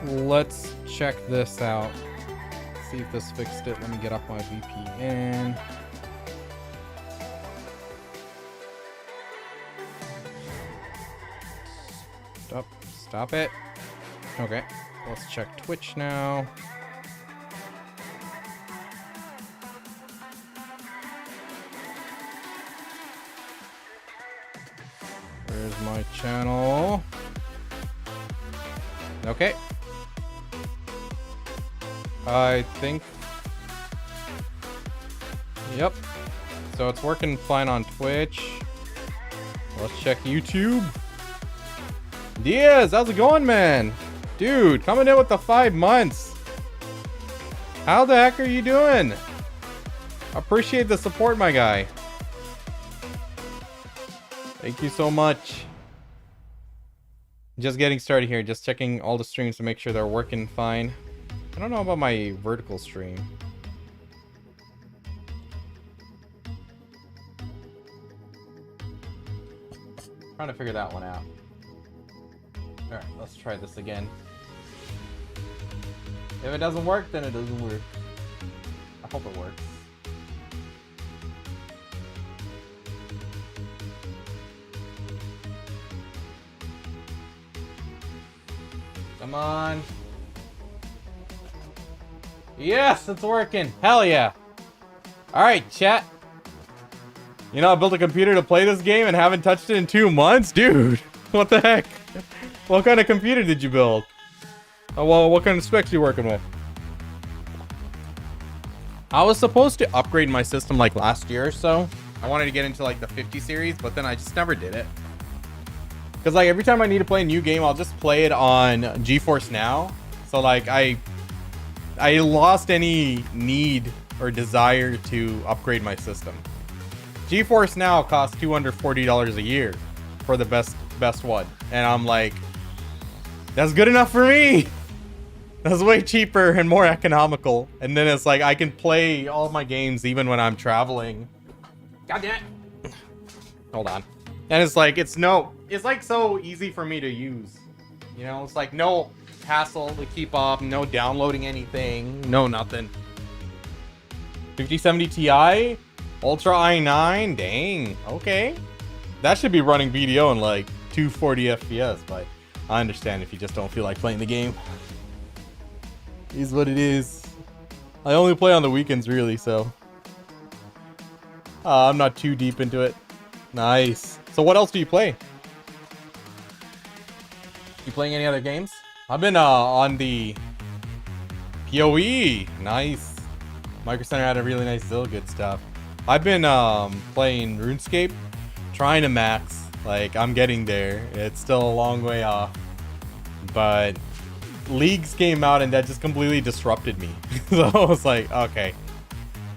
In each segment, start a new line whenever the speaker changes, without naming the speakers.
let's check this out. See if this fixed it. Let me get off my VPN. Stop it. Okay, let's check Twitch now. Where's my channel? Okay. I think... Yep. So it's working fine on Twitch. Let's check YouTube. Diaz, how's it going, man? Dude, coming in with the 5 months. How the heck are you doing? Appreciate the support, my guy. Thank you so much. Just getting started here. Just checking all the streams to make sure they're working fine. I don't know about my vertical stream. Trying to figure that one out. Alright, let's try this again. If it doesn't work, then it doesn't work. I hope it works. Come on. Yes, it's working. Hell yeah. Alright, chat. You know, I built a computer to play this game and haven't touched it in 2 months? Dude, what the heck? What kind of computer did you build? Oh, well, what kind of specs are you working with? I was supposed to upgrade my system like last year or so. I wanted to get into like the 50 series, but then I just never did it. Because like every time I need to play a new game, I'll just play it on GeForce Now. So like I lost any need or desire to upgrade my system. GeForce Now costs $240 a year for the best one. And I'm like, that's good enough for me. That's way cheaper and more economical. And then it's like I can play all my games even when I'm traveling. God damn it. Hold on. And it's like it's like so easy for me to use. You know, it's like no hassle to keep up, no downloading anything, no nothing. 5070 Ti, Ultra i9, dang, okay. That should be running VDO in like 240 FPS, but I understand if you just don't feel like playing the game. Is what it is. I only play on the weekends really, so I'm not too deep into it. Nice. So what else do you play? You playing any other games? I've been on the PoE. Nice. Micro Center had a really nice deal. Good stuff. I've been playing RuneScape, trying to max. Like, I'm getting there. It's still a long way off. But leagues came out and that just completely disrupted me. So I was like, okay.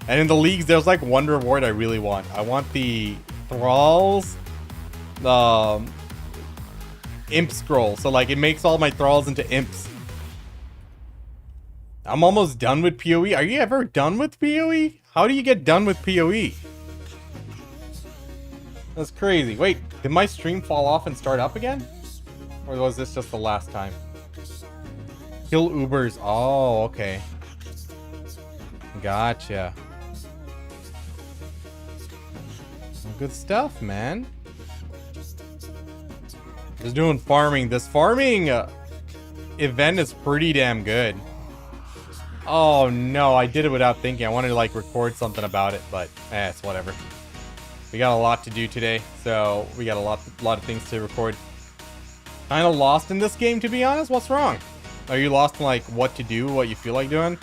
And in the leagues, there's like one reward I really want. I want the Thralls imp scroll. So like it makes all my thralls into imps. I'm almost done with PoE. Are you ever done with PoE? How do you get done with PoE? That's crazy. Wait, did my stream fall off and start up again? Or was this just the last time? Kill Ubers. Oh, okay. Gotcha. Good stuff, man. Just doing farming. This farming event is pretty damn good. Oh no, I did it without thinking. I wanted to like record something about it, but it's whatever. We got a lot to do today, so we got a lot of things to record. Kind of lost in this game, to be honest. What's wrong? Are you lost in like what to do, what you feel like doing?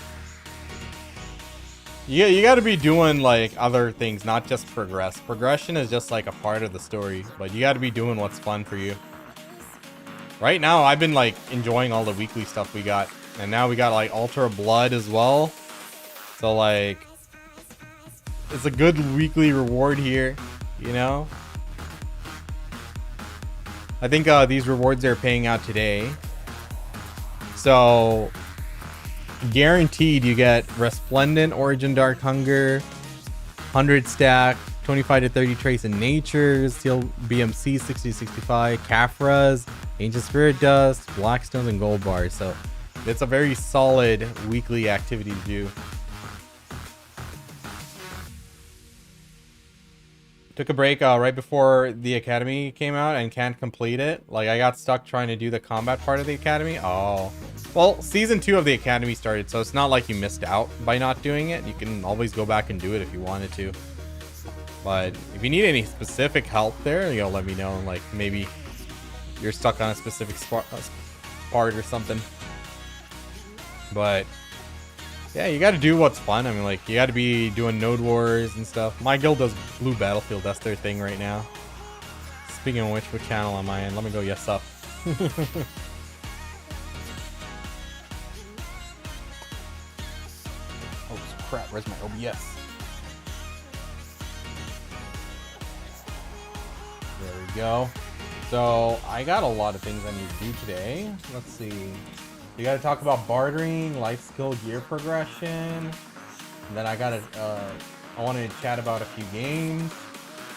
Yeah, you got to be doing like other things, not just progress. Progression is just like a part of the story, but you got to be doing what's fun for you. Right now, I've been like enjoying all the weekly stuff we got, and now we got like Ultra Blood as well. So like, it's a good weekly reward here, you know. I think these rewards are paying out today. So guaranteed you get Resplendent, Origin Dark Hunger, 100 stack, 25 to 30 Trace in Nature, Steel BMC 60 to 65, Caphras, Ancient Spirit Dust, Blackstones, and Gold Bars. So It's a very solid weekly activity to do. Took a break right before the academy came out and can't complete it. Like, I got stuck trying to do the combat part of the academy. Oh. Well, season 2 of the academy started, so it's not like you missed out by not doing it. You can always go back and do it if you wanted to. But if you need any specific help there, you know, let me know. Like, maybe you're stuck on a specific part or something. But yeah, you got to do what's fun. I mean, like, you got to be doing node wars and stuff. My guild does Blue Battlefield. That's their thing right now. Speaking of which, what channel am I in? Let me go yes up. Oh crap, where's my OBS? There we go. So I got a lot of things I need to do today. Let's see. We got to talk about bartering, life skill, gear progression. And then I wanted to chat about a few games.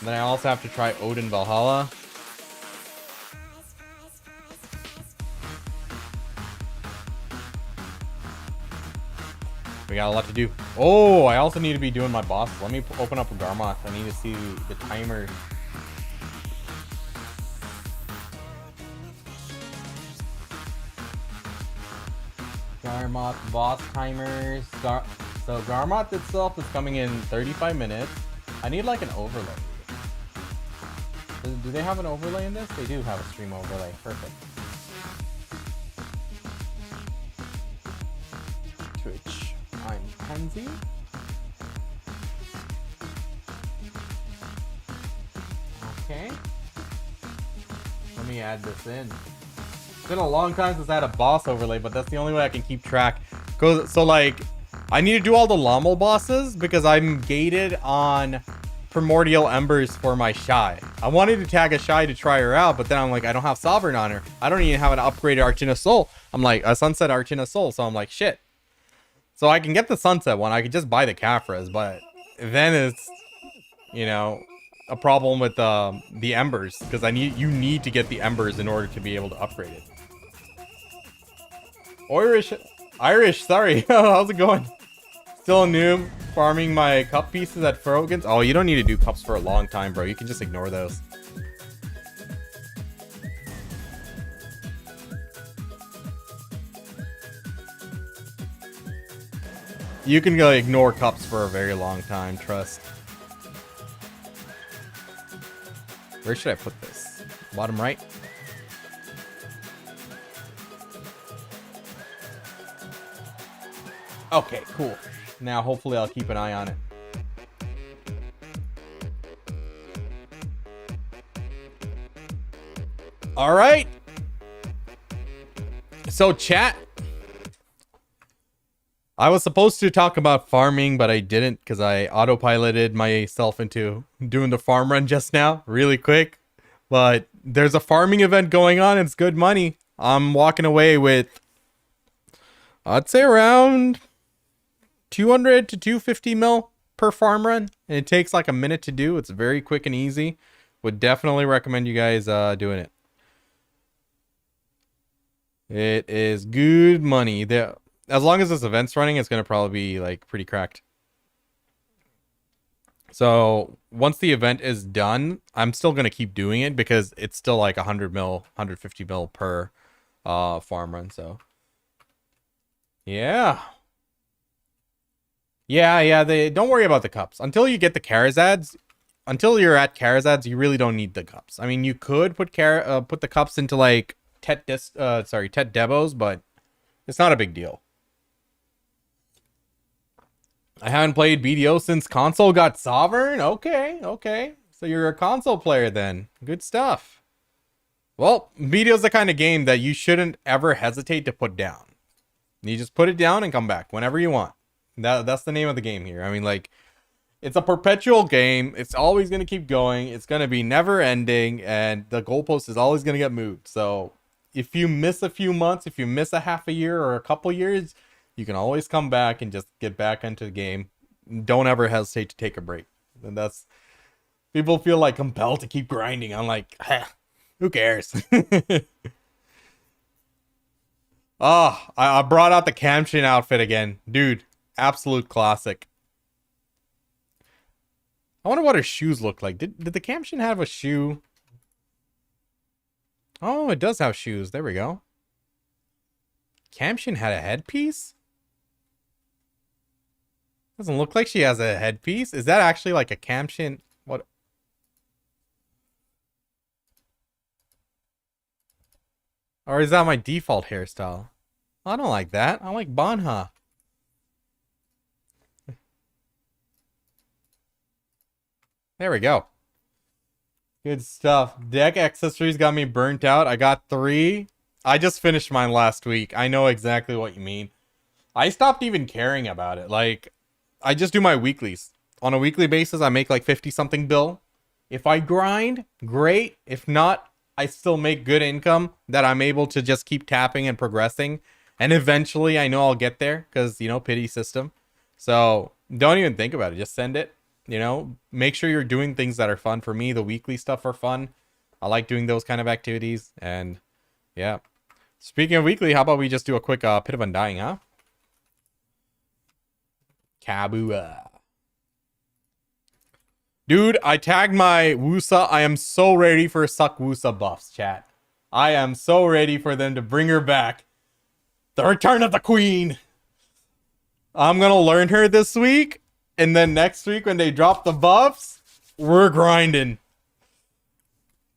And then I also have to try Odin Valhalla. We got a lot to do. Oh, I also need to be doing my boss. Let me open up a Garmoth. I need to see the timer. Garmoth boss timers. So Garmoth itself is coming in 35 minutes. I need like an overlay. Do they have an overlay in this? They do have a stream overlay. Perfect. Twitch. ImPansy. Okay. Let me add this in. It's been a long time since I had a boss overlay, but that's the only way I can keep track. So like, I need to do all the Lommel bosses because I'm gated on Primordial Embers for my Shy. I wanted to tag a Shy to try her out, but then I'm like, I don't have Sovereign on her. I don't even have an upgraded Archina Soul. I'm like, a Sunset Archina Soul, so I'm like, shit. So I can get the Sunset one. I could just buy the Caphras, but then it's, you know, a problem with the Embers because you need to get the Embers in order to be able to upgrade it. Irish, sorry. How's it going? Still a noob, farming my cup pieces at Frogan's. Oh, you don't need to do cups for a long time, bro. You can just ignore those. You can go ignore cups for a very long time, trust. Where should I put this? Bottom right? Okay, cool. Now, hopefully, I'll keep an eye on it. All right. So, chat. I was supposed to talk about farming, but I didn't because I autopiloted myself into doing the farm run just now, really quick. But there's a farming event going on. It's good money. I'm walking away with, I'd say around 200 to 250 mil per farm run. And it takes like a minute to do. It's very quick and easy. Would definitely recommend you guys doing it. It is good money. As long as this event's running, it's going to probably be like pretty cracked. So once the event is done, I'm still going to keep doing it because it's still like 100 mil, 150 mil per farm run. So yeah. Yeah, don't worry about the cups. Until you get the Karazads, until you're at Karazads, you really don't need the cups. I mean, you could put the cups into like Tet Devos, but it's not a big deal. I haven't played BDO since console got Sovereign. Okay. So you're a console player then. Good stuff. Well, BDO's the kind of game that you shouldn't ever hesitate to put down. You just put it down and come back whenever you want. That's the name of the game here. I mean, like, it's a perpetual game. It's always going to keep going. It's going to be never ending, and the goalpost is always going to get moved. So if you miss a few months, if you miss a half a year or a couple years, you can always come back and just get back into the game. Don't ever hesitate to take a break. And that's, people feel like compelled to keep grinding. I'm like, who cares? Oh, I brought out the Kamshin outfit again. Dude, absolute classic. I wonder what her shoes look like. Did the Kamshin have a shoe? Oh, it does have shoes. There we go. Kamshin had a headpiece? Doesn't look like she has a headpiece. Is that actually like a Kamshin? What? Or is that my default hairstyle? I don't like that. I like Banha. There we go. Good stuff. Deck accessories got me burnt out. I got 3. I just finished mine last week. I know exactly what you mean. I stopped even caring about it. Like, I just do my weeklies. On a weekly basis, I make like 50 something bill. If I grind, great. If not, I still make good income that I'm able to just keep tapping and progressing. And eventually, I know I'll get there because, you know, pity system. So don't even think about it. Just send it. You know, make sure you're doing things that are fun. For me, the weekly stuff are fun. I like doing those kind of activities. And yeah. Speaking of weekly, how about we just do a quick Pit of Undying, huh? Kabua. Dude, I tagged my Wusa. I am so ready for Suck Wusa buffs, chat. I am so ready for them to bring her back. The return of the queen. I'm gonna learn her this week. And then next week when they drop the buffs, we're grinding.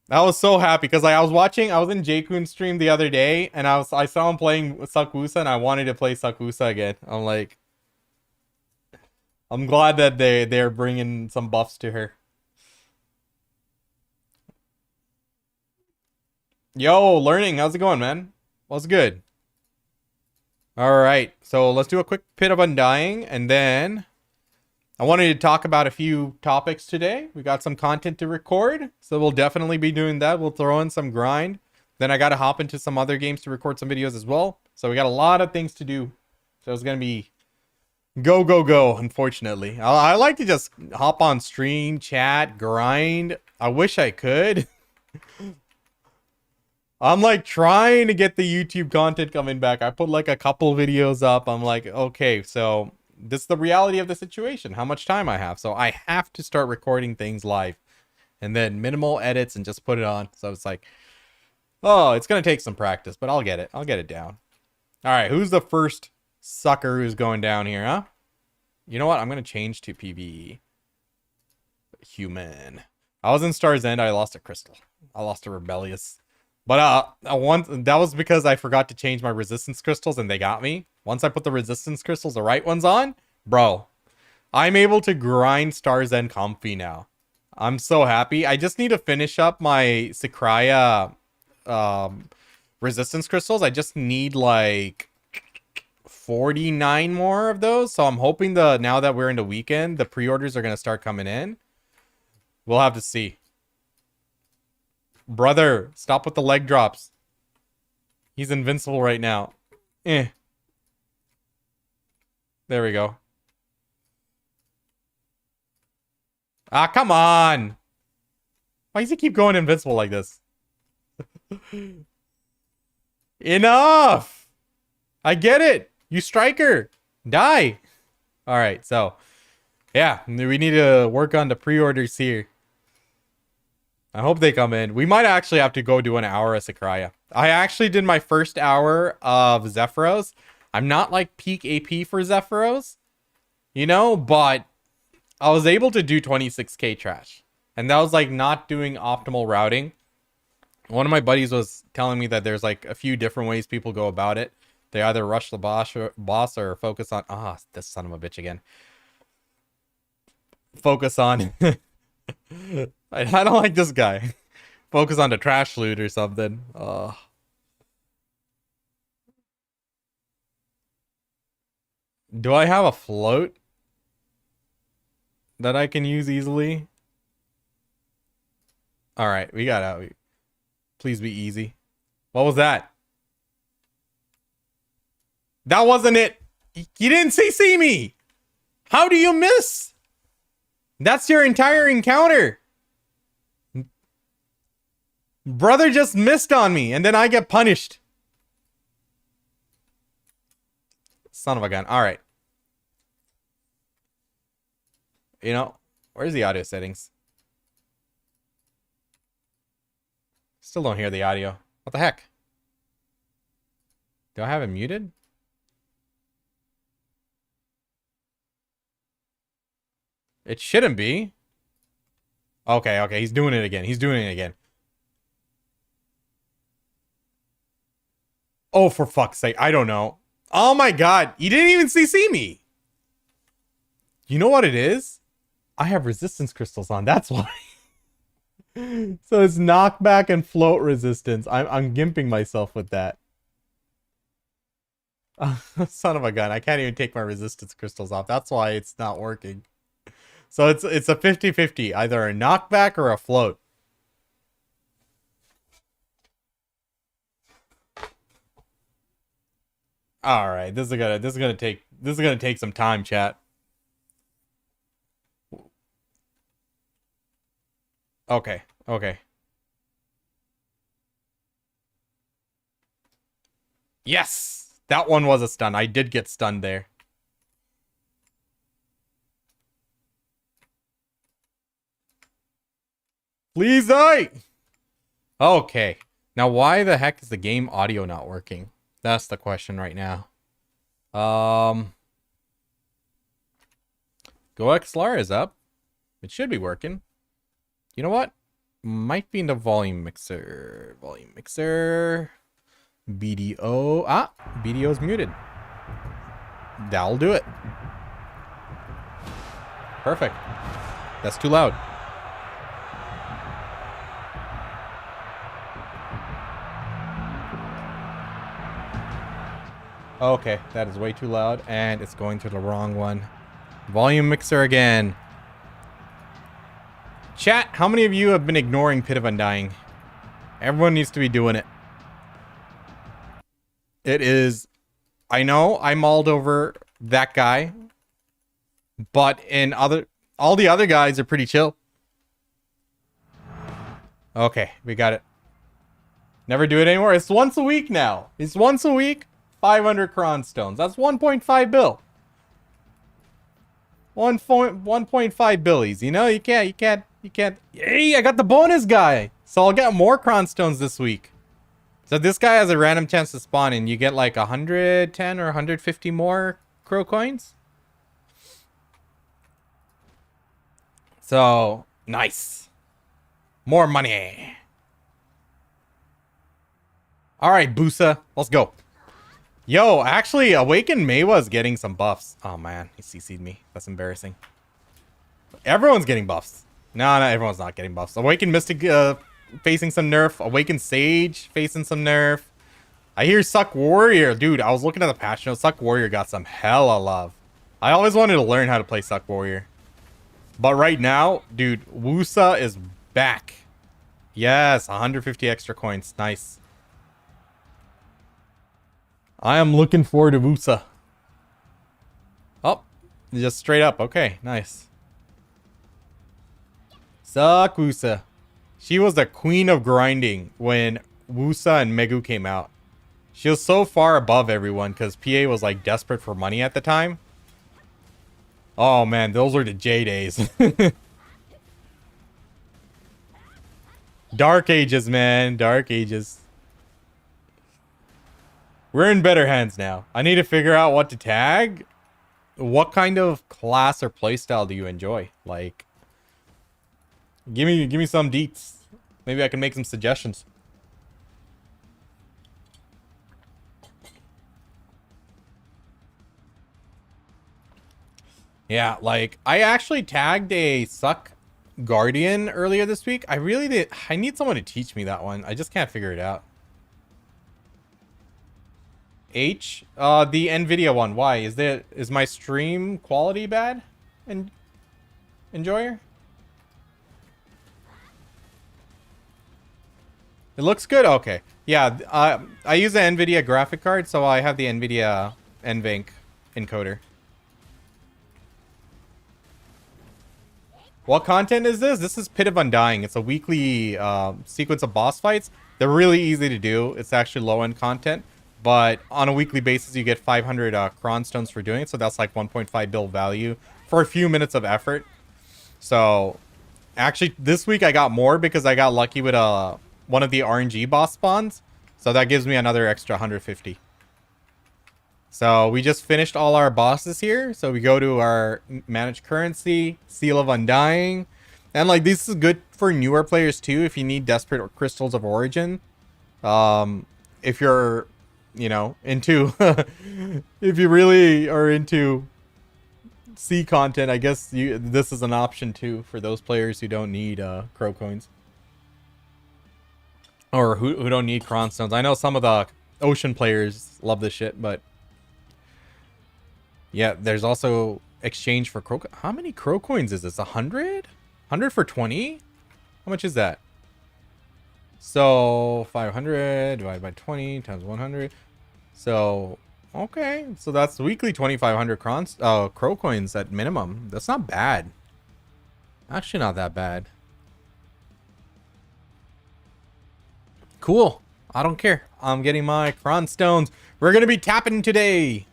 I was so happy because I was in J-Kun's stream the other day and I saw him playing Sakusa and I wanted to play Sakusa again. I'm like, I'm glad that they're bringing some buffs to her. Yo, learning, how's it going, man? What's good? All right, so let's do a quick Pit of Undying and then I wanted to talk about a few topics today. We got some content to record, so we'll definitely be doing that. We'll throw in some grind. Then I got to hop into some other games to record some videos as well. So we got a lot of things to do. So it's going to be go, go, go, unfortunately. I like to just hop on stream, chat, grind. I wish I could. I'm like trying to get the YouTube content coming back. I put like a couple videos up. I'm like, okay, so this is the reality of the situation, how much time I have. So I have to start recording things live and then minimal edits and just put it on. So it's like, oh, it's going to take some practice, but I'll get it. I'll get it down. All right. Who's the first sucker who's going down here, huh? You know what? I'm going to change to PvE. Human. I was in Star's End. I lost a crystal. I lost a rebellious. But that was because I forgot to change my resistance crystals and they got me. Once I put the resistance crystals, the right ones on, bro, I'm able to grind Star's End comfy now. I'm so happy. I just need to finish up my Sakraya resistance crystals. I just need like 49 more of those. So I'm hoping now that we're in the weekend, the pre-orders are going to start coming in. We'll have to see. Brother, stop with the leg drops. He's invincible right now. There we go. Ah, come on. Why does he keep going invincible like this? Enough. I get it. You striker. Die. All right, so yeah, we need to work on the pre-orders here. I hope they come in. We might actually have to go do an hour of Sakraya. I actually did my first hour of Zephyros. I'm not like peak AP for Zephyros, you know, but I was able to do 26k trash. And that was like not doing optimal routing. One of my buddies was telling me that there's like a few different ways people go about it. They either rush the boss or focus on... this son of a bitch again. Focus on... I don't like this guy. Focus on the trash loot or something. Do I have a float that I can use easily? All right, we got out. Please be easy. What was that? That wasn't it. You didn't CC me. How do you miss? That's your entire encounter. Brother just missed on me, and then I get punished. Son of a gun. All right. You know, where's the audio settings? Still don't hear the audio. What the heck? Do I have it muted? It shouldn't be. Okay, okay. He's doing it again. He's doing it again. Oh, for fuck's sake. I don't know. Oh my god. You didn't even CC me. You know what it is? I have resistance crystals on. That's why. So it's knockback and float resistance. I'm gimping myself with that. Son of a gun. I can't even take my resistance crystals off. That's why it's not working. So it's a 50-50. Either a knockback or a float. All right, this is gonna take some time, chat. Okay, okay. Yes, that one was a stun. I did get stunned there. Please die. Okay. Now, why the heck is the game audio not working? That's the question right now. Go XLR is up. It should be working. You know what? Might be in the volume mixer. Volume mixer. BDO. Ah, BDO is muted. That'll do it. Perfect. That's too loud. Okay, that is way too loud, and it's going to the wrong one. Volume mixer again. Chat, how many of you have been ignoring Pit of Undying? Everyone needs to be doing it. It is... I know I mauled over that guy, but all the other guys are pretty chill. Okay, we got it. Never do it anymore. It's once a week now. It's once a week. 500 cron stones. That's 1.5 bill. 1.5 billies. You know, you can't. Hey, I got the bonus guy. So I'll get more cron stones this week. So this guy has a random chance to spawn and you get like 110 or 150 more crow coins. So, nice. More money. All right, Busa. Let's go. Yo, actually, Awakened Maewa's getting some buffs. Oh, man. He CC'd me. That's embarrassing. Everyone's getting buffs. No, everyone's not getting buffs. Awakened Mystic facing some nerf. Awakened Sage facing some nerf. I hear Suck Warrior. Dude, I was looking at the patch notes. Suck Warrior got some hella love. I always wanted to learn how to play Suck Warrior. But right now, dude, Wusa is back. Yes, 150 extra coins. Nice. I am looking forward to Wusa. Oh, just straight up. Okay, nice. Suck Wusa. She was the queen of grinding when Wusa and Megu came out. She was so far above everyone because PA was like desperate for money at the time. Oh man, those were the J days. Dark ages, man. Dark ages. We're in better hands now. I need to figure out what to tag. What kind of class or playstyle do you enjoy? Like, give me some deets. Maybe I can make some suggestions. Yeah, like, I actually tagged a Suck Guardian earlier this week. I really did. I need someone to teach me that one. I just can't figure it out. H, the Nvidia one. Why is my stream quality bad? And Enjoyer, it looks good. Okay, yeah. I use the Nvidia graphic card, so I have the Nvidia NVENC encoder. What content is this? This is Pit of Undying. It's a weekly sequence of boss fights. They're really easy to do. It's actually low-end content. but on a weekly basis, you get 500 cron stones for doing it. So that's like 1.5 bill value for a few minutes of effort. So actually, this week I got more because I got lucky with one of the RNG boss spawns. So that gives me another extra 150. So we just finished all our bosses here. So we go to our managed currency, Seal of Undying. And like this is good for newer players too if you need desperate crystals of origin. If you're, you know, into if you really are into sea content, I guess this is an option too for those players who don't need crow coins. Or who don't need cron stones. I know some of the ocean players love this shit, but yeah, there's also exchange for crow. How many crow coins is this? 100? 100 for 20? How much is that? So 500 divided by 20 times 100. So okay, so that's weekly 2,500 crow coins at minimum. That's not bad. Actually, not that bad. Cool. I don't care. I'm getting my cron stones. We're gonna be tapping today.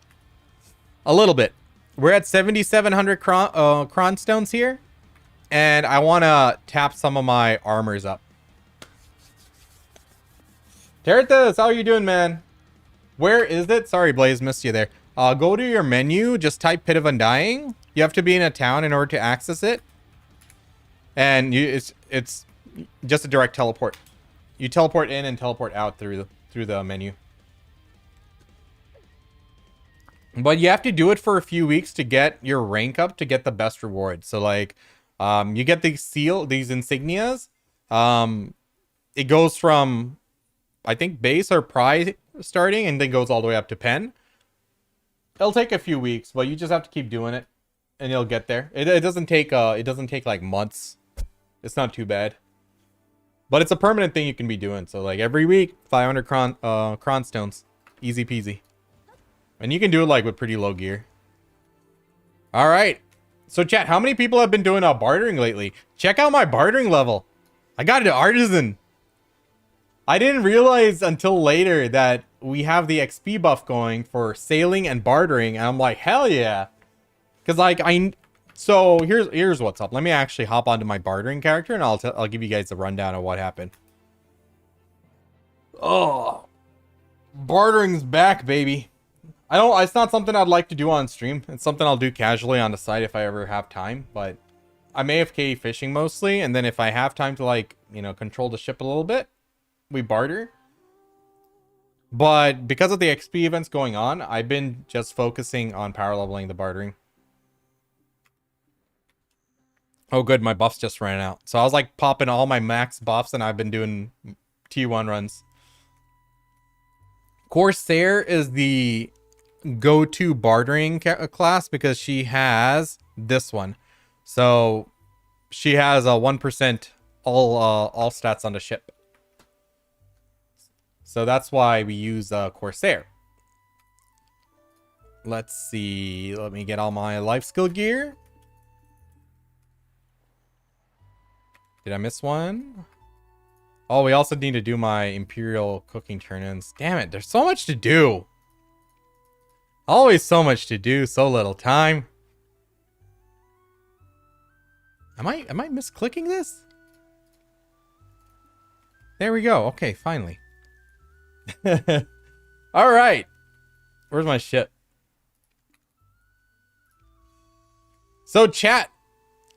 A little bit. We're at 7,700 cron stones here. And I want to tap some of my armors up. Terratas, how are you doing, man? Where is it? Sorry, Blaze, missed you there. Go to your menu. Just type Pit of Undying. You have to be in a town in order to access it. And it's just a direct teleport. You teleport in and teleport out through the menu. But you have to do it for a few weeks to get your rank up to get the best reward. So like, you get these insignias. It goes from, I think, base or prize starting, and then goes all the way up to pen. It'll take a few weeks, but you just have to keep doing it, and you'll get there. It doesn't take like months. It's not too bad. But it's a permanent thing you can be doing. So like every week, 500 cron stones, easy peasy. And you can do it like with pretty low gear. All right. So chat, how many people have been doing bartering lately? Check out my bartering level. I got it to artisan. I didn't realize until later that we have the XP buff going for sailing and bartering. And I'm like, hell yeah. Because like so here's what's up. Let me actually hop onto my bartering character and I'll give you guys a rundown of what happened. Oh, bartering's back, baby. It's not something I'd like to do on stream. It's something I'll do casually on the side if I ever have time, but I'm AFK fishing mostly, and then if I have time to like, you know, control the ship a little bit, we barter. But because of the XP events going on, I've been just focusing on power leveling the bartering. Oh good, my buffs just ran out. So I was like popping all my max buffs and I've been doing T1 runs. Corsair is the go-to bartering class because she has this one. So she has a 1% all stats on the ship. So that's why we use Corsair. Let's see. Let me get all my life skill gear. Did I miss one? Oh, we also need to do my Imperial cooking turn-ins. Damn it, there's so much to do. Always so much to do, so little time. Am I misclicking this? There we go. Okay, finally. All right. Where's my ship? So chat,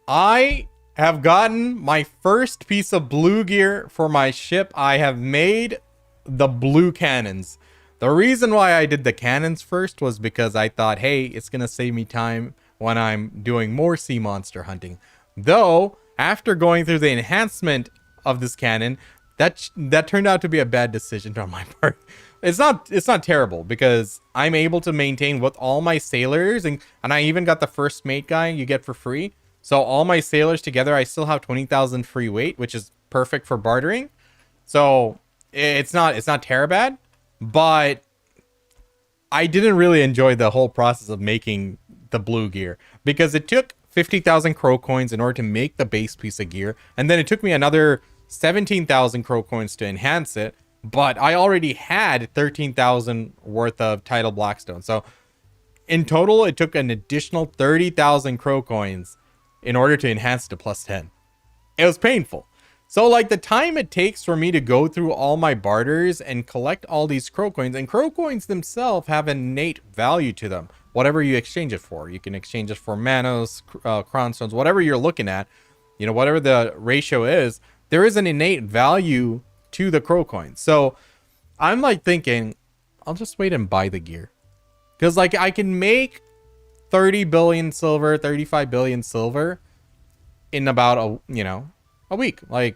I have gotten my first piece of blue gear for my ship. I have made the blue cannons. The reason why I did the cannons first was because I thought, hey, it's going to save me time when I'm doing more sea monster hunting. Though, after going through the enhancement of this cannon, that turned out to be a bad decision on my part. It's not terrible because I'm able to maintain with all my sailors, and I even got the first mate guy you get for free. So all my sailors together, I still have 20,000 free weight, which is perfect for bartering. So it's not terrible bad, but I didn't really enjoy the whole process of making the blue gear because it took 50,000 crow coins in order to make the base piece of gear, and then it took me another 17,000 crow coins to enhance it, but I already had 13,000 worth of tidal blackstone. So in total, it took an additional 30,000 crow coins in order to enhance to plus 10. It was painful. So like the time it takes for me to go through all my barters and collect all these crow coins, and crow coins themselves have innate value to them. Whatever you exchange it for, you can exchange it for manos, crown stones, whatever you're looking at, you know, whatever the ratio is, there is an innate value to the crow coins. So I'm like thinking, I'll just wait and buy the gear. Because like I can make 30 billion silver, 35 billion silver in about a week. Like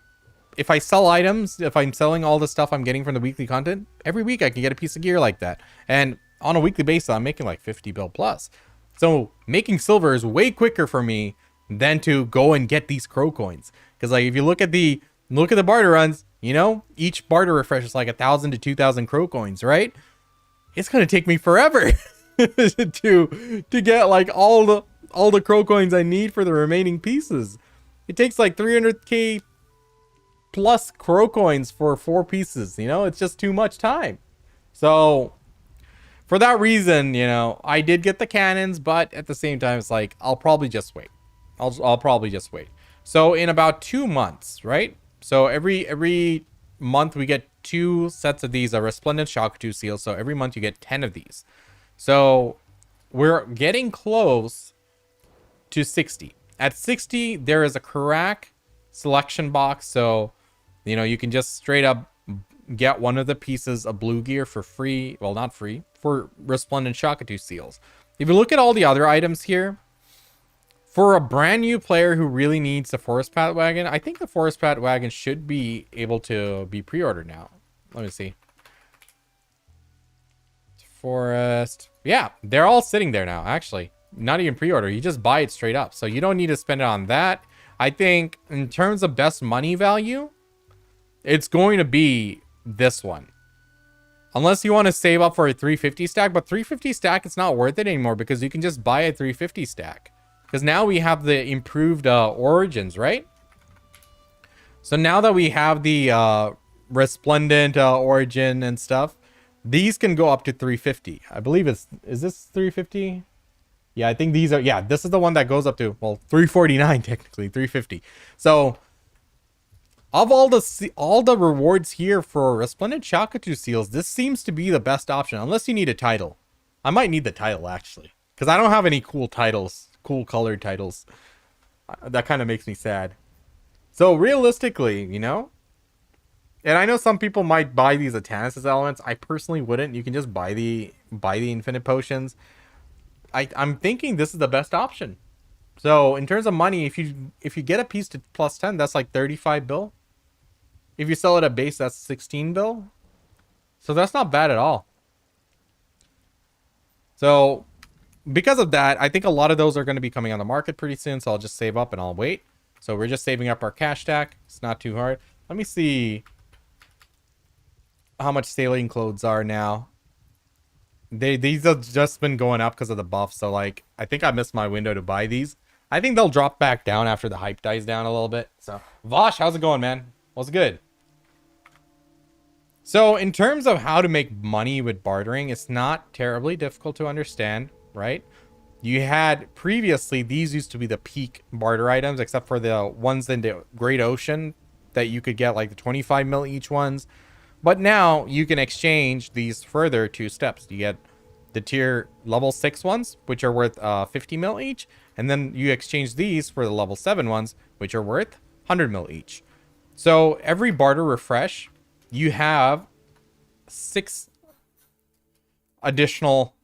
if I sell items, if I'm selling all the stuff I'm getting from the weekly content, every week I can get a piece of gear like that. And on a weekly basis, I'm making like 50 bill plus. So making silver is way quicker for me than to go and get these crow coins. Because like if you look at the barter runs, you know, each barter refresh is like 1,000 to 2,000 crow coins, right? It's gonna take me forever to get like all the crow coins I need for the remaining pieces. It takes like 300k plus crow coins for 4 pieces, you know? It's just too much time. So for that reason, you know, I did get the cannons, but at the same time, it's like, I'll probably just wait. I'll probably just wait. So in about 2 months, right? So every month we get 2 sets of these resplendent Shakatu seals. So every month you get 10 of these. So we're getting close to 60. At 60, there is a Karak selection box. So, you know, you can just straight up get one of the pieces of blue gear for free. Well, not free, for resplendent Shakatu seals. If you look at all the other items here, for a brand new player who really needs the Forest Path Wagon, I think the Forest Path Wagon should be able to be pre-ordered now. Let me see. Forest. Yeah, they're all sitting there now, actually. Not even pre-order. You just buy it straight up. So you don't need to spend it on that. I think in terms of best money value, it's going to be this one. Unless you want to save up for a 350 stack. But 350 stack, it's not worth it anymore because you can just buy a 350 stack. Because now we have the improved origins, right? So now that we have the resplendent origin and stuff, these can go up to 350. I believe is this 350? Yeah, I think these are, yeah, this is the one that goes up to, well, 349 technically, 350. So of all the rewards here for resplendent Shakatu seals, this seems to be the best option, unless you need a title. I might need the title actually, because I don't have any cool titles, cool colored titles. That kind of makes me sad. So realistically, you know, and I know some people might buy these Atanas elements. I personally wouldn't. You can just buy the infinite potions. I'm thinking this is the best option. So in terms of money, if you get a piece to plus 10, that's like 35 bill. If you sell it at base, that's 16 bill. So that's not bad at all. So because of that, I think a lot of those are going to be coming on the market pretty soon. So I'll just save up and I'll wait. So we're just saving up our cash stack. It's not too hard. Let me see how much sailing clothes are now. These have just been going up because of the buff. So like, I think I missed my window to buy these. I think they'll drop back down after the hype dies down a little bit. So Vosh, how's it going, man? What's good? So in terms of how to make money with bartering, it's not terribly difficult to understand, right? You had previously, these used to be the peak barter items, except for the ones in the Great Ocean that you could get like the 25 mil each ones. But now you can exchange these further 2 steps. You get the tier level 6 ones, which are worth 50 mil each. And then you exchange these for the level 7 ones, which are worth 100 mil each. So every barter refresh, you have 6 additional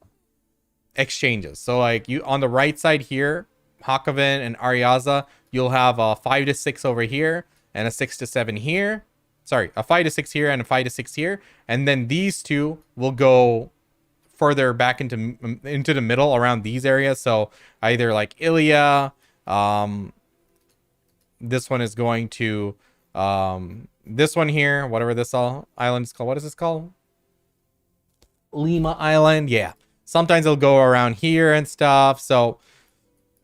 exchanges. So like you on the right side here, Hakoven and Ariaza, you'll have a 5 to 6 over here and a 6 to 7 here. Sorry, a 5 to 6 here and a 5 to 6 here. And then these 2 will go further back into the middle around these areas. So either like Ilia, this one is going to this one here, whatever this island is called. What is this called? Lima Island. Yeah. Sometimes it'll go around here and stuff. So,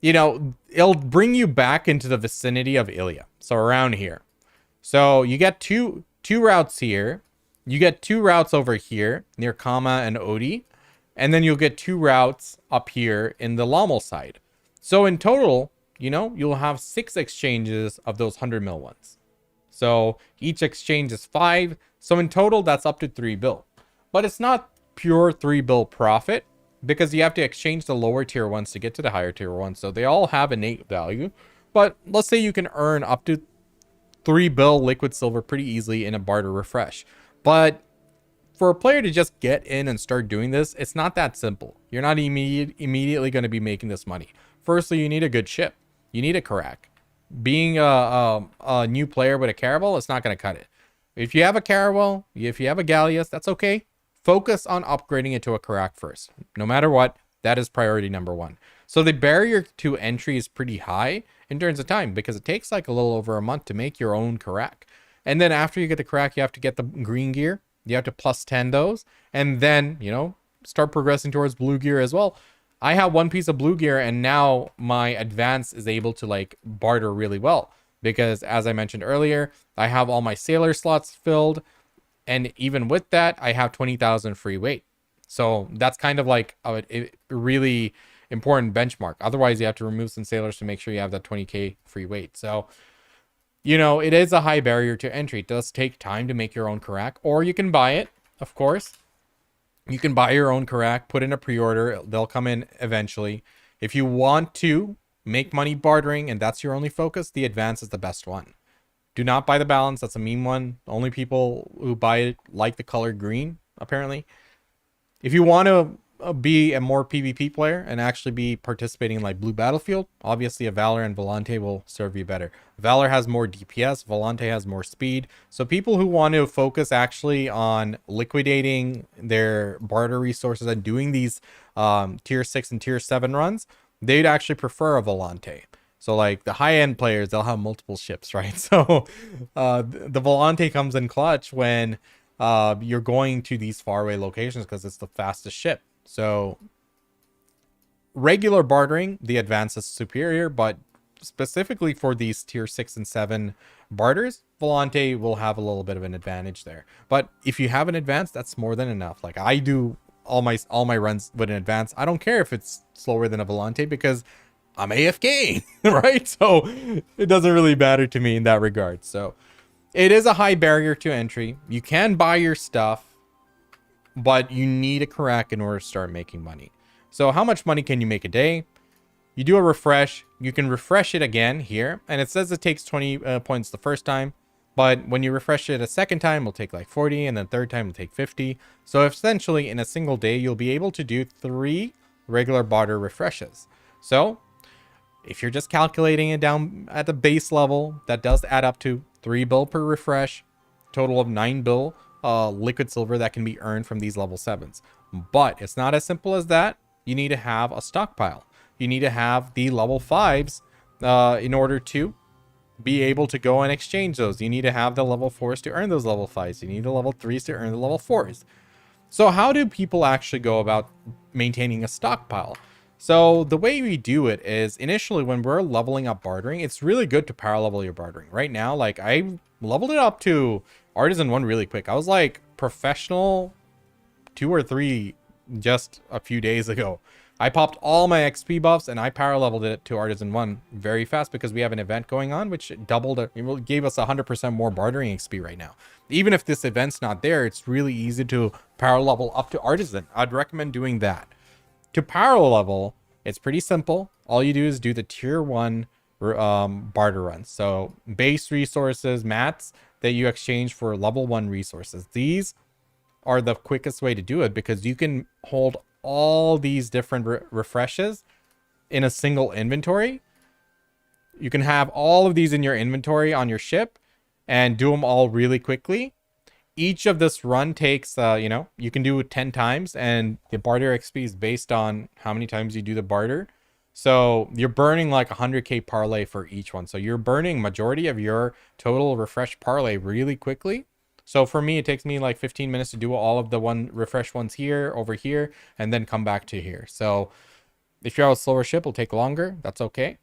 you know, it'll bring you back into the vicinity of Ilia. So around here. So you get two routes here. You get 2 routes over here near Kama and Odi, and then you'll get 2 routes up here in the Lommel side. So in total, you know, you'll have 6 exchanges of those 100 mil ones. So each exchange is 5. So in total, that's up to 3 bill. But it's not pure 3 bill profit because you have to exchange the lower tier ones to get to the higher tier ones. So they all have innate value. But let's say you can earn up to 3 bill liquid silver pretty easily in a barter refresh. But for a player to just get in and start doing this, it's not that simple. You're not immediately going to be making this money. Firstly, you need a good ship. You need a Karak. Being a new player with a Caravel, it's not going to cut it. If you have a Caravel, if you have a Galleus, that's okay. Focus on upgrading it to a Karak first. No matter what, that is priority number 1. So the barrier to entry is pretty high in terms of time because it takes like a little over a month to make your own Karak. And then after you get the Karak, you have to get the green gear. You have to plus 10 those. And then, you know, start progressing towards blue gear as well. I have 1 piece of blue gear and now my advance is able to like barter really well. Because as I mentioned earlier, I have all my sailor slots filled. And even with that, I have 20,000 free weight. So that's kind of like a really important benchmark. Otherwise, you have to remove some sailors to make sure you have that 20k free weight. So, you know, it is a high barrier to entry. It does take time to make your own Karak, or you can buy it, of course. You can buy your own Karak, put in a pre-order. They'll come in eventually. If you want to make money bartering and that's your only focus, the advance is the best one. Do not buy the balance. That's a meme one. Only people who buy it like the color green, apparently. If you want to be a more PvP player and actually be participating in like Blue Battlefield, obviously a Valor and Volante will serve you better. Valor has more DPS, Volante has more speed. So people who want to focus actually on liquidating their barter resources and doing these tier 6 and tier 7 runs, they'd actually prefer a Volante. So like the high-end players, they'll have multiple ships, right? So the Volante comes in clutch when you're going to these faraway locations because it's the fastest ship. So regular bartering, the advance is superior, but specifically for these tier 6 and 7 barters, Volante will have a little bit of an advantage there. But if you have an advance, that's more than enough. Like I do all my runs with an advance. I don't care if it's slower than a Volante because I'm AFK, right? So it doesn't really matter to me in that regard. So it is a high barrier to entry. You can buy your stuff, but you need a Karak in order to start making money. So how much money can you make a day? You do a refresh. You can refresh it again here. And it says it takes 20 points the first time. But when you refresh it a second time, it'll take like 40. And then third time, it'll take 50. So essentially, in a single day, you'll be able to do 3 regular barter refreshes. So if you're just calculating it down at the base level, that does add up to 3 bill per refresh. Total of 9 bill liquid silver that can be earned from these level 7s. But it's not as simple as that. You need to have a stockpile. You need to have the level 5s in order to be able to go and exchange those. You need to have the level 4s to earn those level 5s. You need the level 3s to earn the level 4s. So how do people actually go about maintaining a stockpile? So the way we do it is initially when we're leveling up bartering, it's really good to power level your bartering. Right now, like I leveled it up to Artisan 1 really quick. I was like professional 2 or 3 just a few days ago. I popped all my XP buffs and I power leveled it to Artisan 1 very fast because we have an event going on which doubled it, gave us 100% more bartering XP right now. Even if this event's not there, it's really easy to power level up to Artisan. I'd recommend doing that. To power level, it's pretty simple. All you do is do the tier 1 barter runs. So base resources, mats that you exchange for level 1 resources. These are the quickest way to do it because you can hold all these different refreshes in a single inventory. You can have all of these in your inventory on your ship and do them all really quickly. Each of this run takes, you can do it 10 times and the barter XP is based on how many times you do the barter. So you're burning like 100k parlay for each one. So you're burning majority of your total refresh parlay really quickly. So for me, it takes me like 15 minutes to do all of the refresh ones here, over here, and then come back to here. So if you have a slower ship, it'll take longer. That's okay.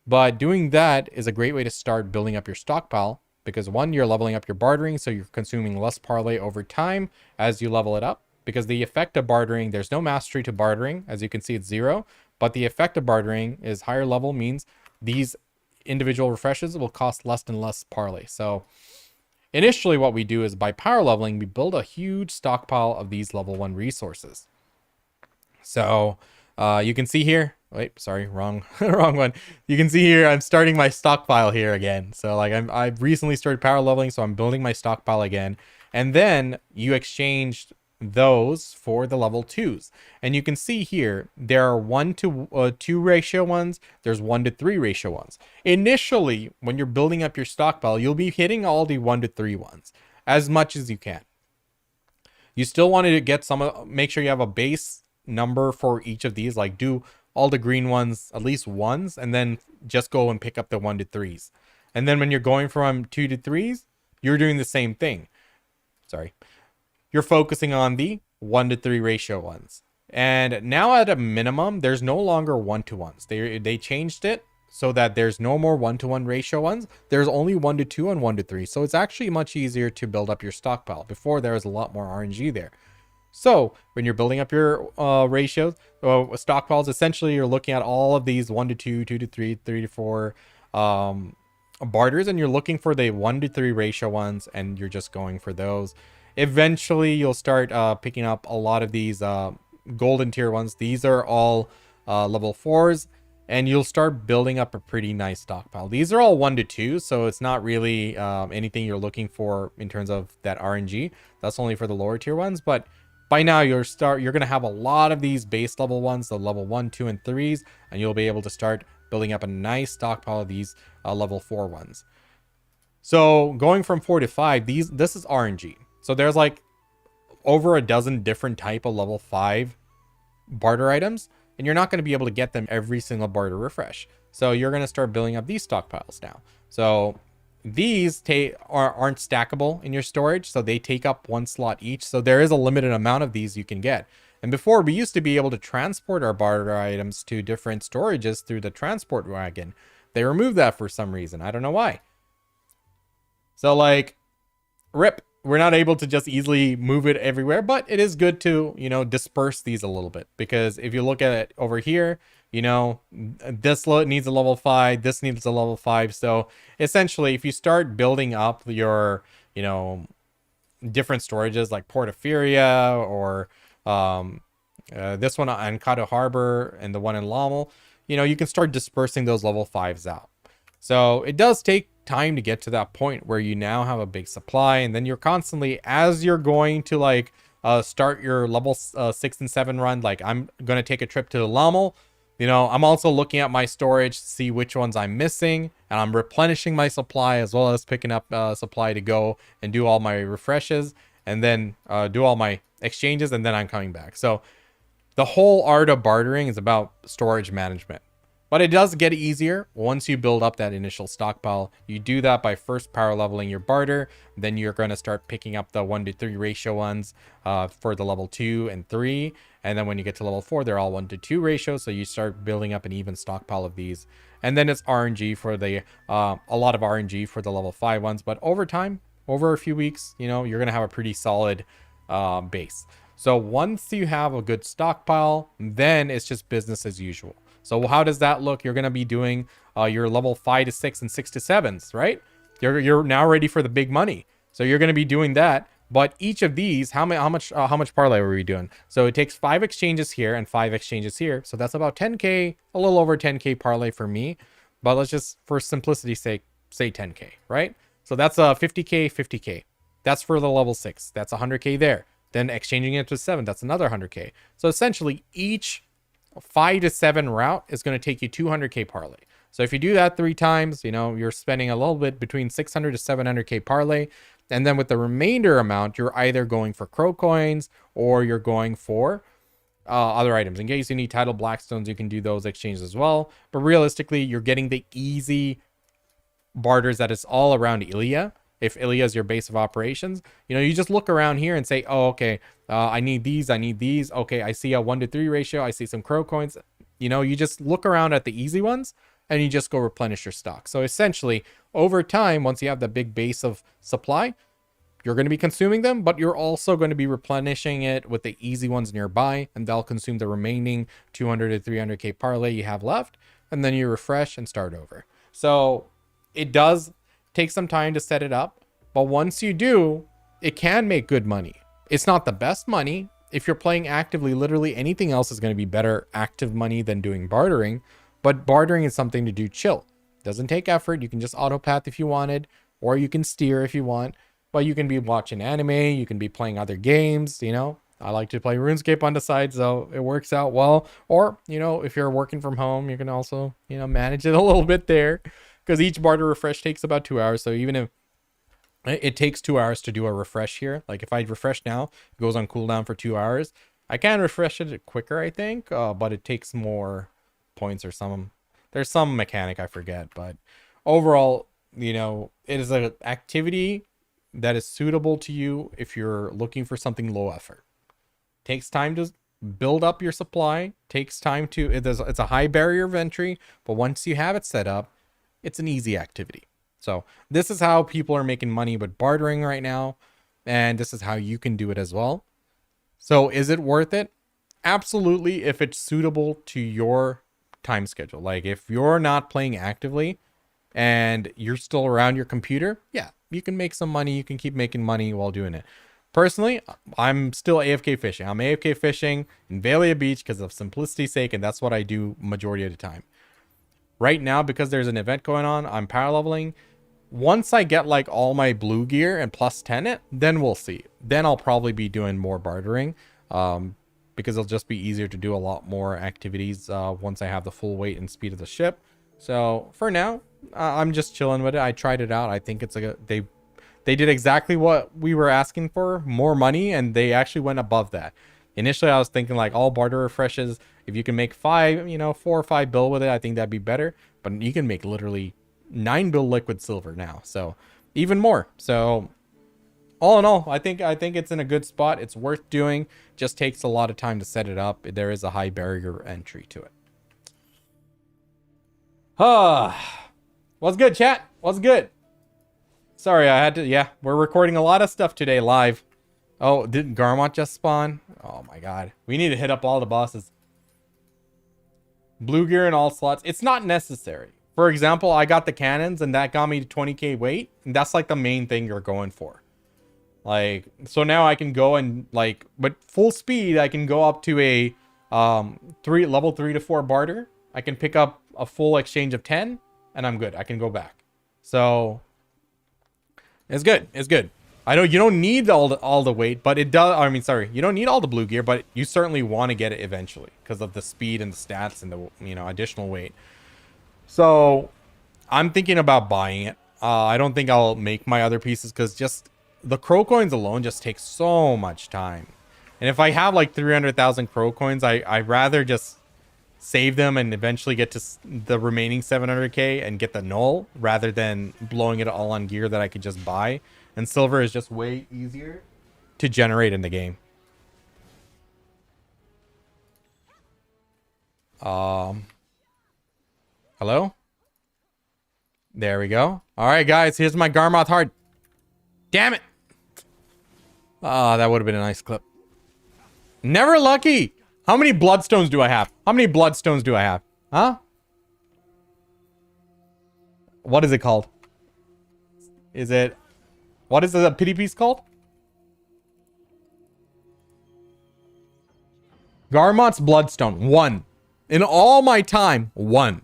But doing that is a great way to start building up your stockpile. because one, you're leveling up your bartering, so you're consuming less parlay over time as you level it up. Because the effect of bartering, there's no mastery to bartering. As you can see, it's 0. But the effect of bartering is higher level means these individual refreshes will cost less and less parlay. So initially what we do is by power leveling, we build a huge stockpile of these level 1 resources. So you can see here, wait, sorry, wrong one. You can see here, I'm starting my stockpile here again. So like I've recently started power leveling, so I'm building my stockpile again. And then you exchanged those for the level 2s. And you can see here, there are 1-to-2 ratio ones. There's 1-to-3 ratio ones. Initially, when you're building up your stockpile, you'll be hitting all the 1-to-3 ones as much as you can. You still wanted to get make sure you have a base number for each of these, like do all the green ones at least once, and then just go and pick up the 1-to-3s. And then when you're going from 2-to-3s, you're doing the same thing. Sorry. You're focusing on the 1-to-3 ratio ones. And now at a minimum, there's no longer 1-to-1s. They changed it so that there's no more 1-to-1 ratio ones. There's only 1-to-2 and 1-to-3. So it's actually much easier to build up your stockpile. Before, there was a lot more RNG there. So when you're building up your ratios, stockpiles, essentially you're looking at all of these 1-to-2, 2-to-3, 3-to-4 barters, and you're looking for the 1-to-3 ratio ones, and you're just going for those. Eventually, you'll start picking up a lot of these golden tier ones. These are all level 4s, and you'll start building up a pretty nice stockpile. These are all 1-to-2, so it's not really anything you're looking for in terms of that RNG. That's only for the lower tier ones, but by now you're going to have a lot of these base level ones, the level 1, 2, and 3s, and you'll be able to start building up a nice stockpile of these level 4 ones. So going from 4 to 5, this is RNG. So there's like over a dozen different type of level 5 barter items, and you're not going to be able to get them every single barter refresh. So you're going to start building up these stockpiles now. So these aren't stackable in your storage, so they take up 1 slot each. So there is a limited amount of these you can get. And before, we used to be able to transport our barter items to different storages through the transport wagon. They removed that for some reason. I don't know why. So like, rip. We're not able to just easily move it everywhere, but it is good to, disperse these a little bit, because if you look at it over here, this needs a level 5, this needs a level 5. So essentially, if you start building up your, different storages like Portaferia or this one on Kato Harbor and the one in Lommel, you can start dispersing those level 5s out. So it does take time to get to that point where you now have a big supply, and then you're constantly, as you're going to like start your level 6 and 7 run, like I'm going to take a trip to the Lommel, I'm also looking at my storage to see which ones I'm missing, and I'm replenishing my supply as well as picking up supply to go and do all my refreshes, and then do all my exchanges, and then I'm coming back. So the whole art of bartering is about storage management. But it does get easier once you build up that initial stockpile. You do that by first power leveling your barter. Then you're going to start picking up the 1-to-3 ratio ones for the level 2 and 3. And then when you get to level 4, they're all 1-to-2 ratio. So you start building up an even stockpile of these. And then it's RNG for the, a lot of RNG for the level 5 ones. But over time, over a few weeks, you're going to have a pretty solid base. So once you have a good stockpile, then it's just business as usual. So how does that look? You're going to be doing your level 5 to 6 and 6 to 7s, right? You're now ready for the big money. So you're going to be doing that. But each of these, how much parlay were we doing? So it takes 5 exchanges here and 5 exchanges here. So that's about 10K, a little over 10K parlay for me. But let's just, for simplicity's sake, say 10K, right? So that's a 50K, 50K. That's for the level 6. That's 100K there. Then exchanging it to 7, that's another 100K. So essentially, each 5 to 7 route is going to take you 200K parlay. So if you do that 3 times, you're spending a little bit between 600 to 700K parlay. And then with the remainder amount, you're either going for crow coins or you're going for other items. In case you need tidal blackstones, you can do those exchanges as well. But realistically, you're getting the easy barters that is all around Ilya. If Ilya is your base of operations, you just look around here and say, oh, okay, I need these. Okay, I see a 1-to-3 ratio. I see some crow coins. You just look around at the easy ones and you just go replenish your stock. So essentially, over time, once you have the big base of supply, you're going to be consuming them, but you're also going to be replenishing it with the easy ones nearby, and they'll consume the remaining 200 to 300k parlay you have left, and then you refresh and start over. So it does take some time to set it up, but once you do, it can make good money. It's not the best money. If you're playing actively, literally anything else is going to be better active money than doing bartering, but bartering is something to do chill. Doesn't take effort. You can just auto path if you wanted, or you can steer if you want. But you can be watching anime, you can be playing other games, you know. I like to play RuneScape on the side, so it works out well. Or, you know, if you're working from home, you can also, you know, manage it a little bit there. Because each barter refresh takes about 2 hours. So even if it takes 2 hours to do a refresh here, like if I refresh now, it goes on cooldown for 2 hours. I can refresh it quicker, I think, but it takes more points or some. There's some mechanic I forget, but overall, you know, it is an activity that is suitable to you if you're looking for something low effort. Takes time to build up your supply, takes time to, it's a high barrier of entry, but once you have it set up, it's an easy activity. So this is how people are making money with bartering right now, and this is how you can do it as well. So is it worth it? Absolutely, if it's suitable to your time schedule. Like if you're not playing actively and you're still around your computer, yeah, you can make some money. You can keep making money while doing it. Personally, I'm still AFK fishing. I'm AFK fishing in Valia Beach because of simplicity's sake, and that's what I do majority of the time. Right now, because there's an event going on, I'm power leveling. Once I get like all my blue gear and plus 10 it, then we'll see. Then I'll probably be doing more bartering because it'll just be easier to do a lot more activities once I have the full weight and speed of the ship. So for now, I'm just chilling with it. I tried it out. I think it's they did exactly what we were asking for, more money, and they actually went above that. Initially, I was thinking like all barter refreshes, if you can make 4 or 5 bill with it, I think that'd be better. But you can make literally 9 bill liquid silver now, so even more. So all in all, I think it's in a good spot. It's worth doing. Just takes a lot of time to set it up. There is a high barrier entry to it. What's good, chat? What's good? Sorry, I had to. Yeah, we're recording a lot of stuff today live. Oh, didn't Garmot just spawn? Oh my god. We need to hit up all the bosses. Blue gear in all slots. It's not necessary. For example, I got the cannons and that got me to 20k weight. And that's like the main thing you're going for. Like, so now I can go and like, with full speed, I can go up to a level 3 to 4 barter. I can pick up a full exchange of 10 and I'm good. I can go back. So it's good. It's good. I know you don't need all the weight, but it does. I mean, sorry, you don't need all the blue gear, but you certainly want to get it eventually because of the speed and the stats and the additional weight. So I'm thinking about buying it. I don't think I'll make my other pieces because just the crow coins alone just takes so much time. And if I have like 300,000 crow coins, I'd rather just save them and eventually get to the remaining 700k and get the null rather than blowing it all on gear that I could just buy. And silver is just way easier to generate in the game. Hello? There we go. All right, guys, here's my Garmoth heart. Damn it. That would have been a nice clip. Never lucky. How many bloodstones do I have? How many bloodstones do I have? Huh? What is it called? What is the pity piece called? Garmot's bloodstone. 1. In all my time, 1.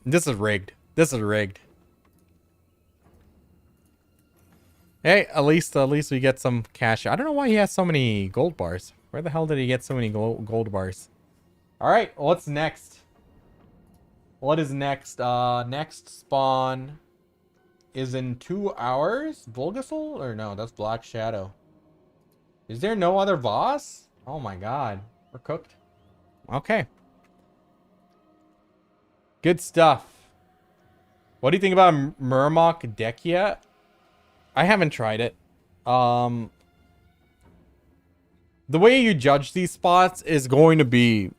This is rigged. This is rigged. Hey, at least we get some cash. I don't know why he has so many gold bars. Where the hell did he get so many gold bars? All right, what's next? What is next? Next spawn is in 2 hours. Vulgasol? Or no, that's Black Shadow. Is there no other boss? Oh my god. We're cooked. Okay. Good stuff. What do you think about Murmok Dekia? I haven't tried it. The way you judge these spots is going to be,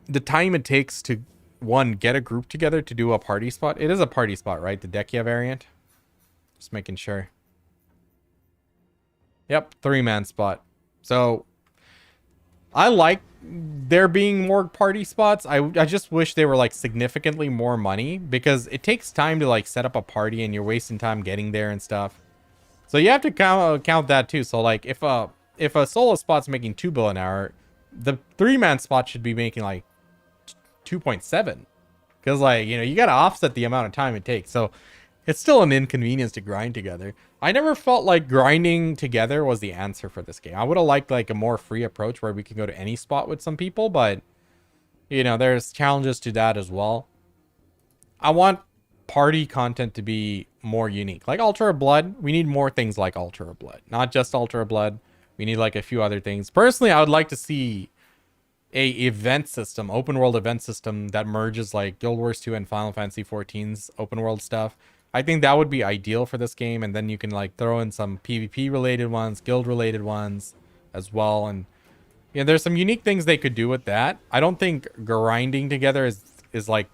the time it takes to one get a group together to do a party spot. It is a party spot, right? The Dekia variant. Just making sure. Yep, 3-man spot. So I like there being more party spots. I just wish they were like significantly more money, because it takes time to like set up a party and you're wasting time getting there and stuff. So you have to count that too. So like if a solo spot's making 2 bill an hour, the 3-man spot should be making like 2.7, because like, you know, you got to offset the amount of time it takes. So it's still an inconvenience to grind together. I never felt like grinding together was the answer for this game. I would have liked like a more free approach where we could go to any spot with some people, but you know, there's challenges to that as well. I want party content to be more unique. Like Altar of Blood, we need more things like Altar of Blood. Not just Altar of Blood. We need like a few other things. Personally, I would like to see a event system, open world event system that merges like Guild Wars 2 and Final Fantasy 14's open world stuff. I think that would be ideal for this game, and then you can like throw in some PvP related ones, guild related ones as well. And yeah, there's some unique things they could do with that. I don't think grinding together is like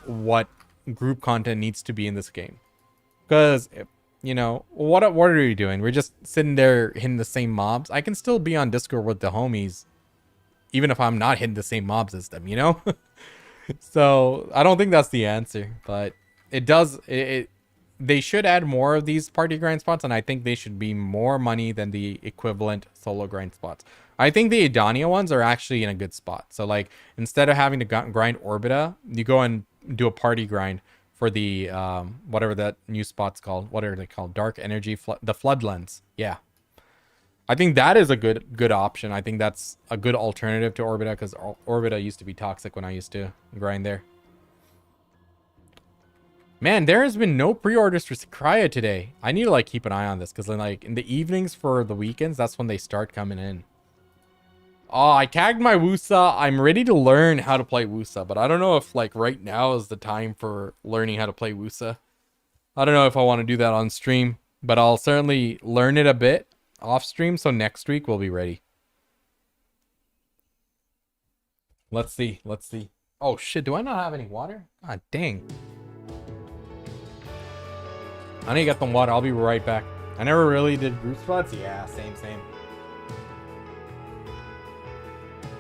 what group content needs to be in this game, because you know, what are we doing? We're just sitting there hitting the same mobs. I can still be on Discord with the homies even if I'm not hitting the same mobs as them, you know? So I don't think that's the answer, but it does they should add more of these party grind spots, and I think they should be more money than the equivalent solo grind spots. I think the Edania ones are actually in a good spot. So like, instead of having to grind Orbita, you go and do a party grind for the whatever that new spot's called. What are they called? Dark Energy, the Flood Lens. Yeah. I think that is a good option. I think that's a good alternative to Orbita, because Orbita used to be toxic when I used to grind there. Man, there has been no pre-orders for Sakraya today. I need to like keep an eye on this, because then like in the evenings for the weekends, that's when they start coming in. Oh, I tagged my Wusa. I'm ready to learn how to play Wusa, but I don't know if like right now is the time for learning how to play Wusa. I don't know if I want to do that on stream, but I'll certainly learn it a bit off stream, so next week we'll be ready. Let's see. Oh shit, do I not have any water? God dang. I need to get some water. I'll be right back. I never really did group spots. Yeah, same.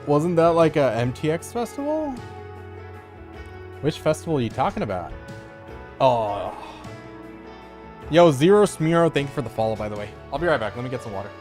Wasn't that like a MTX festival? Which festival are you talking about? Oh. Yo, Zero Smiro, thank you for the follow, by the way. I'll be right back. Let me get some water.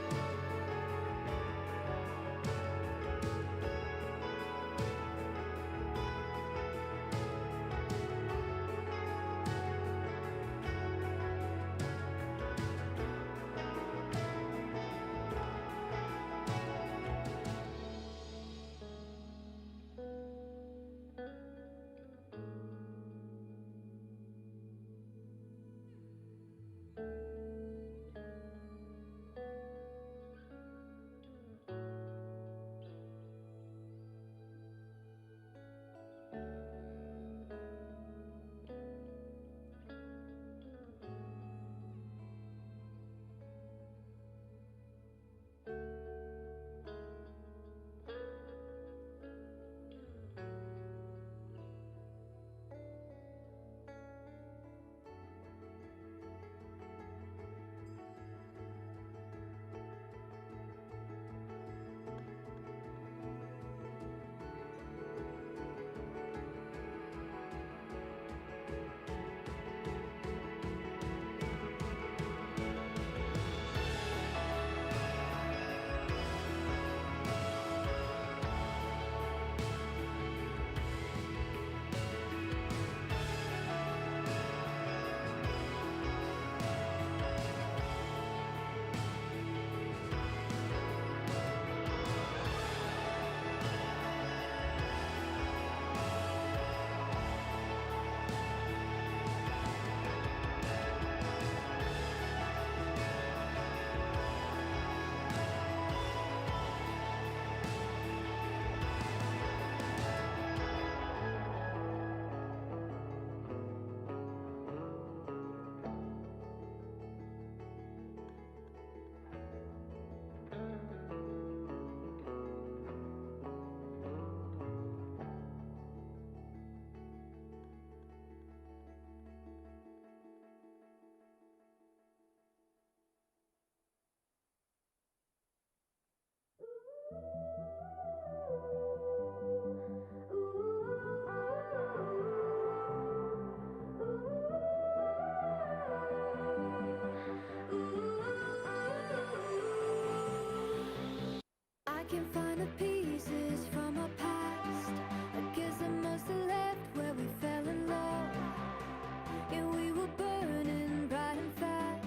can find the pieces from our past. I guess I must have left where we fell in love. Yeah, we were burning bright and fast.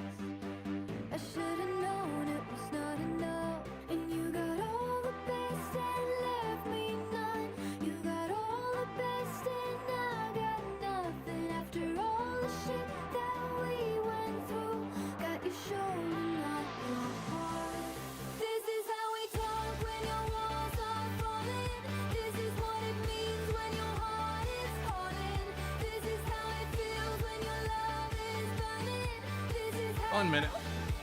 I should have known it was not enough. And you got all the best and left me none. You got all the best and I got nothing. After all the shit that we went through, got your shoulder, not your heart. This is how we talk when your walls are falling. This is what it means when your heart is calling. This is how it feels when your love is burning. This is how.
1 minute.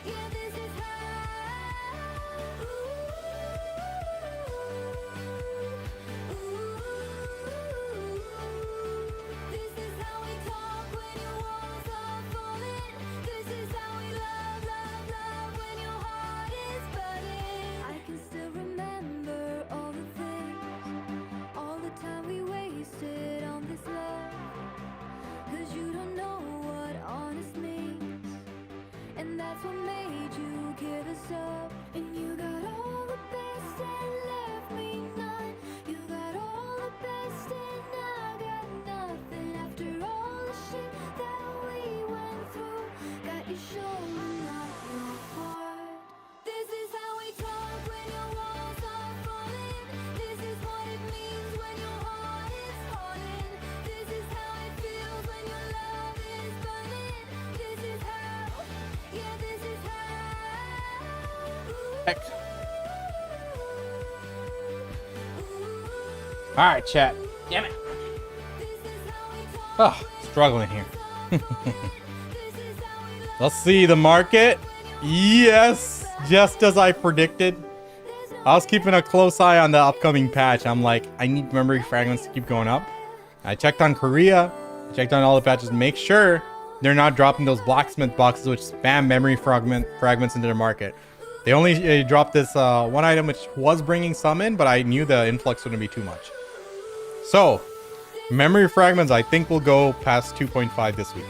Yeah, this is how. This is how we talk when your walls are falling. This is how we love, love, love when your heart is burning. I can still remember all the things, all the time we wasted on this love. 'Cause you don't know what honest means, and that's what made you give us up. And you got all the best and left me none. You got all the best and I got nothing. After all the shit that we went through, got your shoulder, not your heart. This is how we talk when your walls are falling. This is what it means when your heart is calling. This is how it feels when your love is burning. This is how, yeah, this is how.
Heck. All right, chat. Damn it. Oh, struggling here. Let's see the market. Yes, just as I predicted. I was keeping a close eye on the upcoming patch. I'm like, I need memory fragments to keep going up. I checked on Korea, checked on all the patches, make sure they're not dropping those blacksmith boxes which spam memory fragments into the market. They only dropped this one item which was bringing some in, but I knew the influx wouldn't be too much. So, memory fragments I think will go past 2.5 this week.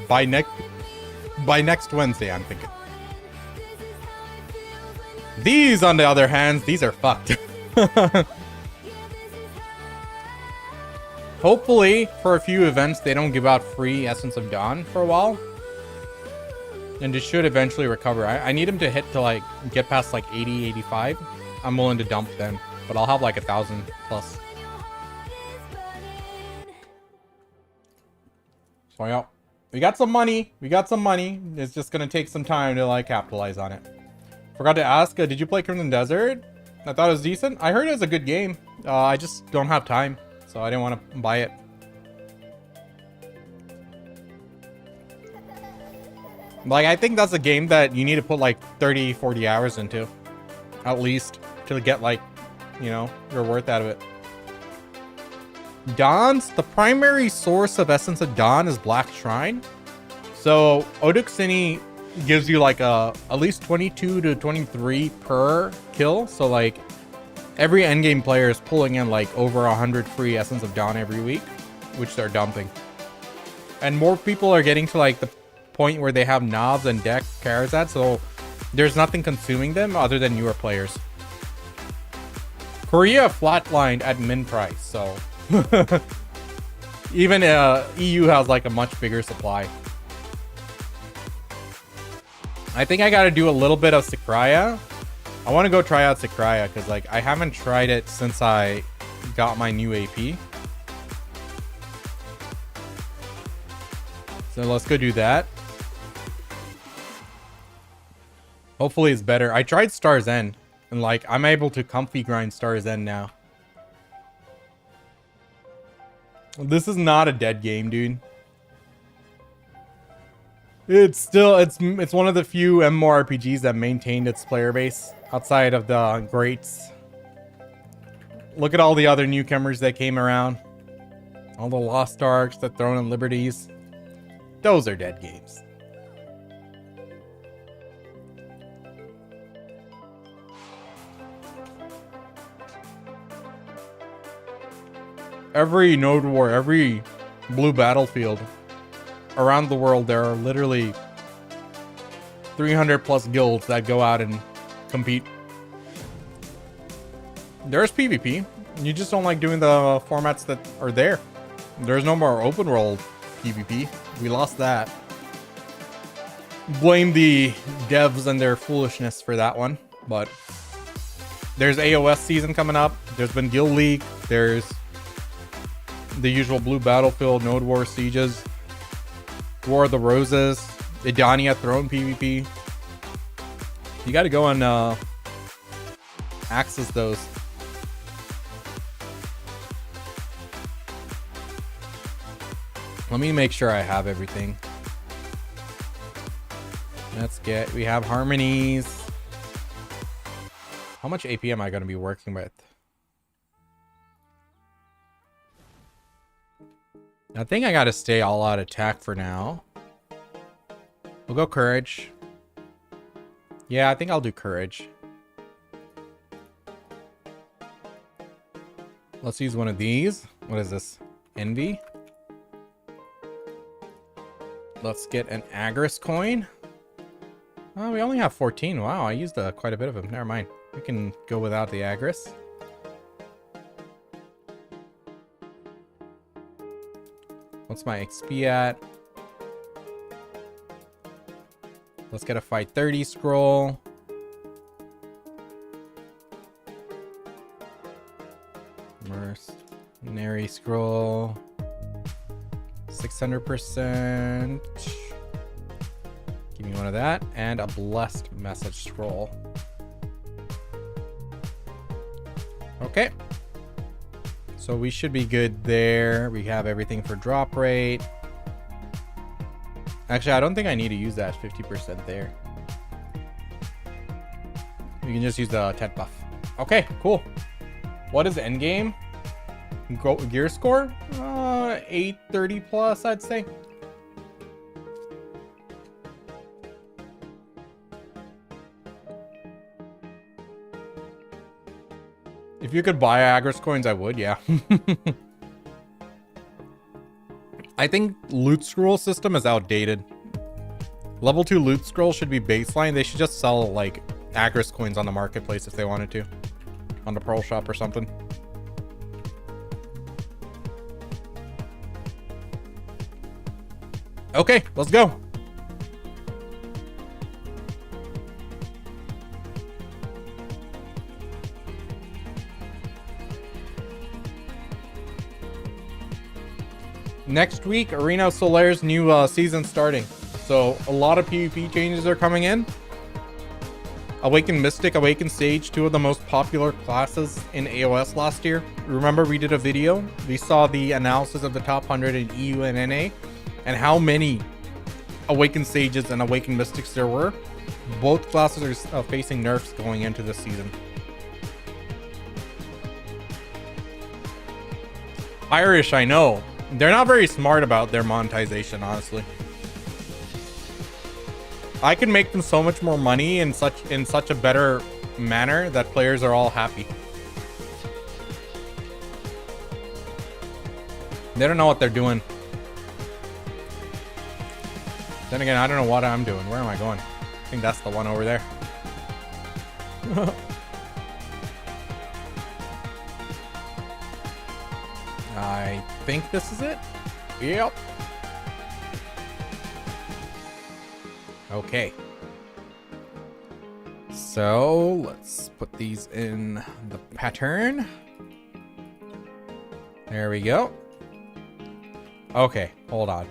By next Wednesday, I'm thinking. These, on the other hand, these are fucked. Hopefully, for a few events, they don't give out free Essence of Dawn for a while. And it should eventually recover. I need them to hit to like get past like 80, 85. I'm willing to dump then, but I'll have like 1,000 plus. So yeah, we got some money. It's just gonna take some time to like capitalize on it. Forgot to ask, did you play Crimson Desert? I thought it was decent. I heard it was a good game. I just don't have time, so I didn't want to buy it. Like, I think that's a game that you need to put like 30, 40 hours into, at least, to get like, you know, your worth out of it. Dawn's, the primary source of Essence of Dawn is Black Shrine. So Oduxini gives you like at least 22 to 23 per kill. So like every endgame player is pulling in like over 100 free Essence of Dawn every week, which they're dumping. And more people are getting to like the point where they have knobs and deck Karazad, so there's nothing consuming them other than newer players. Korea flatlined at min price, so even EU has like a much bigger supply. I think I got to do a little bit of Sakraya. I want to go try out Sakraya because like I haven't tried it since I got my new AP. So let's go do that. Hopefully it's better. I tried Star's End and like I'm able to comfy grind Star's End now. This is not a dead game, dude. It's still it's one of the few MMORPGs that maintained its player base outside of the greats. Look at all the other newcomers that came around. All the Lost Arks, the Throne and Liberties. Those are dead games. Every Node War, every blue battlefield around the world, there are literally 300 plus guilds that go out and compete. There's PvP. You just don't like doing the formats that are there. There's no more open world PvP. We lost that. Blame the devs and their foolishness for that one. But there's AOS season coming up. There's been Guild League. There's the usual Blue Battlefield, Node War Sieges, War of the Roses, Idania Throne PvP. You got to go and access those. Let me make sure I have everything. We have harmonies. How much AP am I going to be working with? I think I got to stay all out attack for now. We'll go courage. Yeah, I think I'll do courage. Let's use one of these. What is this? Envy. Let's get an Agris coin. Oh, we only have 14. Wow, I used quite a bit of them. Never mind. We can go without the Agris. What's my XP at? Let's get a fight 30 scroll. Mercenary scroll. 600%. Give me one of that. And a blessed message scroll. Okay. So we should be good there. We have everything for drop rate. Actually, I don't think I need to use that 50% there. We can just use the Tet buff. Okay, cool. What is the end game? Gear score? 830 plus, I'd say. If you could buy Agris coins, I would, yeah. I think loot scroll system is outdated. Level 2 loot scroll should be baseline. They should just sell like Agris coins on the marketplace if they wanted to. On the Pearl shop or something. Okay, let's go. Next week, Arena Solaire's new season starting. So a lot of PvP changes are coming in. Awakened Mystic, Awakened Sage, two of the most popular classes in AOS last year. Remember we did a video? We saw the analysis of the top 100 in EU and NA and how many Awakened Sages and Awakened Mystics there were. Both classes are facing nerfs going into this season. Irish, I know. They're not very smart about their monetization, honestly. I can make them so much more money in such a better manner that players are all happy. They don't know what they're doing. Then again, I don't know what I'm doing. Where am I going? I think that's the one over there. I think this is it. Yep. Okay. So let's put these in the pattern. There we go. Okay, hold on.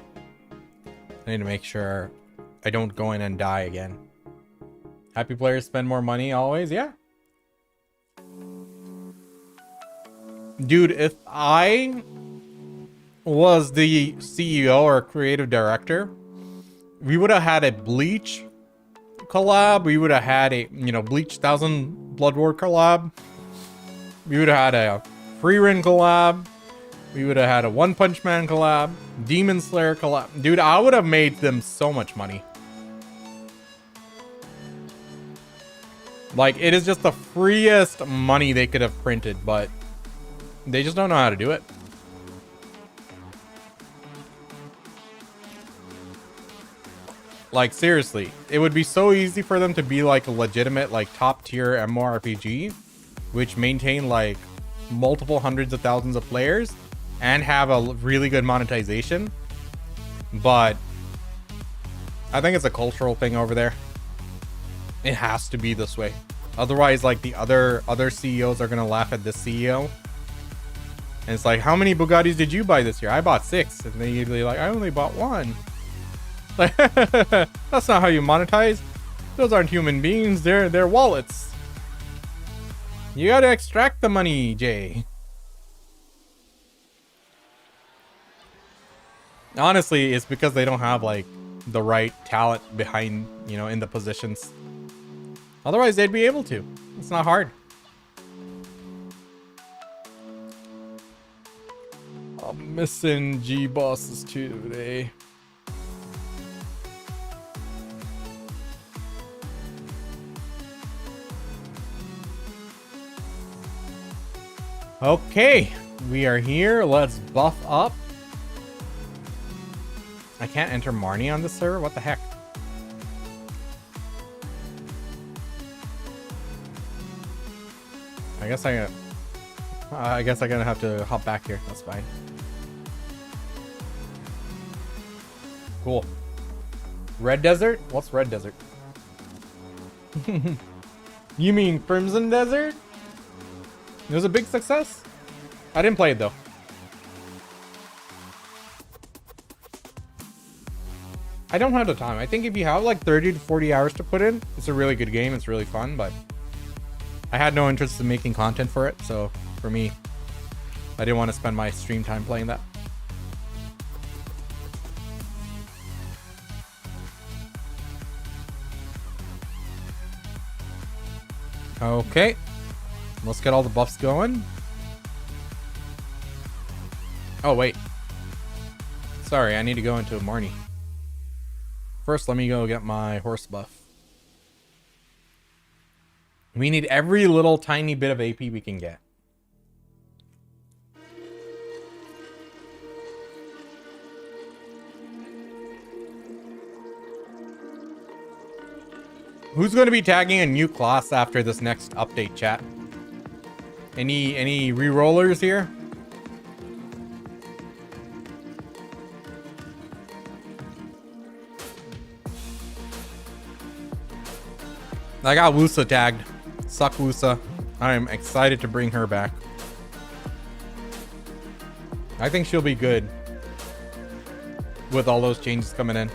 I need to make sure I don't go in and die again. Happy players spend more money always, yeah. Dude, if I was the CEO or creative director, we would have had a Bleach collab. We would have had a, Bleach 1000 Blood War collab. We would have had a Freerin collab. We would have had a One Punch Man collab. Demon Slayer collab. Dude, I would have made them so much money. Like, it is just the freest money they could have printed, but they just don't know how to do it. Like, seriously, it would be so easy for them to be like a legitimate, like, top tier MMORPG which maintain like multiple hundreds of thousands of players and have a really good monetization. But I think it's a cultural thing over there. It has to be this way. Otherwise, like the other CEOs are gonna laugh at this CEO. And it's like, how many Bugattis did you buy this year? I bought 6. And they usually like, I only bought 1. Like, that's not how you monetize. Those aren't human beings. They're wallets. You gotta extract the money, Jay. Honestly, it's because they don't have like the right talent behind, you know, in the positions. Otherwise, they'd be able to. It's not hard. I'm missing G bosses too today. Okay, we are here. Let's buff up. I can't enter Marnie on this server? What the heck? I guess I'm gonna have to hop back here. That's fine. Cool. Red Desert? What's Red Desert? You mean Crimson Desert? It was a big success. I didn't play it though. I don't have the time. I think if you have like 30 to 40 hours to put in, it's a really good game. It's really fun, but I had no interest in making content for it. So for me, I didn't want to spend my stream time playing that. Okay. Let's get all the buffs going. Oh, wait. Sorry, I need to go into Marnie. First, let me go get my horse buff. We need every little tiny bit of AP we can get. Who's going to be tagging a new class after this next update, chat? Any re-rollers here? I got Wusa tagged. Suck Wusa. I am excited to bring her back. I think she'll be good with all those changes coming in.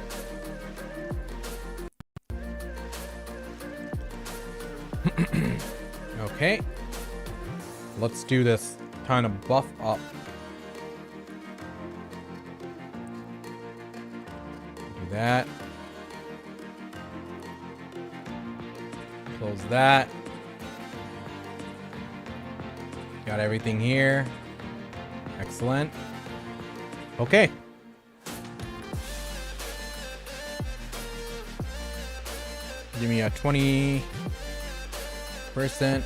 Okay. Let's do this. Kind of buff up. Do that. Close that. Got everything here. Excellent. Okay. Give me a 20%.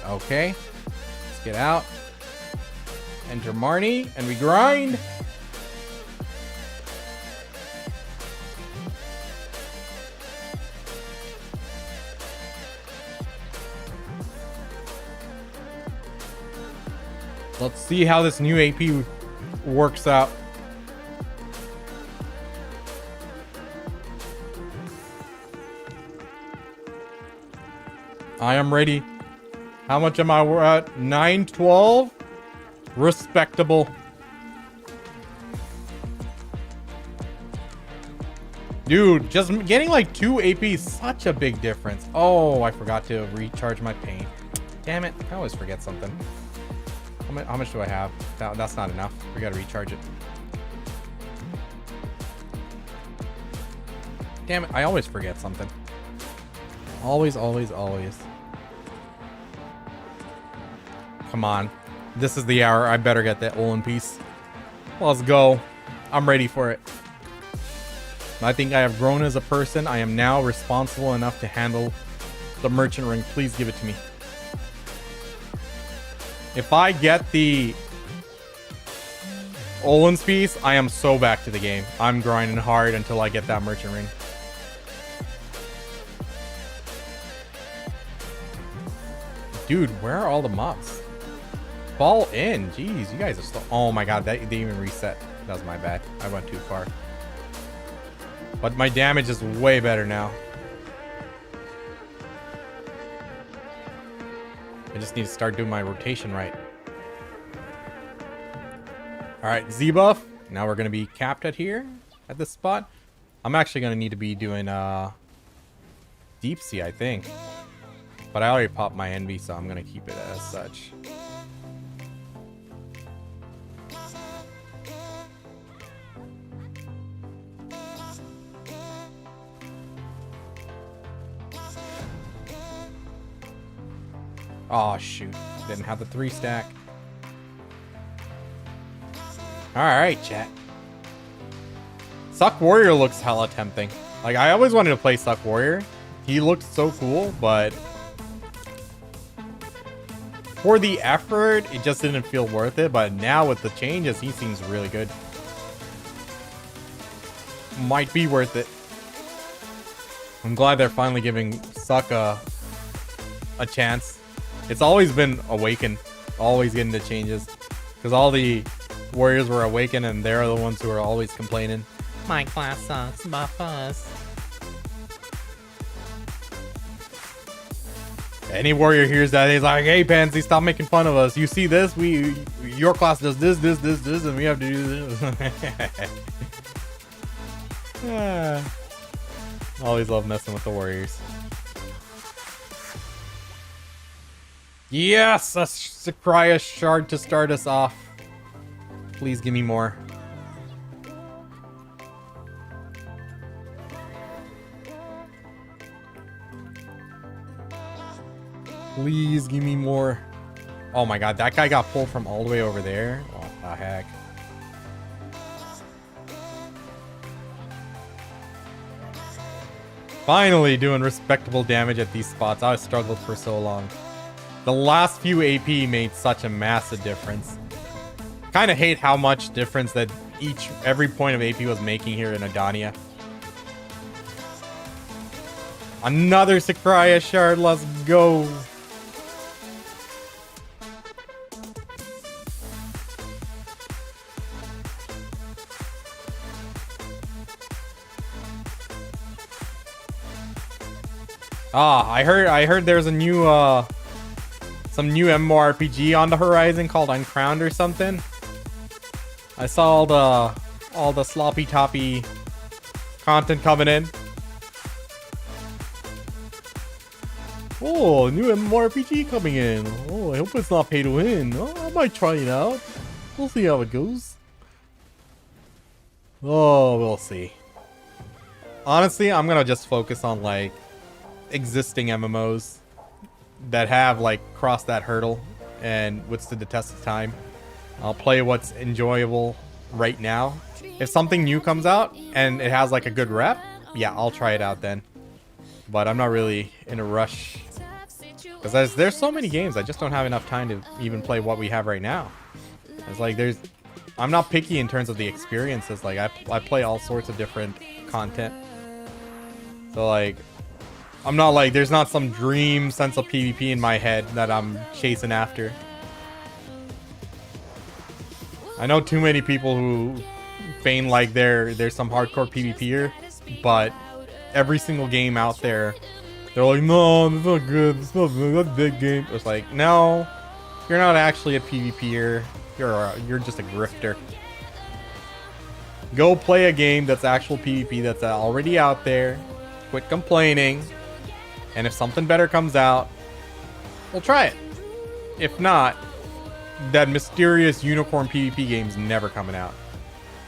Okay. Let's get out. Enter Marnie and we grind. Let's see how this new AP works out. I am ready. How much am I? We're at 912. Respectable. Dude, just getting like 2 AP is such a big difference. Oh, I forgot to recharge my pain. Damn it. I always forget something. How much do I have? That's not enough. We gotta recharge it. Damn it. I always forget something. Always, always, always. Come on. This is the hour. I better get that Olin piece. Let's go. I'm ready for it. I think I have grown as a person. I am now responsible enough to handle the merchant ring. Please give it to me. If I get the Olin's piece, I am so back to the game. I'm grinding hard until I get that merchant ring. Dude, where are all the mobs? fall in. Jeez, you guys are still... Oh my god, they even reset. That was my bad. I went too far. But my damage is way better now. I just need to start doing my rotation right. Alright, Z buff. Now we're going to be capped at here. At this spot. I'm actually going to need to be doing Deep Sea, I think. But I already popped my Envy, so I'm going to keep it as such. Oh shoot, didn't have the 3 stack. Alright, chat. Suck Warrior looks hella tempting. Like, I always wanted to play Suck Warrior. He looked so cool, but for the effort, it just didn't feel worth it. But now with the changes, he seems really good. Might be worth it. I'm glad they're finally giving Suck a chance. It's always been Awakened, always getting the changes, because all the warriors were Awakened and they're the ones who are always complaining. My class sucks, buff us. Any warrior hears that, he's like, hey Pansy, stop making fun of us. You see this? Your class does this, and we have to do this. Always love messing with the warriors. Yes, a Sakraya shard to start us off. Please give me more. Please give me more. Oh my god, that guy got pulled from all the way over there. What the heck? Finally doing respectable damage at these spots. I struggled for so long. The last few AP made such a massive difference. Kind of hate how much difference that every point of AP was making here in Adania. Another Sakraya shard, let's go. Ah, I heard there's a new some new MMORPG on the horizon called Uncrowned or something. I saw all the sloppy toppy content coming in. Oh, new MMORPG coming in. Oh, I hope it's not pay to win. Oh, I might try it out. We'll see how it goes. Oh, we'll see. Honestly, I'm gonna just focus on like existing MMOs that have like crossed that hurdle and withstood the test of time. I'll play what's enjoyable right now. If something new comes out and it has like a good rep, yeah, I'll try it out then. But I'm not really in a rush because there's so many games. I just don't have enough time to even play what we have right now. It's like I'm not picky in terms of the experiences. Like I play all sorts of different content. So like I'm not like, there's not some dream sense of PvP in my head that I'm chasing after. I know too many people who feign like there's some hardcore PvPer, but every single game out there, they're like, no, it's not good, it's not a big game. It's like, no, you're not actually a PvPer, you're just a grifter. Go play a game that's actual PvP that's already out there, quit complaining. And if something better comes out, we'll try it. If not, that mysterious unicorn PvP game's never coming out.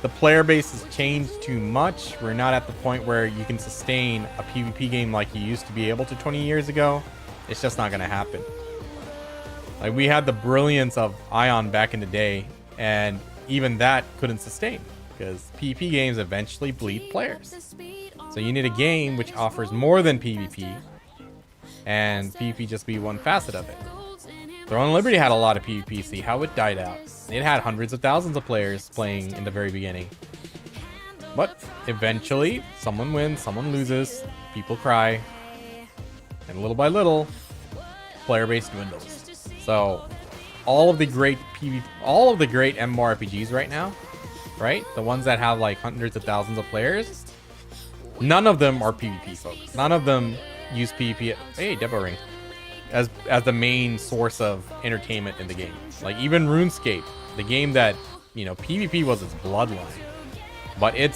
The player base has changed too much. We're not at the point where you can sustain a PvP game like you used to be able to 20 years ago. It's just not going to happen. Like, we had the brilliance of Ion back in the day, and even that couldn't sustain because PvP games eventually bleed players. So you need a game which offers more than PvP, and PvP just be one facet of it. Throne of Liberty had a lot of PvP. See how it died out. It had hundreds of thousands of players playing in the very beginning. But eventually, someone wins, someone loses, people cry, and little by little, player base dwindles. So all of the great all of the great MMORPGs right now, right? The ones that have like hundreds of thousands of players, none of them are PvP focused. None of them use PvP. Hey, Debo Ring. As the main source of entertainment in the game. Like even RuneScape, the game that, you know, PvP was its bloodline, but it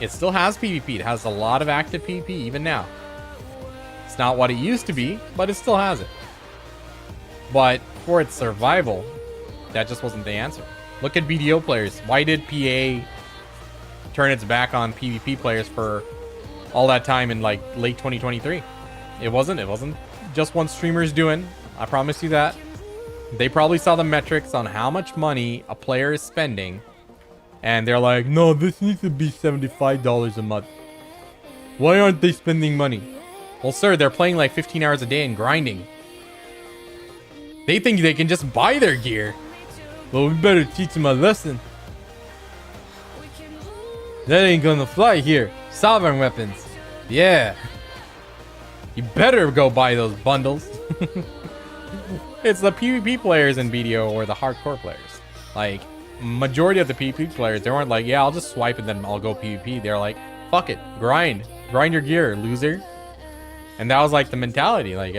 still has PvP. It has a lot of active PvP even now. It's not what it used to be, but it still has it. But for its survival, that just wasn't the answer. Look at BDO players. Why did PA turn its back on PvP players for all that time in like late 2023? It wasn't just one streamer's doing. I promise you that. They probably saw the metrics on how much money a player is spending, and they're like, no, this needs to be $75 a month. Why aren't they spending money? Well, sir, they're playing like 15 hours a day and grinding. They think they can just buy their gear. Well, we better teach them a lesson. That ain't gonna fly here. Sovereign weapons. Yeah. You better go buy those bundles. It's the PvP players in BDO or the hardcore players. Like, majority of the PvP players, they weren't like, yeah, I'll just swipe and then I'll go PvP. They're like, fuck it, grind your gear, loser. And that was like the mentality. Like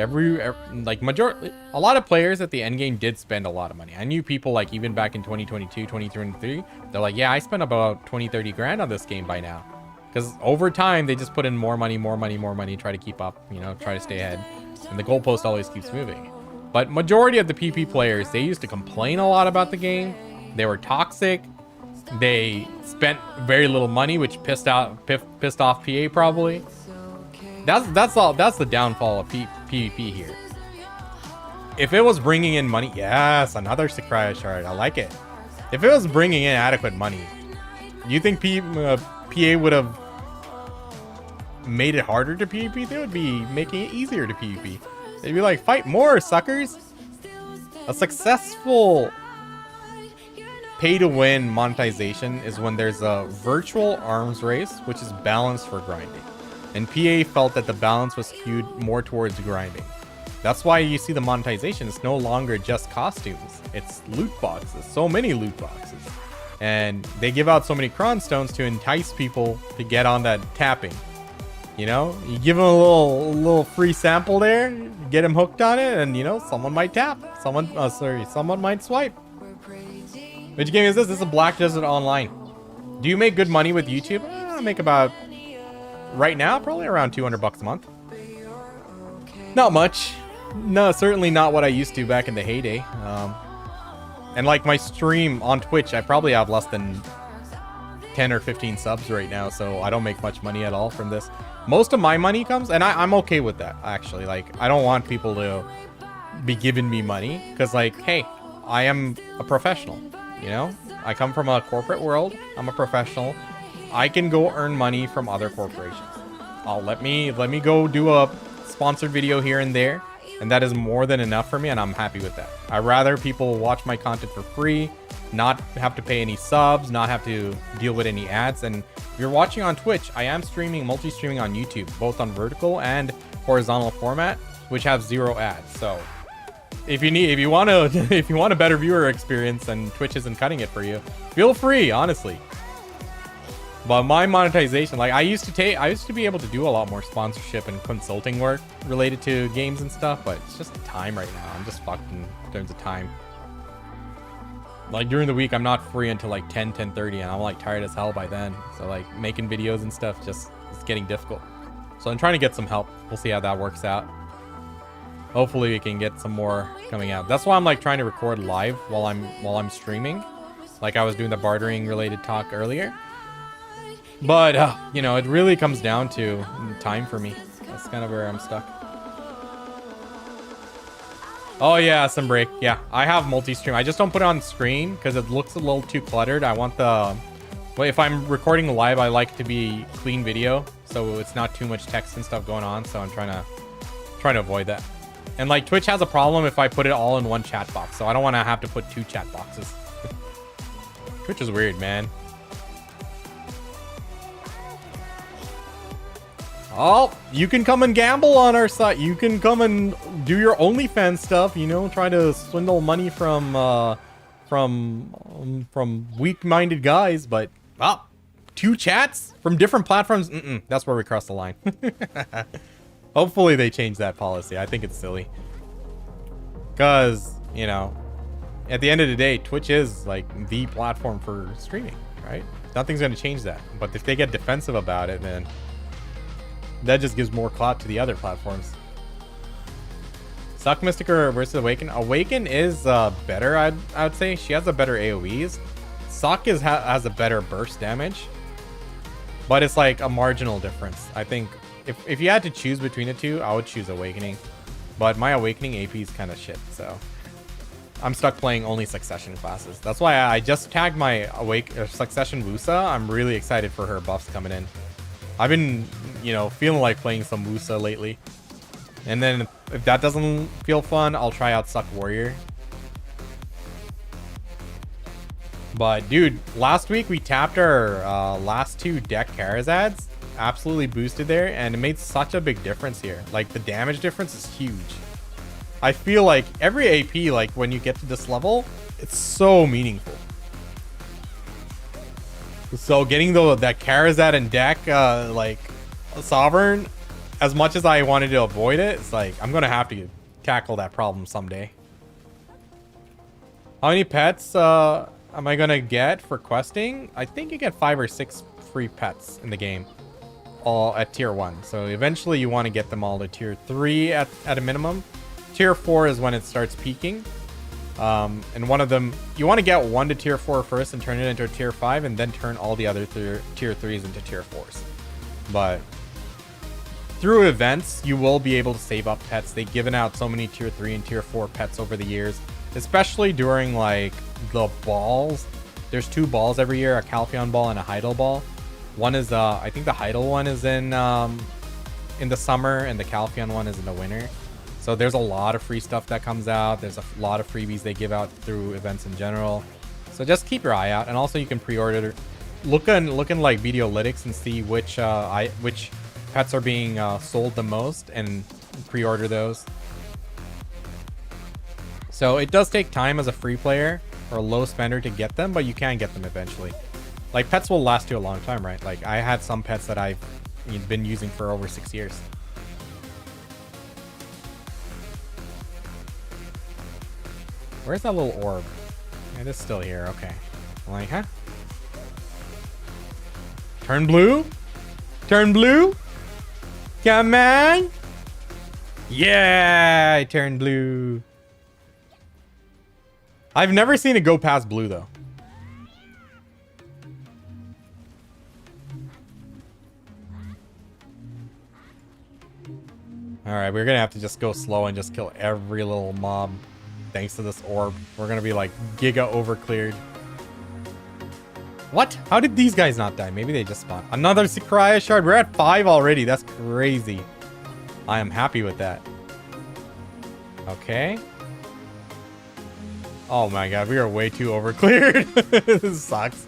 like majority, a lot of players at the end game did spend a lot of money. I knew people like even back in 2022, 2023, they're like, yeah, I spent about 20, 30 grand on this game by now. Because over time, they just put in more money, try to keep up, you know, try to stay ahead. And the goalpost always keeps moving. But majority of the PP players, they used to complain a lot about the game. They were toxic. They spent very little money, which pissed off PA probably. That's the downfall of PvP here. If it was bringing in money, yes, another Sakraya shard. I like it. If it was bringing in adequate money, you think PA would have made it harder to PvP? They would be making it easier to PvP. They'd be like, fight more, suckers. A successful pay-to-win monetization is when there's a virtual arms race, which is balanced for grinding. And PA felt that the balance was skewed more towards grinding. That's why you see the monetization. It's no longer just costumes. It's loot boxes. So many loot boxes. And they give out so many cron stones to entice people to get on that tapping. You know, you give them a little free sample there, get them hooked on it, and you know, someone might tap. Someone might swipe. Which game is this? This is a Black Desert Online. Do you make good money with YouTube? I make about, right now, probably around 200 bucks a month. Not much. No, certainly not what I used to back in the heyday. And like my stream on Twitch, I probably have less than 10 or 15 subs right now, so I don't make much money at all from this. Most of my money comes, and I'm okay with that, actually. Like, I don't want people to be giving me money, because like, hey, I am a professional, you know? I come from a corporate world. I'm a professional. I can go earn money from other corporations. Let me go do a sponsored video here and there, and that is more than enough for me, and I'm happy with that. I'd rather people watch my content for free, not have to pay any subs, not have to deal with any ads. And if you're watching on Twitch, I am streaming, multi-streaming on YouTube, both on vertical and horizontal format, which have 0 ads. So if you want a better viewer experience and Twitch isn't cutting it for you, feel free, honestly. But my monetization, like I used to be able to do a lot more sponsorship and consulting work related to games and stuff, but it's just time right now. I'm just fucked in terms of time. Like during the week, I'm not free until like 10:30, and I'm like tired as hell by then. So like making videos and stuff it's getting difficult. So I'm trying to get some help. We'll see how that works out. Hopefully we can get some more coming out. That's why I'm like trying to record live while I'm streaming, like I was doing the bartering related talk earlier. But you know, it really comes down to time for me. That's kind of where I'm stuck. Oh yeah, some break. Yeah, I have multi-stream. I just don't put it on screen because it looks a little too cluttered. I want the... Well, if I'm recording live, I like it to be clean video, so it's not too much text and stuff going on. So I'm trying to avoid that. And like Twitch has a problem if I put it all in one chat box, so I don't want to have to put 2 chat boxes. Twitch is weird, man. Oh, you can come and gamble on our site. You can come and do your OnlyFans stuff. You know, try to swindle money from weak-minded guys. But two chats from different platforms. That's where we cross the line. Hopefully they change that policy. I think it's silly. Because, you know, at the end of the day, Twitch is like the platform for streaming, right? Nothing's going to change that. But if they get defensive about it, then that just gives more clout to the other platforms. Suck Mysticer versus Awaken. Awaken is better, I would say. She has a better AoEs. Suck has a better burst damage. But it's like a marginal difference. I think if you had to choose between the two, I would choose Awakening. But my Awakening AP is kind of shit, so I'm stuck playing only Succession classes. That's why I just tagged my Succession Wusa. I'm really excited for her buffs coming in. I've been, you know, feeling like playing some Wusa lately. And then if that doesn't feel fun, I'll try out Suck Warrior. But dude, last week we tapped our last two deck Karazads. Absolutely boosted there, and it made such a big difference here. Like, the damage difference is huge. I feel like every AP, like when you get to this level, it's so meaningful. So getting that Karazad and deck, like Sovereign, as much as I wanted to avoid it, it's like I'm gonna have to tackle that problem someday. How many pets am I gonna get for questing? I think you get 5 or 6 free pets in the game, all at tier 1. So eventually you want to get them all to tier 3 at a minimum. Tier 4 is when it starts peaking. And one of them, you want to get one to tier 4 first and turn it into a tier 5, and then turn all the other tier 3s into tier 4s. But through events, you will be able to save up pets. They've given out so many tier 3 and tier 4 pets over the years, especially during like the balls. There's 2 balls every year, a Calpheon ball and a Heidel ball. One is I think the Heidel one is in the summer, and the Calpheon one is in the winter. So there's a lot of free stuff that comes out. There's a lot of freebies they give out through events in general. So just keep your eye out, and also you can pre-order. Look in like Videolytics and see which pets are being sold the most, and pre-order those. So it does take time as a free player or a low spender to get them, but you can get them eventually. Like, pets will last you a long time, right? Like, I had some pets that I've been using for over 6 years. Where's that little orb? It is still here. Okay. I'm like, huh? Turn blue? Turn blue? Come on! Yeah! I turned blue. I've never seen it go past blue, though. Alright, we're gonna have to just go slow and just kill every little mob. Thanks to this orb. We're gonna be like giga overcleared. What? How did these guys not die? Maybe they just spawned. Another Sakraya shard. We're at 5 already. That's crazy. I am happy with that. Okay. Oh my god, we are way too overcleared. This sucks.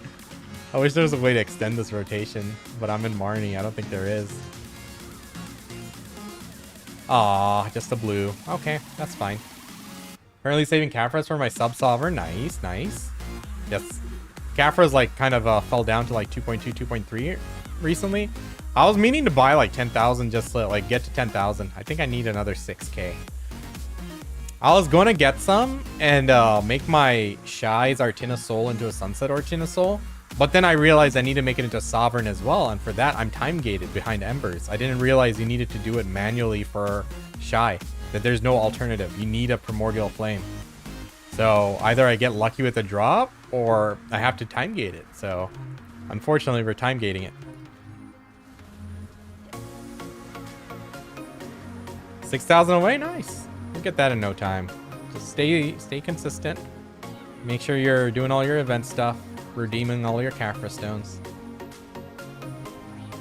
I wish there was a way to extend this rotation, but I'm in Marnie. I don't think there is. Aw, just a blue. Okay, that's fine. Currently saving Caphras for my sub-sovereign. Nice, nice. Yes. Caphras like kind of fell down to like 2.2, 2.3 recently. I was meaning to buy like 10,000 just to like get to 10,000. I think I need another 6k. I was going to get some and make my Shai's Artina Soul into a Sunset Artina Soul. But then I realized I need to make it into a Sovereign as well. And for that, I'm time gated behind Embers. I didn't realize you needed to do it manually for Shai. That there's no alternative. You need a Primordial Flame. So either I get lucky with a drop or I have to time gate it. So unfortunately, we're time gating it. 6,000 away. Nice. We'll get that in no time. Just stay consistent. Make sure you're doing all your event stuff. Redeeming all your Caphras stones.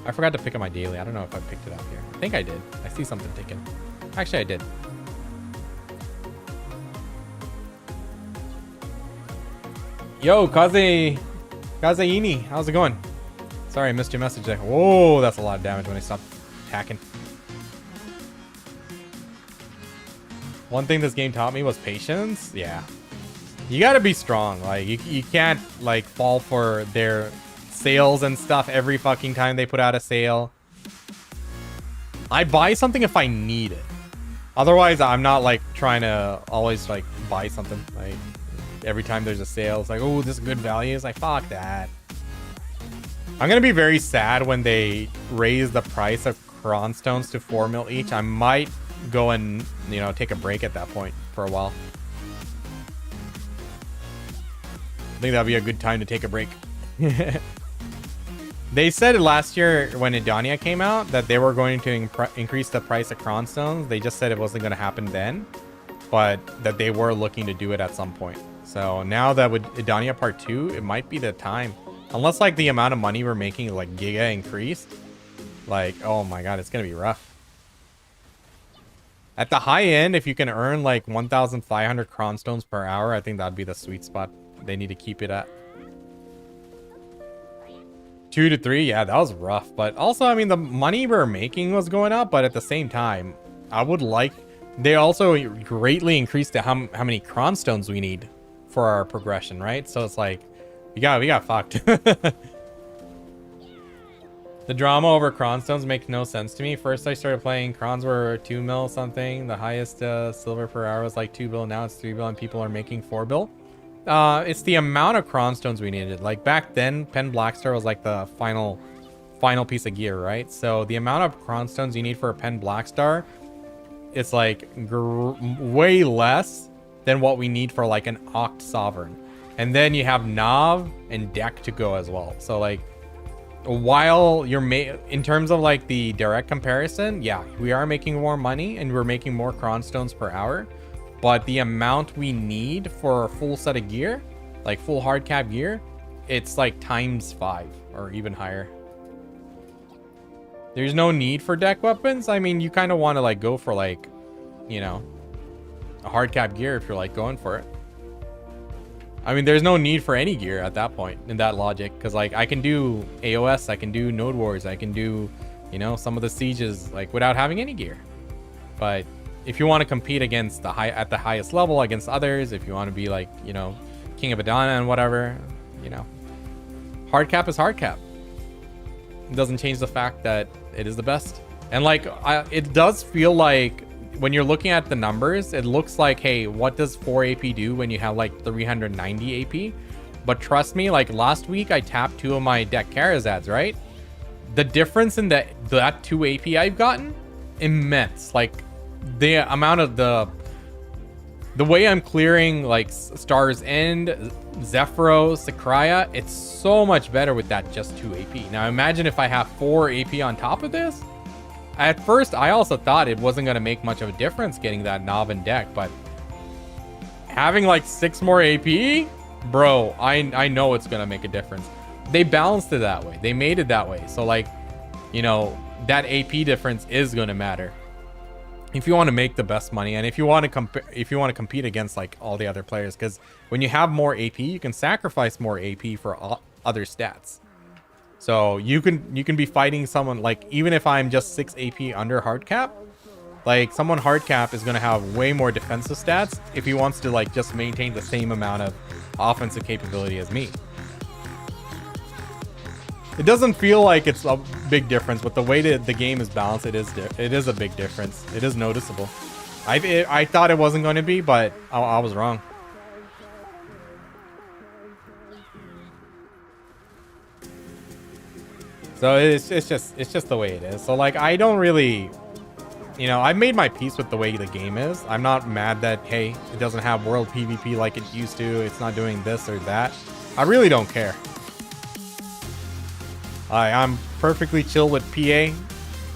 I forgot to pick up my daily. I don't know if I picked it up here. I think I did. I see something ticking. Actually, I did. Yo, Kazeini. How's it going? Sorry, I missed your message there. Whoa, that's a lot of damage when I stopped. attacking. One thing this game taught me was patience. Yeah. You gotta be strong. Like, you can't, like, fall for their sales and stuff every fucking time they put out a sale. I buy something if I need it. Otherwise, I'm not, like, trying to always, like, buy something. Like, every time there's a sale, it's like, oh, this is good value. It's like, fuck that. I'm gonna be very sad when they raise the price of Cron Stones to 4 mil each. I might go and, you know, take a break at that point for a while. I think that'd be a good time to take a break. They said last year when Idania came out that they were going to increase the price of Cron Stones. They just said it wasn't going to happen then, but that they were looking to do it at some point. So now that with Idania Part 2, it might be the time. Unless, like, the amount of money we're making, like, giga increased. Like, oh my god, it's going to be rough. At the high end, if you can earn, like, 1,500 Cron Stones per hour, I think that'd be the sweet spot. They need to keep it at 2 to 3. Yeah, that was rough. But also, I mean, the money we're making was going up, but at the same time, I would like... They also greatly increased how many Cron Stones we need for our progression, right? So it's like, we got fucked. The drama over Cron Stones makes no sense to me. First, I started playing, Crons were 2 mil something. The highest silver per hour was like 2 bill. Now it's 3 bill, and people are making 4 bill. It's the amount of Cron Stones we needed. Like, back then, Pen Blackstar was like the final piece of gear, right? So the amount of Cron Stones you need for a Pen Blackstar, it's like way less than what we need for like an Oct Sovereign. And then you have Nav and Deck to go as well. So like, while you're in terms of like the direct comparison, yeah, we are making more money and we're making more Cron Stones per hour. But the amount we need for a full set of gear, like full hard cap gear, it's like ×5 or even higher. There's no need for deck weapons. I mean, you kind of want to like go for like, you know, a hard cap gear if you're like going for it. I mean, there's no need for any gear at that point in that logic, because like I can do AOS, I can do Node Wars, I can do, you know, some of the sieges like without having any gear. But if you want to compete against at the highest level against others, if you want to be like, you know, King of Adana and whatever, you know, hard cap is hard cap. It doesn't change the fact that it is the best. And like, it does feel like when you're looking at the numbers, it looks like, hey, what does 4 AP do when you have like 390 AP? But trust me, like last week I tapped 2 of my deck Karazads, right? The difference in that 2 AP I've gotten, immense. Like the amount of the way I'm clearing like Star's End, Zephyro, Sakraya, it's so much better with that just 2 AP. Now imagine if I have 4 AP on top of this. At first, I also thought it wasn't going to make much of a difference getting that Nav and deck, but having like 6 more AP, bro, I know it's going to make a difference. They balanced it that way. They made it that way. So like, you know, that AP difference is going to matter if you want to make the best money, and if you want to compete against like all the other players, because when you have more AP, you can sacrifice more AP for other stats. So you can be fighting someone like, even if I'm just 6 AP under hard cap, like someone hard cap is going to have way more defensive stats if he wants to like just maintain the same amount of offensive capability as me. It doesn't feel like it's a big difference, but the way that the game is balanced, it is a big difference. It is noticeable. I thought it wasn't going to be, but I was wrong. So it's just the way it is. So like, I don't really, you know, I've made my peace with the way the game is. I'm not mad that, hey, it doesn't have world PvP like it used to. It's not doing this or that. I really don't care. I'm perfectly chill with PA.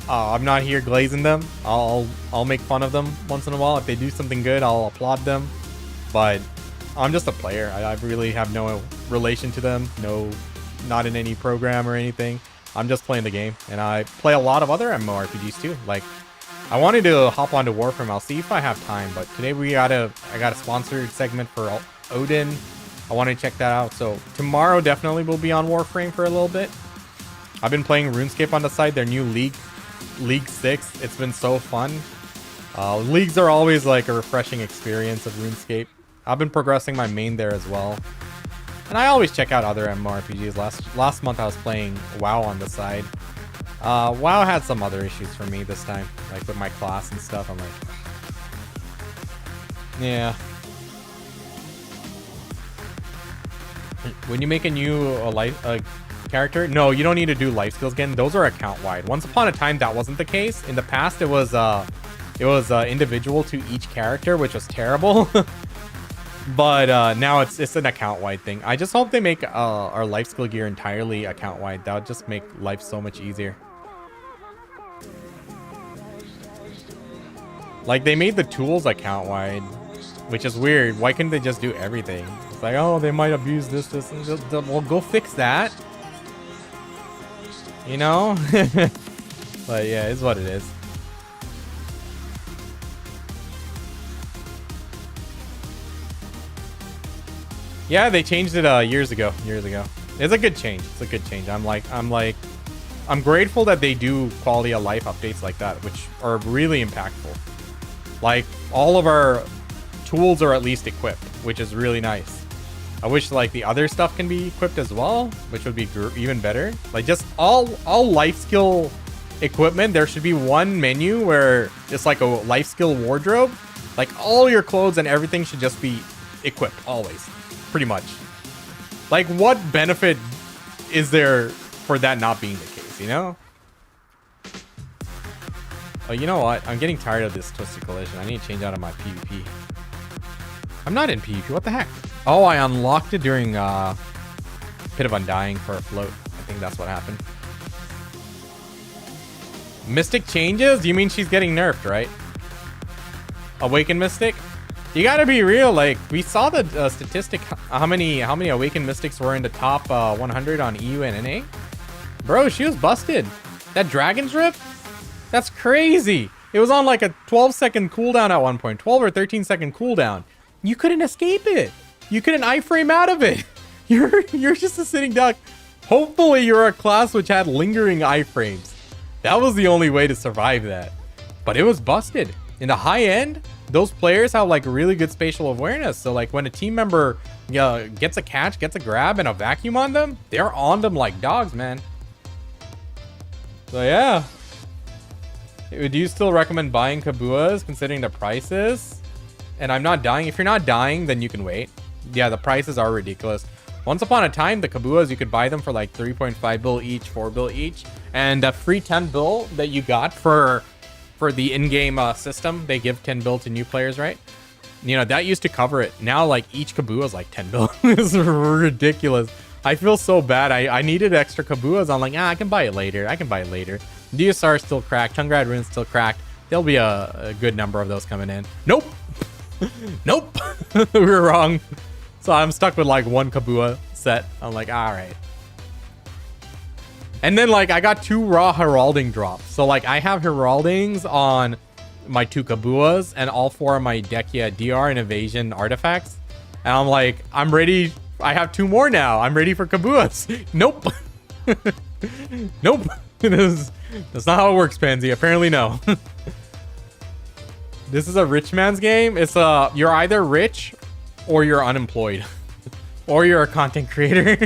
I'm not here glazing them. I'll make fun of them once in a while. If they do something good, I'll applaud them. But I'm just a player. I really have no relation to them. No, not in any program or anything. I'm just playing the game, and I play a lot of other MMORPGs too. Like, I wanted to hop onto Warframe. I'll see if I have time, but today I got a sponsored segment for Odin. I want to check that out. So tomorrow definitely will be on Warframe for a little bit. I've been playing RuneScape on the side, their new league. League 6. It's been so fun. Leagues are always like a refreshing experience of RuneScape. I've been progressing my main there as well. And I always check out other MMORPGs. Last month I was playing WoW on the side. WoW had some other issues for me this time, like with my class and stuff. I'm like, yeah. When you make a new character, no, you don't need to do life skills again. Those are account wide. Once upon a time, that wasn't the case. In the past, it was individual to each character, which was terrible. But now it's an account wide thing. I just hope they make our life skill gear entirely account wide. That would just make life so much easier. Like, they made the tools account wide, which is weird. Why couldn't they just do everything? It's like, oh, they might abuse this, and just, well, go fix that. You know? But yeah, it's what it is. Yeah, they changed it years ago. It's a good change. It's a good change. I'm grateful that they do quality of life updates like that, which are really impactful. Like, all of our tools are at least equipped, which is really nice. I wish like the other stuff can be equipped as well, which would be even better. Like, just all life skill equipment, there should be one menu where it's like a life skill wardrobe. Like, all your clothes and everything should just be equipped always, pretty much. Like, what benefit is there for that not being the case, you know? Oh, you know what? I'm getting tired of this Twisted Collision. I need to change out of my PvP. I'm not in PvP. What the heck? Oh, I unlocked it during Pit of Undying for a float. I think that's what happened. Mystic changes? You mean she's getting nerfed, right? Awakened Mystic? You gotta be real. Like, we saw the statistic, how many Awakened Mystics were in the top 100 on EU and NA. Bro, she was busted. That Dragon's Rip? That's crazy. It was on like a 12-second cooldown at one point. 12 or 13-second cooldown. You couldn't escape it. You couldn't iframe out of it. You're just a sitting duck. Hopefully you're a class which had lingering iframes. That was the only way to survive that. But it was busted. In the high end, those players have like really good spatial awareness. So like when a team member gets a catch, gets a grab, and a vacuum on them, they're on them like dogs, man. So yeah. Do you still recommend buying Kabuas considering the prices? And I'm not dying. If you're not dying, then you can wait. Yeah, the prices are ridiculous. Once upon a time, the Kabuas, you could buy them for like 3.5 bill each, 4 bill each. And the free 10 bill that you got for the in-game system, they give 10 bill to new players, right? You know, that used to cover it. Now, like, each Kabua is like 10 bill. It's ridiculous. I feel so bad. I needed extra Kabuas. I'm like, I can buy it later. DSR is still cracked. Chungrad Rune's still cracked. There'll be a good number of those coming in. Nope. Nope. We were wrong. So I'm stuck with like one Kabua set. I'm like, all right. And then like I got 2 raw heralding drops. So like I have heraldings on my 2 Kabuas and all 4 of my Dekia DR and Evasion artifacts. And I'm like, I'm ready. I have 2 more now. I'm ready for Kabuas. Nope. Nope. That's not how it works, Pansy. Apparently no. This is a rich man's game. It's you're either rich or you're unemployed. Or you're a content creator.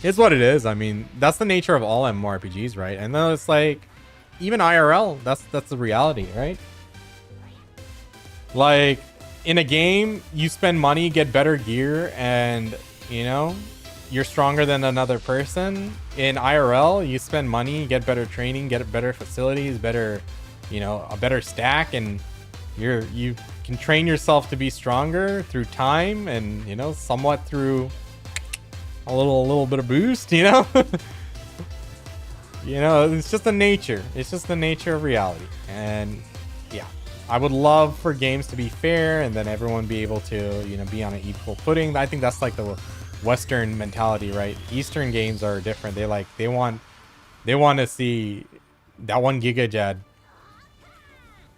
It's what it is. I mean, that's the nature of all MMORPGs, right? And then it's like, even IRL, that's the reality, right? Like, in a game, you spend money, get better gear, and, you know, you're stronger than another person. In IRL, you spend money, get better training, get better facilities, better, you know, a better stack, and you can train yourself to be stronger through time and, you know, somewhat through a little bit of boost, you know. You know, it's just the nature. It's just the nature of reality. And yeah, I would love for games to be fair and then everyone be able to, you know, be on an equal footing. I think that's like the Western mentality, right? Eastern games are different. They want to see that one Gigajad,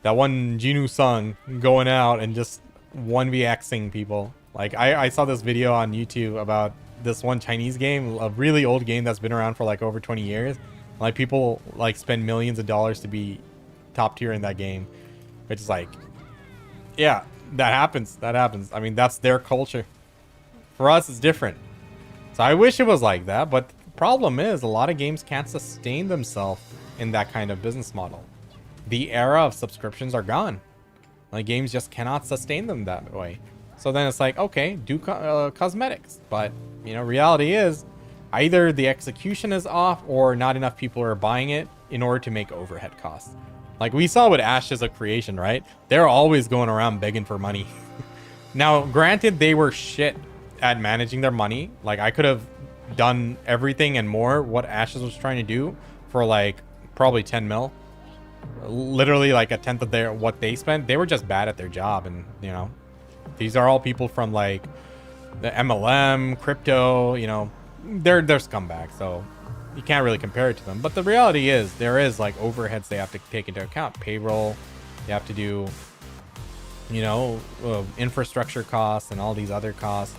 that one Jinu Sung going out and just 1vxing people. Like I saw this video on YouTube about this one Chinese game, a really old game that's been around for like over 20 years. Like people like spend millions of dollars to be top tier in that game, which is like, yeah, that happens. That happens. I mean, that's their culture. For us, it's different. So I wish it was like that, but the problem is a lot of games can't sustain themselves in that kind of business model. The era of subscriptions are gone. Like games just cannot sustain them that way. So then it's like, okay, do cosmetics. But, you know, reality is either the execution is off or not enough people are buying it in order to make overhead costs. Like we saw with Ashes of Creation, right? They're always going around begging for money. Now, granted, they were shit at managing their money. Like I could have done everything and more what Ashes was trying to do for like probably 10 mil. Literally like a tenth of their what they spent. They were just bad at their job. And, you know, these are all people from like the MLM, crypto, you know, they're scumbags. So you can't really compare it to them. But the reality is there is like overheads they have to take into account. Payroll, you have to do, you know, infrastructure costs and all these other costs.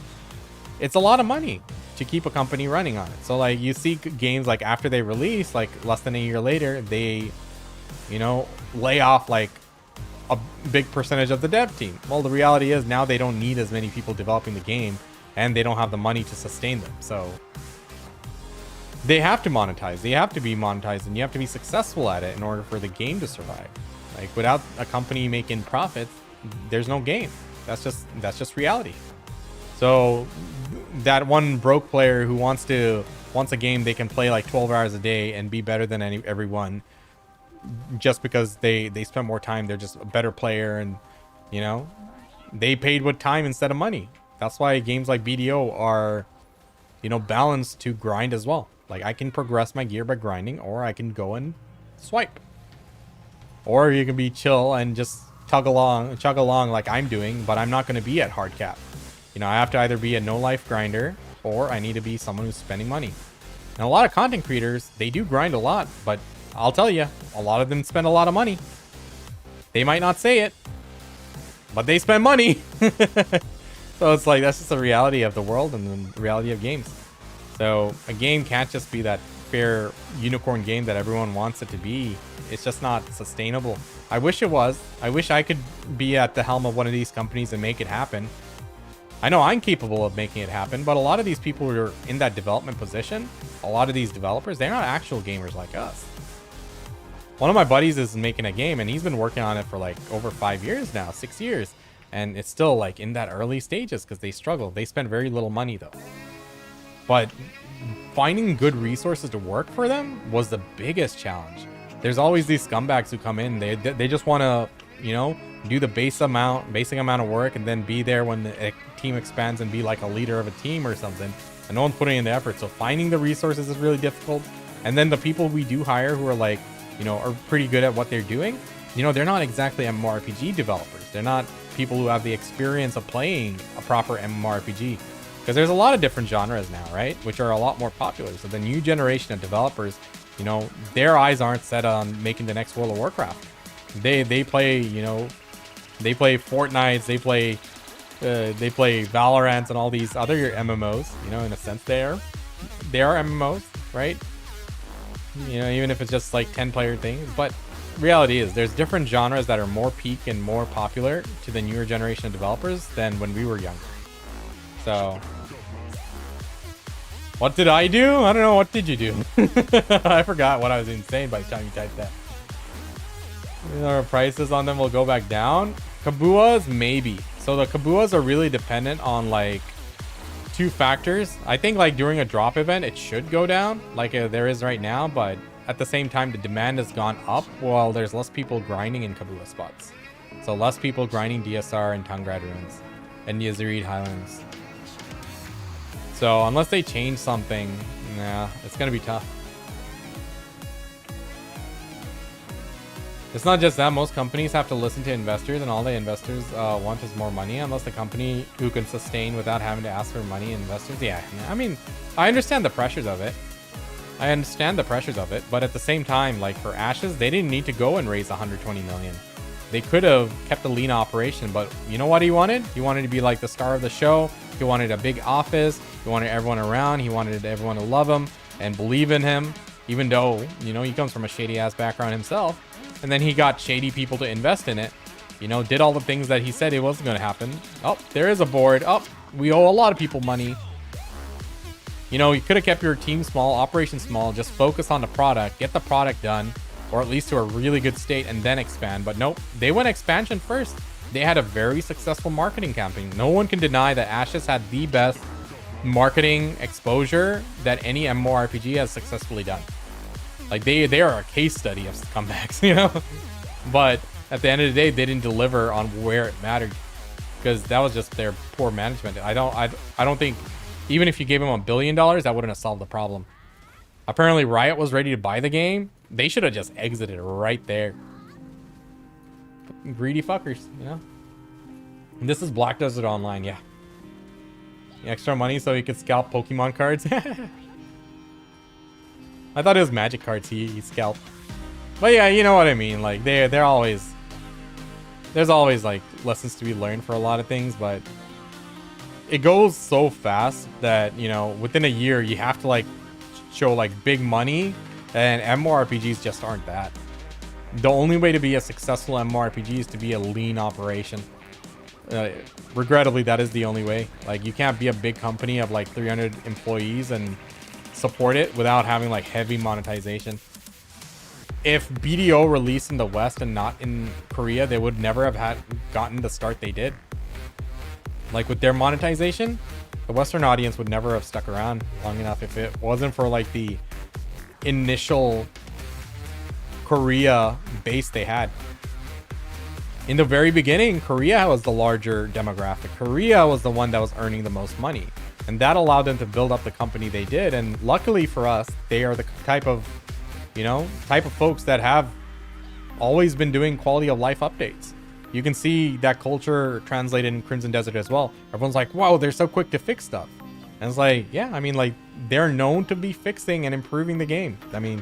It's a lot of money to keep a company running on it. So like you see games like after they release, like less than a year later, they, you know, lay off like a big percentage of the dev team. Well, the reality is now they don't need as many people developing the game and they don't have the money to sustain them. So they have to monetize. They have to be monetized and you have to be successful at it in order for the game to survive. Like without a company making profits, there's no game. That's just reality. So that one broke player who wants a game they can play like 12 hours a day and be better than everyone just because they spend more time, they're just a better player, and you know, they paid with time instead of money. That's why games like BDO are, you know, balanced to grind as well. Like I can progress my gear by grinding, or I can go and swipe, or you can be chill and just chug along like I'm doing, but I'm not going to be at hard cap. You know, I have to either be a no life grinder or I need to be someone who's spending money. And a lot of content creators, they do grind a lot, but I'll tell you, a lot of them spend a lot of money. They might not say it, but they spend money. So it's like, that's just the reality of the world and the reality of games. So a game can't just be that fair unicorn game that everyone wants it to be. It's just not sustainable. I wish it was. I wish I could be at the helm of one of these companies and make it happen. I know I'm capable of making it happen, but a lot of these people who are in that development position, a lot of these developers, they're not actual gamers like us. One of my buddies is making a game and he's been working on it for like over 5 years now, 6 years. And it's still like in that early stages because they struggle. They spend very little money though. But finding good resources to work for them was the biggest challenge. There's always these scumbags who come in. They just want to, you know, do the basic amount of work and then be there when the team expands and be like a leader of a team or something. And no one's putting in the effort. So finding the resources is really difficult. And then the people we do hire who are like, you know, are pretty good at what they're doing, you know, they're not exactly MMORPG developers. They're not people who have the experience of playing a proper MMORPG. Because there's a lot of different genres now, right? Which are a lot more popular. So the new generation of developers, you know, their eyes aren't set on making the next World of Warcraft. They play, you know, they play Fortnite, they play Valorant and all these other MMOs. You know, in a sense, they are MMOs, right? You know, even if it's just like 10-player things. But reality is there's different genres that are more peak and more popular to the newer generation of developers than when we were younger. So what did I do? I don't know. What did you do? I forgot what I was even saying by the time you typed that. Our prices on them will go back down. Kabuas, maybe. So the Kabuas are really dependent on like 2 factors. I think like during a drop event, it should go down like there is right now. But at the same time, the demand has gone up while there's less people grinding in Kabua spots. So less people grinding DSR and Tungrad Ruins and Yazirid Highlands. So unless they change something, nah, it's going to be tough. It's not just that. Most companies have to listen to investors, and all the investors want is more money. Unless the company who can sustain without having to ask for money, investors, yeah. I mean, I understand the pressures of it. But at the same time, like for Ashes, they didn't need to go and raise 120 million. They could have kept a lean operation, but you know what he wanted? He wanted to be like the star of the show. He wanted a big office. He wanted everyone around. He wanted everyone to love him and believe in him, even though, you know, he comes from a shady ass background himself. And then he got shady people to invest in it, you know, did all the things that he said it wasn't going to happen. Oh, there is a board. Oh, we owe a lot of people money. You know, you could have kept your team small, operation small, just focus on the product, get the product done, or at least to a really good state and then expand. But nope, they went expansion first. They had a very successful marketing campaign. No one can deny that Ashes had the best marketing exposure that any MMORPG has successfully done. Like they are a case study of comebacks, you know. But at the end of the day, they didn't deliver on where it mattered, because that was just their poor management. I don't think even if you gave them $1 billion, that wouldn't have solved the problem. Apparently Riot was ready to buy the game. They should have just exited right there. Greedy fuckers, you know. And this is Black Desert Online, yeah. Extra money so he could scalp Pokemon cards. I thought it was magic cards he scalped. But yeah, you know what I mean. Like they're always, there's always like lessons to be learned for a lot of things, but it goes so fast that, you know, within a year you have to like show like big money, and MMORPGs just aren't that. The only way to be a successful MMORPG is to be a lean operation. Regrettably, that is the only way. Like, you can't be a big company of like 300 employees and support it without having like heavy monetization. If BDO released in the West and not in Korea, they would never have gotten the start they did. Like with their monetization, the Western audience would never have stuck around long enough if it wasn't for like the initial Korea base they had. In the very beginning, Korea was the larger demographic. Korea was the one that was earning the most money, and that allowed them to build up the company they did. And luckily for us, they are the type of, you know, folks that have always been doing quality of life updates. You can see that culture translated in Crimson Desert as well. Everyone's like, wow, they're so quick to fix stuff. And it's like, yeah, I mean, like, they're known to be fixing and improving the game. I mean,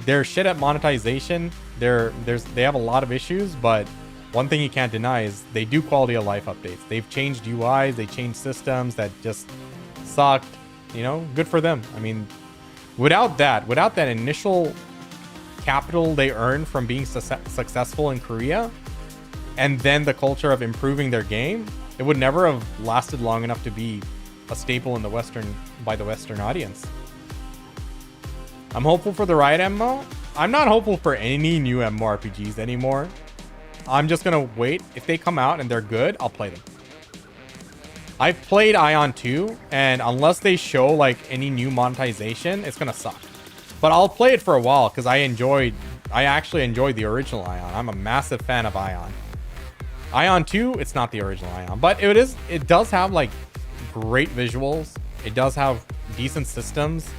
they're shit at monetization. They have a lot of issues, but one thing you can't deny is they do quality of life updates. They've changed UIs, they changed systems that just sucked. You know, good for them. I mean, without that initial capital they earned from being successful in Korea, and then the culture of improving their game, it would never have lasted long enough to be a staple in the Western audience. I'm hopeful for the Riot MMO. I'm not hopeful for any new MMORPGs anymore. I'm just gonna wait. If they come out and they're good, I'll play them. I've played Ion 2, and unless they show like any new monetization, it's gonna suck. But I'll play it for a while because I actually enjoyed the original Ion. I'm a massive fan of Ion. Ion 2, it's not the original Ion, but it does have like great visuals. It does have decent systems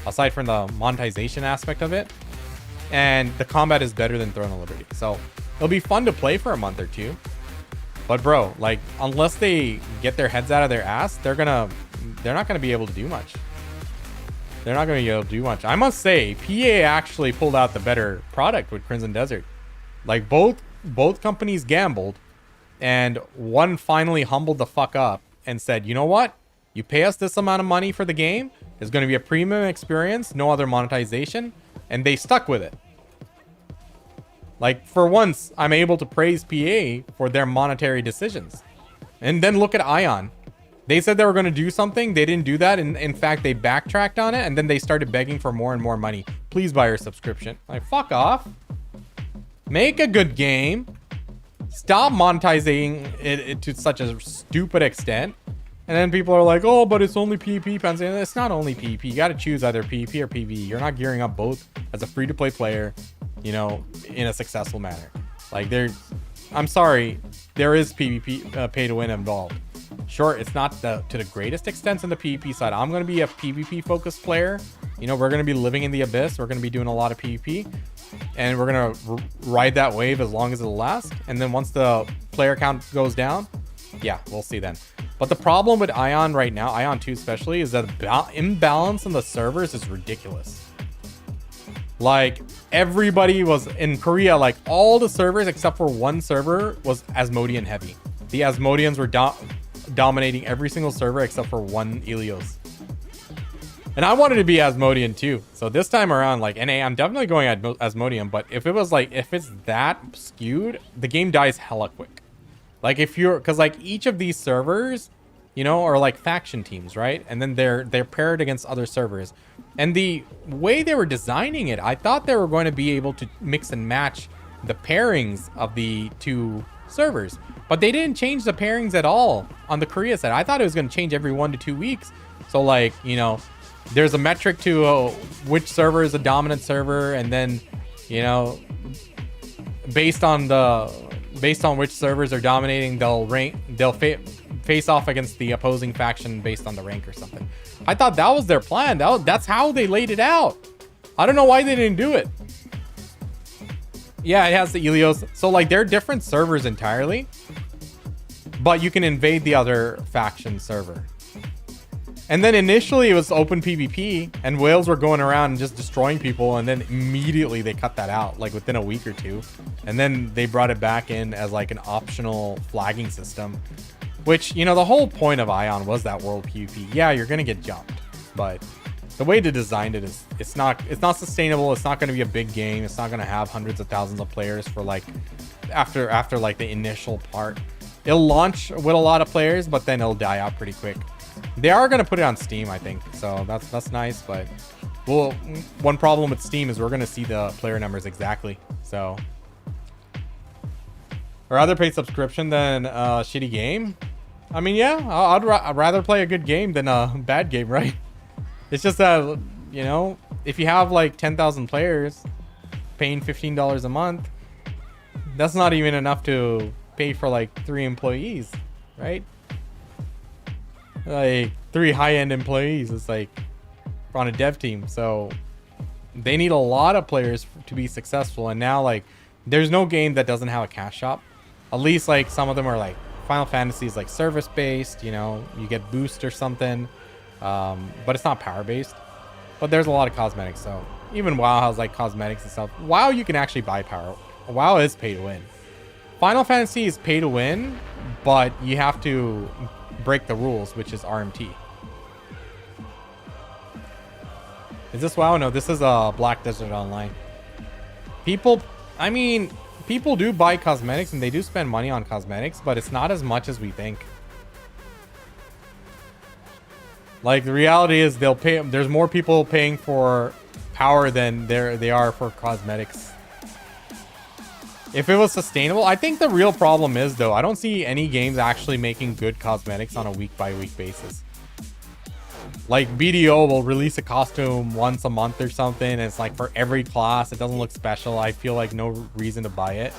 aside from the monetization aspect of it, and the combat is better than Throne of Liberty. So it'll be fun to play for a month or two. But bro, like, unless they get their heads out of their ass, they're not gonna be able to do much. They're not gonna be able to do much. I must say, PA actually pulled out the better product with Crimson Desert. Like, both companies gambled, and one finally humbled the fuck up and said, you know what? You pay us this amount of money for the game. It's going to be a premium experience, no other monetization, and they stuck with it. Like, for once, I'm able to praise PA for their monetary decisions. And then look at Ion. They said they were going to do something. They didn't do that. And in fact, they backtracked on it, and then they started begging for more and more money. Please buy your subscription. Like, fuck off. Make a good game. Stop monetizing it to such a stupid extent. And then people are like, oh, but it's only PvP, Pansy. It's not only PvP. You got to choose either PvP or PvE. You're not gearing up both as a free-to-play player, you know, in a successful manner. Like, I'm sorry, there is PvP, pay-to-win involved. Sure, it's not to the greatest extent on the PvP side. I'm going to be a PvP-focused player. You know, we're going to be living in the abyss. We're going to be doing a lot of PvP. And we're going to ride that wave as long as it'll last. And then once the player count goes down, yeah, we'll see then. But the problem with Ion right now, Ion 2 especially, is that the imbalance in the servers is ridiculous. Like, everybody was in Korea, like all the servers except for one server was Asmodean heavy. The Asmodeans were dominating every single server except for one Ilios. And I wanted to be Asmodean too. So this time around, like NA, I'm definitely going Asmodean, but if it's that skewed, the game dies hella quick. Like if you're, cause like each of these servers, you know, are like faction teams, right? And then they're paired against other servers. And the way they were designing it, I thought they were going to be able to mix and match the pairings of the two servers, but they didn't change the pairings at all on the Korea side. I thought it was going to change every 1 to 2 weeks. So like, you know, there's a metric to which server is a dominant server, and then, you know, based on which servers are dominating, they'll face off against the opposing faction based on the rank or something. I thought that was their plan. That's how they laid it out. I don't know why they didn't do it. Yeah, it has the Ilios. So like they're different servers entirely, but you can invade the other faction server. And then initially it was open PvP and whales were going around and just destroying people, and then immediately they cut that out like within a week or two. And then they brought it back in as like an optional flagging system, which, you know, the whole point of Ion was that world PvP. Yeah, you're going to get jumped, but the way they designed it is it's not sustainable. It's not going to be a big game. It's not going to have hundreds of thousands of players for like after like the initial part. It'll launch with a lot of players, but then it'll die out pretty quick. They are going to put it on Steam, I think. So that's nice, but well, one problem with Steam is we're going to see the player numbers exactly. So I'd rather pay subscription than a shitty game. I mean, yeah, I'd rather play a good game than a bad game, right? It's just that, you know, if you have like 10,000 players paying $15 a month, that's not even enough to pay for like 3 employees, right? Like 3 high-end employees. It's like on a dev team. So they need a lot of players to be successful. And now like there's no game that doesn't have a cash shop. At least like some of them are like Final Fantasy is like service based, you know, you get boost or something. But it's not power based, but there's a lot of cosmetics. So even WoW has like cosmetics and stuff. WoW, you can actually buy power. WoW is pay to win. Final Fantasy is pay to win, but you have to break the rules, which is RMT. Is this WoW? No, this is a Black Desert Online. People do buy cosmetics and they do spend money on cosmetics, but it's not as much as we think. Like the reality is they'll pay. There's more people paying for power than they are for cosmetics. If it was sustainable, I think the real problem is though, I don't see any games actually making good cosmetics on a week by week basis. Like BDO will release a costume once a month or something, and it's like for every class. It doesn't look special. I feel like no reason to buy it.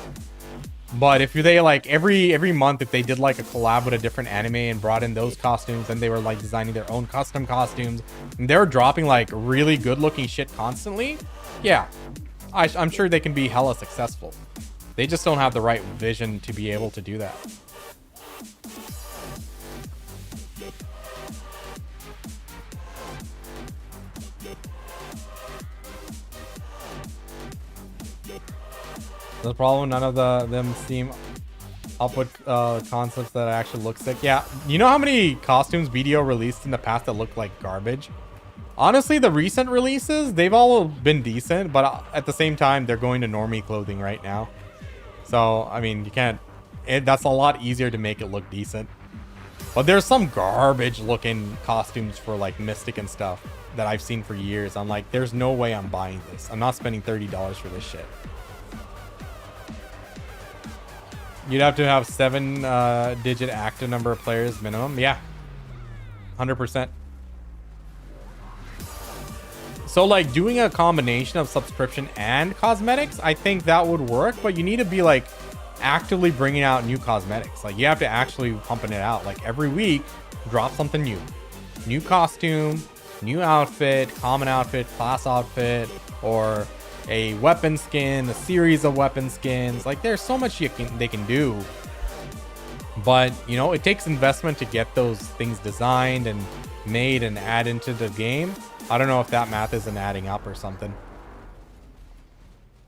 But if they like every month, if they did like a collab with a different anime and brought in those costumes, and they were like designing their own custom costumes, and they're dropping like really good looking shit constantly, yeah, I'm sure they can be hella successful. They just don't have the right vision to be able to do that. The problem, none of them seem up with concepts that actually look sick. Yeah, you know how many costumes BDO released in the past that look like garbage? Honestly, the recent releases, they've all been decent, but at the same time, they're going to normie clothing right now. So, I mean, you can't... that's a lot easier to make it look decent. But there's some garbage looking costumes for like Mystic and stuff that I've seen for years. I'm like, there's no way I'm buying this. I'm not spending $30 for this shit. You'd have to have 7-digit active number of players minimum. Yeah, 100%. So like doing a combination of subscription and cosmetics, I think that would work, but you need to be like actively bringing out new cosmetics. Like you have to actually pumping it out. Like every week, drop something new. New costume, new outfit, common outfit, class outfit, or a weapon skin, a series of weapon skins. Like there's so much they can do. But, you know, it takes investment to get those things designed and made and add into the game. I don't know if that math isn't adding up or something.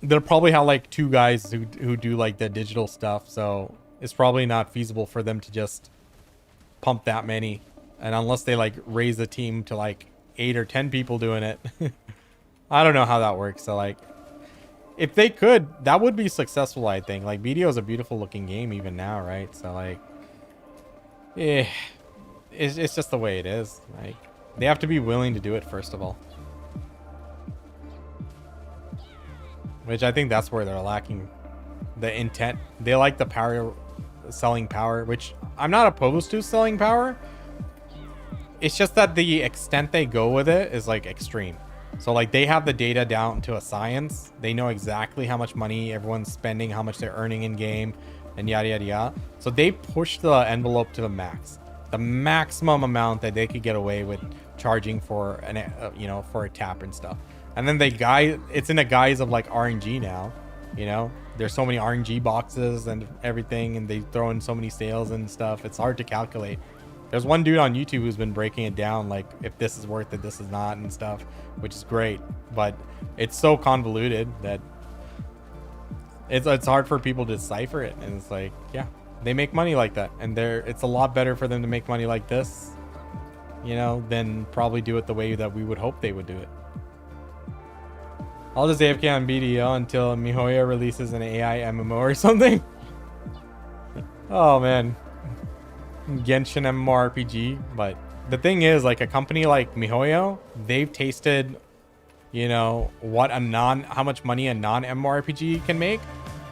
they'll probably have like 2 guys who do like the digital stuff, so it's probably not feasible for them to just pump that many. And unless they like raise the team to like 8 or 10 people doing it. I don't know how that works. So like, if they could, that would be successful, I think. Like, BDO is a beautiful looking game even now, right? So like, yeah, it's just the way it is. Like, they have to be willing to do it first of all. Which I think that's where they're lacking the intent. They like the power, selling power, which I'm not opposed to selling power. It's just that the extent they go with it is like extreme. So like, they have the data down to a science. They know exactly how much money everyone's spending, how much they're earning in game, and yada yada yada. So they push the envelope to the max, the maximum amount that they could get away with charging for an you know, for a tap and stuff. And then they it's in a guise of like RNG now, you know. There's so many RNG boxes and everything, and they throw in so many sales and stuff. It's hard to calculate. There's one dude on YouTube who's been breaking it down, like if this is worth it, this is not, and stuff, which is great. But it's so convoluted that it's hard for people to decipher it. And it's like, yeah, they make money like that, and it's a lot better for them to make money like this, you know, than probably do it the way that we would hope they would do it. I'll just AFK on BDO until MiHoYo releases an AI MMO or something. Oh man, Genshin MMORPG. But the thing is, like, a company like MiHoYo, they've tasted, you know, how much money a non-MMORPG can make.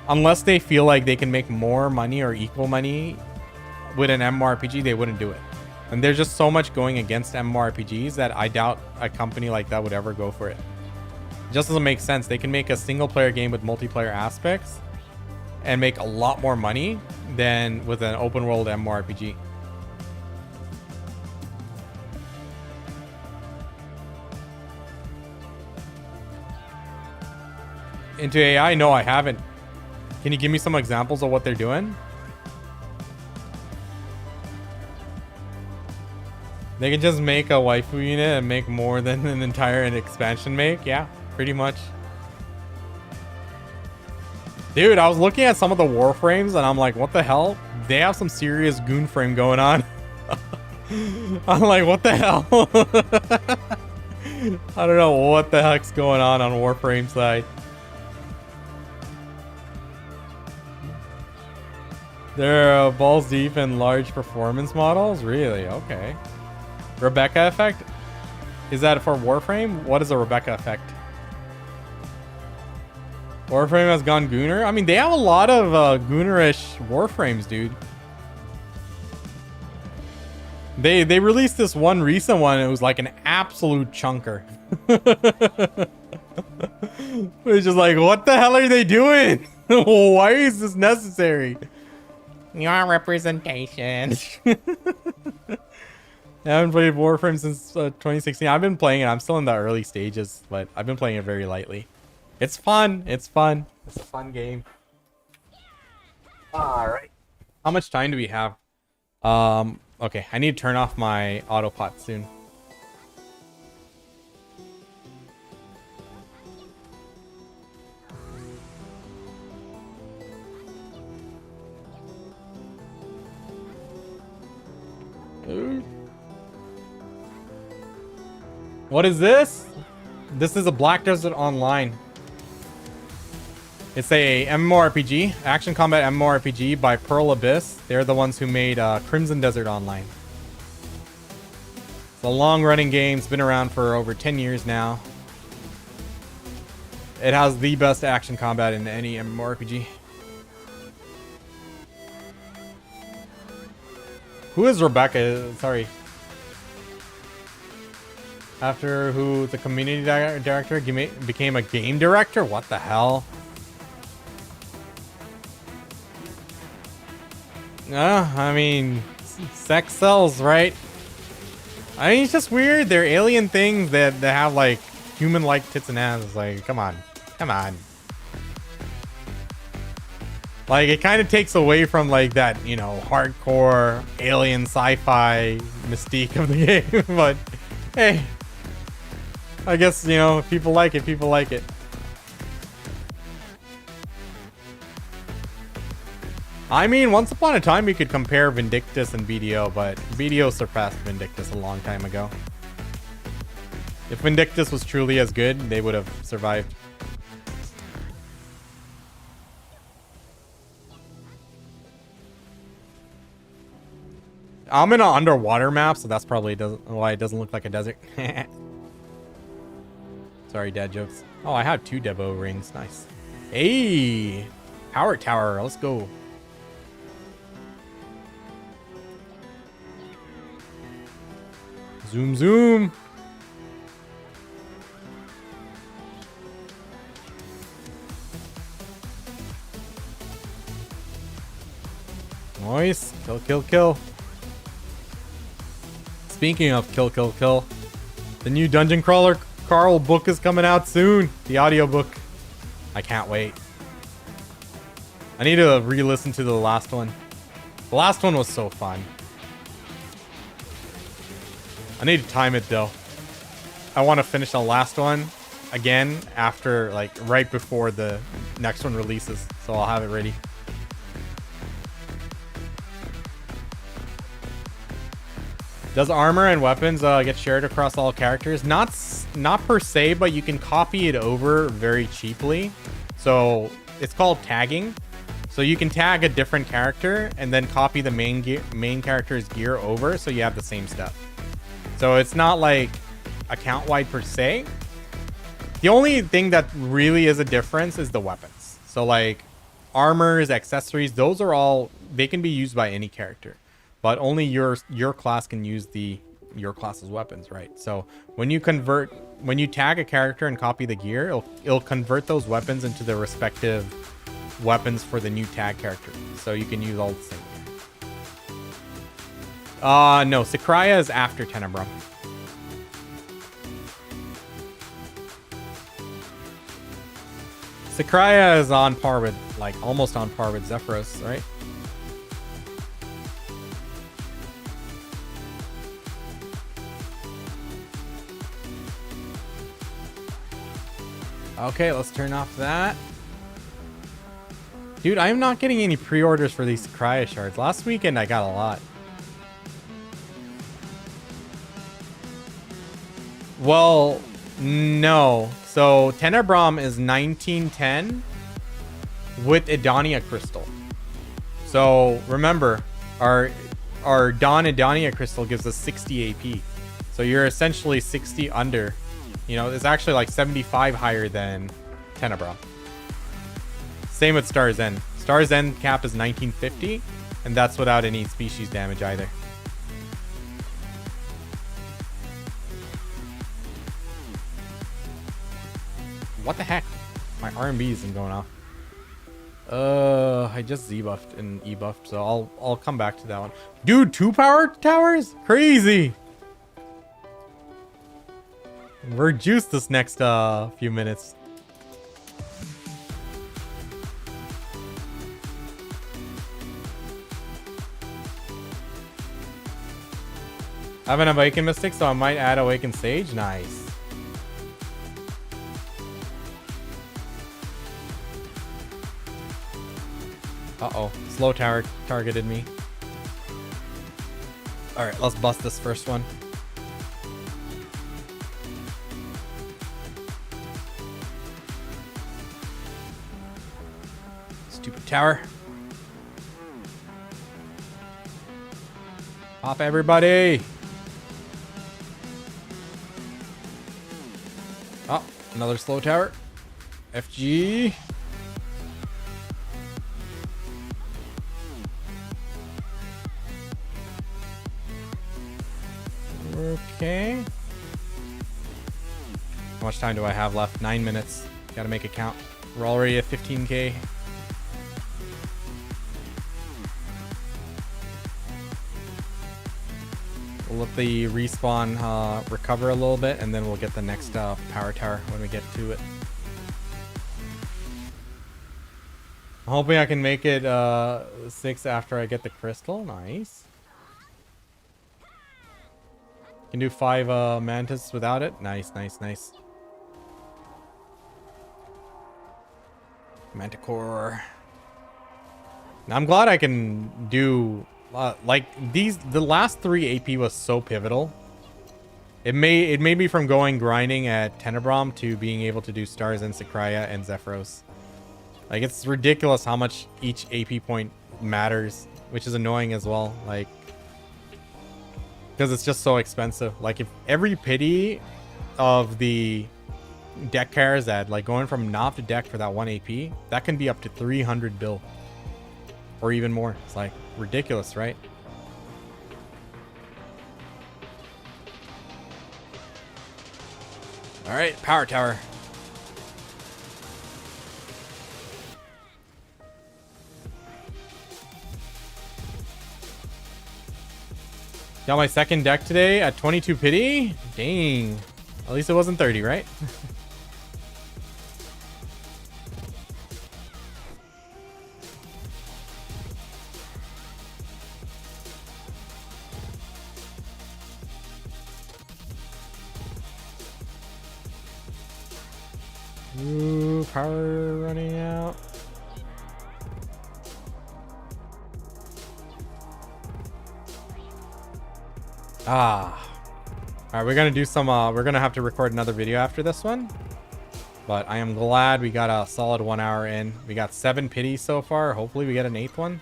Unless they feel like they can make more money or equal money with an MMORPG, they wouldn't do it. And there's just so much going against MMORPGs that I doubt a company like that would ever go for it. It just doesn't make sense. They can make a single player game with multiplayer aspects and make a lot more money than with an open world MMORPG. Into AI? No, I haven't. Can you give me some examples of what they're doing? They can just make a waifu unit and make more than an entire expansion make. Yeah, pretty much. Dude, I was looking at some of the warframes and I'm like, what the hell? They have some serious goon frame going on. I'm like, what the hell? I don't know what the heck's going on warframe side. They're balls deep in large performance models? Really? Okay. Rebecca effect? Is that for Warframe? What is a Rebecca effect? Warframe has gone gooner? I mean, they have a lot of goonerish Warframes, dude. They released this one recent one. It was like an absolute chunker. It's just like, what the hell are they doing? Why is this necessary? Your representation. I haven't played Warframe since 2016. I've been playing it. I'm still in the early stages, but I've been playing it very lightly. It's fun. It's fun. It's a fun game. All right. How much time do we have? Okay. I need to turn off my autopot soon. Ooh. What is this? This is a Black Desert Online. It's a MMORPG, action combat MMORPG by Pearl Abyss. They're the ones who made Crimson Desert Online. It's a long-running game. It's been around for over 10 years now. It has the best action combat in any MMORPG. Who is Rebecca? Sorry. After who the community director became a game director? What the hell? I mean, sex sells, right? I mean, it's just weird. They're alien things that have like human-like tits and ass. It's like, come on. Come on. Like, it kind of takes away from like that, you know, hardcore alien sci-fi mystique of the game. But hey, I guess, you know, if people like it, people like it. I mean, once upon a time you could compare Vindictus and BDO, but BDO surpassed Vindictus a long time ago. If Vindictus was truly as good, they would have survived. I'm in an underwater map, so that's probably why it doesn't look like a desert. Sorry, dad jokes. Oh, I have 2 Devo rings. Nice. Hey! Power tower. Let's go. Zoom, zoom. Nice. Kill, kill, kill. Speaking of kill, kill, kill, the new Dungeon Crawler Carl book is coming out soon. The audiobook. I can't wait. I need to re-listen to the last one. The last one was so fun. I need to time it though. I want to finish the last one again after, like, right before the next one releases. So I'll have it ready. Does armor and weapons get shared across all characters? Not per se, but you can copy it over very cheaply. So it's called tagging. So you can tag a different character and then copy the main character's gear over, so you have the same stuff. So it's not like account wide per se. The only thing that really is a difference is the weapons. So like armors, accessories, those are all, they can be used by any character. But only your class can use your class's weapons, right? So when you tag a character and copy the gear, it'll convert those weapons into their respective weapons for the new tag character. So you can use all the same. No, Sakraya is after Tenebrum. Sakraya is on par with, like, almost on par with Zephyros, right? Okay, let's turn off that. Dude, I'm not getting any pre-orders for these Sakraya shards. Last weekend, I got a lot. Well, no. So, Tenebrum is 1910 with Edonia Crystal. So, remember, our Dawn Edonia Crystal gives us 60 AP. So, you're essentially 60 under. You know, it's actually like 75 higher than Tenebrum. Same with Star's End. Star's End cap is 1950, and that's without any species damage either. What the heck? My R&B isn't going off. I just Z-buffed and E-buffed, so I'll come back to that one. Dude, 2 power towers? Crazy! We're juiced this next few minutes. I have an Awakened Mystic, so I might add Awakened Sage. Nice. Uh-oh. Slow tower targeted me. Alright, let's bust this first one. Stupid tower. Pop everybody. Oh, another slow tower. FG. Okay. How much time do I have left? 9 minutes. Gotta make it count. We're already at 15k. We'll let the respawn recover a little bit, and then we'll get the next power tower when we get to it. I'm hoping I can make it 6 after I get the crystal. Nice. Can do 5 mantis without it. Nice, nice, nice. Manticore. I'm glad I can do like the last 3 AP was so pivotal. It made me from going grinding at Tenebrom to being able to do Stars and Sakraya and Zephyros. Like, it's ridiculous how much each AP point matters, which is annoying as well. Like, because it's just so expensive. Like, if every pity of the deck carries that, like going from Nav to deck for that 1 AP, that can be up to 300 bill. Or even more. It's like ridiculous, right? All right, power tower. Got my second deck today at 22 pity. Dang. At least it wasn't 30, right? Ooh, power running out. All right, we're gonna do some we're gonna have to record another video after this one, but I am glad we got a solid 1 hour in. We got 7 pities so far. Hopefully we get an 8th one.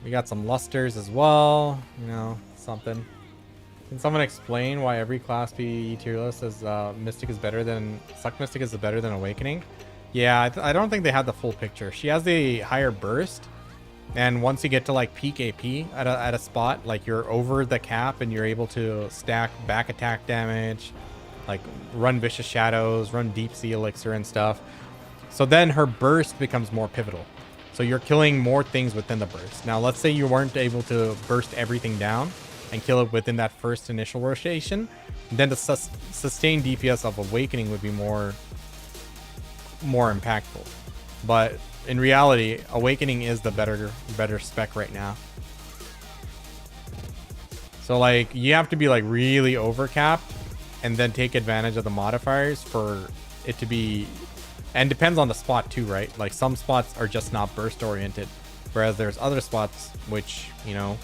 We got some lusters as well, you know, something. Can someone explain why every class B tier list says Mystic is better than Suck Mystic is better than Awakening? Yeah, I don't think they had the full picture. She has a higher burst, and once you get to like peak AP at a spot, like you're over the cap and you're able to stack back attack damage, like run Vicious Shadows, run Deep Sea Elixir and stuff. So then her burst becomes more pivotal. So you're killing more things within the burst. Now let's say you weren't able to burst everything down and kill it within that first initial rotation, then the sustained DPS of Awakening would be more impactful. But in reality, Awakening is the better spec right now. So like you have to be like really overcapped and then take advantage of the modifiers for it to be, and depends on the spot too, right? Like some spots are just not burst oriented, whereas there's other spots which, you know,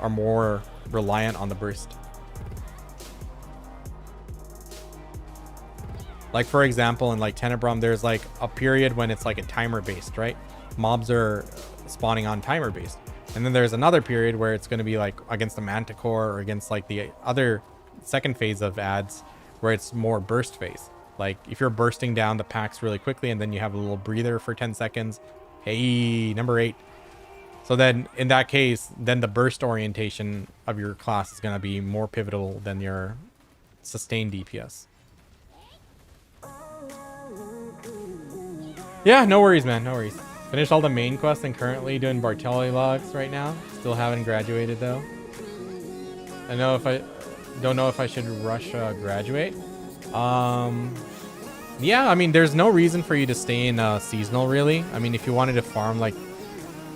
are more reliant on the burst. Like for example, in like Tenebrum, there's like a period when it's like a timer based, right? Mobs are spawning on timer based. And then there's another period where it's going to be like against the Manticore or against like the other second phase of ads where it's more burst phase. Like if you're bursting down the packs really quickly and then you have a little breather for 10 seconds. Hey, number 8. So then in that case, then the burst orientation of your class is going to be more pivotal than your sustained DPS. Yeah, no worries, man. No worries. Finished all the main quests and currently doing Bartering logs right now. Still haven't graduated though. I know if I don't know if I should rush graduate. Yeah, I mean, there's no reason for you to stay in seasonal really. I mean, if you wanted to farm like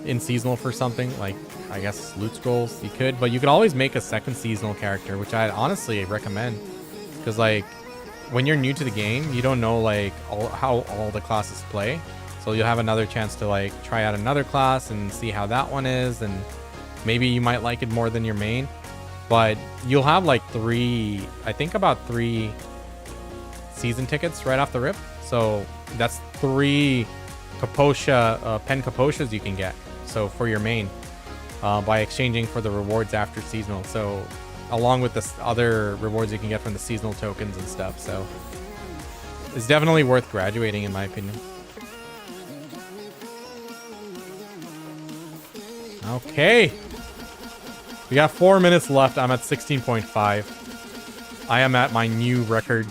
in seasonal for something like, I guess, loot scrolls, you could, but you could always make a second seasonal character, which I'd honestly recommend, because like when you're new to the game, you don't know like how all the classes play, so you'll have another chance to like try out another class and see how that one is, and maybe you might like it more than your main. But you'll have like I think about 3 season tickets right off the rip, so that's 3 Kaposha pen Kaposhas you can get, so for your main, by exchanging for the rewards after seasonal, so along with the other rewards you can get from the seasonal tokens and stuff. So it's definitely worth graduating in my opinion. Okay, we got 4 minutes left. I'm at 16.5. I am at my new record.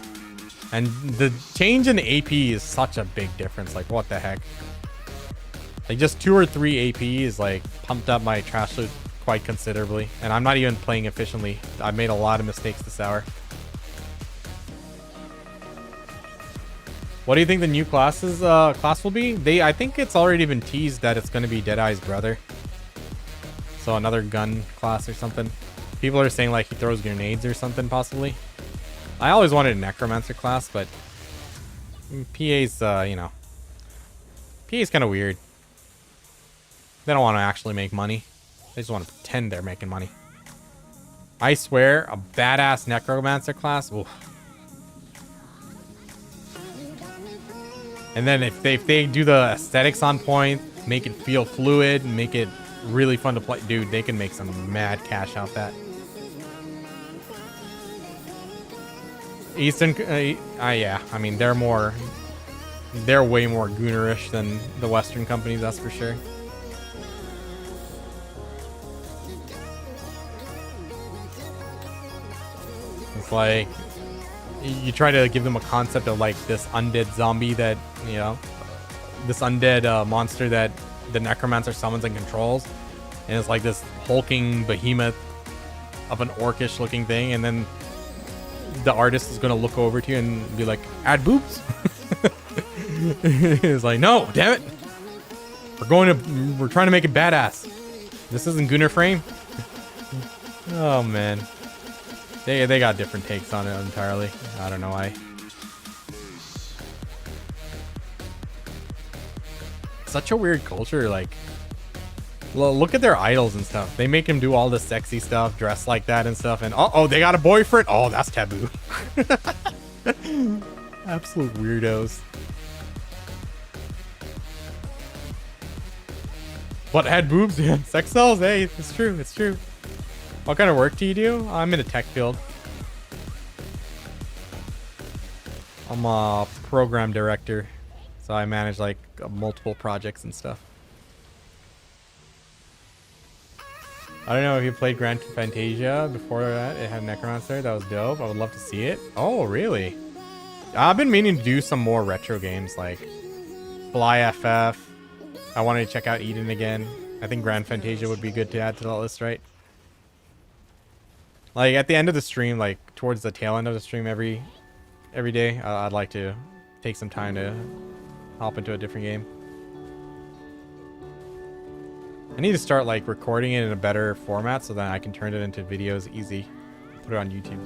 And the change in AP is such a big difference. Like, what the heck? Like, just 2 or 3 AP is like pumped up my trash loot quite considerably. And I'm not even playing efficiently. I've made a lot of mistakes this hour. What do you think the new class will be? I think it's already been teased that it's going to be Deadeye's brother. So another gun class or something. People are saying like he throws grenades or something possibly. I always wanted a necromancer class, but PA's, you know, PA's kind of weird. They don't want to actually make money. They just want to pretend they're making money. I swear, a badass necromancer class. Oof. And then if they do the aesthetics on point, make it feel fluid, make it really fun to play, dude, they can make some mad cash out that. Eastern, yeah, I mean they're way more goonerish than the Western companies, that's for sure. It's like you try to give them a concept of like this undead zombie that, you know, this undead monster that the necromancer summons and controls, and it's like this hulking behemoth of an orcish looking thing, and then the artist is going to look over to you and be like, add boobs. It's like, no, damn it, we're trying to make it badass. This isn't Gunnar frame. Oh man, they got different takes on it entirely. I don't know why. Such a weird culture. Like, look at their idols and stuff. They make him do all the sexy stuff, dress like that and stuff, and oh, they got a boyfriend. Oh, that's taboo. Absolute weirdos. What, had boobs? Yeah, sex sells. Hey, it's true. It's true. What kind of work do you do? I'm in the tech field. I'm a program director, so I manage like multiple projects and stuff. I don't know if you played Grand Fantasia before that. It had Necromancer. That was dope. I would love to see it. Oh, really? I've been meaning to do some more retro games like Fly FF. I wanted to check out Eden again. I think Grand Fantasia would be good to add to the list, right? Like at the end of the stream, like towards the tail end of the stream every day, I'd like to take some time to hop into a different game. I need to start like recording it in a better format so that I can turn it into videos easy. Put it on YouTube.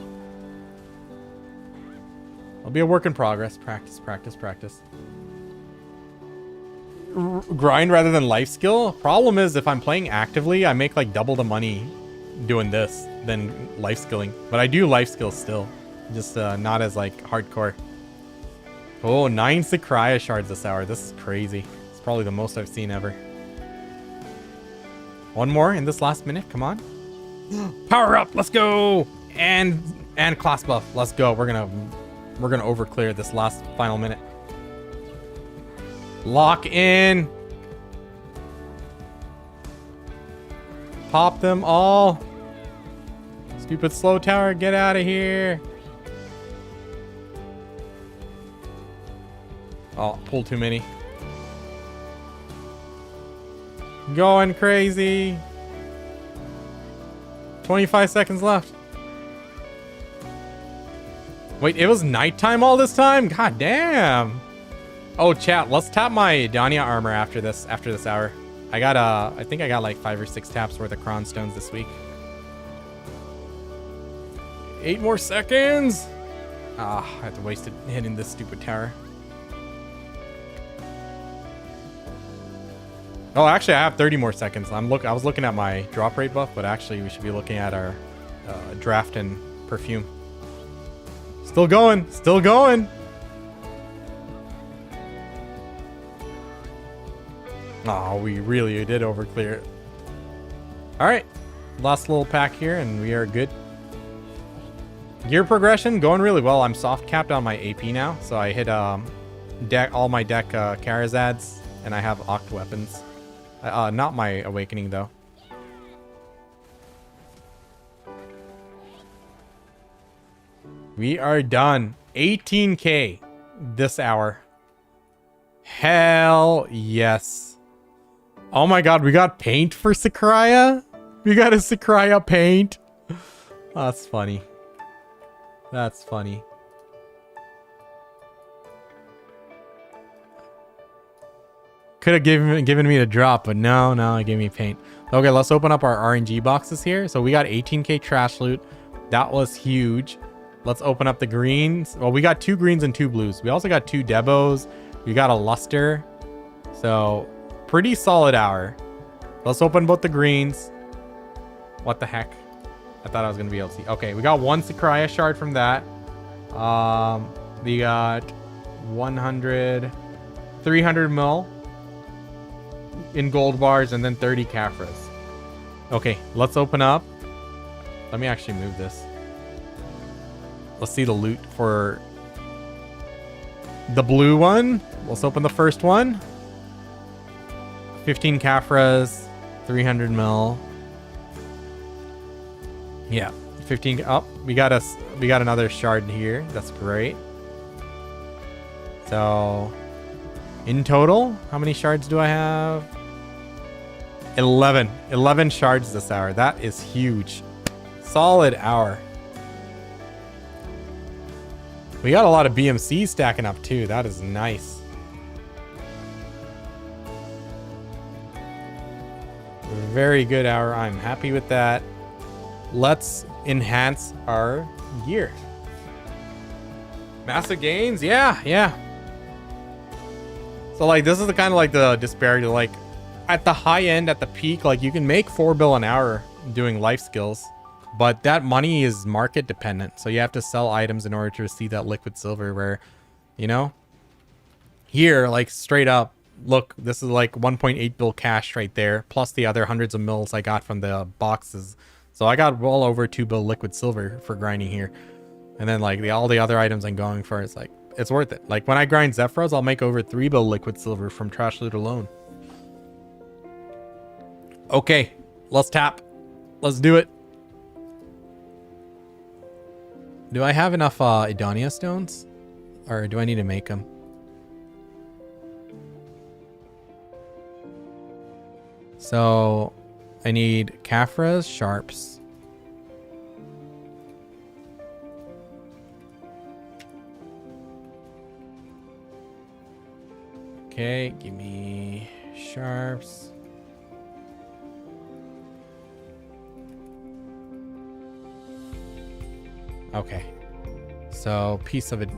It'll be a work in progress. Practice, practice, practice. Grind rather than life skill. Problem is, if I'm playing actively, I make like double the money doing this than life skilling. But I do life skills still, just not as like hardcore. Oh, 9 Sakraya shards this hour. This is crazy. It's probably the most I've seen ever. One more in this last minute. Come on. Power up. Let's go. And class buff. Let's go. We're gonna overclear this last final minute. Lock in. Pop them all. Stupid slow tower, get out of here. Oh, pulled too many. Going crazy. 25 seconds left. Wait, it was nighttime all this time? God damn. Oh, chat, let's tap my Danya armor after this hour. I think I got like 5 or 6 taps worth of Cron Stones this week. 8 more seconds. Ah, I had to waste it hitting this stupid tower. Oh, actually, I have 30 more seconds. I was looking at my drop rate buff, but actually, we should be looking at our draft and perfume. Still going. Still going. Oh, we really did overclear it. All right. Last little pack here, and we are good. Gear progression going really well. I'm soft capped on my AP now, so I hit all my deck Karazads, and I have Oct weapons. Not my Awakening though. We are done. 18K this hour. Hell yes. Oh my god, we got paint for Sakraya? We got a Sakraya paint. That's funny. That's funny. Could have given me the drop, but no, it gave me paint. Okay, let's open up our RNG boxes here. So we got 18K trash loot. That was huge. Let's open up the greens. Well, we got 2 greens and 2 blues. We also got 2 Debos. We got a Luster. So, pretty solid hour. Let's open both the greens. What the heck? I thought I was gonna be able to see. Okay, we got one Sakraya shard from that. We got 100, 300 mil in gold bars, and then 30 Kafras. Okay, let's open up. Let me actually move this. Let's see the loot for the blue one. Let's open the first one. 15 Kafras, 300 mil. Yeah, 15. Oh, we got another shard here. That's great. So, in total, how many shards do I have? 11. 11 shards this hour. That is huge. Solid hour. We got a lot of BMC stacking up too. That is nice. Very good hour. I'm happy with that. Let's enhance our gear. Massive gains? Yeah. So like this is the kind of like the disparity. Like at the high end, at the peak, like you can make 4 bill an hour doing life skills, but that money is market dependent. So you have to sell items in order to receive that liquid silver, where, you know, here, like straight up, look, this is like 1.8 bill cash right there, plus the other hundreds of mils I got from the boxes. So I got well over 2 bill liquid silver for grinding here. And then like all the other items I'm going for, it's like, it's worth it. Like when I grind Zephyros, I'll make over 3 bill liquid silver from trash loot alone. Okay, let's tap. Let's do it. Do I have enough Idonia stones? Or do I need to make them? So I need Kafras, Sharps. Okay, give me Sharps. Okay. So piece of it.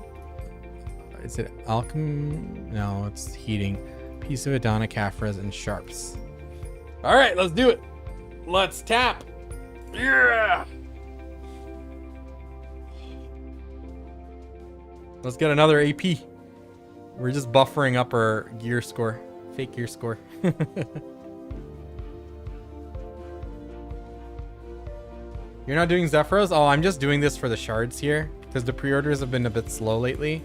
Is it alchem? No, it's heating. Piece of Adana, Kafras, and Sharps. All right, let's do it. Let's tap. Yeah. Let's get another AP. We're just buffering up our gear score. Fake gear score. You're not doing Zephyros? Oh, I'm just doing this for the shards here, because the pre-orders have been a bit slow lately.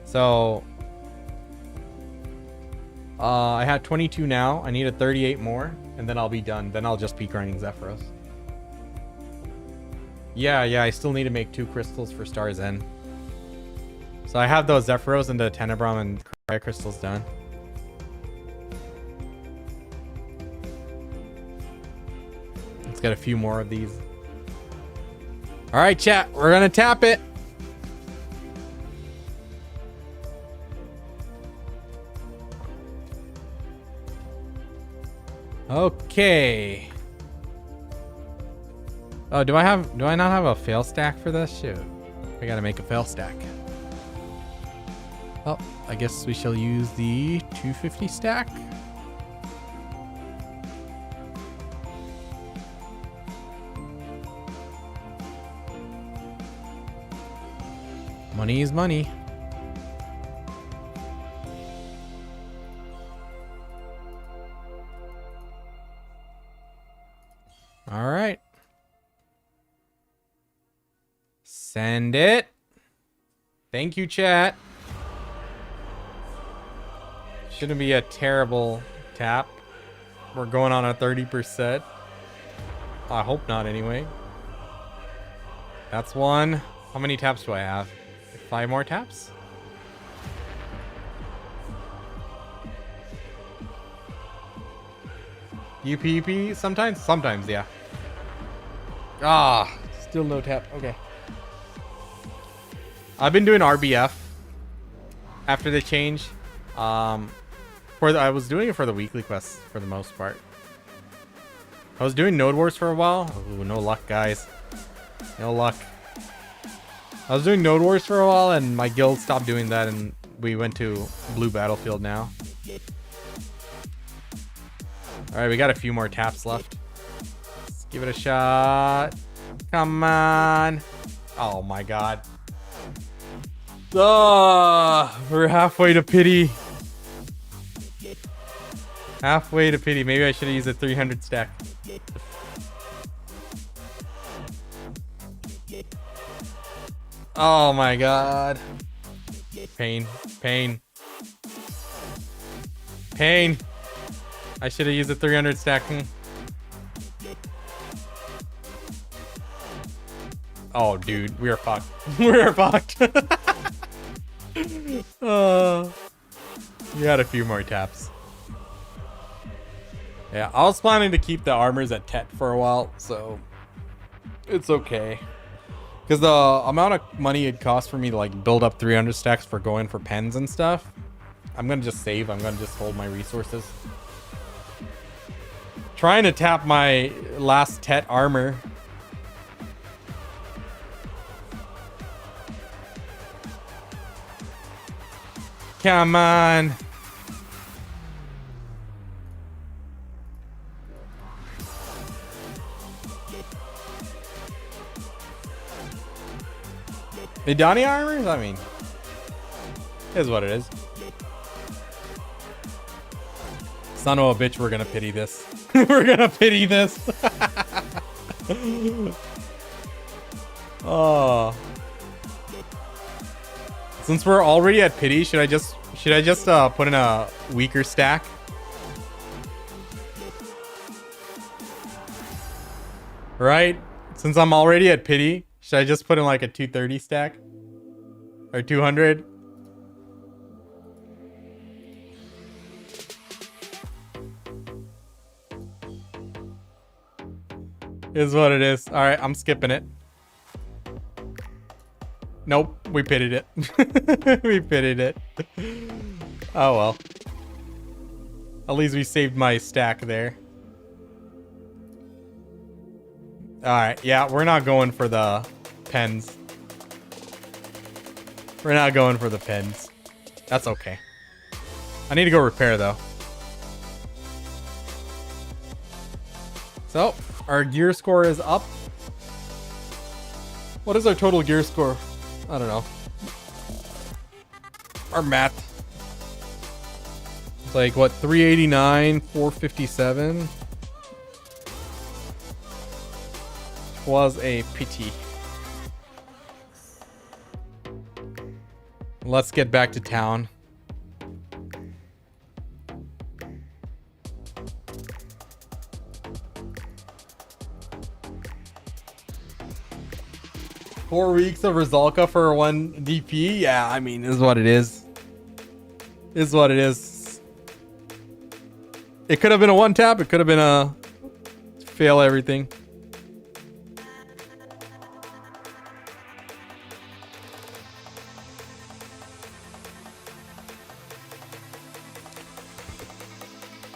So I had 22 now. I need a 38 more, and then I'll be done. Then I'll just be grinding Zephyros. Yeah, I still need to make 2 crystals for Star's End. So I have those Zephyros and the Tenebrum and Cryo crystals done. Let's get a few more of these. All right, chat, we're gonna tap it. Okay. Oh, do I not have a fail stack for this? Shoot. I gotta make a fail stack. Well, I guess we shall use the 250 stack. Money is money. All right. Send it. Thank you, chat. Shouldn't be a terrible tap. We're going on a 30%. I hope not, anyway. That's one. How many taps do I have? 5 more taps? UPP sometimes? Sometimes, yeah. Ah, still no tap. Okay. I've been doing RBF after the change. I was doing it for the weekly quests for the most part. I was doing Node Wars for a while. Ooh, no luck, guys. No luck. I was doing Node Wars for a while, and my guild stopped doing that, and we went to Blue Battlefield now. All right, we got a few more taps left. Let's give it a shot. Come on. Oh my god. We're halfway to pity. Halfway to pity. Maybe I should have used a 300 stack. Oh my god. Pain. Pain. Pain. I should have used a 300 stack. Oh, dude. We are fucked. We are fucked. We had a few more taps. Yeah, I was planning to keep the armors at Tet for a while, so it's okay. Because the amount of money it costs for me to like build up 300 stacks for going for pens and stuff, I'm gonna just save. I'm gonna just hold my resources. Trying to tap my last Tet armor. Come on. The Donnie armors? I mean, is what it is. Son of a bitch, we're gonna pity this. We're gonna pity this. Oh. Since we're already at pity, should I just put in a weaker stack? Right? Since I'm already at pity, should I just put in like a 230 stack? Or 200? Is what it is. Alright, I'm skipping it. Nope, we pitied it. We pitied it. Oh well. At least we saved my stack there. Alright, yeah, we're not going for the pens. We're not going for the pens. That's okay. I need to go repair though. So, our gear score is up. What is our total gear score? I don't know. Our math. It's like, what, 389, 457? Was a pity. Let's get back to town. Four weeks of Rizalka for one DP? Yeah, I mean, is what it is. Is what it is. It could have been a one tap. It could have been a fail everything.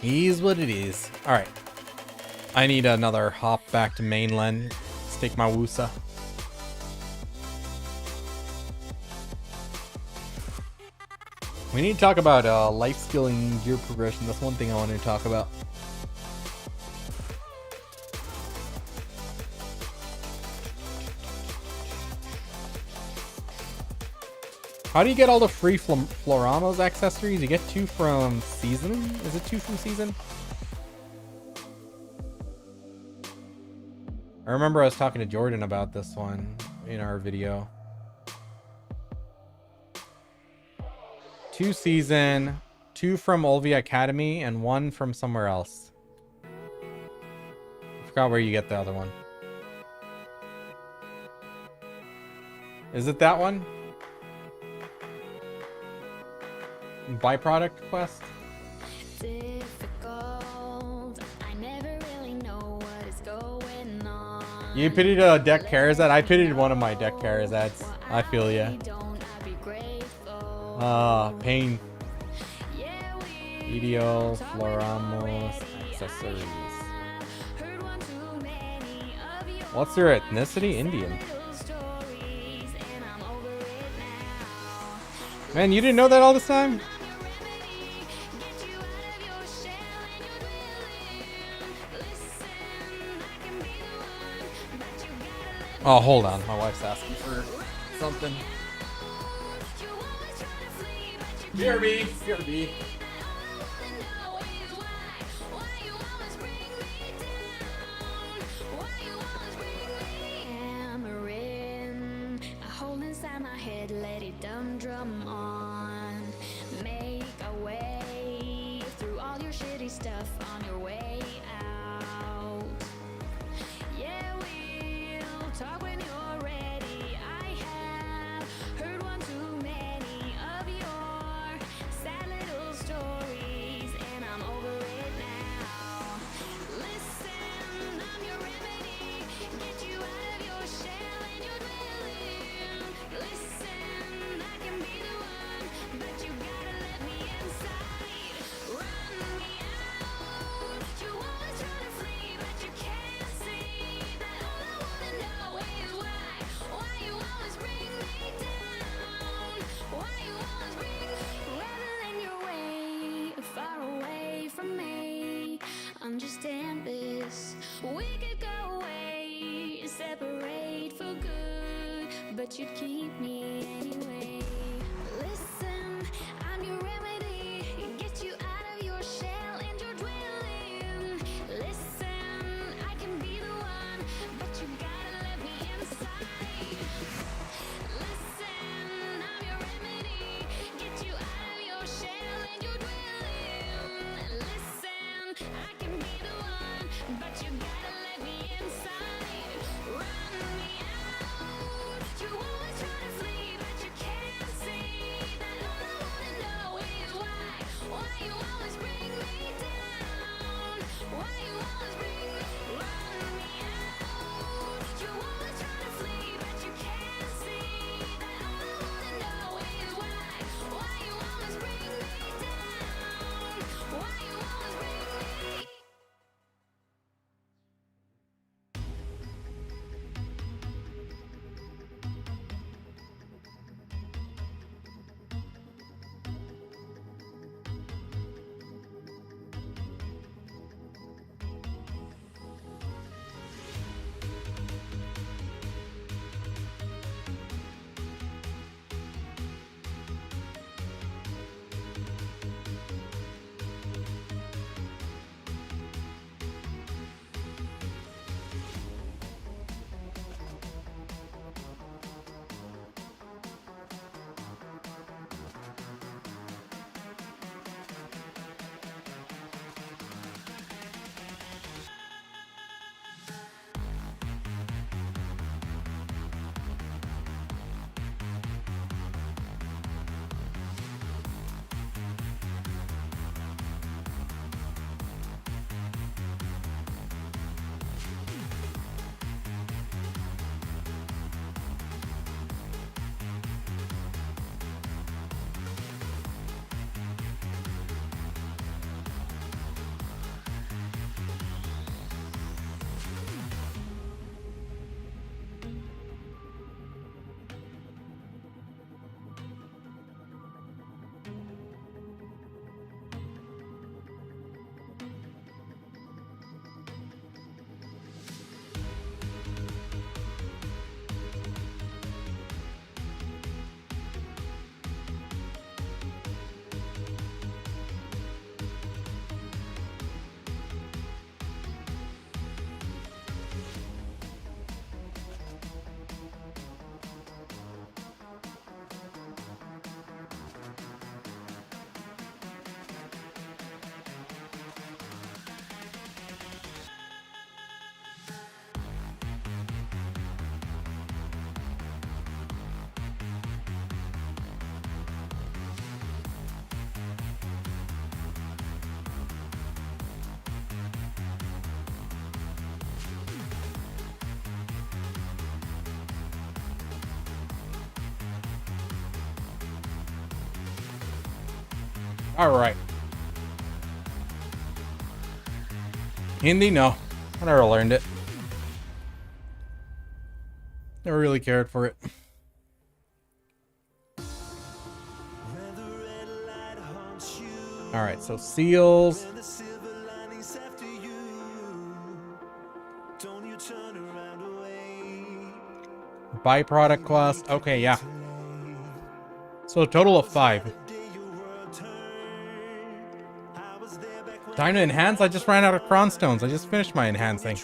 Is what it is. All right. I need another hop back to mainland. Let's take my Wusa. We need to talk about life skilling gear progression. That's one thing I wanted to talk about. How do you get all the free Floramos accessories? You get 2 from season? Is it 2 from season? I remember I was talking to Jordan about this one in our video. 2 season, 2 from Olvia Academy, and 1 from somewhere else. I forgot where you get the other one. Is it that one? Byproduct quest?
I never really know what is going on.
You pitied a deck Charizard? I pitied one of my deck Charizards. I feel ya. Pain. EDO, Floramos, accessories. What's their ethnicity? Indian. Man, you didn't know that all this time? Oh, hold on. My wife's asking for something. BRB. BRB.
Hammering, a hole inside my head, let it drum on. Make a way through all your shitty stuff on your way out. Yeah, we'll talk when you're ready. I have heard one too many of your sad little stories, and I'm over it now. Listen, I'm your remedy. Get you out of your shell and your dwelling. Listen, I can be the one, but you gotta let me inside. Run me out. You always try to flee, but you can't see that all I wanna know is why you always bring me down. Why you always bring me rather than your way, far away from me. Understand this, we could go away, separate for good, but you'd keep me anyway. Listen, I'm your remedy, get you out of your shell and your dwelling. Listen, I can be the one, but you gotta let me inside. Listen, I'm your remedy, get you out of your shell and your dwelling. Listen, I can be the one, but you gotta let me inside. Run me out. You always try to flee, but you can't see that all I wanna know is why you always bring me down. Why you always bring me, run me out. You always try to flee, but you can't see that all I wanna know is why you always bring me down. Why you always bring me.
All right. Hindi, no. I never learned it. Never really cared for it. All right, so seals. byproduct quest. Okay, yeah. So a total of 5. Time to enhance? I just ran out of cron stones. I just finished my enhancing.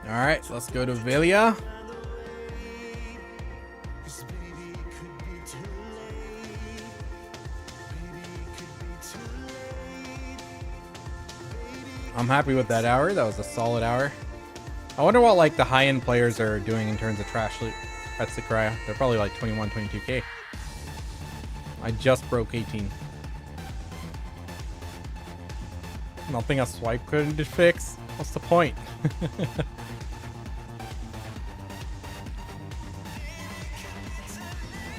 Alright, let's go to Velia. I'm happy with that hour. That was a solid hour. I wonder what like the high-end players are doing in terms of trash loot at Sakurai. They're probably like 21, 22k. I just broke 18. Nothing a swipe couldn't fix. What's the point?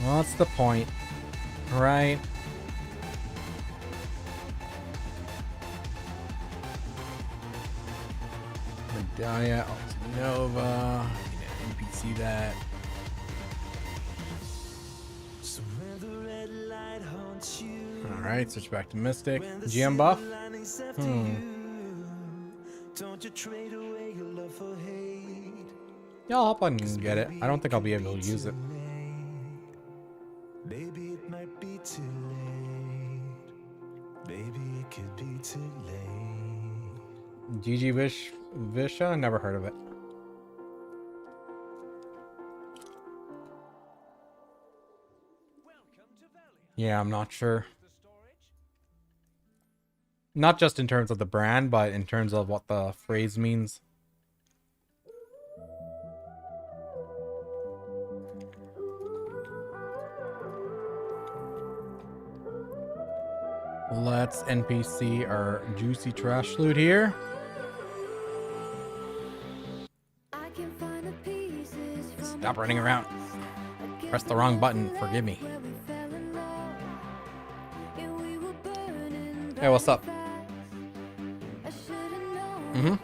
What's the point? Right? Medallia, Nova. NPC that. Alright, switch back to Mystic. GM buff? Yeah, I'll hop on and get it. I don't think I'll be able to use it.
Maybe it might be too late. Maybe it could be too late.
GG Visha? Never heard of it. Yeah, I'm not sure. Not just in terms of the brand, but in terms of what the phrase means. Let's NPC our juicy trash loot here. Stop running around. Press the wrong button. Forgive me. Hey, what's up? Mm-hmm.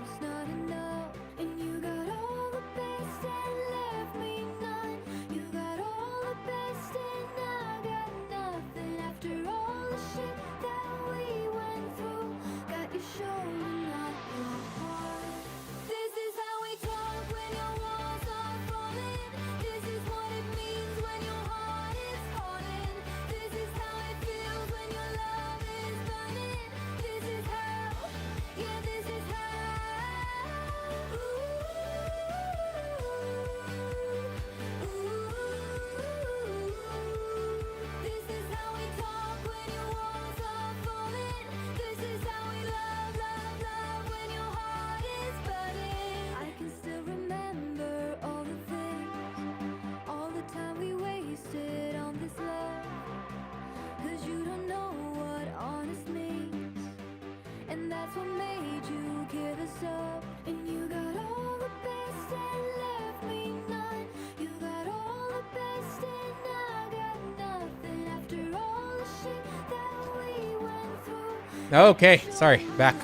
Okay, sorry, back.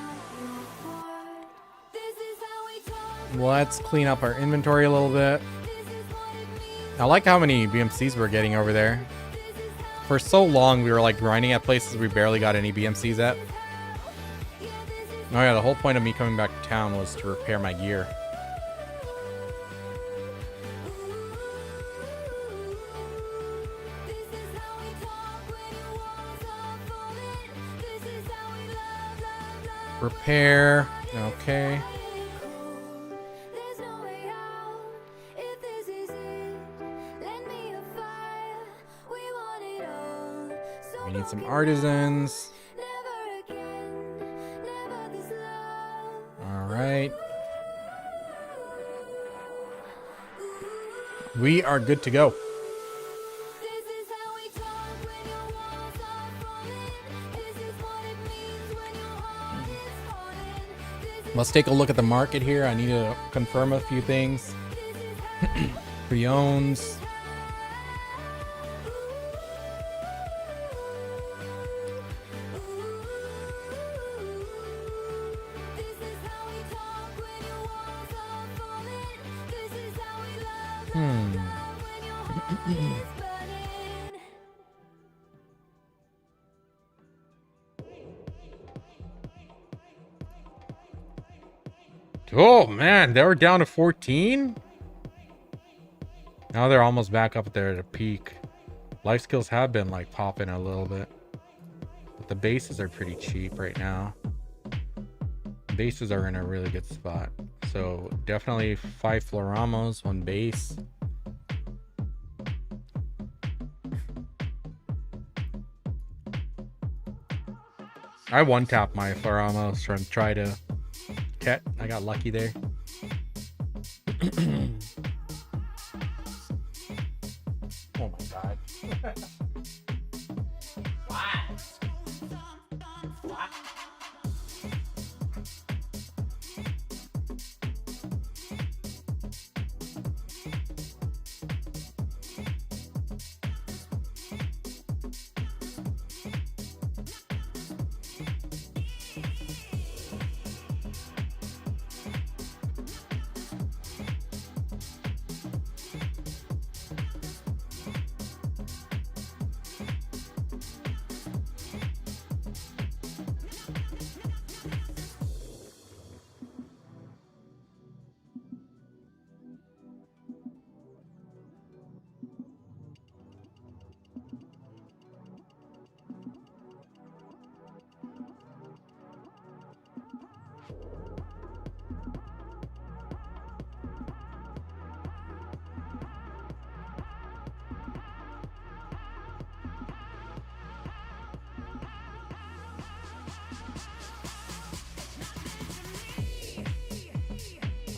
Let's clean up our inventory a little bit. I like how many BMCs we're getting over there. For so long, we were like grinding at places we barely got any BMCs at. Oh yeah, the whole point of me coming back to town was to repair my gear. Repair. Okay. We need some artisans. All right. We are good to go. Let's take a look at the market here. I need to confirm a few things. Pre-owns. Oh man, they were down to 14. Now they're almost back up there at a peak. Life skills have been like popping a little bit, but the bases are pretty cheap right now. Bases are in a really good spot, so definitely 5 Floramos, 1 base. I one tap my Floramos trying to try to tet. I got lucky there. Oh my god.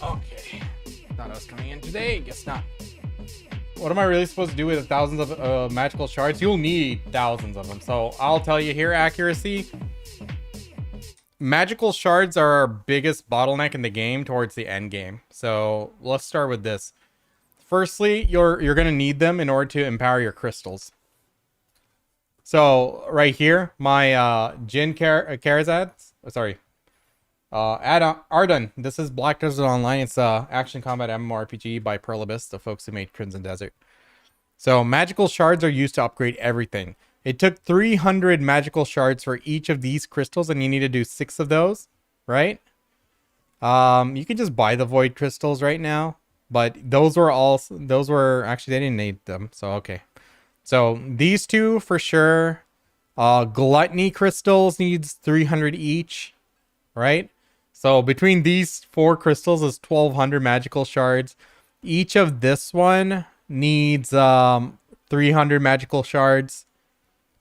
Okay. Thought I was coming in today. Guess not. What am I really supposed to do with thousands of magical shards? You'll need thousands of them. So I'll tell you here, accuracy. Magical shards are our biggest bottleneck in the game towards the end game. So let's start with this. Firstly, you're gonna need them in order to empower your crystals. So right here, my Jin Karazad, sorry, Ardun. This is Black Desert Online. It's action combat MMORPG by Perlibus, the folks who made Crimson Desert. So magical shards are used to upgrade everything. It took 300 magical shards for each of these crystals, and you need to do 6 of those, right? You can just buy the void crystals right now, but those were actually, they didn't need them, so okay. So these two for sure. Gluttony crystals needs 300 each, right? So between these 4 crystals is 1200 magical shards. Each of this one needs 300 magical shards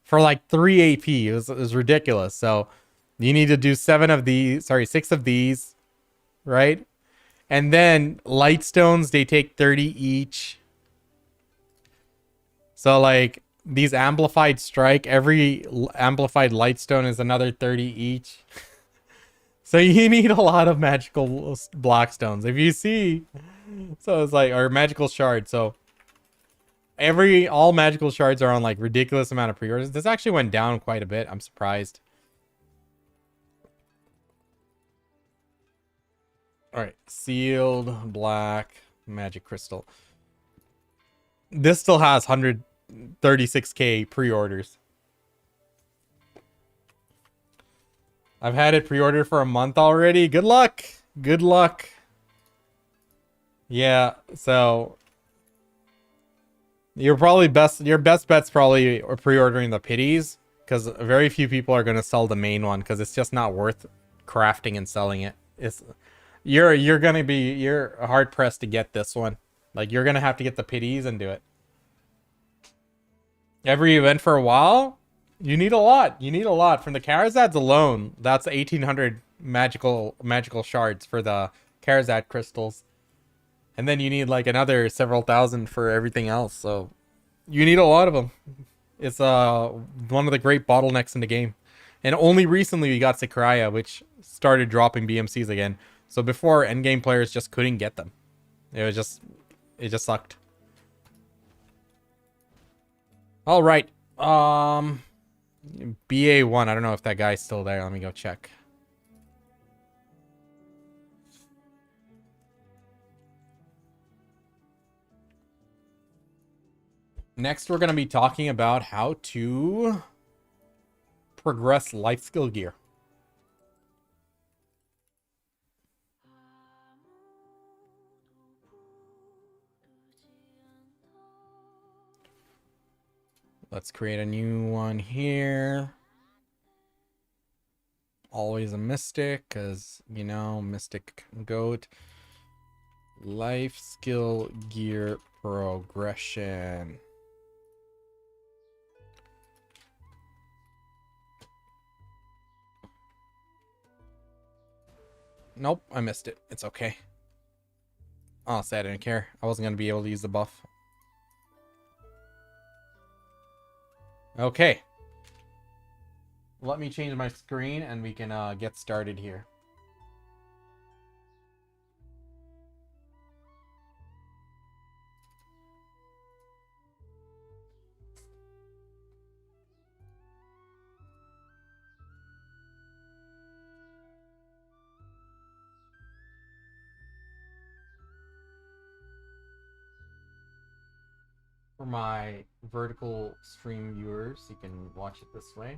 for like 3 AP. It was ridiculous. So you need to do 6 of these, right? And then light stones, they take 30 each. So like these amplified strike, every amplified light stone is another 30 each. So you need a lot of magical block stones. If you see, so it's like, or magical shards. So all magical shards are on like ridiculous amount of pre-orders. This actually went down quite a bit. I'm surprised. All right, sealed black magic crystal. This still has 136k pre-orders. I've had it pre-ordered for a month already. Good luck. Good luck. Yeah, so your best bet's probably pre-ordering the pities, because very few people are going to sell the main one because it's just not worth crafting and selling it. You're hard pressed to get this one. Like, you're going to have to get the pities and do it. Every event for a while, you need a lot. You need a lot. From the Karazads alone, that's 1800 magical shards for the Karazad crystals. And then you need like another several thousand for everything else. So you need a lot of them. It's one of the great bottlenecks in the game. And only recently we got Sakurai, which started dropping BMCs again. So before, endgame players just couldn't get them. It just sucked. All right. BA1. I don't know if that guy's still there. Let me go check. Next, we're going to be talking about how to progress life skill gear. Let's create a new one here. Always a mystic, because, you know, mystic goat. Life skill gear progression. Nope, I missed it. It's okay. Honestly, I didn't care. I wasn't going to be able to use the buff. Okay. Let me change my screen and we can get started here. For my vertical stream viewers, you can watch it this way.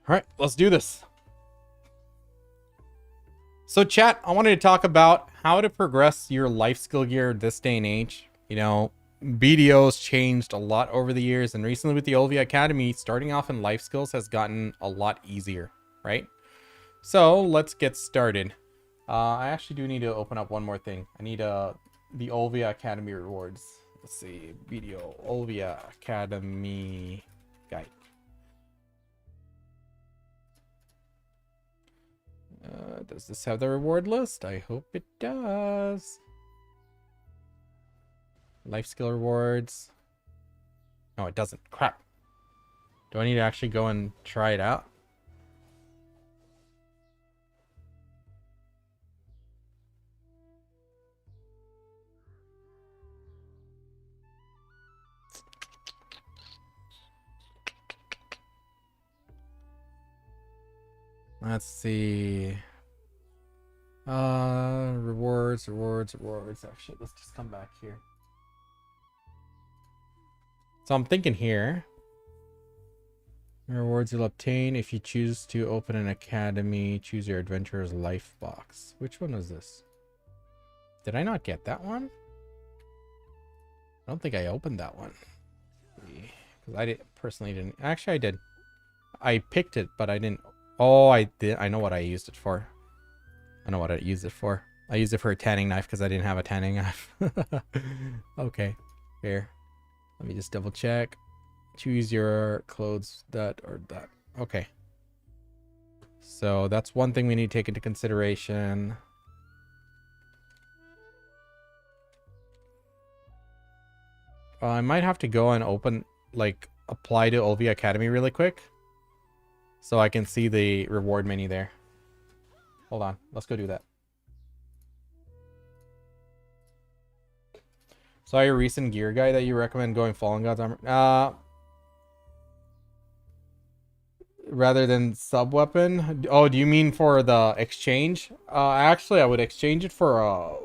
Alright, let's do this. So chat, I wanted to talk about how to progress your life skill gear this day and age. You know, BDO's changed a lot over the years, and recently with the Olvia Academy, starting off in life skills has gotten a lot easier, right? So let's get started. I actually do need to open up one more thing. I need the Olvia Academy rewards. Let's see, BDO Olvia Academy guide. Does this have the reward list? I hope it does. Life skill rewards. No, it doesn't. Crap. Do I need to actually go and try it out? Let's see. Rewards. Actually, let's just come back here. So I'm thinking here. Rewards you'll obtain if you choose to open an academy. Choose your adventurer's life box. Which one was this? Did I not get that one? I don't think I opened that one. Because I personally didn't. Actually, I did. I picked it, but I didn't. Oh, I did. I know what I used it for. I know what I used it for. I used it for a tanning knife because I didn't have a tanning knife. Okay. Here. Let me just double check. Choose your clothes, that or that. Okay. So that's one thing we need to take into consideration. I might have to go and open, like, apply to Olvia Academy really quick. So I can see the reward menu there. Hold on. Let's go do that. Saw your recent gear guide that you recommend going Fallen God's armor. Rather than sub weapon. Oh, do you mean for the exchange? Actually, I would exchange it for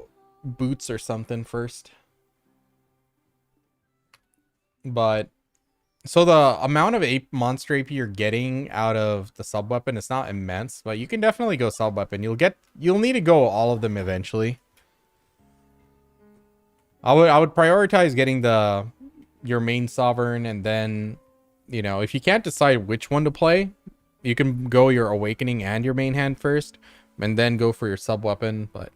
boots or something first. But so the amount of monster AP you're getting out of the sub weapon is not immense, but you can definitely go sub weapon. You'll need to go all of them eventually. I would prioritize getting your main sovereign, and then, you know, if you can't decide which one to play, you can go your awakening and your main hand first, and then go for your sub weapon. But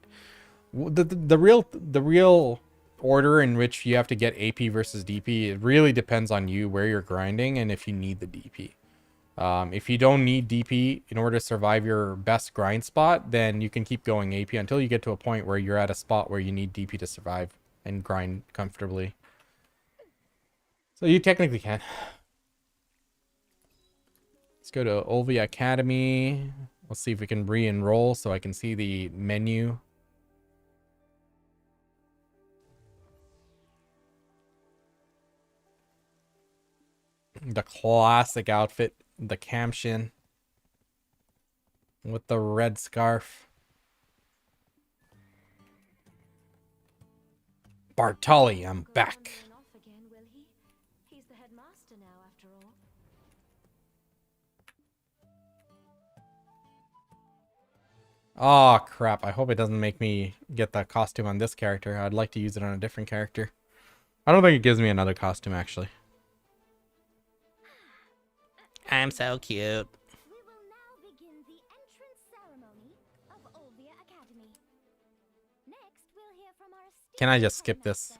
the real order in which you have to get AP versus DP, it really depends on you, where you're grinding, and if you need the DP. If you don't need DP in order to survive your best grind spot, then you can keep going AP until you get to a point where you're at a spot where you need DP to survive and grind comfortably. So you technically can. Let's go to Olvia Academy. Let's see if we can re-enroll so I can see the menu. The classic outfit, the Camshin with the red scarf. Bartali, I'm back.
Off again, will he? He's the headmaster now, after
Oh, crap. I hope it doesn't make me get that costume on this character. I'd like to use it on a different character. I don't think it gives me another costume, actually. I'm so cute.
We will now begin the entrance ceremony of Olvia Academy. Next, we'll hear from our esteemed
Can I just skip this?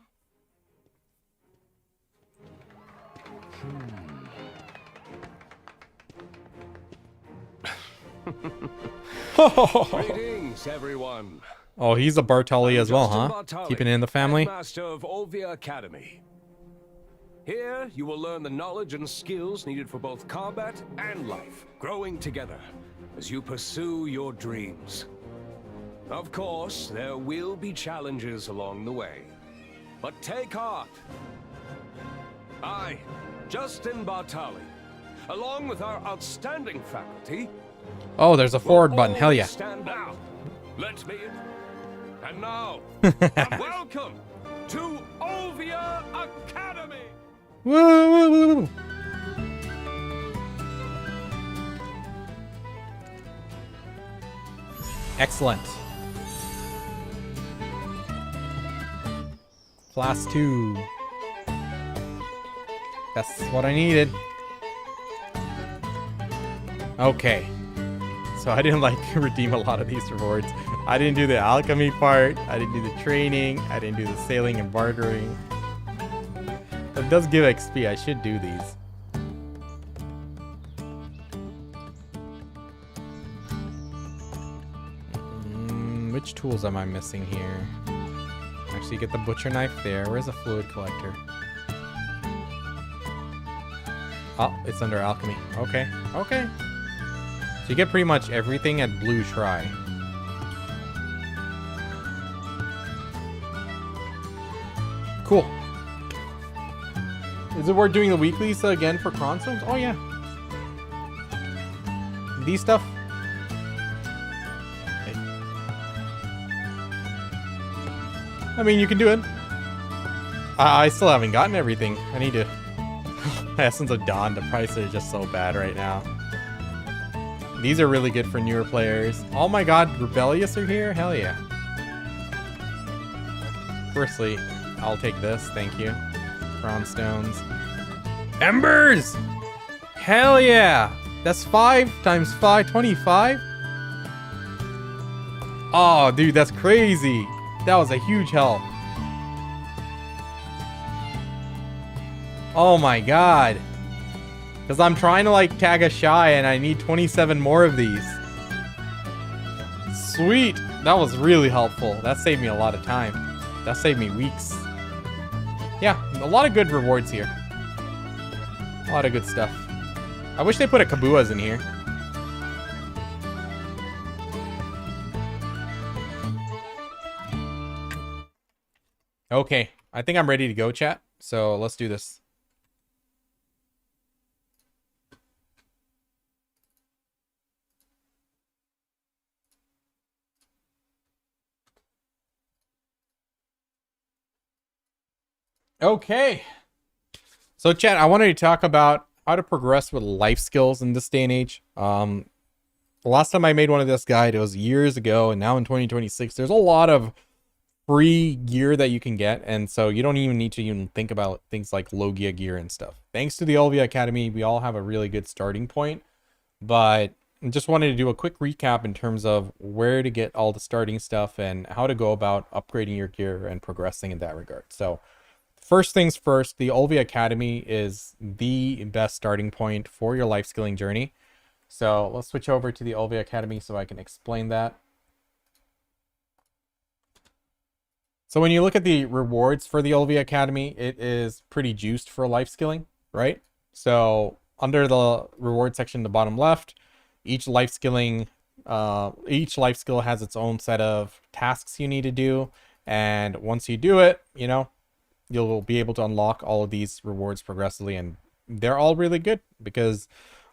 Greetings, everyone.
Oh, he's a Bartali as well,
Justin
huh?
Bartali,
Keeping it in the family.
Headmaster of Olvia Academy. Here, you will learn the knowledge and skills needed for both combat and life, growing together as you pursue your dreams. Of course, there will be challenges along the way, but take heart. I, Justin Bartali, along with our outstanding faculty,
Oh, there's a forward button. Hell yeah.
stand out. Let's meet. And now, welcome to Olvia Academy.
Woo, woo, woo, woo. Excellent. Class 2. That's what I needed. Okay. So I didn't like redeem a lot of these rewards. I didn't do the alchemy part. I didn't do the training. I didn't do the sailing and bartering. It does give XP. I should do these. Which tools am I missing here? Actually, get the butcher knife there. Where's the fluid collector? Oh, it's under alchemy. Okay. Okay. So you get pretty much everything at Blue Try. Cool. Is it worth doing the weeklies again for Cronstones? Oh yeah. These stuff. Okay. I mean, you can do it. I still haven't gotten everything. I need to. Essence of Dawn, the prices are just so bad right now. These are really good for newer players. Oh my god, Rebellious are here? Hell yeah. Firstly, I'll take this, thank you. Stones. Embers! Hell yeah! That's 5 times 5, 25? Oh, dude, that's crazy. That was a huge help. Oh my god. Because I'm trying to like tag a shy and I need 27 more of these. Sweet. That was really helpful. That saved me a lot of time. That saved me weeks. Yeah, a lot of good rewards here. A lot of good stuff. I wish they put a Kabuas in here. Okay, I think I'm ready to go, chat. So let's do this. Okay. So chat, I wanted to talk about how to progress with life skills in this day and age. The last time I made one of this guide, it was years ago, and now in 2026, there's a lot of free gear that you can get, and so you don't even need to even think about things like Logia gear and stuff. Thanks to the Olvia Academy, we all have a really good starting point, but I just wanted to do a quick recap in terms of where to get all the starting stuff and how to go about upgrading your gear and progressing in that regard. So first things first, the Olvia Academy is the best starting point for your life skilling journey. So let's switch over to the Olvia Academy so I can explain that. So when you look at the rewards for the Olvia Academy, it is pretty juiced for life skilling, right? So under the reward section in the bottom left, each life skill has its own set of tasks you need to do. And once you do it, you know, you'll be able to unlock all of these rewards progressively, and they're all really good because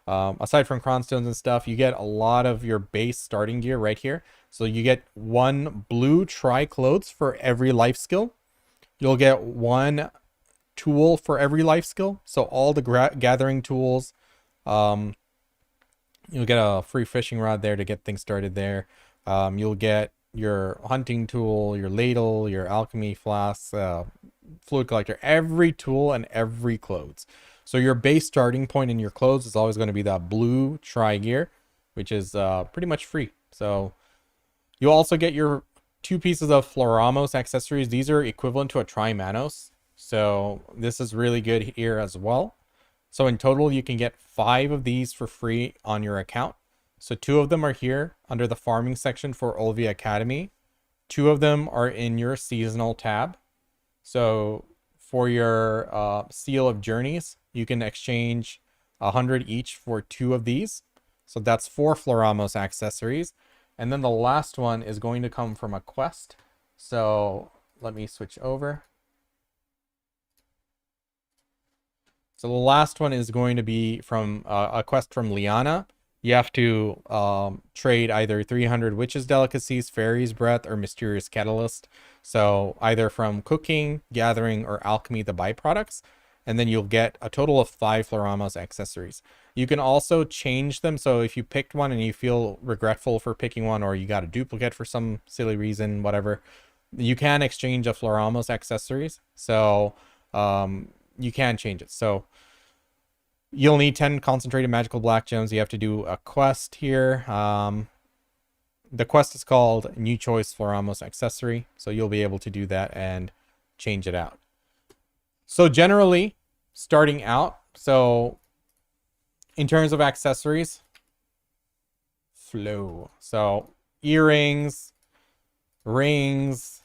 aside from Cronstones and stuff, you get a lot of your base starting gear right here. So you get 1 blue tri-clothes for every life skill. You'll get 1 tool for every life skill. So all the gathering tools, you'll get a free fishing rod there to get things started there. You'll get your hunting tool, your ladle, your alchemy flask, fluid collector, every tool and every clothes. So your base starting point in your clothes is always going to be that blue tri gear, which is pretty much free. So you'll also get your 2 pieces of Floramos accessories. These are equivalent to a Tri-Manos. So this is really good here as well. So in total, you can get 5 of these for free on your account. So 2 of them are here under the farming section for Olvia Academy. 2 of them are in your seasonal tab. So for your Seal of Journeys, you can exchange 100 each for 2 of these. So that's 4 Floramos accessories. And then the last one is going to come from a quest. So let me switch over. So the last one is going to be from a quest from Liana. You have to trade either 300 Witches Delicacies, Fairy's Breath, or Mysterious Catalyst. So either from cooking, gathering, or alchemy, the byproducts. And then you'll get a total of 5 Floramos accessories. You can also change them. So if you picked one and you feel regretful for picking one, or you got a duplicate for some silly reason, whatever, you can exchange a Floramos accessories. So you can change it. So you'll need 10 concentrated magical black gems. You have to do a quest here. The quest is called New Choice Floramos Accessory. So you'll be able to do that and change it out. So generally, starting out, so in terms of accessories, flow. So earrings, rings,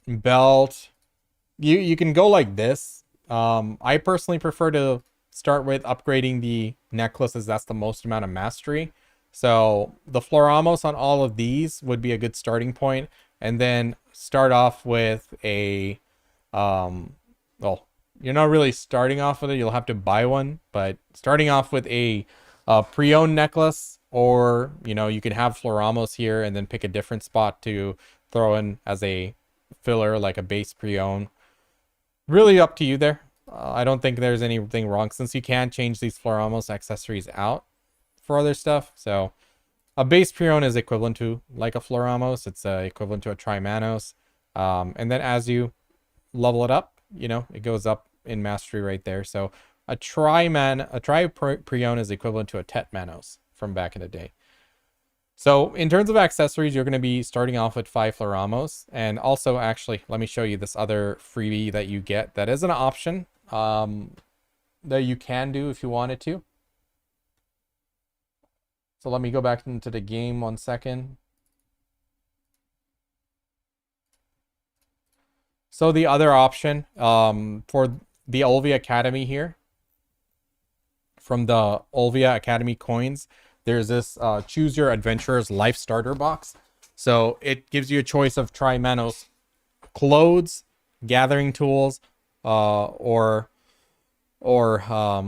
belt. You can go like this. I personally prefer to start with upgrading the necklaces. That's the most amount of mastery. So the Floramos on all of these would be a good starting point. And then start off with a, well, you're not really starting off with it. You'll have to buy one. But starting off with a pre-owned necklace, or, you know, you can have Floramos here and then pick a different spot to throw in as a filler, like a base pre-owned. Really up to you there. I don't think there's anything wrong, since you can change these Floramos accessories out for other stuff. So a base pre-owned is equivalent to like a Floramos. It's equivalent to a Tri-Manos. And then as you level it up, you know, it goes up in mastery right there. So a pre-owned is equivalent to a Tet Manos from back in the day. So in terms of accessories, you're going to be starting off with 5 Floramos. And also, actually, let me show you this other freebie that you get. That is an option that you can do if you wanted to. So let me go back into the game 1 second. So the other option for the Olvia Academy here, from the Olvia Academy coins, there's this Choose Your Adventurer's Life Starter Box. So it gives you a choice of Tri-Manos clothes, gathering tools, or a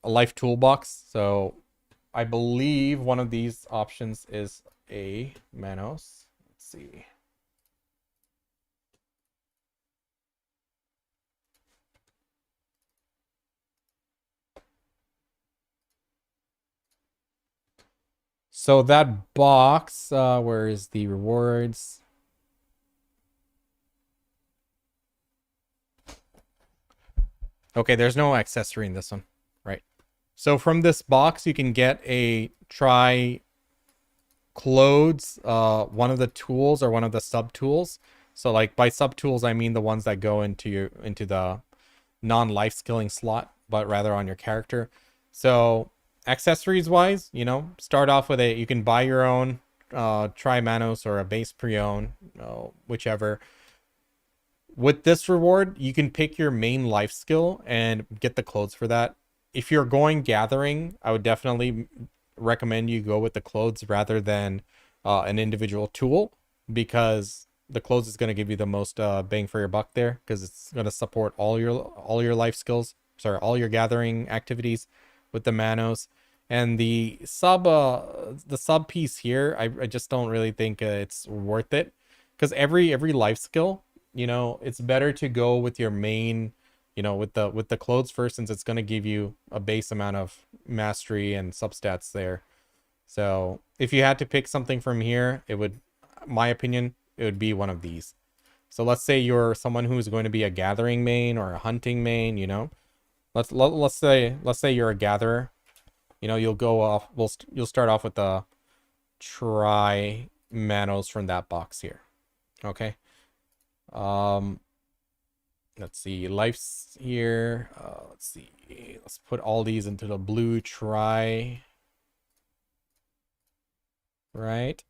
life toolbox. So I believe one of these options is a Manos. Let's see. So that box, where is the rewards? Okay, there's no accessory in this one, right? So from this box, you can get a try clothes, one of the tools or one of the sub tools. So like by sub tools, I mean the ones that go into the non-life skilling slot, but rather on your character. So accessories wise, you know, start off with you can buy your own Tri-Manos or a base pre-owned, whichever. With this reward, you can pick your main life skill and get the clothes for that. If you're going gathering, I would definitely recommend you go with the clothes rather than an individual tool, because the clothes is going to give you the most bang for your buck there, because it's going to support all your life skills, sorry, all your gathering activities with the Manos. And the sub piece here, I just don't really think it's worth it, because every life skill, you know, it's better to go with your main, you know, with the clothes first, since it's going to give you a base amount of mastery and substats there. So if you had to pick something from here, it would, my opinion, it would be one of these. So let's say you're someone who's going to be a gathering main or a hunting main, you know. Let's say you're a gatherer. You know, you'll go off. You'll start off with the try manos from that box here. Okay. Let's see, life's here. Let's see. Let's put all these into the blue try. Right.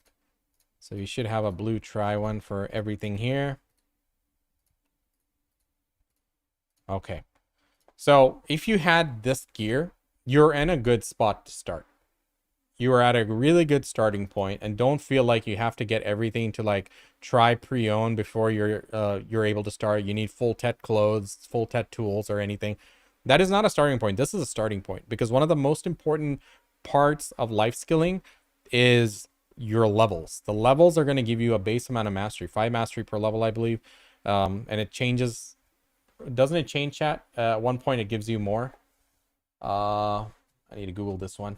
So you should have a blue try one for everything here. Okay. So if you had this gear, you're in a good spot to start. You are at a really good starting point, and don't feel like you have to get everything to like try pre-owned before you're able to start. You need full TET clothes, full TET tools, or anything. That is not a starting point. This is a starting point, because one of the most important parts of life skilling is your levels. The levels are going to give you a base amount of mastery, 5 mastery per level, I believe. And it changes. Doesn't it change, chat? At one point it gives you more. I need to Google this one.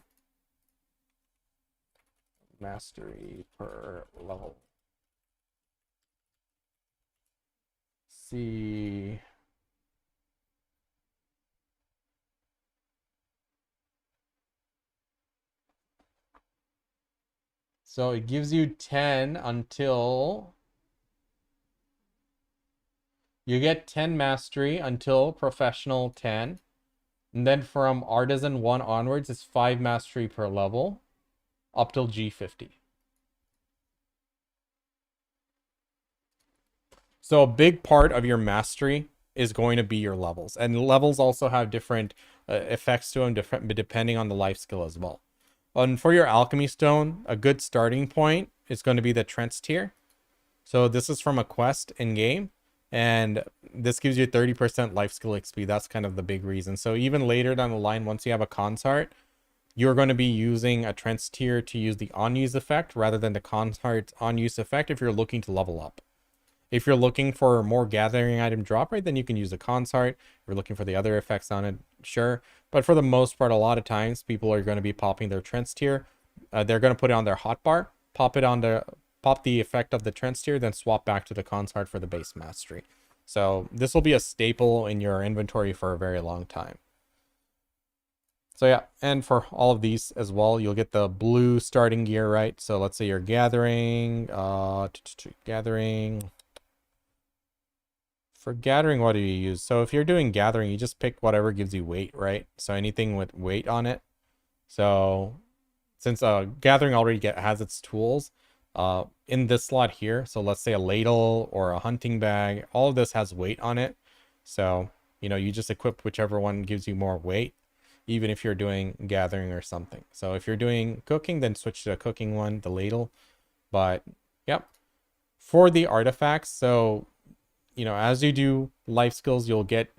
Mastery per level. See. So it gives you 10 until you get 10 mastery until professional 10. And then from artisan 1 onwards, it's 5 mastery per level up till G50. So a big part of your mastery is going to be your levels. And levels also have different effects to them, depending on the life skill as well. And for your alchemy stone, a good starting point is going to be the Trent's tier. So this is from a quest in game, and this gives you 30% life skill XP. That's kind of the big reason. So even later down the line, once you have a consort, you're going to be using a Trent's tier to use the on-use effect rather than the consort's on-use effect if you're looking to level up. If you're looking for more gathering item drop rate, then you can use the consort. If you're looking for the other effects on it, sure. But for the most part, a lot of times people are going to be popping their Trent's tier. They're going to put it on their hotbar, pop the effect of the Trent's tier, then swap back to the consort for the base mastery. So this will be a staple in your inventory for a very long time. So yeah, and for all of these as well, you'll get the blue starting gear, right? So let's say you're gathering, gathering. For gathering, what do you use? So if you're doing gathering, you just pick whatever gives you weight, right? So anything with weight on it. So since gathering already has its tools in this slot here, so let's say a ladle or a hunting bag, all of this has weight on it. So, you know, you just equip whichever one gives you more weight, even if you're doing gathering or something. So if you're doing cooking, then switch to a cooking one, the ladle. But yep, for the artifacts, so you know, as you do life skills, you'll get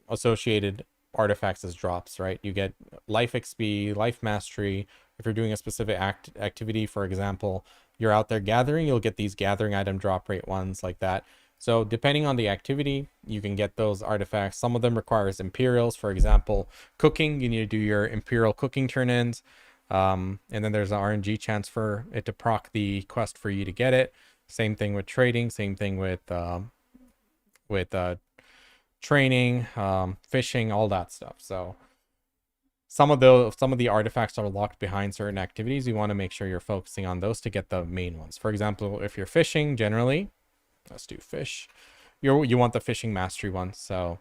associated artifacts as drops, right? You get life XP, life mastery. If you're doing a specific activity, for example, you're out there gathering, you'll get these gathering item drop rate ones like that. So depending on the activity, you can get those artifacts. Some of them requires Imperials. For example, cooking, you need to do your Imperial cooking turn-ins. And then there's an RNG chance for it to proc the quest for you to get it. Same thing with trading, same thing with training, fishing, all that stuff. So some of the artifacts are locked behind certain activities. You want to make sure you're focusing on those to get the main ones. For example, if you're fishing, generally, let's do fish. You want the fishing mastery one. So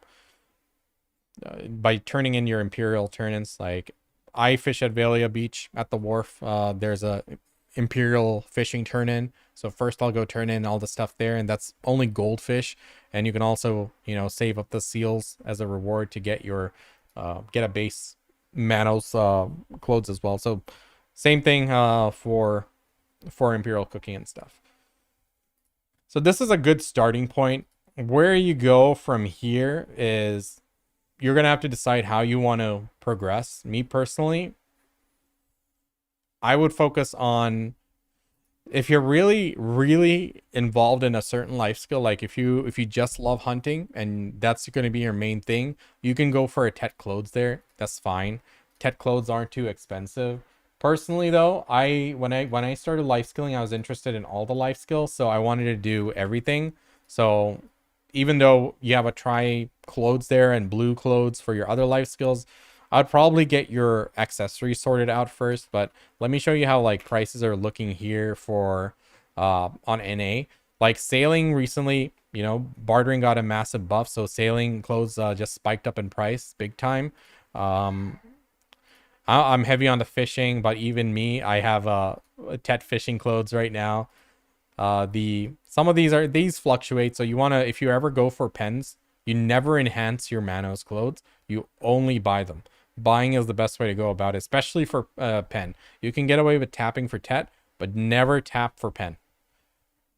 by turning in your Imperial turn-ins, like I fish at Valia Beach at the wharf. There's a Imperial fishing turn-in. So first I'll go turn in all the stuff there, and that's only goldfish. And you can also, you know, save up the seals as a reward to get your get a base Manos clothes as well. So same thing for Imperial cooking and stuff. So this is a good starting point. Where you go from here is you're gonna have to decide how you want to progress. Me personally, I would focus on, if you're really involved in a certain life skill, like if you just love hunting and that's going to be your main thing, you can go for a TET clothes there. That's fine. TET clothes aren't too expensive Personally though, when I started life skilling, I was interested in all the life skills, so I wanted to do everything. So even though you have a try clothes there and blue clothes for your other life skills, I'd probably get your accessories sorted out first. But let me show you how like prices are looking here for on NA. Like sailing recently, you know, bartering got a massive buff, so sailing clothes just spiked up in price big time. um I'm heavy on the fishing, but even me, I have Tet fishing clothes right now. The some of these fluctuate, so you want to, if you ever go for pens, you never enhance your Manos clothes. You only buy them. Buying is the best way to go about it, especially for pen. You can get away with tapping for Tet, but never tap for pen.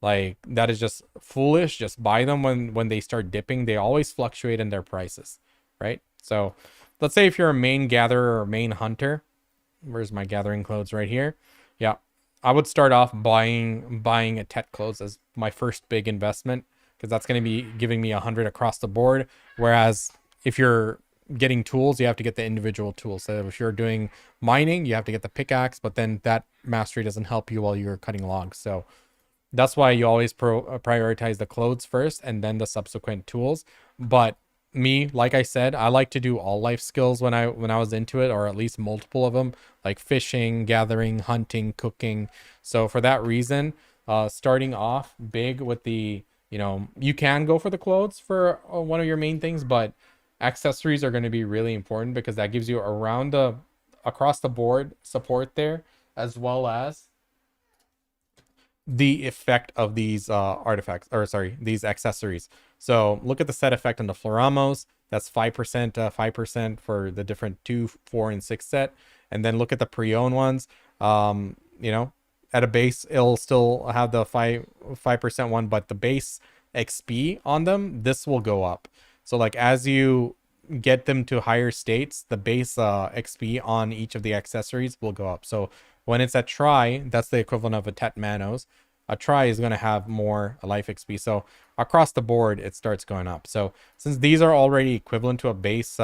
Like that is just foolish. Just buy them when they start dipping. They always fluctuate in their prices, right? So let's say if you're a main gatherer or main hunter, where's my gathering clothes right here? Yeah, I would start off buying a Tet clothes as my first big investment, because that's going to be giving me 100 across the board. Whereas if you're getting tools, you have to get the individual tools. So if you're doing mining, you have to get the pickaxe, but then that mastery doesn't help you while you're cutting logs. So that's why you always prioritize the clothes first and then the subsequent tools. But me, like I said, I like to do all life skills when I was into it, or at least multiple of them, like fishing, gathering, hunting, cooking. So for that reason, starting off big with the, you know, you can go for the clothes for one of your main things, but accessories are going to be really important, because that gives you around the across the board support there, as well as the effect of these artifacts, or sorry, these accessories. So look at the set effect on the Floramos. That's 5%, 5% for the different 2, 4, and 6 set. And then look at the pre-owned ones. You know, at a base, it'll still have the 5% one, but the base XP on them, this will go up. So like as you get them to higher states, the base XP on each of the accessories will go up. So when it's at try, that's the equivalent of a Tet Manos. A try is going to have more life XP. So across the board, it starts going up. So since these are already equivalent to a base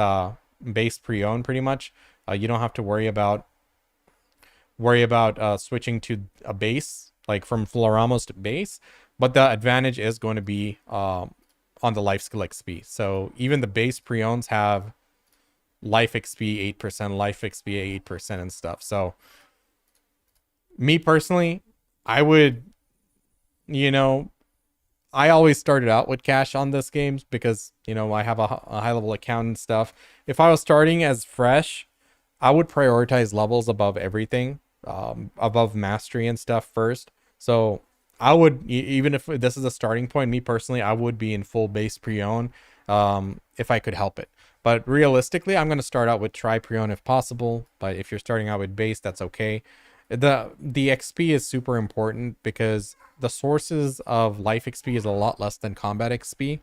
pre-owned pretty much, you don't have to worry about switching to a base, like from Floramos to base. But the advantage is going to be on the life skill XP. So even the base pre-owns have life XP 8%, life XP 8% and stuff. So me personally, I would, you know, I always started out with cash on this games because, you know, I have a high level account and stuff. If I was starting as fresh, I would prioritize levels above everything, above mastery and stuff first. So I would, even if this is a starting point, me personally, I would be in full base pre-own if I could help it. But realistically, I'm going to start out with try pre-own if possible. But if you're starting out with base, that's okay. The XP is super important, because the sources of life XP is a lot less than combat XP,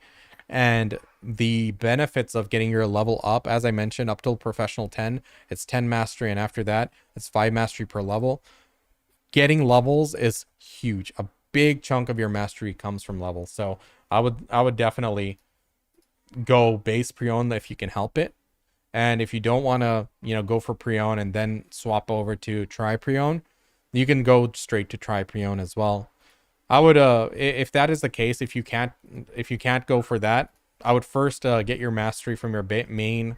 and the benefits of getting your level up, as I mentioned, up till professional 10, it's 10 mastery, and after that it's 5 mastery per level. Getting levels is huge. A big chunk of your mastery comes from levels. So I would definitely go base pre-own if you can help it. And if you don't want to, you know, go for pre-own and then swap over to try pre-own, you can go straight to try pre-own as well. I would, if that is the case, if you can't go for that, I would first get your mastery from your main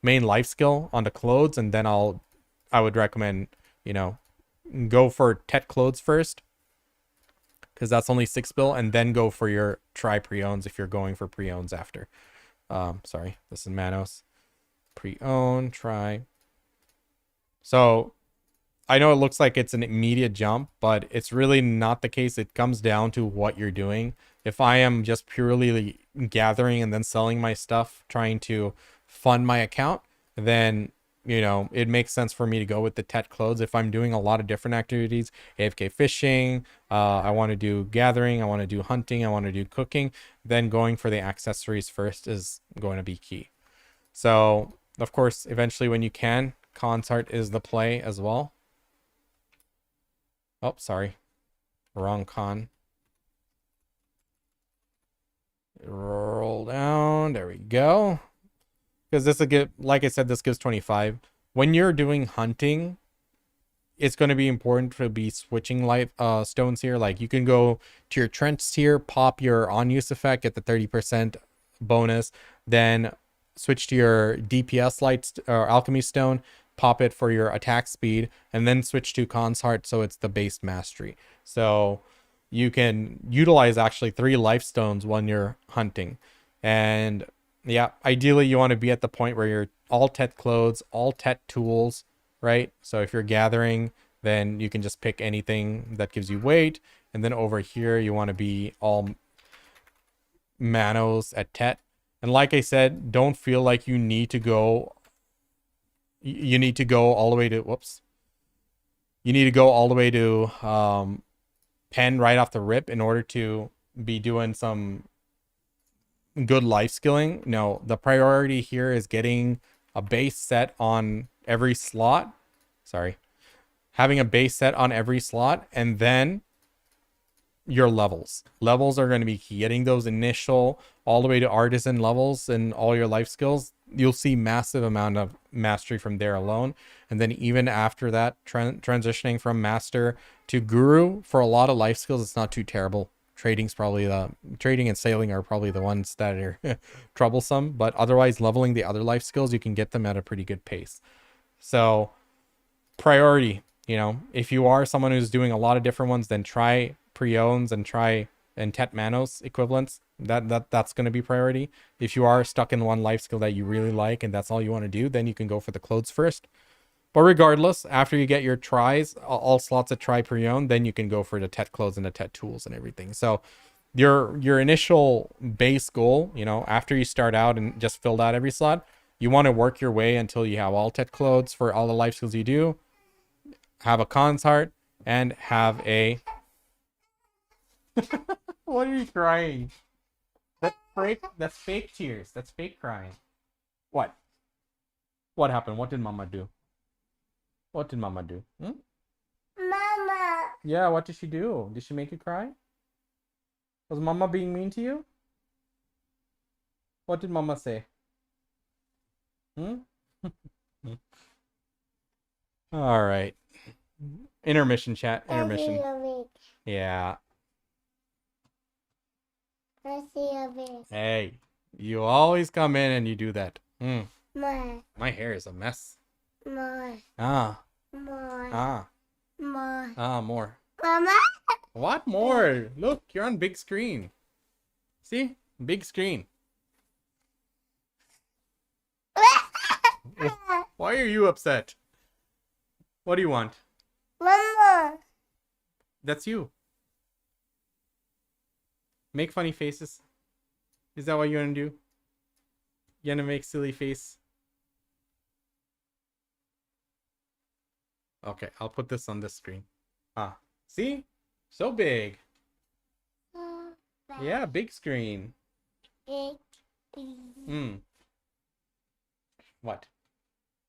life skill on the clothes, and then I would recommend, you know, go for Tet clothes first, because that's only 6 bill, and then go for your try pre-owns if you're going for pre-owns after. Sorry, this is Manos. Pre-own, try. So I know it looks like it's an immediate jump, but it's really not the case. It comes down to what you're doing. If I am just purely gathering and then selling my stuff, trying to fund my account, then, you know, it makes sense for me to go with the Tet clothes. If I'm doing a lot of different activities, AFK fishing, I want to do gathering, I want to do hunting, I want to do cooking, then going for the accessories first is going to be key. So of course, eventually when you can, Consart is the play as well. Oh, sorry, wrong con. Roll down, there we go. Because this will get, like I said, this gives 25. when you're doing hunting, it's going to be important to be switching life stones here. Like you can go to your trench tier, pop your on use effect, get the 30% bonus, then switch to your DPS light or alchemy stone, pop it for your attack speed, and then switch to Khan's heart, so it's the base mastery. So you can utilize actually 3 life stones when you're hunting. And yeah, ideally you want to be at the point where you're all tet clothes, all tet tools, right? So if you're gathering, then you can just pick anything that gives you weight. And then over here, you want to be all manos at tet. And like I said, don't feel like you need to go. You need to go all the way to, whoops. You need to go all the way to pen right off the rip in order to be doing some good life skilling. No, the priority here is getting a base set on every slot. Sorry. Having a base set on every slot, and then your levels. Levels are going to be key. Getting those initial all the way to artisan levels and all your life skills, you'll see massive amount of mastery from there alone. And then even after that, transitioning from master to guru, for a lot of life skills, it's not too terrible. Trading and sailing are probably the ones that are troublesome, but otherwise leveling the other life skills, you can get them at a pretty good pace. So priority, if you are someone who's doing a lot of different ones, then try Preons and try and Tet Manos equivalents. That's going to be priority. If you are stuck in one life skill that you really like and that's all you want to do, then you can go for the clothes first. But regardless, after you get your tries, all slots at try Preon, then you can go for the Tet clothes and the Tet tools and everything. So your initial base goal, after you start out and just filled out every slot, you want to work your way until you have all Tet clothes for all the life skills you do, have a Khan's heart, and have a what are you crying? That's fake tears. That's fake crying. What happened? What did mama do? What did mama do?
Mama.
Yeah, what did she do? Did she make you cry? Was mama being mean to you? What did mama say? All right. Intermission, chat. Intermission. Yeah. Hey, you always come in and you do that.
More.
My hair is a mess.
More.
Ah.
More.
Ah.
More.
Ah, more.
Mama.
What more? Look, you're on big screen. See? Big screen. Why are you upset? What do you want?
Mama.
That's you. Make funny faces. Is that what you want to do? You want to make silly face? Okay, I'll put this on this screen. Ah, see? So big. Yeah, big screen.
Big.
What?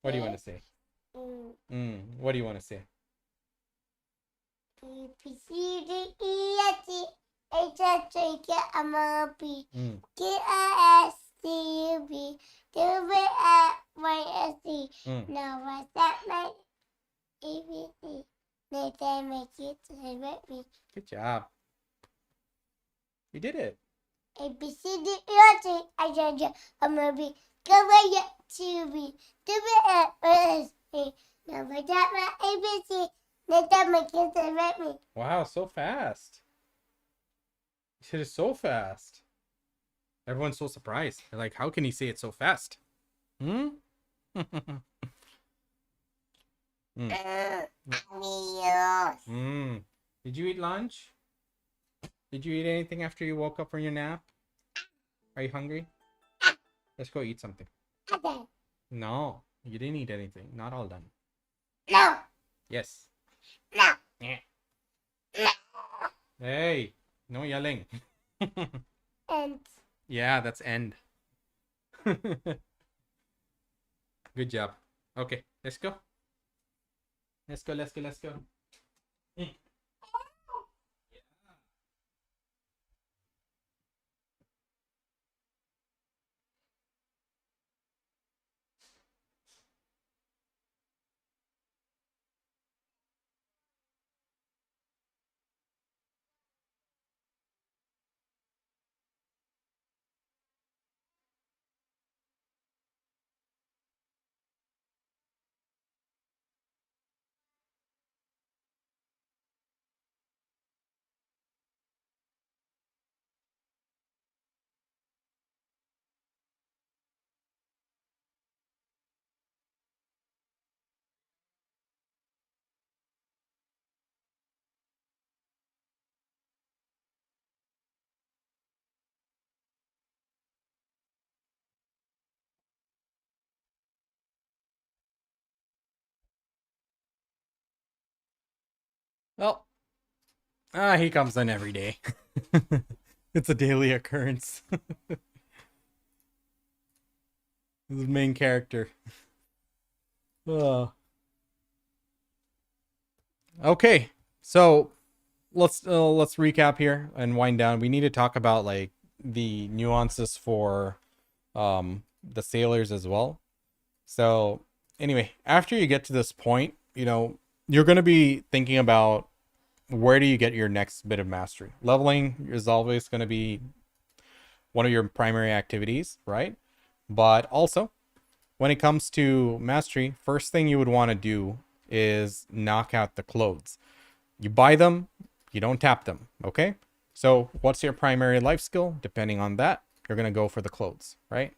What do you want to say? What do you want to say?
Now what's that meant? ABC. Nathan make it with me.
Good job. You did it.
ABC D E F G I J J I'm gonna be going to be now what's that meant? ABC. Nathan make it with me.
Wow, so fast. You did it so fast. Everyone's so surprised. They're like, how can he say it so fast? Did you eat lunch? Did you eat anything after you woke up from your nap? Are you hungry? Let's go eat something.
Okay.
No, you didn't eat anything. Not all done.
No.
Yes.
No.
Yeah.
No.
Hey, no yelling.
And
Yeah, that's end. Good job. Okay, let's go. Let's go, let's go, let's go. Well, he comes in every day. It's a daily occurrence. The main character. Okay, so let's recap here and wind down. We need to talk about like the nuances for the sailors as well. So anyway, after you get to this point, you know, you're going to be thinking about where do you get your next bit of mastery. Leveling is always going to be one of your primary activities, right? But also, when it comes to mastery, first thing you would want to do is knock out the clothes. You buy them, you don't tap them, okay? So what's your primary life skill? Depending on that, you're going to go for the clothes, right?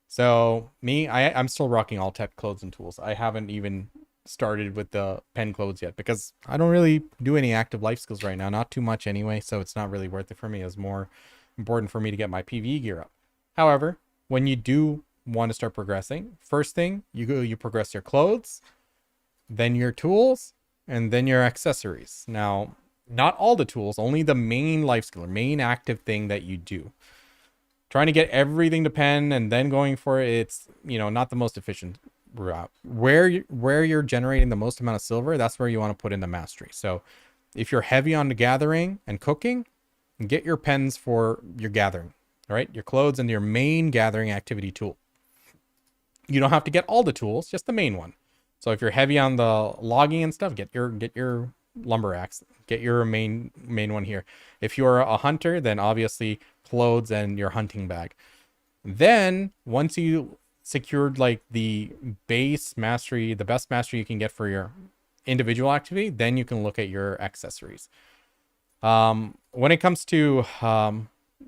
So me, I'm still rocking all tech clothes and tools. I haven't even started with the pen clothes yet because I don't really do any active life skills right now. Not too much anyway, so it's not really worth it for me. It's more important for me to get my PvE gear up. However, when you do want to start progressing, first thing you progress your clothes, then your tools, and then your accessories. Now, not all the tools, only the main life skill or main active thing that you do. Trying to get everything to pen and then going for it, it's, you know, not the most efficient route. Where you're generating the most amount of silver, that's where you want to put in the mastery. So if you're heavy on the gathering and cooking, get your pens for your gathering, all right? Your clothes and your main gathering activity tool. You don't have to get all the tools, just the main one. So if you're heavy on the logging and stuff, get your lumber axe, get your main one here. If you're a hunter, then obviously clothes and your hunting bag. Then once you secured like the base mastery, the best mastery you can get for your individual activity, then you can look at your accessories. When it comes to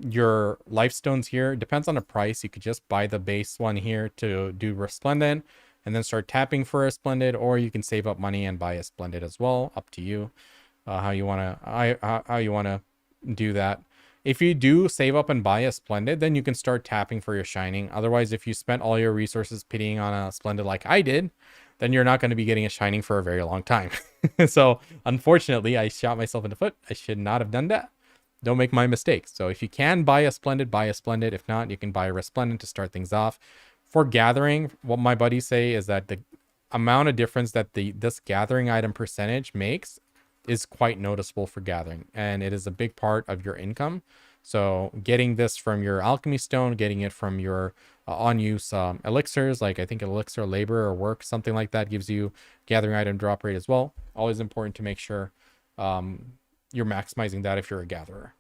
your life stones here, it depends on the price. You could just buy the base one here to do resplendent and then start tapping for a splendid, or you can save up money and buy a splendid as well. Up to you how you want to do that. If you do save up and buy a splendid, then you can start tapping for your shining. Otherwise, if you spent all your resources pitying on a splendid like I did, then you're not going to be getting a shining for a very long time. So unfortunately, I shot myself in the foot. I should not have done that. Don't make my mistakes. So if you can buy a splendid, buy a splendid. If not, you can buy a resplendent to start things off. For gathering, what my buddies say is that the amount of difference that this gathering item percentage makes is quite noticeable for gathering, and it is a big part of your income. So getting this from your alchemy stone, getting it from your on-use elixirs, like I think elixir labor or work, something like that, gives you gathering item drop rate as well. Always important to make sure you're maximizing that if you're a gatherer.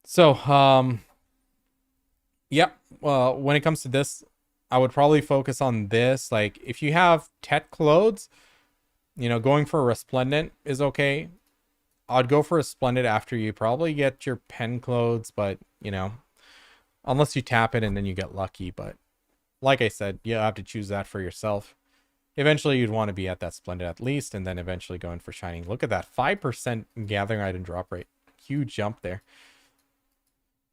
So yep, when it comes to this, I would probably focus on this. Like if you have Tet clothes, you know, going for a resplendent is okay. I'd go for a splendid after you probably get your pen clothes, but you know, unless you tap it and then you get lucky. But like I said, you have to choose that for yourself. Eventually you'd want to be at that splendid at least, and then eventually going for shining. Look at that 5% gathering item drop rate. Huge jump there.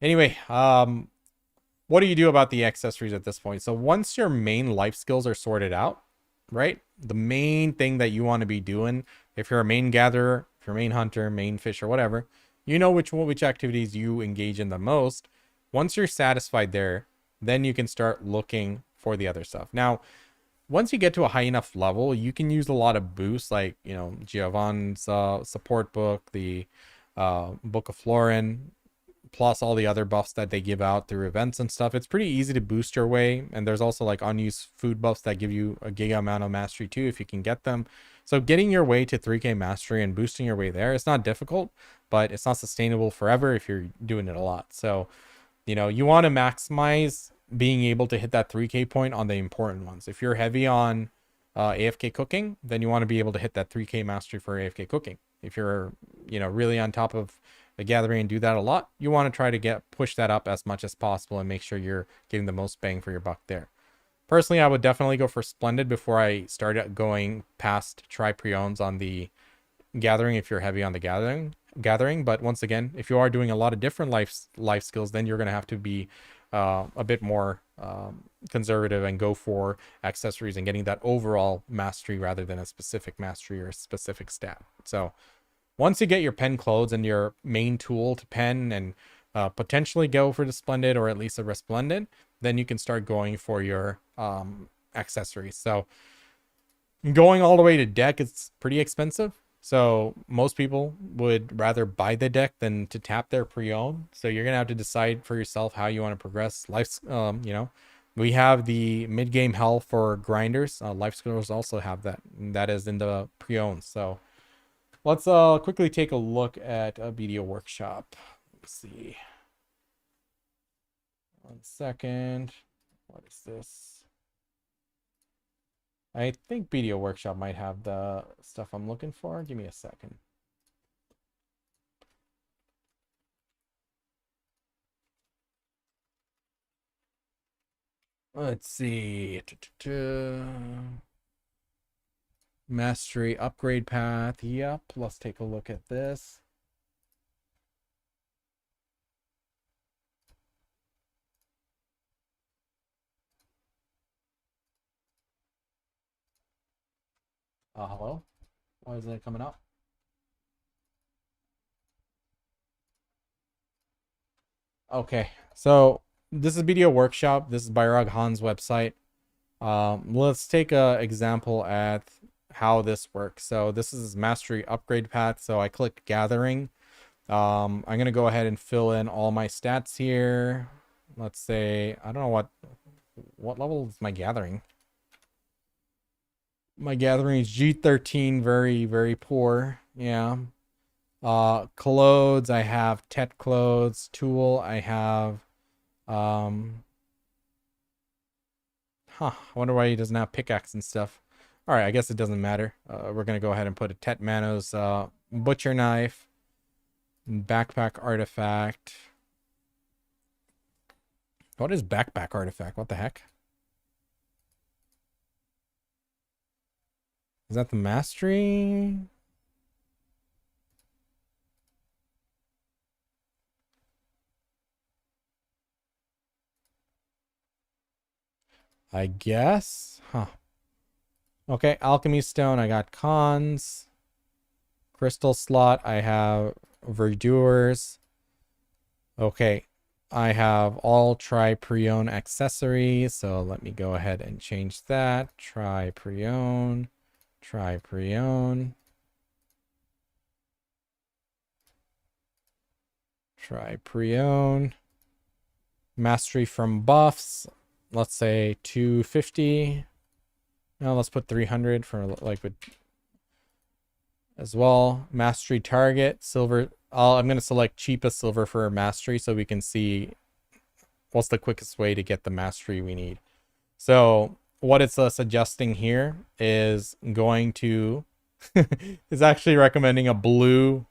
Anyway, what do you do about the accessories at this point? So once your main life skills are sorted out, right? The main thing that you want to be doing, if you're a main gatherer, if you're a main hunter, main fisher, whatever, you know which activities you engage in the most. Once you're satisfied there, then you can start looking for the other stuff. Now, once you get to a high enough level, you can use a lot of boosts, like, you know, Giovan's support book, the Book of Florin, plus all the other buffs that they give out through events and stuff. It's pretty easy to boost your way. And there's also like unused food buffs that give you a giga amount of mastery too, if you can get them. So getting your way to 3k mastery and boosting your way there, it's not difficult, but it's not sustainable forever if you're doing it a lot. So, you know, you want to maximize being able to hit that 3k point on the important ones. If you're heavy on AFK cooking, then you want to be able to hit that 3k mastery for AFK cooking. If you're, you know, really on top of the gathering and do that a lot, you want to try to push that up as much as possible and make sure you're getting the most bang for your buck there. Personally, I would definitely go for Splendid before I start going past Tripriones on the gathering if you're heavy on the gathering. But once again, if you are doing a lot of different life skills, then you're going to have to be a bit more conservative and go for accessories and getting that overall mastery rather than a specific mastery or a specific stat. So once you get your pen clothes and your main tool to pen and potentially go for the splendid or at least a resplendent, then you can start going for your accessories. So going all the way to deck is pretty expensive. So most people would rather buy the deck than to tap their pre-owned. So you're gonna have to decide for yourself how you want to progress. Life's, we have the mid-game hell for grinders. Life scores also have that. And that is in the pre-owned. So let's quickly take a look at a video workshop. Let's see. 1 second. What is this? I think BDO Workshop might have the stuff I'm looking for. Give me a second. Let's see. Mastery upgrade path. Yep. Let's take a look at this. Hello? Why isn't it coming up? Okay, so this is BDO Workshop. This is Bayrog Han's website. Let's take a example at how this works. So this is mastery upgrade path. So I click gathering. I'm gonna go ahead and fill in all my stats here. Let's say I don't know what level is my gathering. My gathering is G13, very, very poor. Yeah. Clothes, I have Tet clothes. Tool, I have I wonder why he doesn't have pickaxe and stuff. Alright, I guess it doesn't matter. We're gonna go ahead and put a Tet Manos butcher knife, backpack artifact. What is backpack artifact? What the heck? Is that the mastery? I guess. Okay, alchemy stone. I got cons. Crystal slot. I have verdures. Okay. I have all try pre-owned accessories. So let me go ahead and change that. Try pre-owned. Try pre-owned. Try pre-owned. Mastery from buffs. Let's say 250. Now let's put 300 for like with as well. Mastery target silver. I'm going to select cheapest silver for mastery so we can see what's the quickest way to get the mastery we need. So what it's suggesting here is going to is actually recommending a blue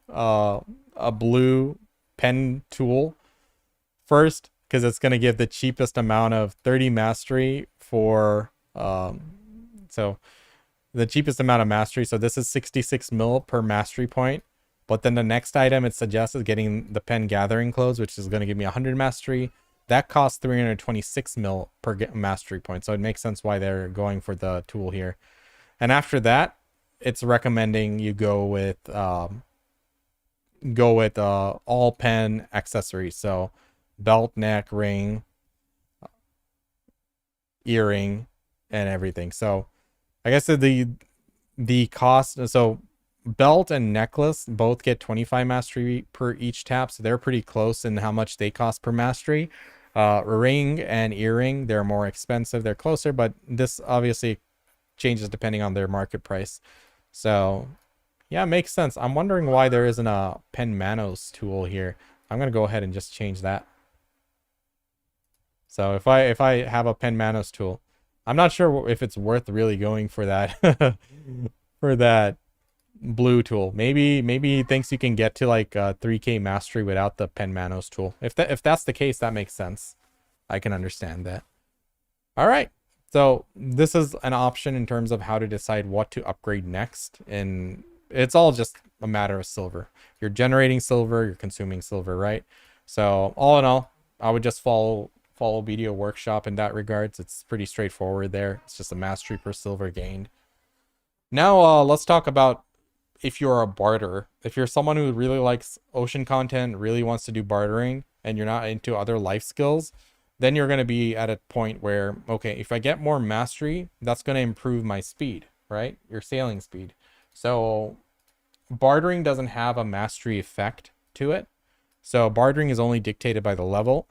pen tool first, because it's going to give the cheapest amount of 30 mastery for so the cheapest amount of mastery. So this is 66 mil per mastery point, but then the next item it suggests is getting the pen gathering clothes, which is going to give me 100 mastery. That costs 326 mil per mastery point. So it makes sense why they're going for the tool here. And after that, it's recommending you go with all pen accessories. So belt, neck, ring, earring, and everything. So I guess the cost, so belt and necklace both get 25 mastery per each tap, so they're pretty close in how much they cost per mastery. Ring and earring, they're more expensive, they're closer, but this obviously changes depending on their market price. So yeah, it makes sense. I'm wondering why there isn't a pen manos tool here. I'm gonna go ahead and just change that. So if I have a pen manos tool, I'm not sure if it's worth really going for that for that blue tool. Maybe he thinks you can get to like 3k mastery without the pen manos tool. If that's the case, that makes sense. I can understand that. All right, so this is an option in terms of how to decide what to upgrade next, and it's all just a matter of silver. You're generating silver, you're consuming silver, right? So all in all, I would just follow follow BDO Workshop in that regards. It's pretty straightforward there. It's just a mastery per silver gained. Now let's talk about if you're a barterer. If you're someone who really likes ocean content, really wants to do bartering, and you're not into other life skills, then you're going to be at a point where, okay, if I get more mastery, that's going to improve my speed, right? Your sailing speed. So bartering doesn't have a mastery effect to it. So bartering is only dictated by the level.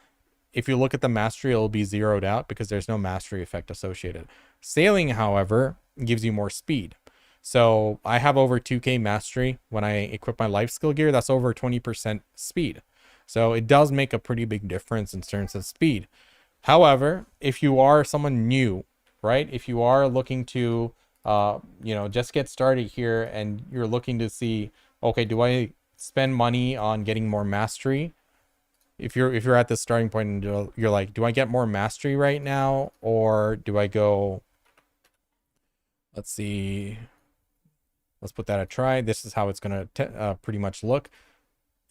If you look at the mastery, it'll be zeroed out because there's no mastery effect associated. Sailing, however, gives you more speed. So I have over 2k mastery when I equip my life skill gear. That's over 20% speed. So it does make a pretty big difference in terms of speed. However, if you are someone new, right? If you are looking to, just get started here and you're looking to see, okay, do I spend money on getting more mastery? If you're at the starting point and you're like, do I get more mastery right now? Or do I go, let's see, let's put that a try. This is how it's going to pretty much look.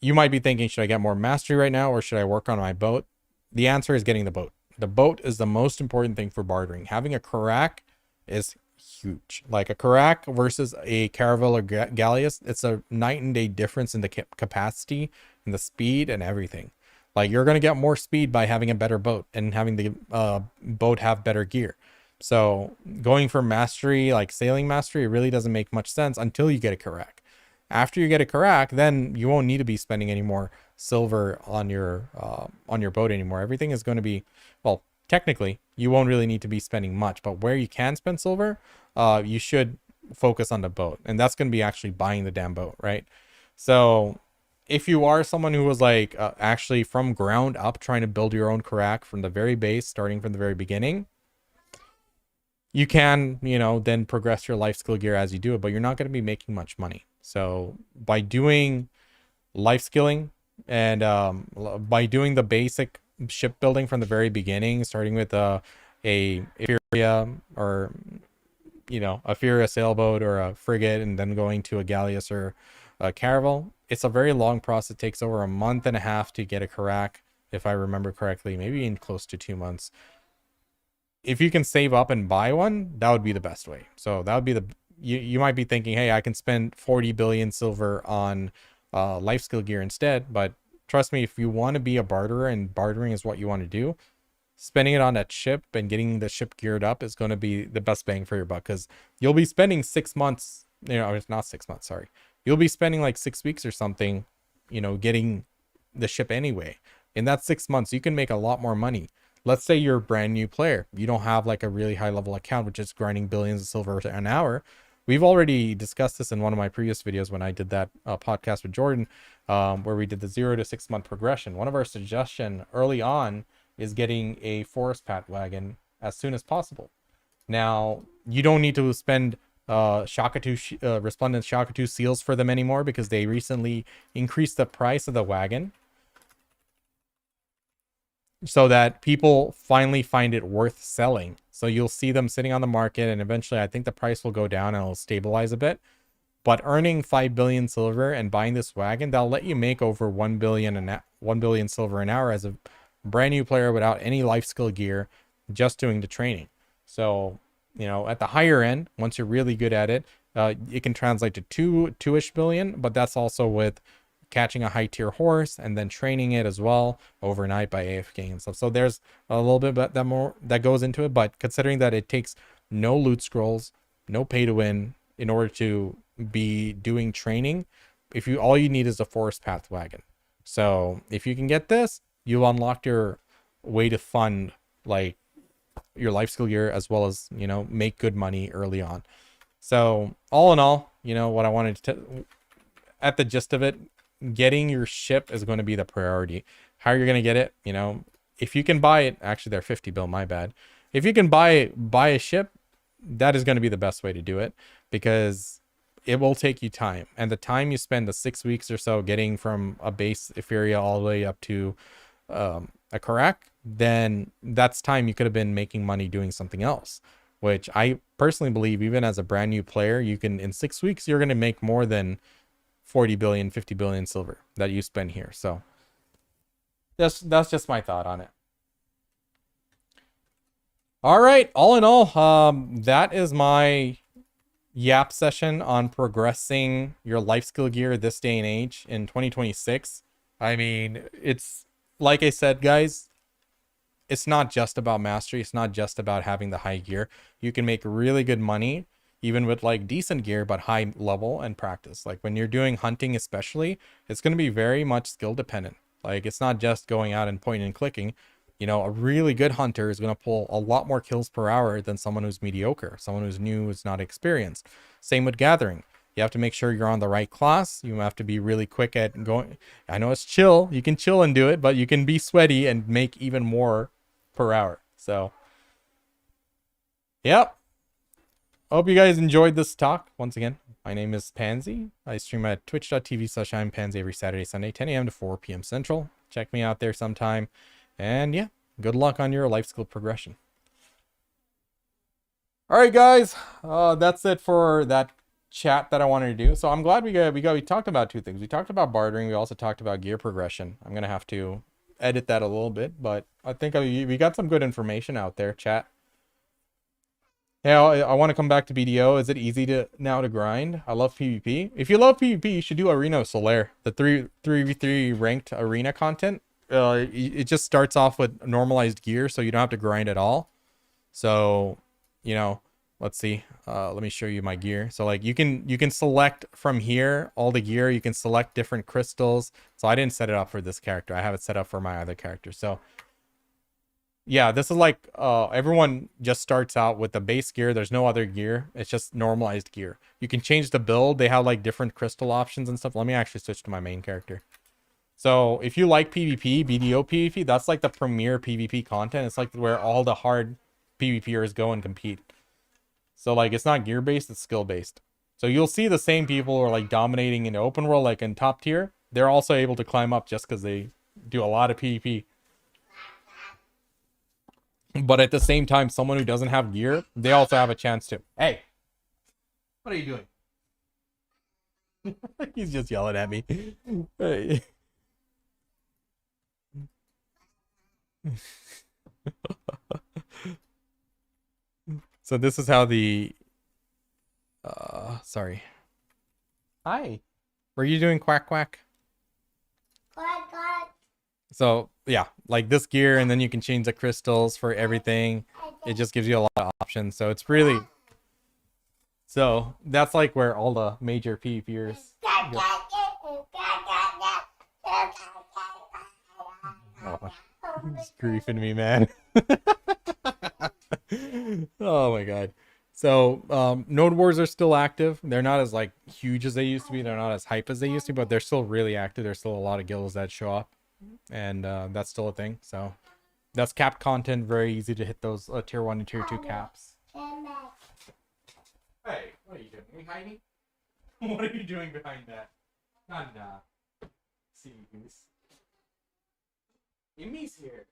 You might be thinking, should I get more mastery right now or should I work on my boat? The answer is getting the boat. The boat is the most important thing for bartering. Having a Karak is huge. Like a Karak versus a Caravel or Galleass, it's a night and day difference in the capacity and the speed and everything. Like you're going to get more speed by having a better boat and having the boat have better gear. So going for mastery, like sailing mastery, it really doesn't make much sense until you get a Karak. After you get a Karak, then you won't need to be spending any more silver on your boat anymore. Everything is going to be, well, technically you won't really need to be spending much, but where you can spend silver, you should focus on the boat, and that's going to be actually buying the damn boat, right? So if you are someone who was like actually from ground up trying to build your own Karak from the very base, starting from the very beginning, you can, then progress your life skill gear as you do it, but you're not going to be making much money. So by doing life skilling and by doing the basic shipbuilding from the very beginning, starting with a Etheria or a Furia sailboat or a frigate, and then going to a Galleass or a Caravel, it's a very long process. It takes over a month and a half to get a Karak, if I remember correctly, maybe in close to 2 months. If you can save up and buy one, that would be the best way. So that would be you might be thinking, hey, I can spend 40 billion silver on life skill gear instead. But trust me, if you want to be a barterer and bartering is what you want to do, spending it on that ship and getting the ship geared up is going to be the best bang for your buck, because you'll be spending 6 months, it's not 6 months, sorry. You'll be spending like 6 weeks or something, getting the ship anyway. In that 6 months, you can make a lot more money. Let's say you're a brand new player. You don't have like a really high level account, which is grinding billions of silver an hour. We've already discussed this in one of my previous videos when I did that podcast with Jordan, where we did the 0 to 6 month progression. One of our suggestion early on is getting a forest path wagon as soon as possible. Now, you don't need to spend Resplendent Shakatu seals for them anymore because they recently increased the price of the wagon, so that people finally find it worth selling. So you'll see them sitting on the market, and eventually I think the price will go down and it'll stabilize a bit. But earning 5 billion silver and buying this wagon, that'll let you make over 1 billion silver an hour as a brand new player without any life skill gear, just doing the training. So, at the higher end, once you're really good at it, it can translate to 2-ish billion, but that's also with catching a high tier horse and then training it as well overnight by AFK and stuff. So there's a little bit that goes into it, but considering that it takes no loot scrolls, no pay to win in order to be doing training, all you need is a forest path wagon. So if you can get this, you unlock your way to fund like your life skill gear as well as, make good money early on. So all in all, what I wanted to, at the gist of it, getting your ship is going to be the priority. How you're going to get it, if you can buy it, actually they're 50 bill, my bad. If you can buy a ship, that is going to be the best way to do it, because it will take you time, and the time you spend, the 6 weeks or so getting from a base Etheria all the way up to a Karak, then that's time you could have been making money doing something else, which I personally believe, even as a brand new player, you can, in 6 weeks, you're going to make more than 40 billion, 50 billion silver that you spend here. So that's just my thought on it. All right, all in all, that is my yap session on progressing your life skill gear this day and age in 2026. I mean, it's like I said, guys, it's not just about mastery. It's not just about having the high gear. You can make really good money even with like decent gear, but high level and practice. Like when you're doing hunting, especially, it's going to be very much skill dependent. Like it's not just going out and pointing and clicking. You know, a really good hunter is going to pull a lot more kills per hour than someone who's mediocre, someone who's new, who's not experienced. Same with gathering. You have to make sure you're on the right class. You have to be really quick at going. I know it's chill. You can chill and do it, but you can be sweaty and make even more per hour. So, yep. Hope you guys enjoyed this talk. Once again, my name is Pansy. I stream at twitch.tv/ImPansy every Saturday, Sunday, 10 a.m. to 4 p.m. Central. Check me out there sometime. And yeah, good luck on your life skill progression. All right, guys. That's it for that chat that I wanted to do. So I'm glad we talked about two things. We talked about bartering. We also talked about gear progression. I'm gonna have to edit that a little bit, but I think we got some good information out there, chat. Yeah, I want to come back to BDO. Is it easy to grind? I love PvP. If you love PvP, you should do Arena of Solaire, the 3v3 ranked arena content. It just starts off with normalized gear, so you don't have to grind at all. So, you know, let's see. Let me show you my gear. So like you can select from here all the gear. You can select different crystals. So I didn't set it up for this character. I have it set up for my other character. So yeah, this is like everyone just starts out with the base gear. There's no other gear. It's just normalized gear. You can change the build. They have like different crystal options and stuff. Let me actually switch to my main character. So if you like PvP, BDO PvP, that's like the premier PvP content. It's like where all the hard PvPers go and compete. So like it's not gear based, it's skill based. So you'll see the same people who are like dominating in the open world, like in top tier. They're also able to climb up just because they do a lot of PvP. But at the same time, someone who doesn't have gear, they also have a chance to. Hey, what are you doing? He's just yelling at me. Hey. So this is how the sorry. Hi. Were you doing quack quack?
Quack, quack.
So yeah, like this gear, and then you can change the crystals for everything. It just gives you a lot of options. So it's really, so that's like where all the major PvPers go. Oh, he's griefing me, man. Oh my god. So node wars are still active. They're not as like huge as they used to be. They're not as hype as they used to be, but they're still really active. There's still a lot of guilds that show up, and that's still a thing. So that's capped content. Very easy to hit those tier 1 and tier 2 caps. Hey, what are you doing? Are you hiding? What are you doing behind that? Nanda. See who's. Imi's here.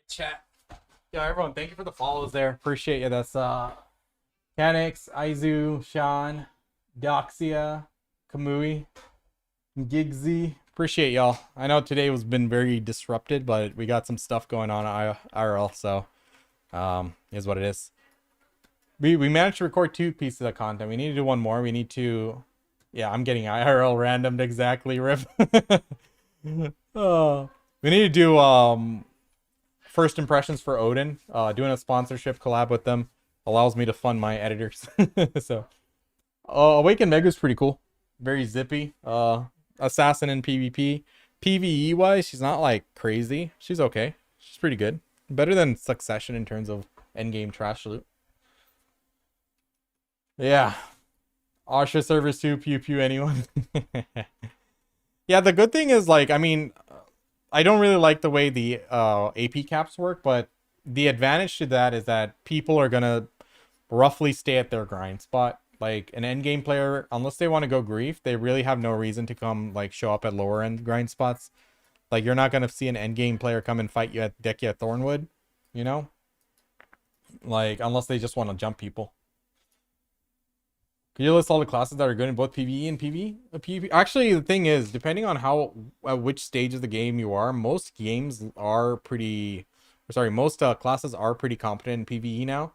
chat. Yo, everyone, thank you for the follows there. Appreciate you. That's Canix, Aizu, Sean, Doxia, Kamui, Gigsy. Appreciate y'all. I know today was been very disrupted, but we got some stuff going on IRL, so is what it is. We managed to record 2 pieces of content. We need to do one more. We need to, yeah, I'm getting IRL randomed exactly, Rip. We need to do first impressions for Odin. Doing a sponsorship collab with them allows me to fund my editors. So Awakened Mega's pretty cool. Very zippy. Assassin in PvP. PvE wise, she's not like crazy. She's okay. She's pretty good. Better than Succession in terms of endgame trash loot. Yeah. Asha servers 2, pew pew anyone. Yeah, the good thing is, like, I mean, I don't really like the way the AP caps work, but the advantage to that is that people are gonna roughly stay at their grind spot. Like an endgame player, unless they want to go grief, they really have no reason to come like show up at lower end grind spots. Like you're not gonna see an endgame player come and fight you at Dekia Thornwood, you know? Like unless they just want to jump people. Can you list all the classes that are good in both PvE and PvP? Actually, the thing is, depending on how which stage of the game you are, most games are pretty, or sorry, most classes are pretty competent in PvE now.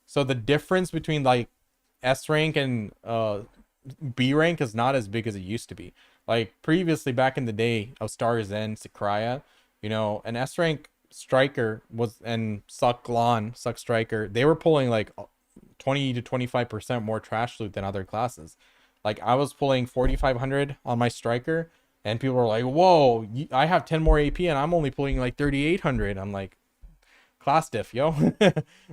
So the difference between like S rank and B rank is not as big as it used to be. Like previously, back in the day of Star Zen, Sakraya, you know, an S rank striker was, and Suck Striker, they were pulling like 20 to 25% more trash loot than other classes. Like I was pulling 4,500 on my striker, and people were like, "Whoa, I have 10 more AP, and I'm only pulling like 3,800." I'm like, class diff, yo.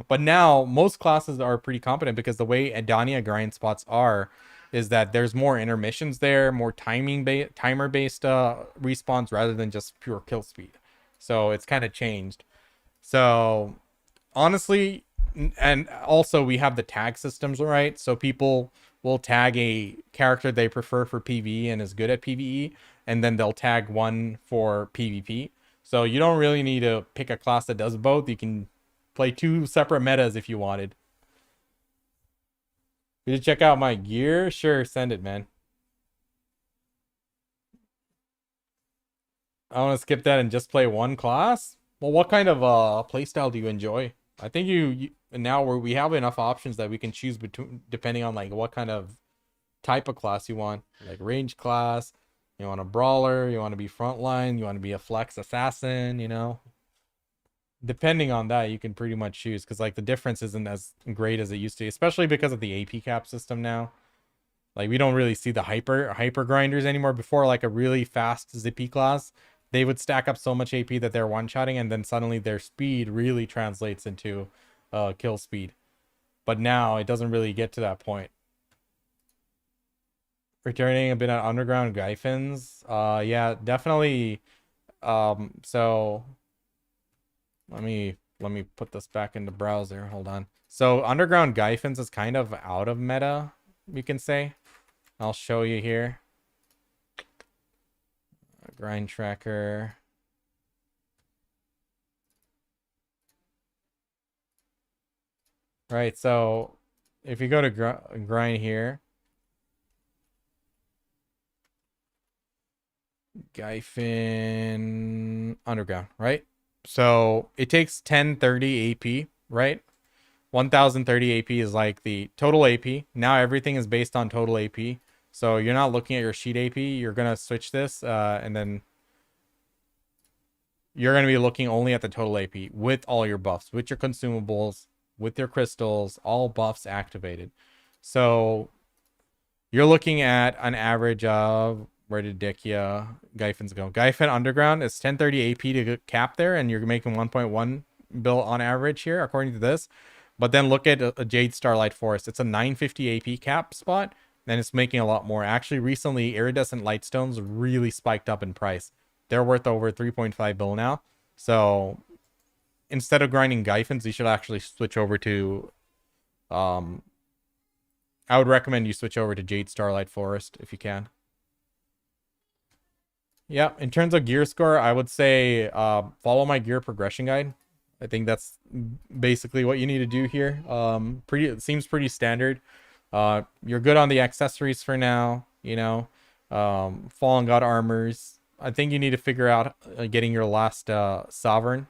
But now most classes are pretty competent because the way Adania grind spots are is that there's more intermissions there, more timer based respawns rather than just pure kill speed. So it's kind of changed. So honestly, and also we have the tag systems, right? So people will tag a character they prefer for PvE and is good at PvE, and then they'll tag one for PvP. So you don't really need to pick a class that does both. You can play 2 separate metas if you wanted. Did you check out my gear? Sure, send it, man. I want to skip that and just play one class. Well, what kind of playstyle do you enjoy? I think you now we have enough options that we can choose between depending on like what kind of type of class you want. Like range class. You want a brawler, you want to be frontline, you want to be a flex assassin, you know. Depending on that, you can pretty much choose because like the difference isn't as great as it used to, especially because of the AP cap system now. Like we don't really see the hyper grinders anymore. Before, like a really fast zippy class, they would stack up so much AP that they're one-shotting, and then suddenly their speed really translates into kill speed. But now it doesn't really get to that point. Returning a bit on underground Gyphins. Yeah, definitely. So let me put this back into browser. Hold on. So underground Gyphins is kind of out of meta, we can say. I'll show you here. Grind tracker. Right, so if you go to grind here, Gyphin underground, right? So it takes 1030 AP, right? 1030 AP is like the total AP. Now everything is based on total AP. So you're not looking at your sheet AP. You're going to switch this and then you're going to be looking only at the total AP with all your buffs, with your consumables, with your crystals, all buffs activated. So you're looking at an average of, where did Dekia Gyphins go? Gyphin Underground is 1030 AP to cap there, and you're making 1.1 bill on average here, according to this. But then look at a Jade Starlight Forest. It's a 950 AP cap spot, and it's making a lot more. Actually, recently, Iridescent Lightstones really spiked up in price. They're worth over 3.5 bill now. So instead of grinding Gyphins, you should actually switch over to... I would recommend you switch over to Jade Starlight Forest if you can. Yeah, in terms of gear score, I would say follow my gear progression guide. I think that's basically what you need to do here. It seems pretty standard. You're good on the accessories for now, you know. Fallen God armors. I think you need to figure out getting your last sovereign.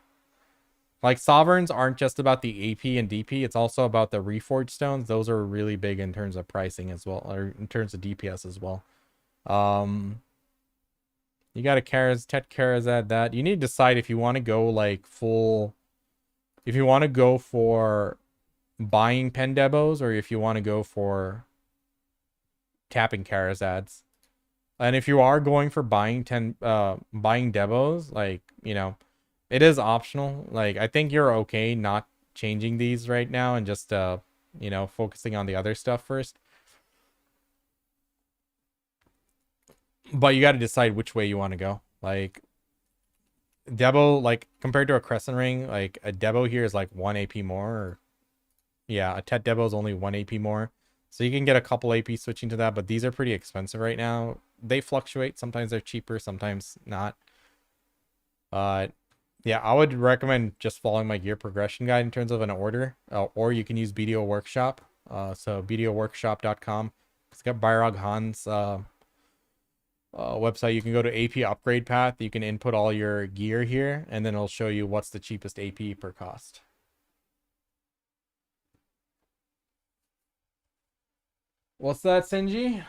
Like, sovereigns aren't just about the AP and DP, it's also about the reforged stones. Those are really big in terms of pricing as well, or in terms of DPS as well. You got a Tet Karazad that. You need to decide if you want to go like full, if you want to go for buying pen debos or if you want to go for tapping Karazads. And if you are going for buying buying debos, like, you know, it is optional. Like, I think you're okay not changing these right now and just you know, focusing on the other stuff first. But you got to decide which way you want to go. Like, Debo, like, compared to a Crescent Ring, like, a Debo here is like 1 AP more. Or, yeah, a Tet Debo is only 1 AP more. So you can get a couple AP switching to that, but these are pretty expensive right now. They fluctuate. Sometimes they're cheaper, sometimes not. Yeah, I would recommend just following my gear progression guide in terms of an order. Or you can use BDO Workshop. So BDOworkshop.com. It's got Bayrog Han's website. You can go to AP upgrade path. You can input all your gear here, and then it'll show you what's the cheapest AP per cost. What's that, Sinji?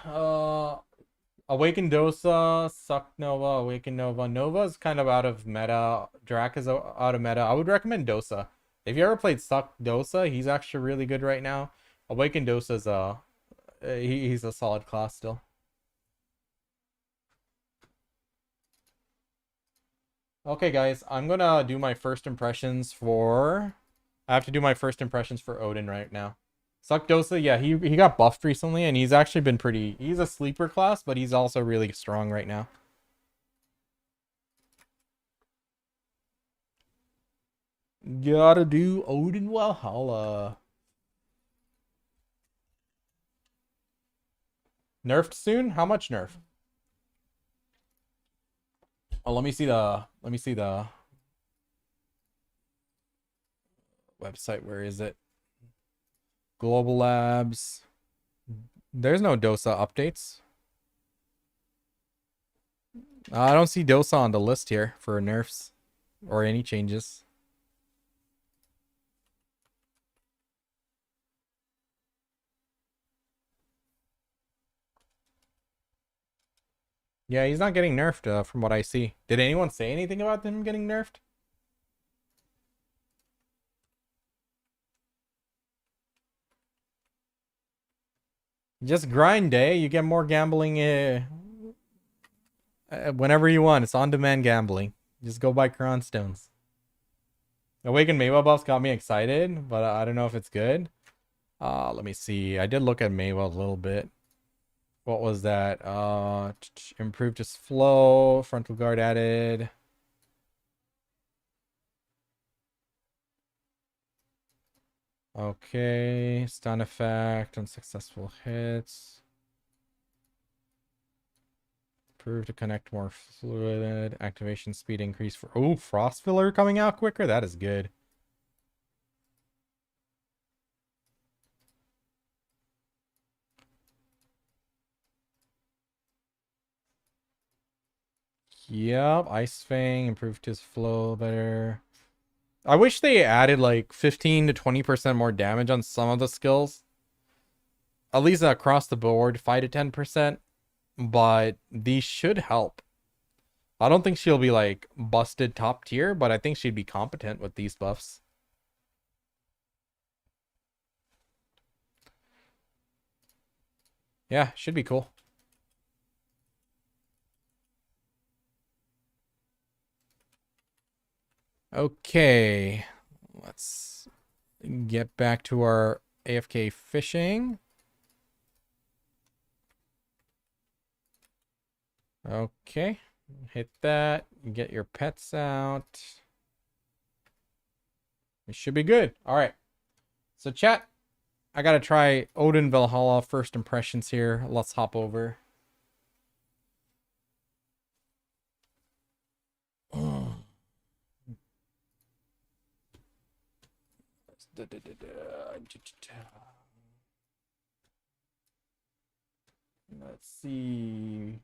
Awaken Dosa, Suck Nova, Awaken Nova. Nova is kind of out of meta. Drac is out of meta. I would recommend Dosa. If you ever played Suck Dosa, he's actually really good right now. Awaken Dosa is he's a solid class still. Okay, guys, I'm gonna do my first impressions for. I have to do my first impressions for Odin right now. Suckdosa, yeah, he got buffed recently, and he's actually been pretty. He's a sleeper class, but he's also really strong right now. Gotta do Odin Valhalla. Nerfed soon? How much nerf? Oh, let me see the website. Where is it? Global Labs. There's no Dosa updates. I don't see Dosa on the list here for nerfs or any changes. Yeah, he's not getting nerfed from what I see. Did anyone say anything about him getting nerfed? Just grind day. You get more gambling whenever you want. It's on-demand gambling. Just go buy Quran stones. Awaken Maywa buffs got me excited, but I don't know if it's good. Let me see. I did look at Maywa a little bit. What was that? Improved his flow. Frontal guard added. Okay. Stun effect. Unsuccessful hits. Improved to connect more fluid. Activation speed increase for... Oh, Frost Filler coming out quicker? That is good. Yep, Ice Fang improved his flow better. I wish they added like 15 to 20% more damage on some of the skills. At least across the board, 5 to 10%. But these should help. I don't think she'll be like busted top tier, but I think she'd be competent with these buffs. Yeah, should be cool. Okay, let's get back to our AFK fishing. Okay, hit that. Get your pets out. It should be good. All right. So chat, I gotta try Odin Valhalla first impressions here. Let's hop over. Let's see.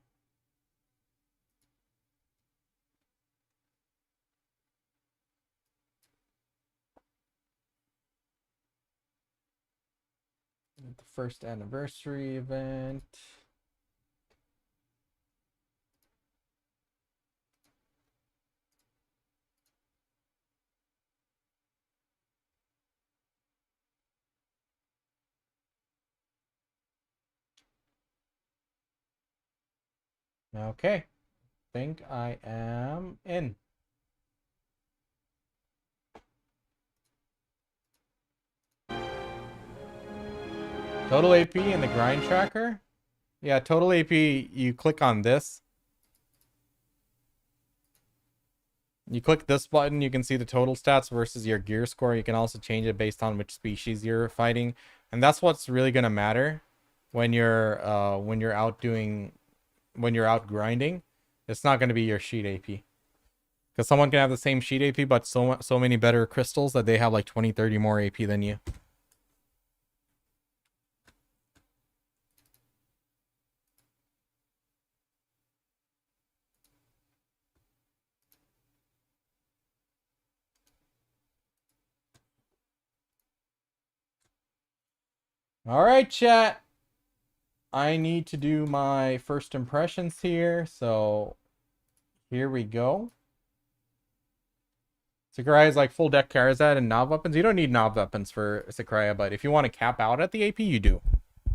The first anniversary event. Okay. Think I am in. Total AP in the grind tracker. Yeah, total AP, you click on this. You click this button, you can see the total stats versus your gear score. You can also change it based on which species you're fighting. And that's what's really gonna matter when you're out grinding. It's not gonna be your sheet AP. Because someone can have the same sheet AP, but so many better crystals that they have like 20, 30 more AP than you. All right, chat. I need to do my first impressions here, so here we go. Sakurai is like full deck Karazad and Nav weapons. You don't need Nav weapons for Sakurai, but if you want to cap out at the AP, you do.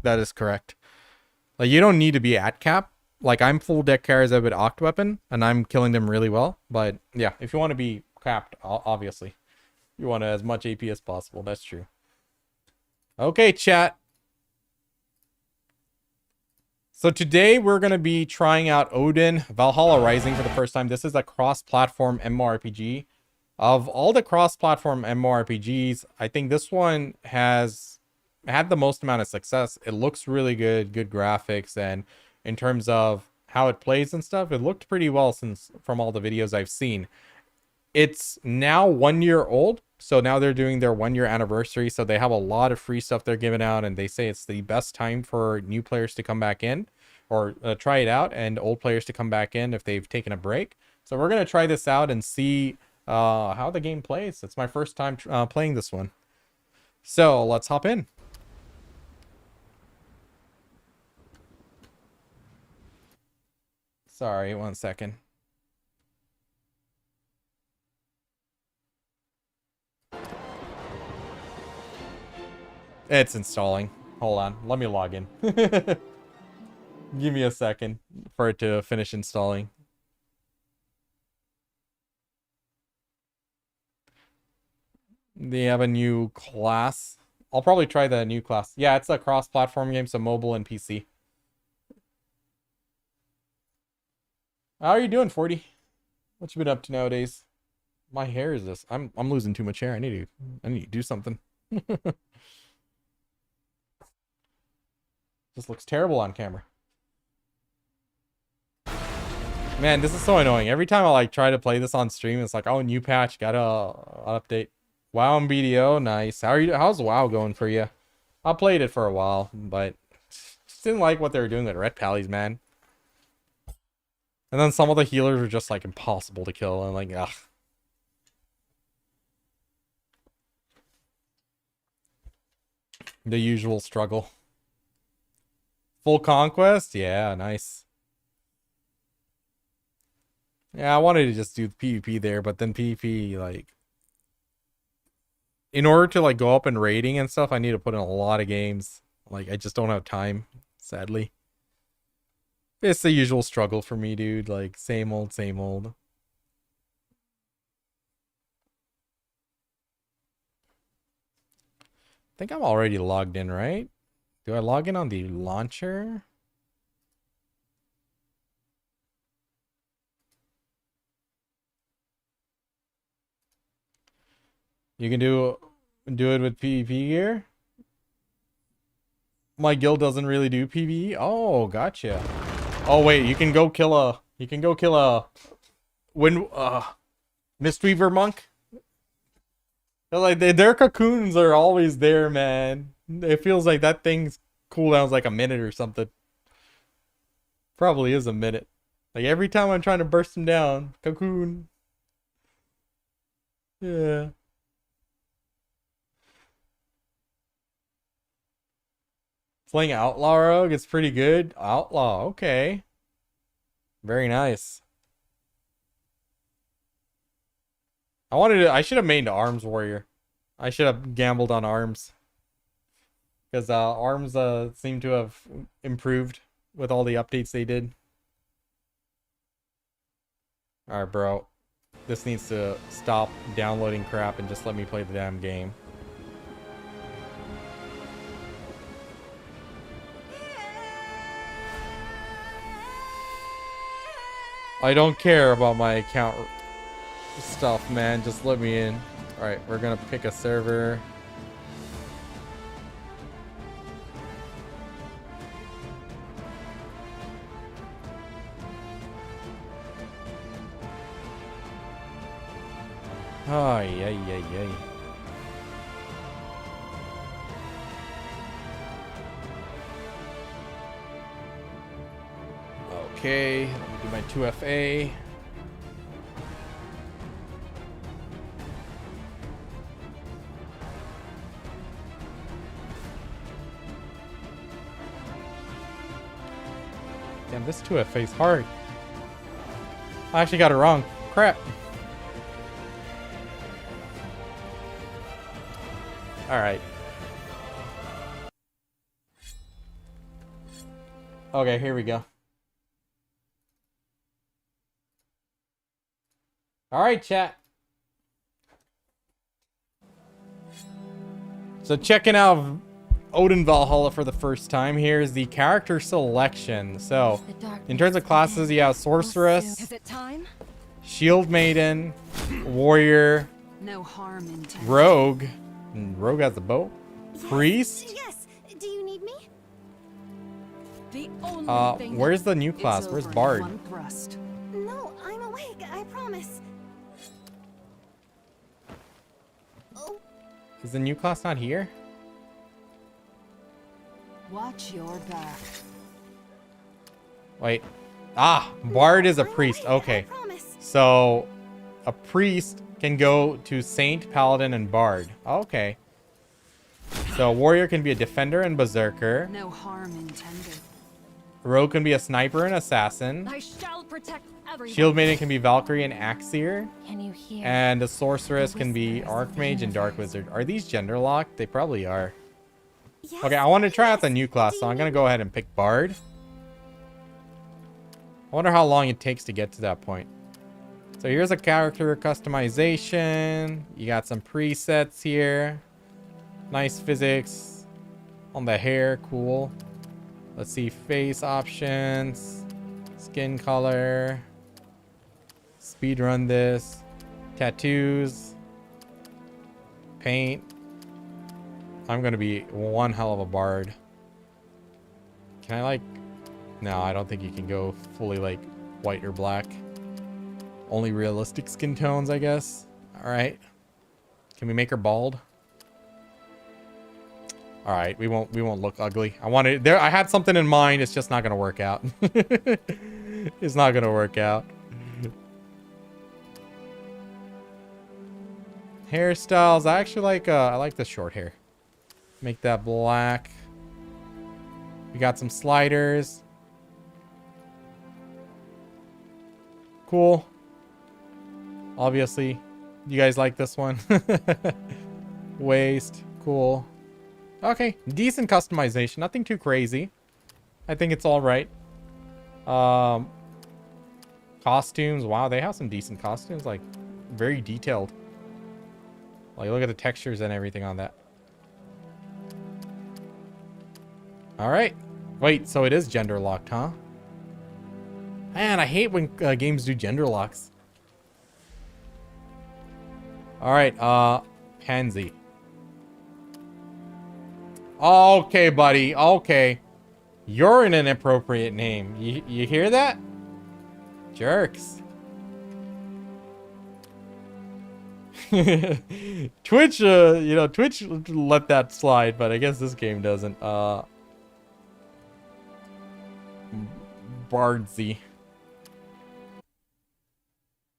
That is correct. Like, you don't need to be at cap. Like, I'm full deck Karazad with Oct weapon, and I'm killing them really well. But yeah, if you want to be capped, obviously, you want as much AP as possible. That's true. Okay, chat. So today we're going to be trying out Odin Valhalla Rising for the first time. This is a cross-platform MMORPG. Of all the cross-platform MMORPGs, I think this one has had the most amount of success. It looks really good, good graphics, and in terms of how it plays and stuff, it looked pretty well from all the videos I've seen. It's now 1 year old, so now they're doing their 1 year anniversary, so they have a lot of free stuff they're giving out, and they say it's the best time for new players to come back in or try it out, and old players to come back in if they've taken a break. So we're going to try this out and see how the game plays. It's my first time playing this one. So let's hop in. Sorry, 1 second. It's installing. Hold on. Let me log in. Give me a second for it to finish installing. They have a new class. I'll probably try the new class. Yeah, it's a cross-platform game, so mobile and PC. How are you doing, 40? What you been up to nowadays? My hair is this. I'm losing too much hair. I need to do something. This looks terrible on camera. Man, this is so annoying. Every time I like try to play this on stream, it's like, oh, new patch, gotta update. WoW and BDO, nice. How's WoW going for you? I played it for a while, but just didn't like what they were doing with Red Pallies, man. And then some of the healers were just like impossible to kill, and like, ugh. The usual struggle. Full conquest? Yeah, nice. Yeah, I wanted to just do PvP there, but then PvP, like, in order to like go up in rating and stuff, I need to put in a lot of games. Like, I just don't have time, sadly. It's the usual struggle for me, dude. Like, same old, same old. I think I'm already logged in, right? Do I log in on the launcher? You can do it with PvP gear? My guild doesn't really do PvE? Oh, gotcha. Oh wait, you can go kill a Mistweaver monk. Like their cocoons are always there, man. It feels like that thing's cooldown's like a minute or something. Probably is a minute. Like every time I'm trying to burst them down, cocoon. Yeah. Playing Outlaw Rogue, it's pretty good. Outlaw, okay. Very nice. I should have made Arms Warrior. I should have gambled on Arms. Because Arms seem to have improved with all the updates they did. Alright, bro. This needs to stop downloading crap and just let me play the damn game. I don't care about my account stuff, man. Just let me in. Alright, we're gonna pick a server. Ay, ay, ay, ay. Okay, let me do my 2FA. Damn, this 2FA is hard. I actually got it wrong. Crap. Alright. Okay, here we go. Alright, chat. So checking out Odin Valhalla for the first time, here's the character selection. So, in terms of classes, you have Sorceress,
Is it time?
Shield Maiden, Warrior,
No harm intended.
Rogue. Rogue has a bow. Priest.
Yes. Do you need me? The only thing
Where's the new class? Where's Bard?
No, I'm awake. I promise. Oh,
Is the new class not here?
watch your back.
Wait. Ah, Bard is a
I'm
priest.
awake,
Okay.
I promise.
So, a priest can go to Saint, Paladin, and Bard. Okay. So, Warrior can be a Defender and Berserker.
No harm intended.
Rogue can be a Sniper and Assassin.
I shall protect everyone.
Shield Maiden can be Valkyrie and Axier.
Can you hear?
And the Sorceress can be Archmage and Dark Wizard. Are these gender locked? They probably are.
Yes,
Okay, I want to try out the
yes.
new class,
Do
so
you
I'm going to
need
go ahead and pick Bard. I wonder how long it takes to get to that point. So here's a character customization. You got some presets here. Nice physics on the hair. Cool. Let's see. Face options. Skin color. Speed run this. Tattoos. Paint. I'm going to be one hell of a bard. Can I like... No, I don't think you can go fully like white or black. Only realistic skin tones, I guess. All right. Can we make her bald? All right, we won't look ugly. I had something in mind. It's just not gonna work out. It's not gonna work out. Hairstyles. I actually like I like the short hair. Make that black. We got some sliders. Cool. Obviously, you guys like this one. Waist. Cool. Okay, decent customization. Nothing too crazy. I think it's all right. Costumes. Wow, they have some decent costumes. Like, very detailed. Like, look at the textures and everything on that. All right. Wait, so it is gender locked, huh? Man, I hate when games do gender locks. All right, Pansy. Okay, buddy. Okay. You're an inappropriate name. You hear that? Jerks. Twitch, Twitch let that slide, but I guess this game doesn't. Bardsy.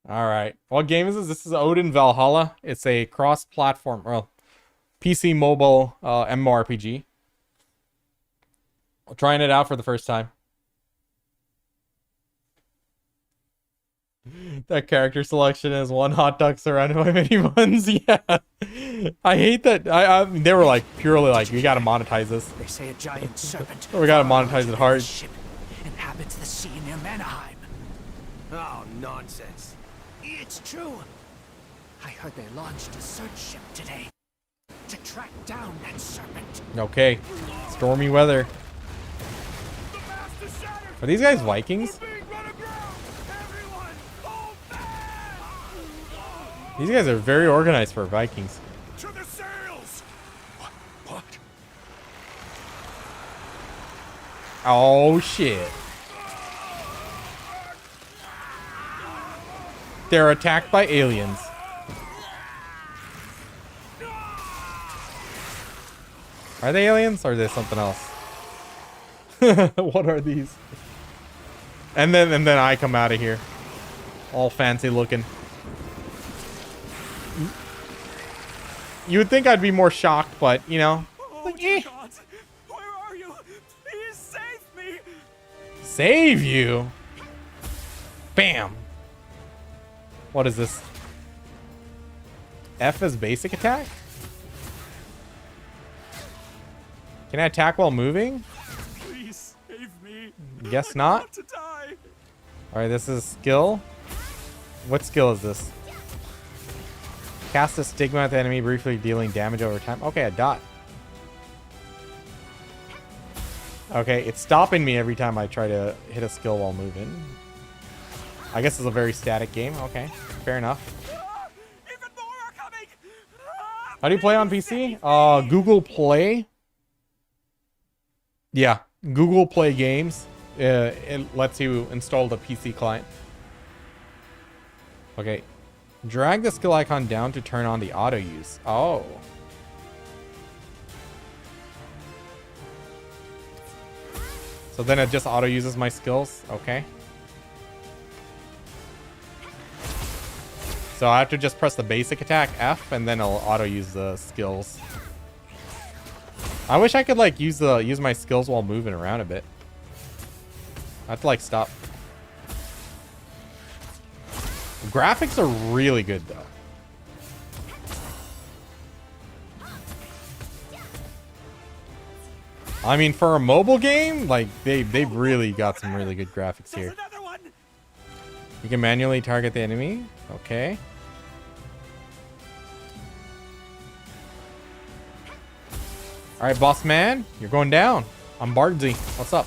All right. What game is this? This is Odin Valhalla. It's a cross-platform, well, PC mobile MMORPG. I'm trying it out for the first time. That character selection is one hot dog surrounded by many ones. Yeah. I hate that. They were like purely like, we gotta monetize this.
They say a giant serpent.
We gotta monetize it hard.
Ship inhabits the sea near Manheim.
Oh, nonsense.
It's true. I heard they launched a search ship today to track down that serpent.
Okay. Stormy weather. Are these guys Vikings? These guys are very organized for Vikings.
To the sails! What?
Oh shit. They're attacked by aliens. Are they aliens or are they something else? What are these? And then I come out of here. All fancy looking. You would think I'd be more shocked, but you know.
Oh, dear God. Where are you? Please save me!
Save you? Bam. What is this? F is basic attack? Can I attack while moving?
Please save me.
Guess
I'm
not.
about to die.
Alright, this is skill. What skill is this? Cast a stigma at the enemy, briefly dealing damage over time. Okay, a dot. Okay, it's stopping me every time I try to hit a skill while moving. I guess it's a very static game. Okay, fair enough.
Even more are coming.
How do you play on PC? Google Play. Yeah, Google Play Games. It lets you install the PC client. Okay. Drag the skill icon down to turn on the auto use. Oh. So then it just auto uses my skills. Okay. So I have to just press the basic attack F and then it'll auto use the skills. I wish I could like use my skills while moving around a bit. I have to like stop. Graphics are really good though. I mean, for a mobile game, like they've really got some really good graphics here.
There's another one.
You can manually target the enemy. Okay. All right, boss man, you're going down. I'm Bardsy. What's up?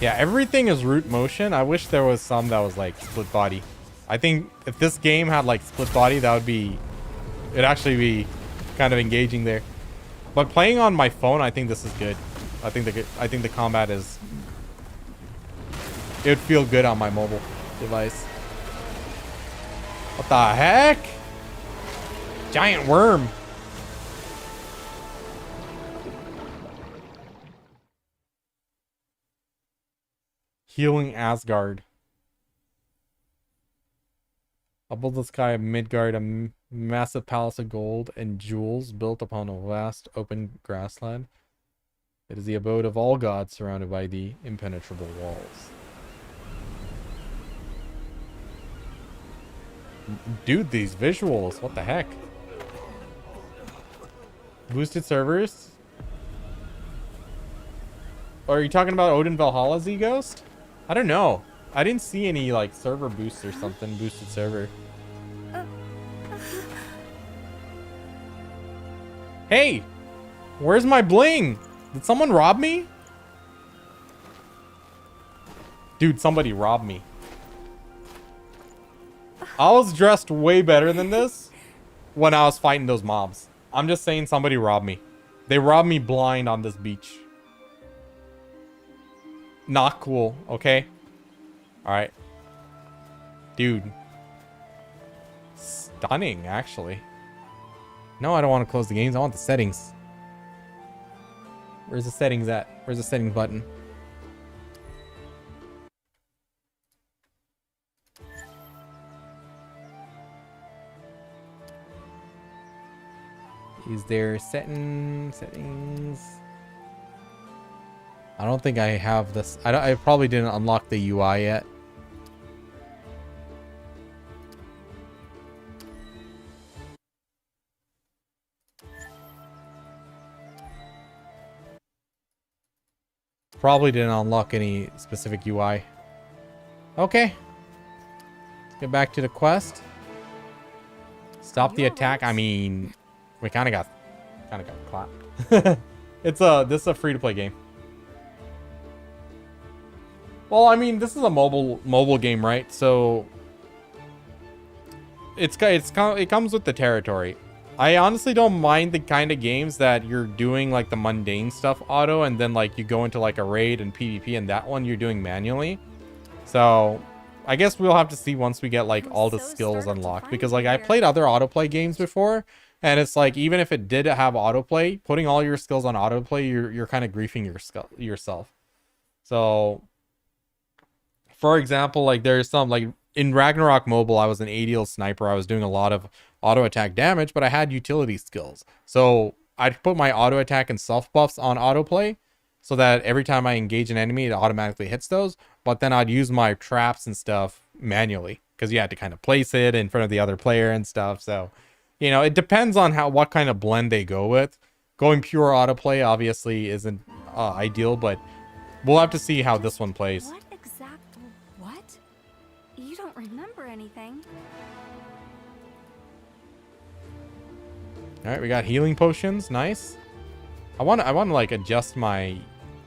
Yeah, everything is root motion. I wish there was some that was like split body. I think if this game had like split body, that would be, it'd actually be kind of engaging there. But playing on my phone, I think this is good. I think the combat is, it would feel good on my mobile device. What the heck? Giant worm. Healing Asgard. Above the sky of Midgard, a massive palace of gold and jewels built upon a vast open grassland. It is the abode of all gods, surrounded by the impenetrable walls. Dude, these visuals, what the heck? Boosted servers? Are you talking about Odin Valhalla, Z-Ghost? I don't know. I didn't see any like server boost or something. Boosted server. Hey! Where's my bling? Did someone rob me? Dude, somebody robbed me. I was dressed way better than this when I was fighting those mobs. I'm just saying somebody robbed me. They robbed me blind on this beach. Not cool, okay? Alright. Dude. Stunning, actually. No, I don't want to close the games. I want the settings. Where's the settings at? Where's the settings button? Is there settings? I don't think I have this. I probably didn't unlock the UI yet. Probably didn't unlock any specific UI. Okay. Let's get back to the quest. Stop the attack. I mean, we kind of got clapped. This is a free-to-play game. Well, I mean, this is a mobile game, right? So it comes with the territory. I honestly don't mind the kind of games that you're doing like the mundane stuff auto, and then like you go into like a raid and PvP, and that one you're doing manually. So I guess we'll have to see once we get like all the skills unlocked, because like I played other autoplay games before, and it's like even if it did have autoplay, putting all your skills on autoplay, you're kind of griefing yourself. So for example, like there's some like in Ragnarok Mobile, I was an ADL sniper. I was doing a lot of auto attack damage, but I had utility skills. So I'd put my auto attack and self buffs on autoplay so that every time I engage an enemy, it automatically hits those. But then I'd use my traps and stuff manually, because you had to kind of place it in front of the other player and stuff. So, you know, it depends on what kind of blend they go with. Going pure autoplay obviously isn't ideal, but we'll have to see how this one plays.
What exactly? What? You don't remember anything?
All right, we got healing potions. Nice. I want to like adjust my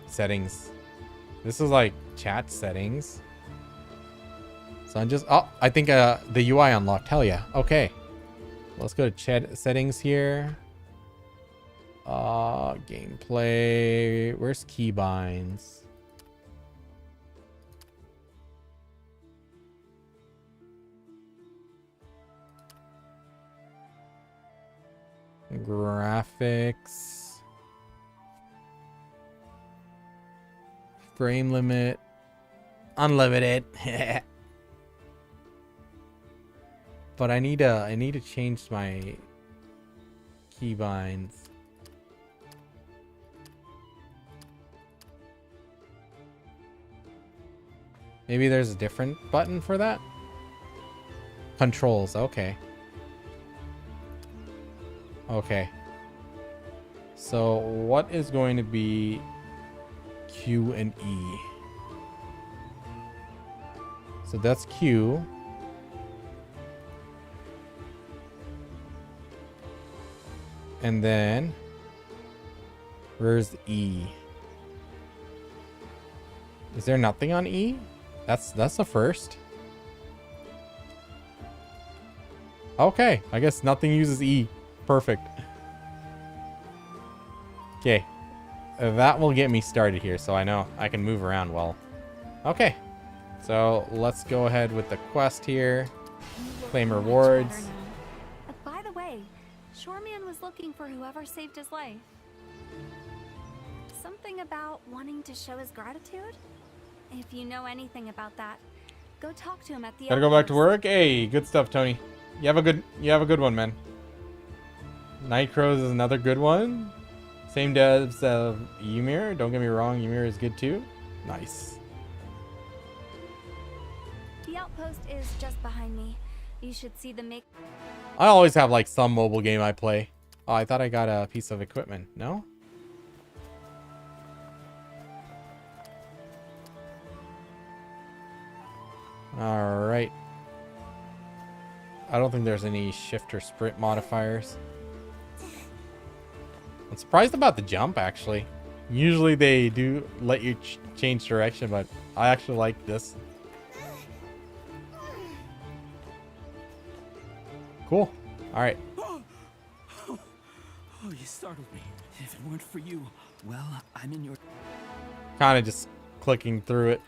settings. This is like chat settings. So I'm just, oh, I think the UI unlocked. Hell yeah. Okay. Let's go to chat settings here. Gameplay. Where's keybinds? Graphics, frame limit, unlimited. But I need to change my keybinds. Maybe there's a different button for that. Controls, okay. Okay. So what is going to be Q and E? So that's Q. And then where's E? Is there nothing on E? That's the first. Okay, I guess nothing uses E. Perfect. Okay. That will get me started here, so I know I can move around well. Okay. So let's go ahead with the quest here. Claim rewards.
By the way, Shoreman was looking for whoever saved his life. Something about wanting to show his gratitude? If you know anything about that, go talk to him at the
Gotta go back to
outpost.
work. Hey, good stuff, Tony. You have a good one, man. Night Crows is another good one. Same devs of Ymir. Don't get me wrong, Ymir is good too. Nice.
The outpost is just behind me. You should see the make.
I always have like some mobile game I play. Oh, I thought I got a piece of equipment. No? All right. I don't think there's any shift or sprint modifiers. I'm surprised about the jump, actually. Usually they do let you change direction, but I actually like this. Cool. All right.
Oh, you startled me. If it weren't for you, well, I'm in your...
Kind of just clicking through it.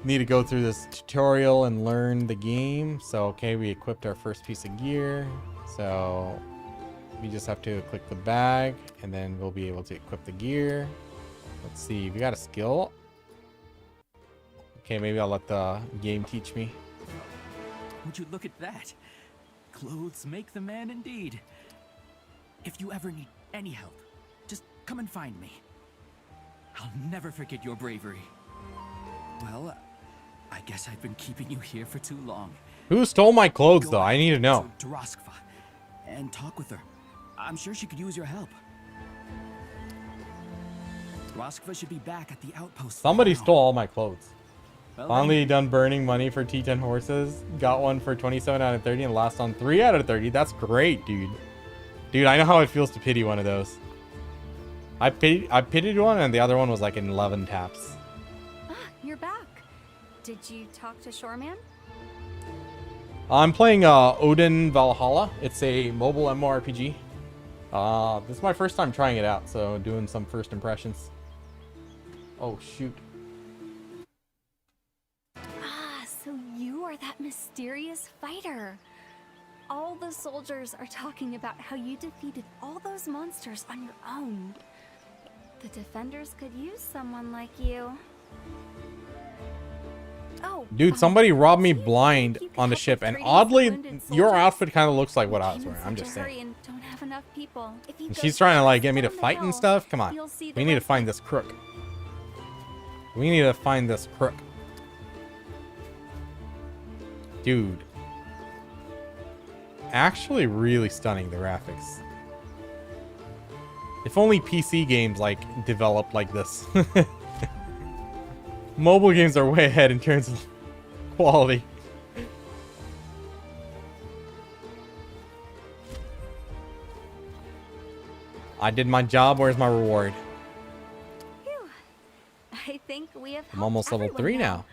Need to go through this tutorial and learn the game. So, okay, we equipped our first piece of gear. So, we just have to click the bag and then we'll be able to equip the gear. Let's see, we got a skill. Okay, maybe I'll let the game teach me.
Would you look at that? Clothes make the man indeed. If you ever need any help, just come and find me. I'll never forget your bravery. Well, I guess I've been keeping you here for too long.
Who stole my clothes,
Go
though? I need to know.
to Roskva and talk with her. I'm sure she could use your help. Roskva should be back at the outpost.
Somebody
now.
stole all my clothes.
Well,
Finally done burning money for T10 horses. Got one for 27 out of 30 and last on 3 out of 30. That's great, dude. Dude, I know how it feels to pity one of those. I pitied one and the other one was like in 11 taps.
Ah, you're back. Did you talk to Shoreman?
I'm playing Odin Valhalla. It's a mobile MMORPG. This is my first time trying it out, so doing some first impressions. Oh, shoot.
Ah, so you are that mysterious fighter. All the soldiers are talking about how you defeated all those monsters on your own. The defenders could use someone like you. Oh,
Dude, somebody robbed me
do you
blind
think you could
on the
help
ship,
with
and
treating
oddly,
wounded
your
soldiers?
outfit kind of looks like what I
We
was
came in
wearing. I'm
such
just
a hurry
saying.
and don't have enough people. If you
And
go
she's trying to like get me to
down the
fight and
hill,
stuff. Come on,
you'll see
we
the
need to
rest
find
of-
this crook. We need to find this crook. Dude. Actually really stunning, the graphics. If only PC games like developed like this. Mobile games are way ahead in terms of quality. I did my job, where's my reward?
Phew. I think we have
I'm almost level
helped
3
everyone
now.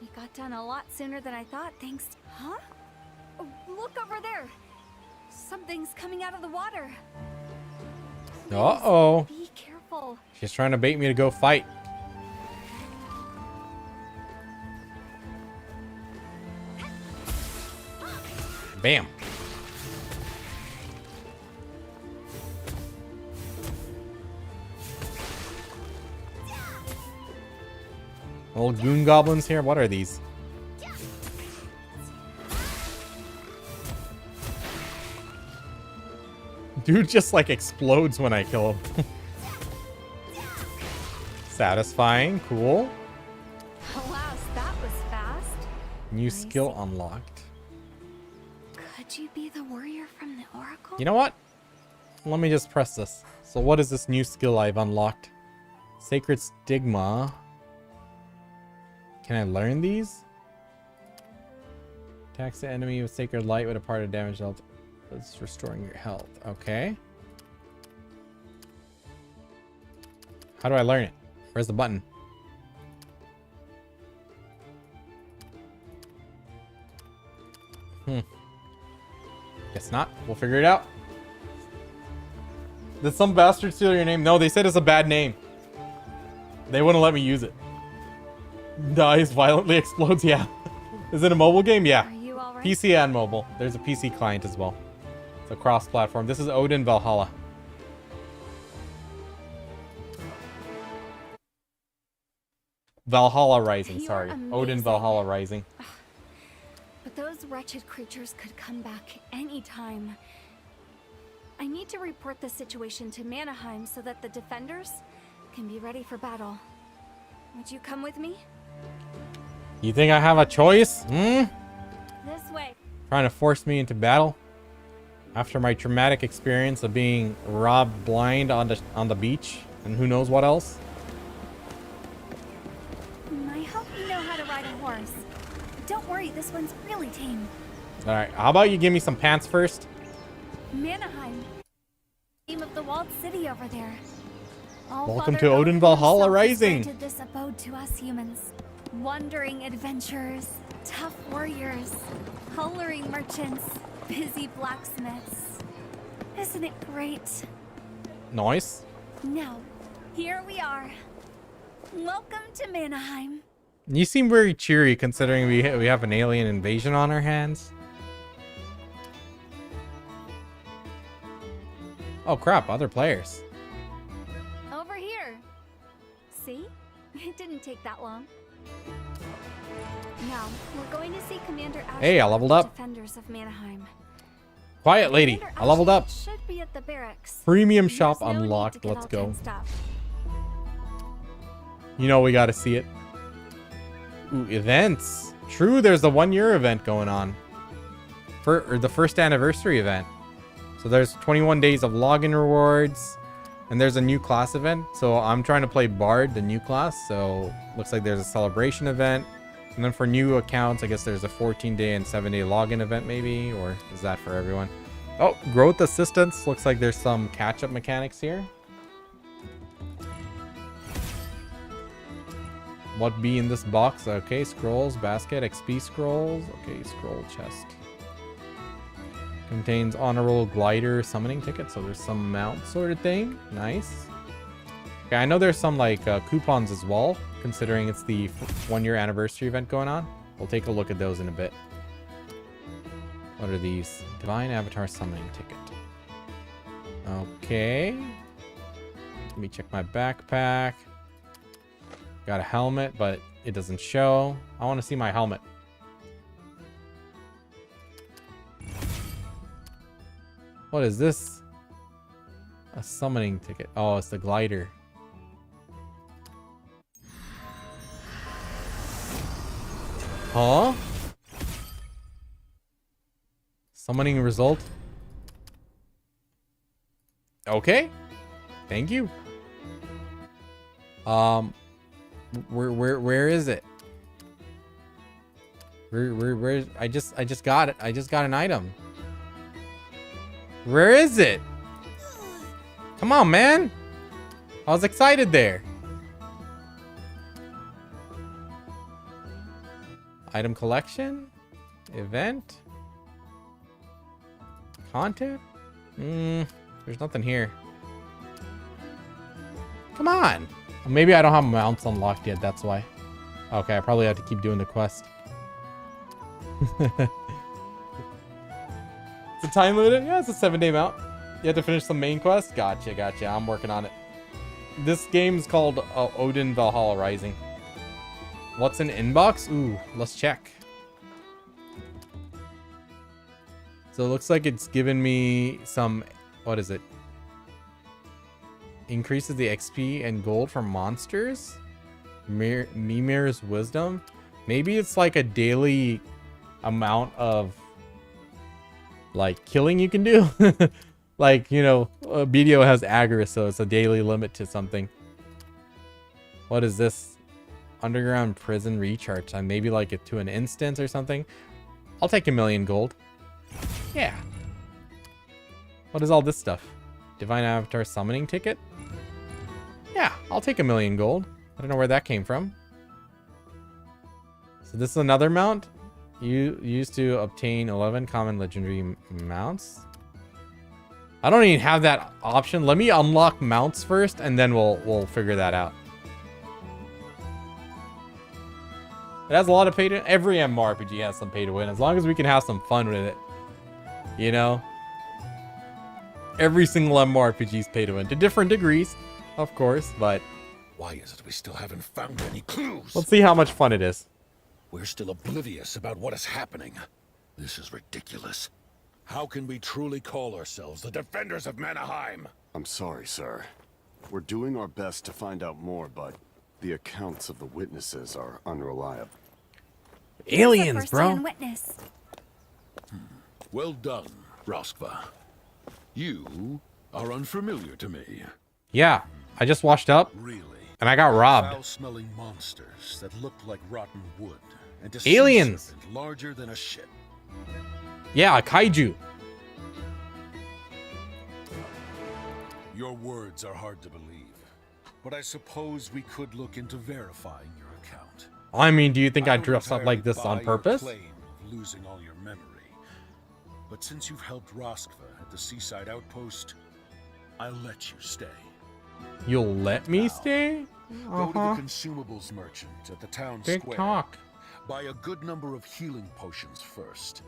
We got done a lot sooner than I thought, thanks. Huh? Oh, look over there. Something's coming out of the water. Please,
Uh-oh.
Be careful.
She's trying to bait me to go fight. Bam. Little goon goblins here. What are these? Dude just like explodes when I kill him. Satisfying. Cool.
Alas, that was fast.
New
I
skill
see.
unlocked.
Could you be the warrior from the Oracle?
You know what? Let me just press this. So what is this new skill I've unlocked? Sacred Stigma. Can I learn these? Attacks the enemy with Sacred Light with a part of damage dealt. It's restoring your health. Okay. How do I learn it? Where's the button? Guess not. We'll figure it out. Did some bastard steal your name? No, they said it's a bad name. They wouldn't let me use it. Dies, violently explodes. Yeah. Is it a mobile game? Yeah.
Are you all right?
PC and mobile. There's a PC client as well. It's a cross-platform. This is Odin Valhalla. Valhalla Rising,
You
sorry.
are
Odin
amazing.
Valhalla Rising.
But those wretched creatures could come back anytime. I need to report the situation to Manaheim so that the defenders can be ready for battle. Would you come with me?
You think I have a choice? Hmm?
This way.
Trying to force me into battle? After my traumatic experience of being robbed blind on the beach and who knows what else?
I hope you know how to ride a horse. Don't worry, this one's really tame.
Alright, how about you give me some pants first?
Manaheim. Name of the walled city over there.
Welcome to Odin Valhalla
himself has
Rising.
granted this abode to us humans. Wandering adventurers, tough warriors, coloring merchants, busy blacksmiths. Isn't it great?
Nice.
Now, Here we are. Welcome to Mannheim.
You seem very cheery considering we have an alien invasion on our hands. Oh crap, other players.
Over here. See? It didn't take that long. Now, we're going to see Commander Auschwitz.
Hey, I leveled up.
Defenders of Mannheim.
Quiet lady,
Commander
I leveled up.
Auschwitz should be at the barracks.
Premium
There's
shop
no need to
unlocked.
get
Let's
all
go.
tensed up.
You know we gotta see it. Ooh, events. True, there's the 1-year event going on. Or the first anniversary event. So there's 21 days of login rewards. And there's a new class event. So I'm trying to play Bard, the new class. So looks like there's a celebration event. And then for new accounts, I guess there's a 14-day and 7-day login event maybe. Or is that for everyone? Oh, growth assistance. Looks like there's some catch-up mechanics here. What be in this box? Okay, scrolls, basket, XP scrolls. Okay, scroll chest. Contains honorable glider summoning ticket, so there's some mount sort of thing. Nice. Okay, I know there's some like coupons as well, considering it's the 1-year anniversary event going on. We'll take a look at those in a bit. What are these? Divine Avatar summoning ticket. Okay. Let me check my backpack. Got a helmet, but it doesn't show. I want to see my helmet. What is this? A summoning ticket. Oh, it's the glider. Huh? Summoning result. Okay. Thank you. Where is it? Where I just got it. I just got an item. Where is it? Come on, man. I was excited there. Item collection? Event? Content? There's nothing here. Come on. Maybe I don't have mounts unlocked yet, that's why. Okay, I probably have to keep doing the quest. It's a time limit? Yeah, it's a 7-day mount. You have to finish the main quest? Gotcha, gotcha. I'm working on it. This game's called Odin Valhalla Rising. What's in inbox? Ooh, let's check. So it looks like it's given me some... What is it? Increases the XP and gold from monsters. Mimir's wisdom. Maybe it's like a daily amount of like killing you can do. Like, you know, BDO has aggro, so it's a daily limit to something. What is this? Underground prison recharge time. Maybe like it to an instance or something. I'll take 1,000,000 gold. Yeah. What is all this stuff? Divine Avatar summoning ticket? Yeah, I'll take 1,000,000 gold. I don't know where that came from. So this is another mount. You used to obtain 11 common legendary mounts. I don't even have that option. Let me unlock mounts first, and then we'll figure that out. It has a lot of pay to win. Every MMORPG has some pay to win, as long as we can have some fun with it. You know? Every single MMORPG is pay to win, to different degrees, of course, but
Why is it we still haven't found any clues?
let's see how much fun it is.
We're still oblivious about what is happening. This is ridiculous. How can we truly call ourselves the defenders of Mannheim?
I'm sorry, sir. We're doing our best to find out more, but the accounts of the witnesses are unreliable.
Aliens,
First
bro.
hand witness.
Well done, Roskva. You are unfamiliar to me.
Yeah, I just washed up,
Really.
and I got robbed.
Foul-smelling monsters that look like rotten wood. And a
Aliens.
sea serpent larger than a ship.
Yeah, a kaiju.
Your words are hard to believe, but I suppose we could look into verifying your account.
I mean, do you think I
don't
dressed up like
entirely
this
buy
on
your
purpose?
claim of losing all your memory. But since you've helped Roskva at the seaside outpost, I'll let you stay.
You'll let me stay?
Go to the consumables merchant at the town
Big
square.
talk.
Buy a good number of healing potions first.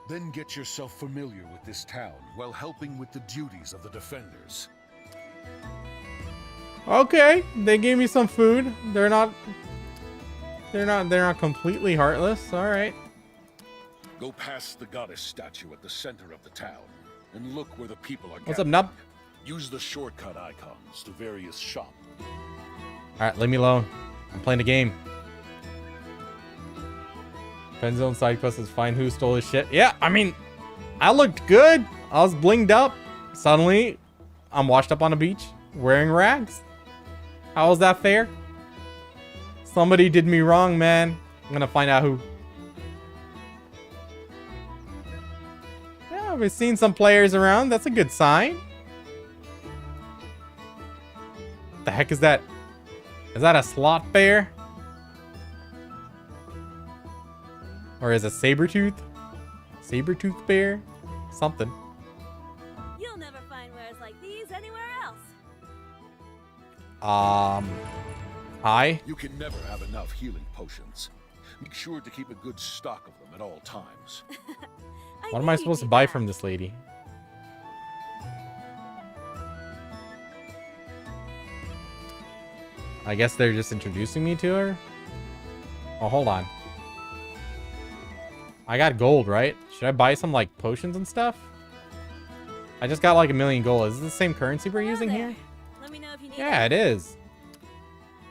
Then get yourself familiar with this town while helping with the duties of the defenders.
Okay, they gave me some food. They're not completely heartless. All right.
Go past the goddess statue at the center of the town and look where the people are
What's up,
gathered.
Nub?
Use the shortcut icons to various shops.
All right, leave me alone. I'm playing the game. Penzone side quest is find who stole his shit. Yeah, I mean, I looked good. I was blinged up. Suddenly, I'm washed up on a beach wearing rags. How is that fair? Somebody did me wrong, man. I'm gonna find out who. Yeah, we've seen some players around. That's a good sign. The heck is that? Is that a slot bear? Or is it Sabretooth? Sabretooth bear? Something.
You'll never find wares like these anywhere else.
Hi?
You can never have enough healing potions. Make sure to keep a good stock of them at all times.
What am I supposed to buy from this lady? I guess they're just introducing me to her? Oh, hold on. I got gold, right? Should I buy some, like, potions and stuff? I just got, like, 1,000,000 gold. Is this the same currency we're using here?
Let me know if you need
Yeah, it is.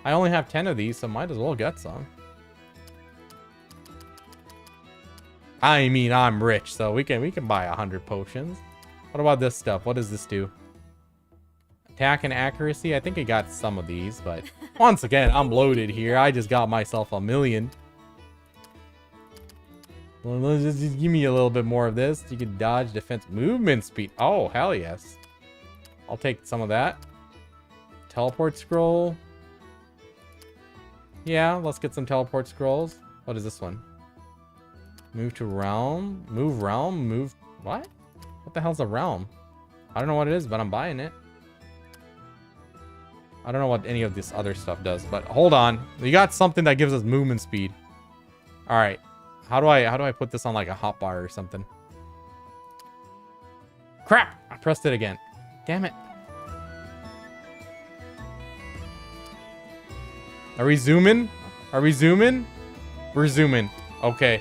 I only have 10 of these, so might as well get some. I mean, I'm rich, so we can buy 100 potions. What about this stuff? What does this do? Attack and accuracy. I think I got some of these, but once again, I'm loaded here. I just got myself 1,000,000. Well, let's just give me a little bit more of this. You can dodge, defense, movement speed. Oh, hell yes. I'll take some of that. Teleport scroll. Yeah, let's get some teleport scrolls. What is this one? Move to realm. Move realm. Move. What? What the hell's a realm? I don't know what it is, but I'm buying it. I don't know what any of this other stuff does, but hold on. We got something that gives us movement speed. All right. How do I put this on like a hotbar or something? Crap! I pressed it again. Damn it. Are we zooming? Are we zooming? We're zooming. Okay.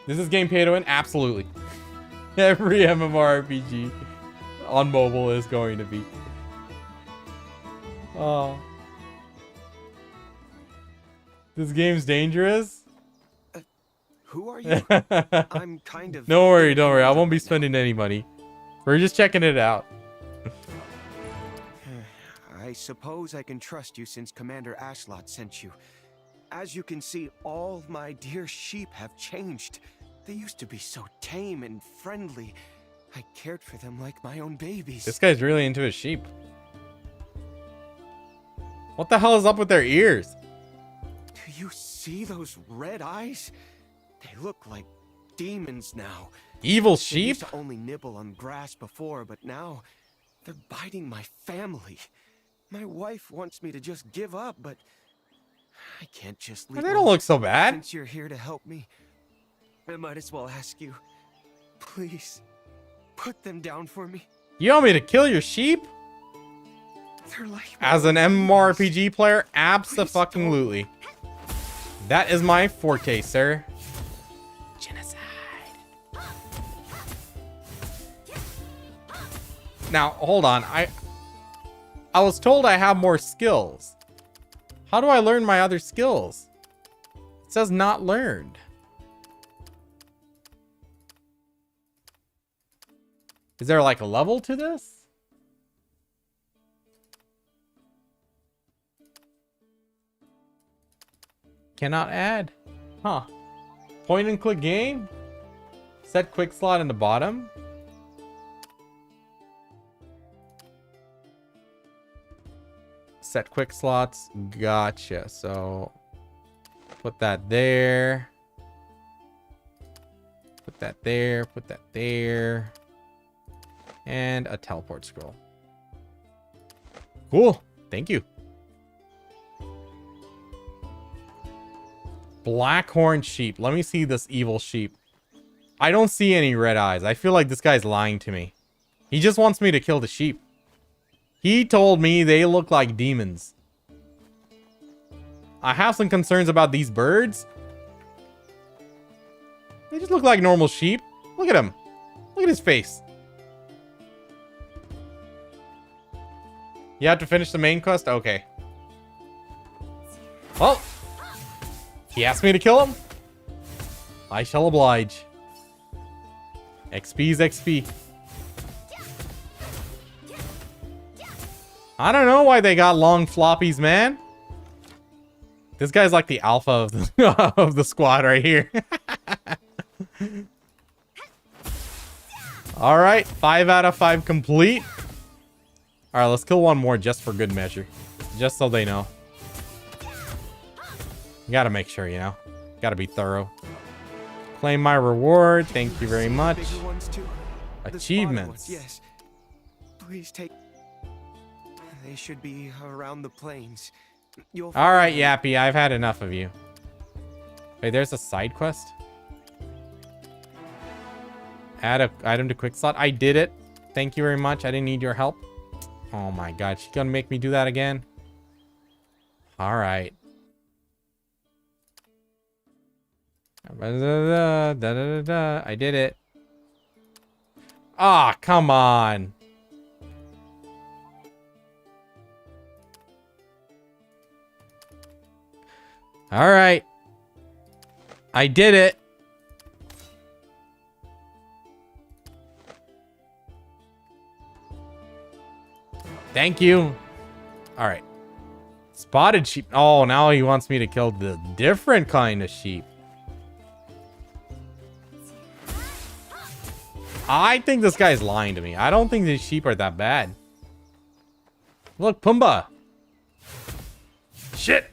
This is game pay to win? Absolutely. Every MMORPG on mobile is going to be. Oh. This game's dangerous?
Who are you? I'm kind of...
Don't worry, don't worry. I won't be spending any money. We're just checking it out.
I suppose I can trust you since Commander Ashlot sent you. As you can see, all my dear sheep have changed. They used to be so tame and friendly. I cared for them like my own babies.
This guy's really into his sheep. What the hell is up with their ears?
Do you see those red eyes? They look like demons now.
Evil
They
sheep?
used to only nibble on grass before, but now they're biting my family. My wife wants me to just give up, but I can't just leave.
They don't look so bad.
Since you're here to help me, I might as well ask you, please, put them down for me.
You want me to kill your sheep?
They're like
As an MMORPG player, abso-fucking-lutely. That is my forte, sir. Genocide. Now, hold on. I was told I have more skills. How do I learn my other skills? It says not learned. Is there like a level to this? Cannot add. Huh. Point and click game? Set quick slot in the bottom? Set quick slots. Gotcha. So put that there. Put that there. Put that there. And a teleport scroll. Cool. Thank you. Blackhorn sheep. Let me see this evil sheep. I don't see any red eyes. I feel like this guy's lying to me. He just wants me to kill the sheep. He told me they look like demons. I have some concerns about these birds. They just look like normal sheep. Look at him. Look at his face. You have to finish the main quest? Okay. Well, he asked me to kill him. I shall oblige. XP's XP. I don't know why they got long floppies, man. This guy's like the alpha of the, of the squad right here. All right, 5 out of 5 complete. All right, let's kill one more just for good measure. Just so they know. You gotta make sure, you know. Gotta be thorough. Claim my reward. Thank you very much.
Bigger ones too. The spotted
Achievements.
ones, yes. Please take. They should be around the plains. You'll
All right, Yappy, I've had enough of you. Wait, there's a side quest? Add a item to quick slot. I did it. Thank you very much. I didn't need your help. Oh my god, she's gonna make me do that again. All right. I did it. Ah, come on. All right. I did it. Thank you. All right. Spotted sheep. Oh, now he wants me to kill the different kind of sheep. I think this guy's lying to me. I don't think these sheep are that bad. Look, Pumbaa. Shit.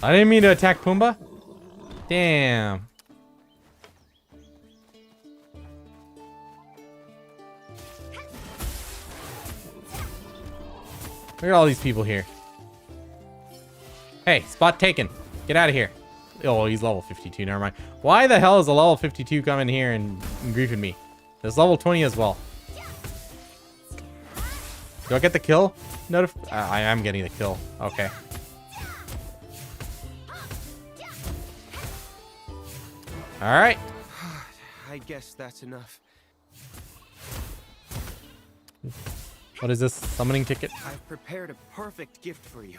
I didn't mean to attack Pumbaa. Damn. Look at all these people here. Hey, spot taken. Get out of here. Oh, he's level 52. Never mind. Why the hell is a level 52 coming here and griefing me? There's level 20 as well. Do I get the kill? I am getting the kill. Okay. All right.
I guess that's enough.
What is this? Summoning ticket?
I've prepared a perfect gift for you.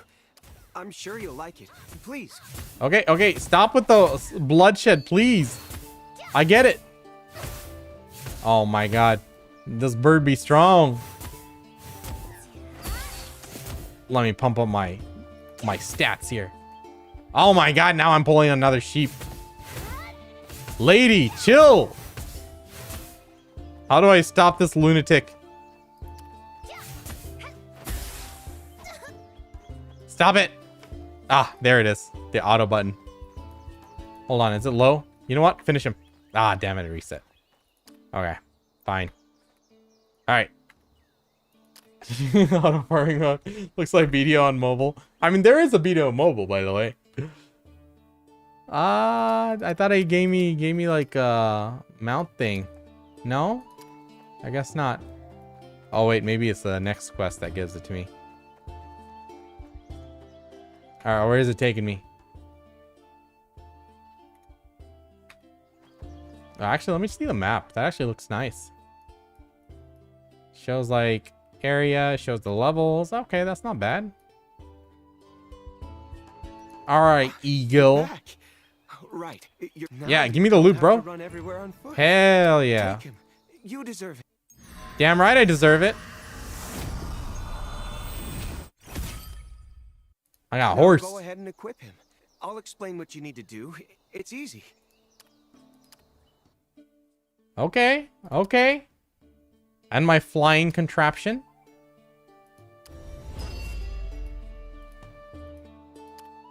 I'm sure you'll like it. Please.
Okay, okay. Stop with the bloodshed, please. I get it. Oh my god. This bird be strong. Let me pump up my stats here. Oh my god, now I'm pulling another sheep. Lady, chill. How do I stop this lunatic? Stop it. Ah, there it is. The auto button. Hold on, is it low? You know what? Finish him. Ah, damn it, it reset. Okay, fine. All right. Auto firing mode. Looks like BDO on mobile. I mean, there is a BDO mobile, by the way. I thought he gave me like a mount thing. No? I guess not. Oh wait, maybe it's the next quest that gives it to me. All right, where is it taking me? Oh, actually, let me see the map. That actually looks nice. Shows like area, shows the levels. Okay, that's not bad. All right, Eagle.
Back. Right.
Yeah, give me the loot, bro.
Run everywhere on foot.
Hell yeah.
Take him. You deserve it.
Damn right I deserve it. I got a
Now
horse.
Go ahead and equip him. I'll explain what you need to do. It's easy.
Okay, okay. And my flying contraption.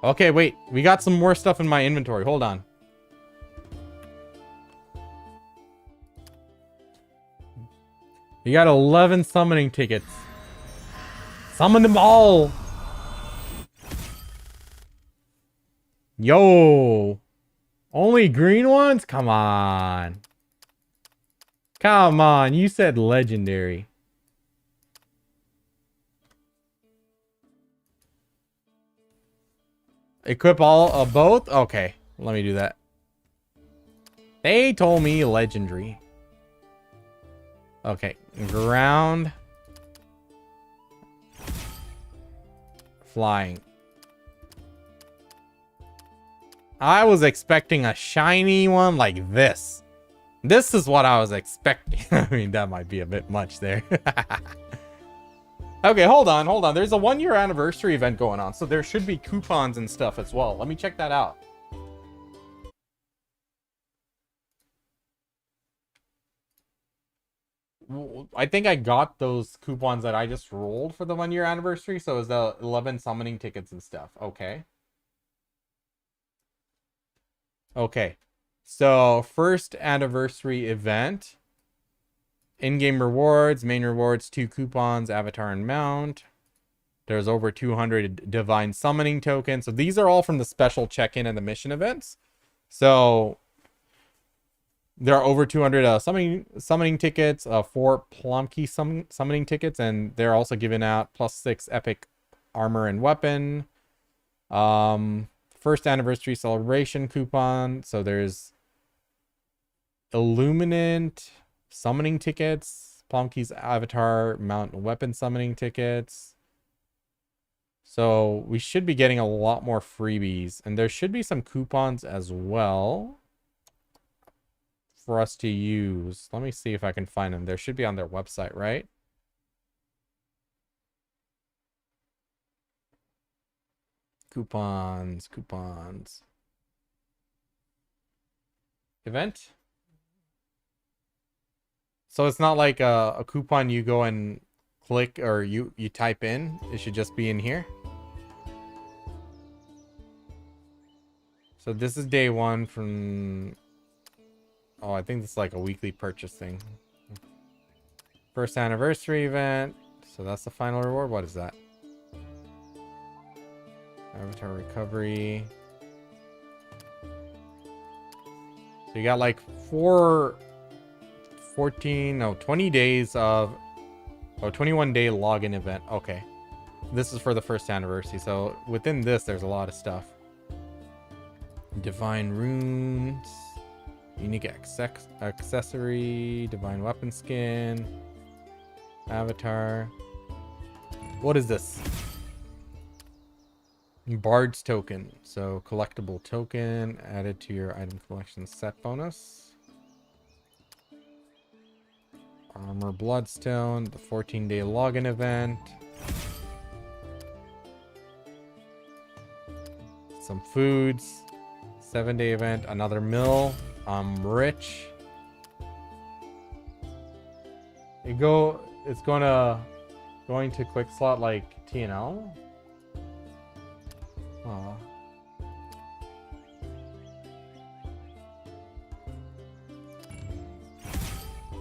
Okay, wait. We got some more stuff in my inventory. Hold on. We got 11 summoning tickets. Summon them all. Yo. Only green ones? Come on. Come on. You said legendary. Equip all of both? Okay. Let me do that. They told me legendary. Okay. Ground. Flying. I was expecting a shiny one like this. This is what I was expecting. I mean, that might be a bit much there. Okay, hold on. There's a 1-year anniversary event going on, so there should be coupons and stuff as well. Let me check that out. I think I got those coupons that I just rolled for the 1-year anniversary, so it's the 11 summoning tickets and stuff. Okay. Okay. So, first anniversary event. In-game rewards, main rewards, 2 coupons, avatar and mount. There's over 200 divine summoning tokens. So these are all from the special check-in and the mission events. So there are over 200 summoning tickets, 4 Plumkey summoning tickets, and they're also giving out +6 epic armor and weapon. First anniversary celebration coupon. So there's Illuminant summoning tickets, Plumkey's avatar, mount, and weapon summoning tickets. So we should be getting a lot more freebies, and there should be some coupons as well for us to use. Let me see if I can find them. There should be on their website, right? Coupons. Event. So it's not like a coupon you go and click or you type in. It should just be in here. So this is day 1 from... Oh, I think this is like a weekly purchase thing. First anniversary event. So that's the final reward. What is that? Avatar recovery. So you got like 20 days of... Oh, 21-day login event. Okay. This is for the first anniversary. So within this, there's a lot of stuff. Divine runes. Unique accessory. Divine weapon skin. Avatar. What is this? Bard's token. So collectible token added to your item collection set bonus. Armor Bloodstone, the 14-day login event. Some foods. 7-day event, another mill. I'm rich. It's going to quick slot like TNL. Oh.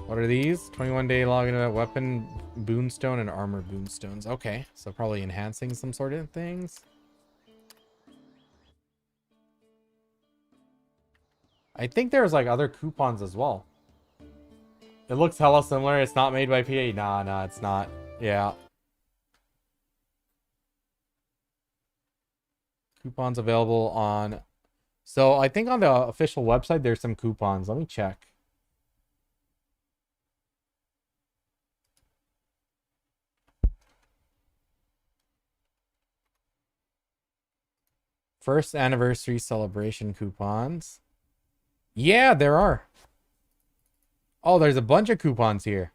What are these? 21-day login event, weapon boonstone and armor boonstones. Okay, so probably enhancing some sort of things. I think there's like other coupons as well. It looks hella similar. It's not made by PA. Nah, it's not. Yeah. Coupons available on... So I think on the official website, there's some coupons. Let me check. First anniversary celebration coupons. Yeah, there are. Oh, there's a bunch of coupons here.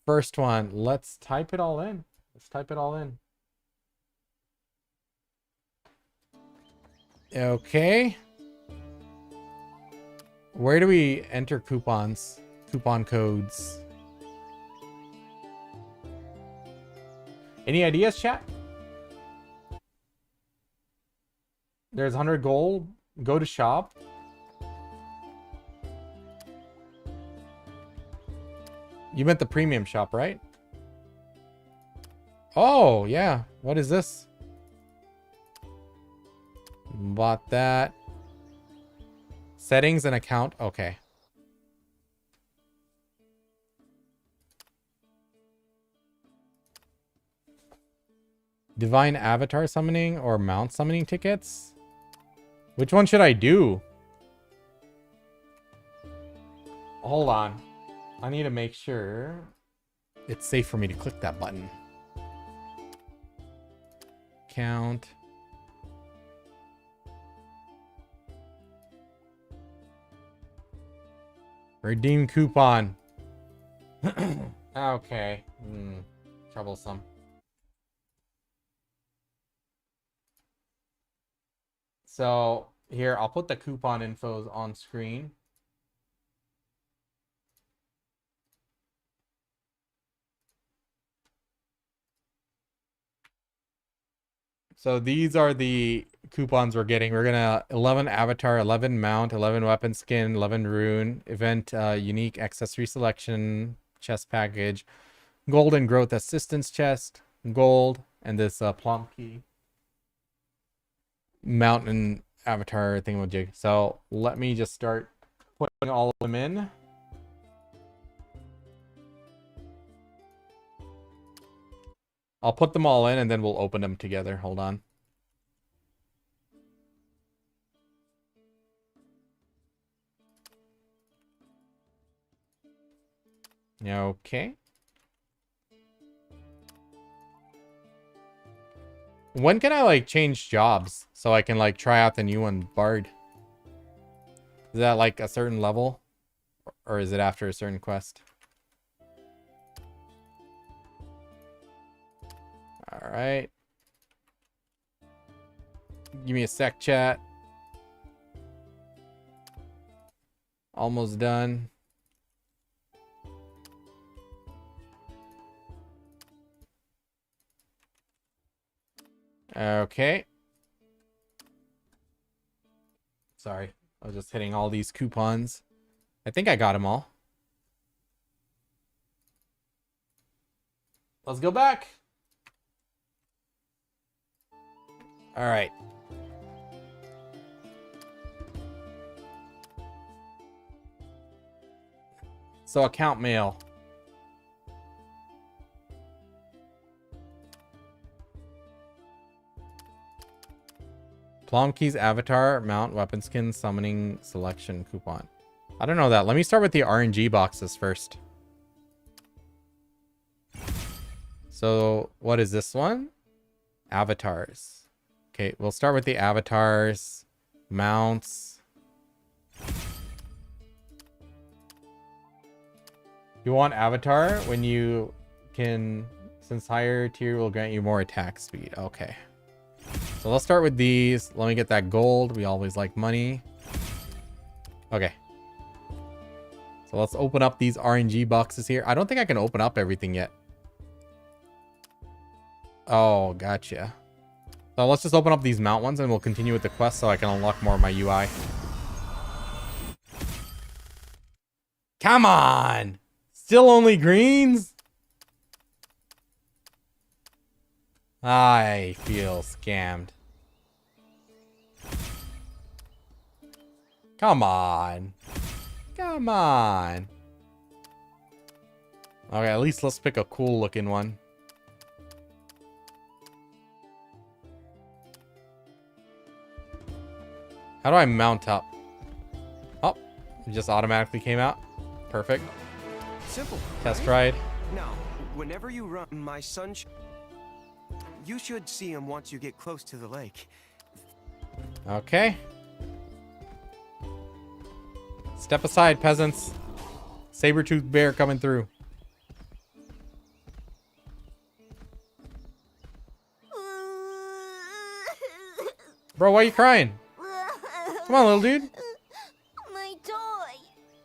First one. Let's type it all in. Okay. Where do we enter coupons? Coupon codes. Any ideas, chat? There's 100 gold. Go to shop. You meant the premium shop, right? Oh, yeah. What is this? Bought that. Settings and account. Okay. Divine avatar summoning or mount summoning tickets? Which one should I do? Hold on. I need to make sure it's safe for me to click that button. Count. Redeem coupon. Okay. Troublesome. So here, I'll put the coupon infos on screen. So these are the coupons we're getting. We're gonna 11 avatar, 11 mount, 11 weapon skin, 11 rune, event unique accessory selection, chest package, golden growth assistance chest, gold, and this plum key. Mountain avatar thingamajig. So let me just start putting all of them in. I'll put them all in and then we'll open them together. Hold on. Okay. When can I like change jobs so I can like try out the new one, Bard? Is that like a certain level or is it after a certain quest? All right. Give me a sec, chat. Almost done. Okay. Sorry. I was just hitting all these coupons. I think I got them all. Let's go back. All right. So account mail. Plum-Key's avatar, mount, weapon skin, summoning, selection, coupon. I don't know that. Let me start with the RNG boxes first. So what is this one? Avatars. Okay, we'll start with the avatars, mounts. You want avatar when you can, since higher tier will grant you more attack speed. Okay. So let's start with these. Let me get that gold. We always like money. Okay. So let's open up these RNG boxes here. I don't think I can open up everything yet. Oh, gotcha. So let's just open up these mount ones and we'll continue with the quest so I can unlock more of my UI. Come on! Still only greens? I feel scammed. Come on. Come on. Okay, at least let's pick a cool looking one. How do I mount up? Oh, it just automatically came out. Perfect.
Simple.
Test
right?
ride.
Now, whenever you run, my son, you should see him once you get close to the lake.
Okay. Step aside, peasants. Saber-toothed bear coming through. Bro, why are you crying? Come on, little dude.
My toy.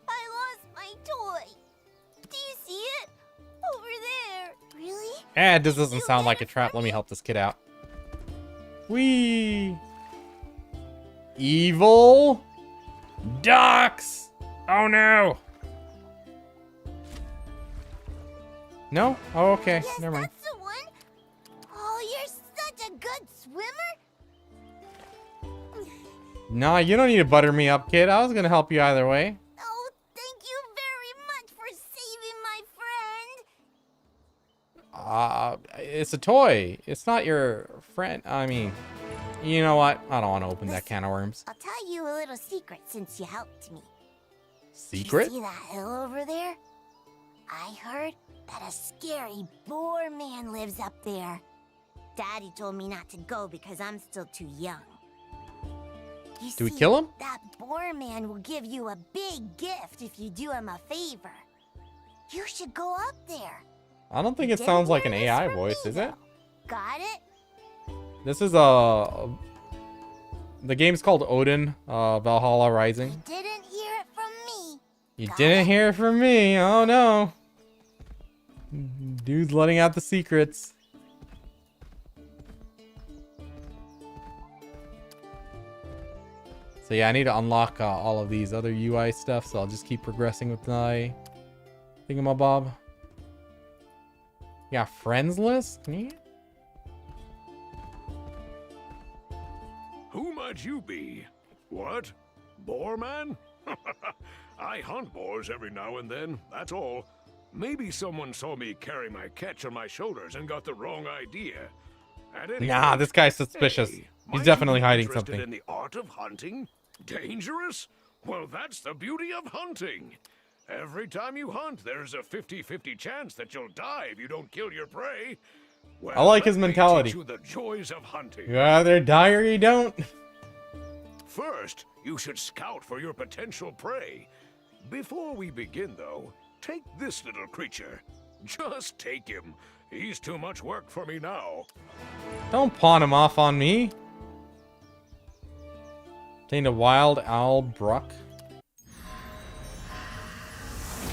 I lost my toy. Do you see it? Over there. Really?
This doesn't sound like a trap. Let me help this kid out. Whee! Evil ducks! Oh no! No? Oh, okay.
Yes,
Never mind.
that's the one. a good swimmer?
Nah, you don't need to butter me up, kid. I was gonna help you either way.
Oh, thank you very much for saving my friend.
It's a toy. It's not your friend. I mean, you know what? I don't want to open that can of worms.
I'll tell you a little secret since you helped me.
Secret?
You see that hill over there? I heard that a scary boar man lives up there. Daddy told me not to go because I'm still too young.
Do we kill him?
That boar man will give you a big gift if you do him a favor. You should go up there.
I don't think it
Didn't
sounds like an
hear this
AI
from
voice,
me,
is it?
though. Got it?
This is the game's called Odin Valhalla Rising.
You didn't hear it from me.
You
Got
didn't
it?
hear it from me. Oh no. Dude's letting out the secrets. So yeah, I need to unlock all of these other UI stuff, so I'll just keep progressing with my thingamabob. Yeah, friends list? Can you?
Who might you be? What? Boar man? I hunt boars every now and then, that's all. Maybe someone saw me carry my catch on my shoulders and got the wrong idea. At any
Nah,
rate,
this guy's suspicious.
hey,
He's
might
definitely
you be
hiding
interested
something.
in the art of hunting? Dangerous? Well, that's the beauty of hunting. Every time you hunt, there's a 50-50 chance that you'll die if you don't kill your prey. Well,
I like his
let me
mentality.
teach you the joys of hunting.
You either die or you don't.
First, you should scout for your potential prey. Before we begin, though, take this little creature. Just take him. He's too much work for me now.
Don't pawn him off on me. Obtained a wild owl bruck.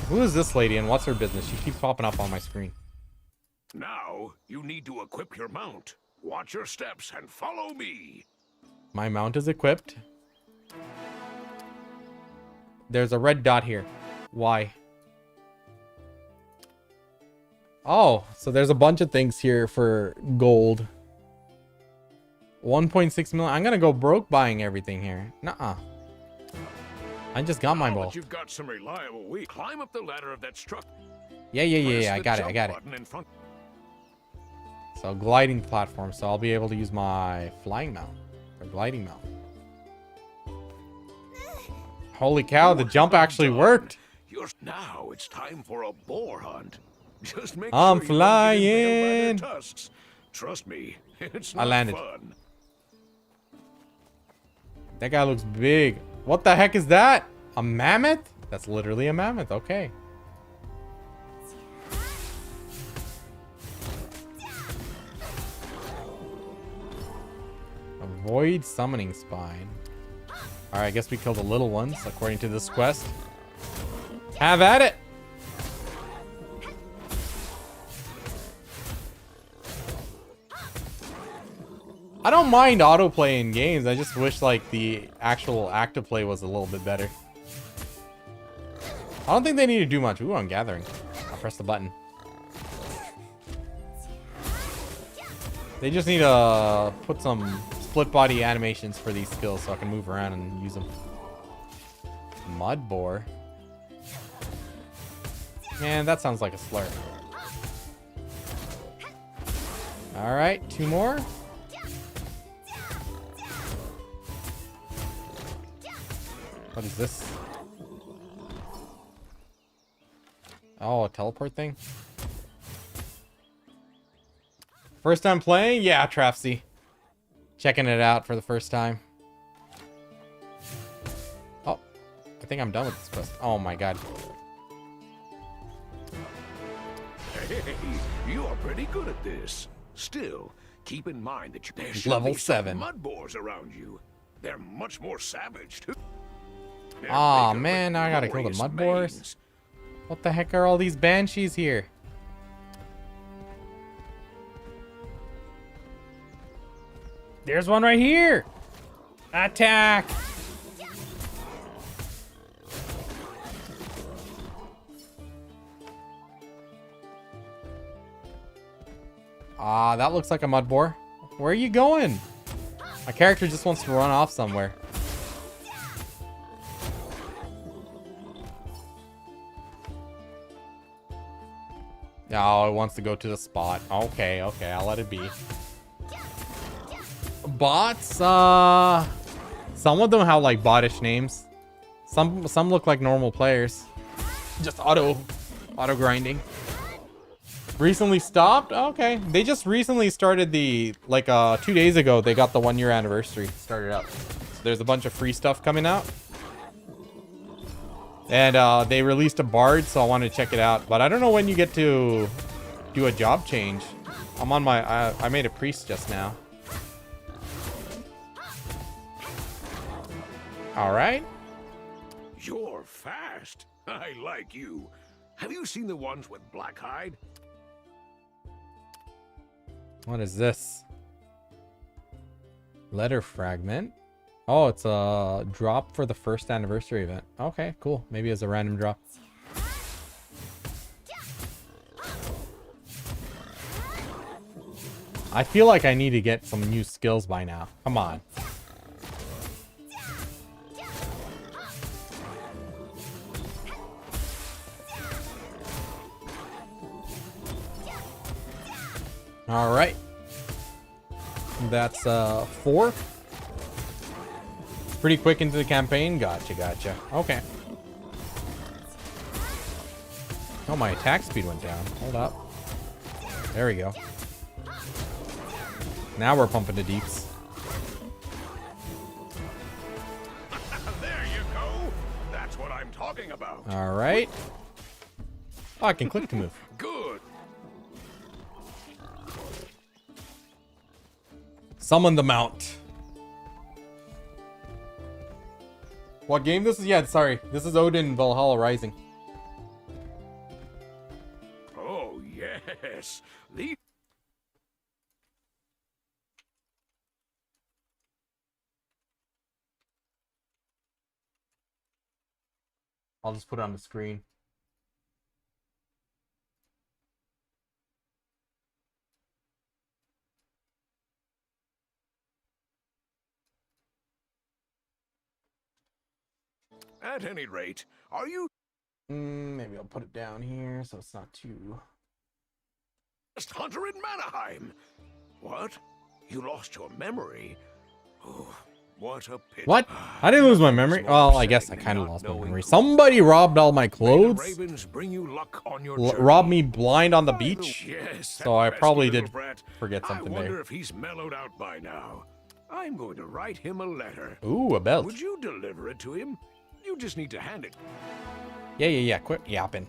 Who is this lady and what's her business? She keeps popping up on my screen.
Now, you need to equip your mount. Watch your steps and follow me.
My mount is equipped. There's a red dot here. Why? Oh, so there's a bunch of things here for gold. 1.6 million. I'm gonna go broke buying everything here. Nuh-uh. I just got my
Now
ball.
that you've got some reliable weight, climb up the ladder of that structure.
Yeah. I got it. So gliding platform. So I'll be able to use my flying mount or gliding mount. Holy cow! The jump actually worked.
Now it's time for a boar hunt. Just make
I'm
sure you don't get impaled by
flying.
their tusks. Trust me, it's
I
not
landed.
fun.
That guy looks big. What the heck is that? A mammoth? That's literally a mammoth. Okay. Avoid summoning spine. Alright, I guess we killed the little ones, according to this quest. Have at it! I don't mind autoplay in games. I just wish like the actual active play was a little bit better. I don't think they need to do much. Ooh, I'm gathering. I'll press the button. They just need to put some split body animations for these skills so I can move around and use them. Mud boar. Man, that sounds like a slur. Alright, 2 more. What is this? Oh, a teleport thing? First time playing? Yeah, Trafsy. Checking it out for the first time. Oh, I think I'm done with this quest. Oh my god.
Hey, you're pretty good at this. Still, keep in mind that there should
Level
be some
7.
mud boars around you. They're much more savage too. They're
Aw,
bigger
man,
with
now I gotta kill the
glorious
mud boars.
manes.
What the heck are all these banshees here? There's one right here. Attack. Ah, that looks like a mud boar. Where are you going? My character just wants to run off somewhere. Oh, it wants to go to the spot. Okay, okay, I'll let it be. Bots, some of them have like bottish names. Some look like normal players. Just auto grinding. Recently stopped? Okay. They just recently started the, like 2 days ago, they got the 1-year anniversary started up. So there's a bunch of free stuff coming out. And they released a bard, so I wanted to check it out. But I don't know when you get to do a job change. I'm on my, I made a priest just now. All right.
You're fast. I like you. Have you seen the ones with black hide?
What is this? Letter fragment. Oh, it's a drop for the first anniversary event. Okay, cool. Maybe it's a random drop. I feel like I need to get some new skills by now. Come on. All right. That's 4. Pretty quick into the campaign. Gotcha, gotcha. Okay. Oh, my attack speed went down. Hold up. There we go. Now we're pumping the deeps.
There you go. That's what I'm talking about.
All right. Oh, I can click to move.
Good.
Summon the mount. What game this is? Yeah, sorry. This is Odin Valhalla Rising.
Oh, yes. The
I'll just put it on the screen.
At any rate, are you
Maybe I'll put it down here so it's not too...
just hunter in Manaheim? What? You lost your memory? Oh, what a pity.
What? I didn't lose my memory. Well, I guess I kind of lost my memory. Somebody robbed all my clothes.
Ravens bring you luck on your
Robbed me blind on the beach.
Yes,
So I probably did
brat.
forget something
I wonder
there.
if he's mellowed out by now. I'm going to write him a letter.
Ooh, a belt.
Would you deliver it to him? You just need to hand it.
Yeah. Quit yapping.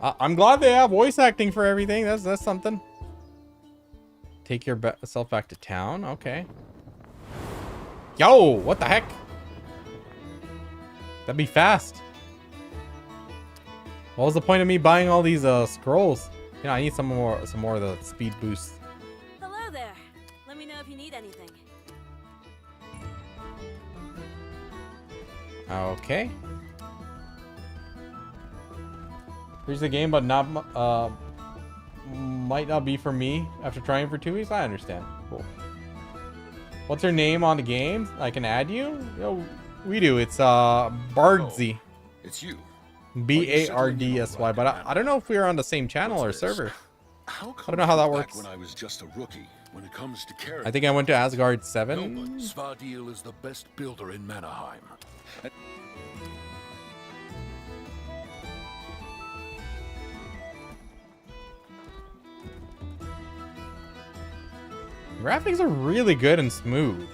I'm glad they have voice acting for everything. That's something. Take yourself back to town. Okay. Yo, what the heck? That'd be fast. What was the point of me buying all these scrolls? You know, I need some more of the speed boost.
Hello there. Let me know if you need anything.
Okay. Here's the game, but not might not be for me after trying for 2 weeks. I understand. Cool. What's her name on the game? I can add you? Yo, we do. It's Bardsy.
It's you.
Bardsy. But I don't know if we're on the same channel or server.
I
don't know how that works.
When I was just a rookie, when it comes to carrying,
I think I went to Asgard
no,
7.
but Svadil is the best builder in Manaheim.
Graphics are really good and smooth.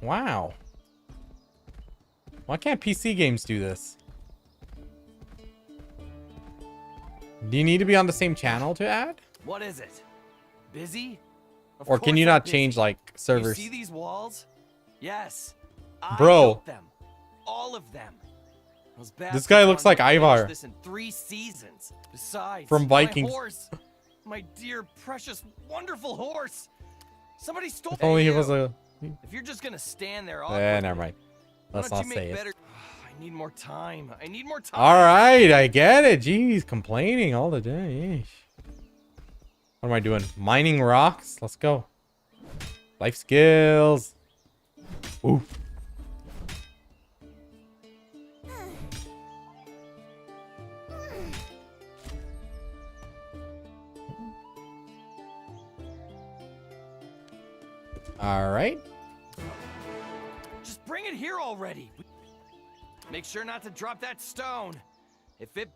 Wow. Why can't PC games do this? Do you need to be on the same channel to add?
What is it? Busy? Of
Or can
course
you
I'm
not
busy.
change like servers?
You see these walls? Yes. I
Bro.
built them. All of them. Those
This guy looks like
bastards
Ivar.
finished This in 3 seasons. Besides,
From Vikings.
My horse, my dear, precious, wonderful horse. Somebody stole.
If only he
you.
was a...
If you're just gonna stand there,
never mind.
why
Let's
don't
not
you
say
make
it.
better... I need more time. I need more time.
All right, I get it. Jeez, complaining all the day. Yeesh. What am I doing? Mining rocks? Let's go. Life skills. Ooh. All right.
Just bring it here already. Make sure not to drop that stone. If it...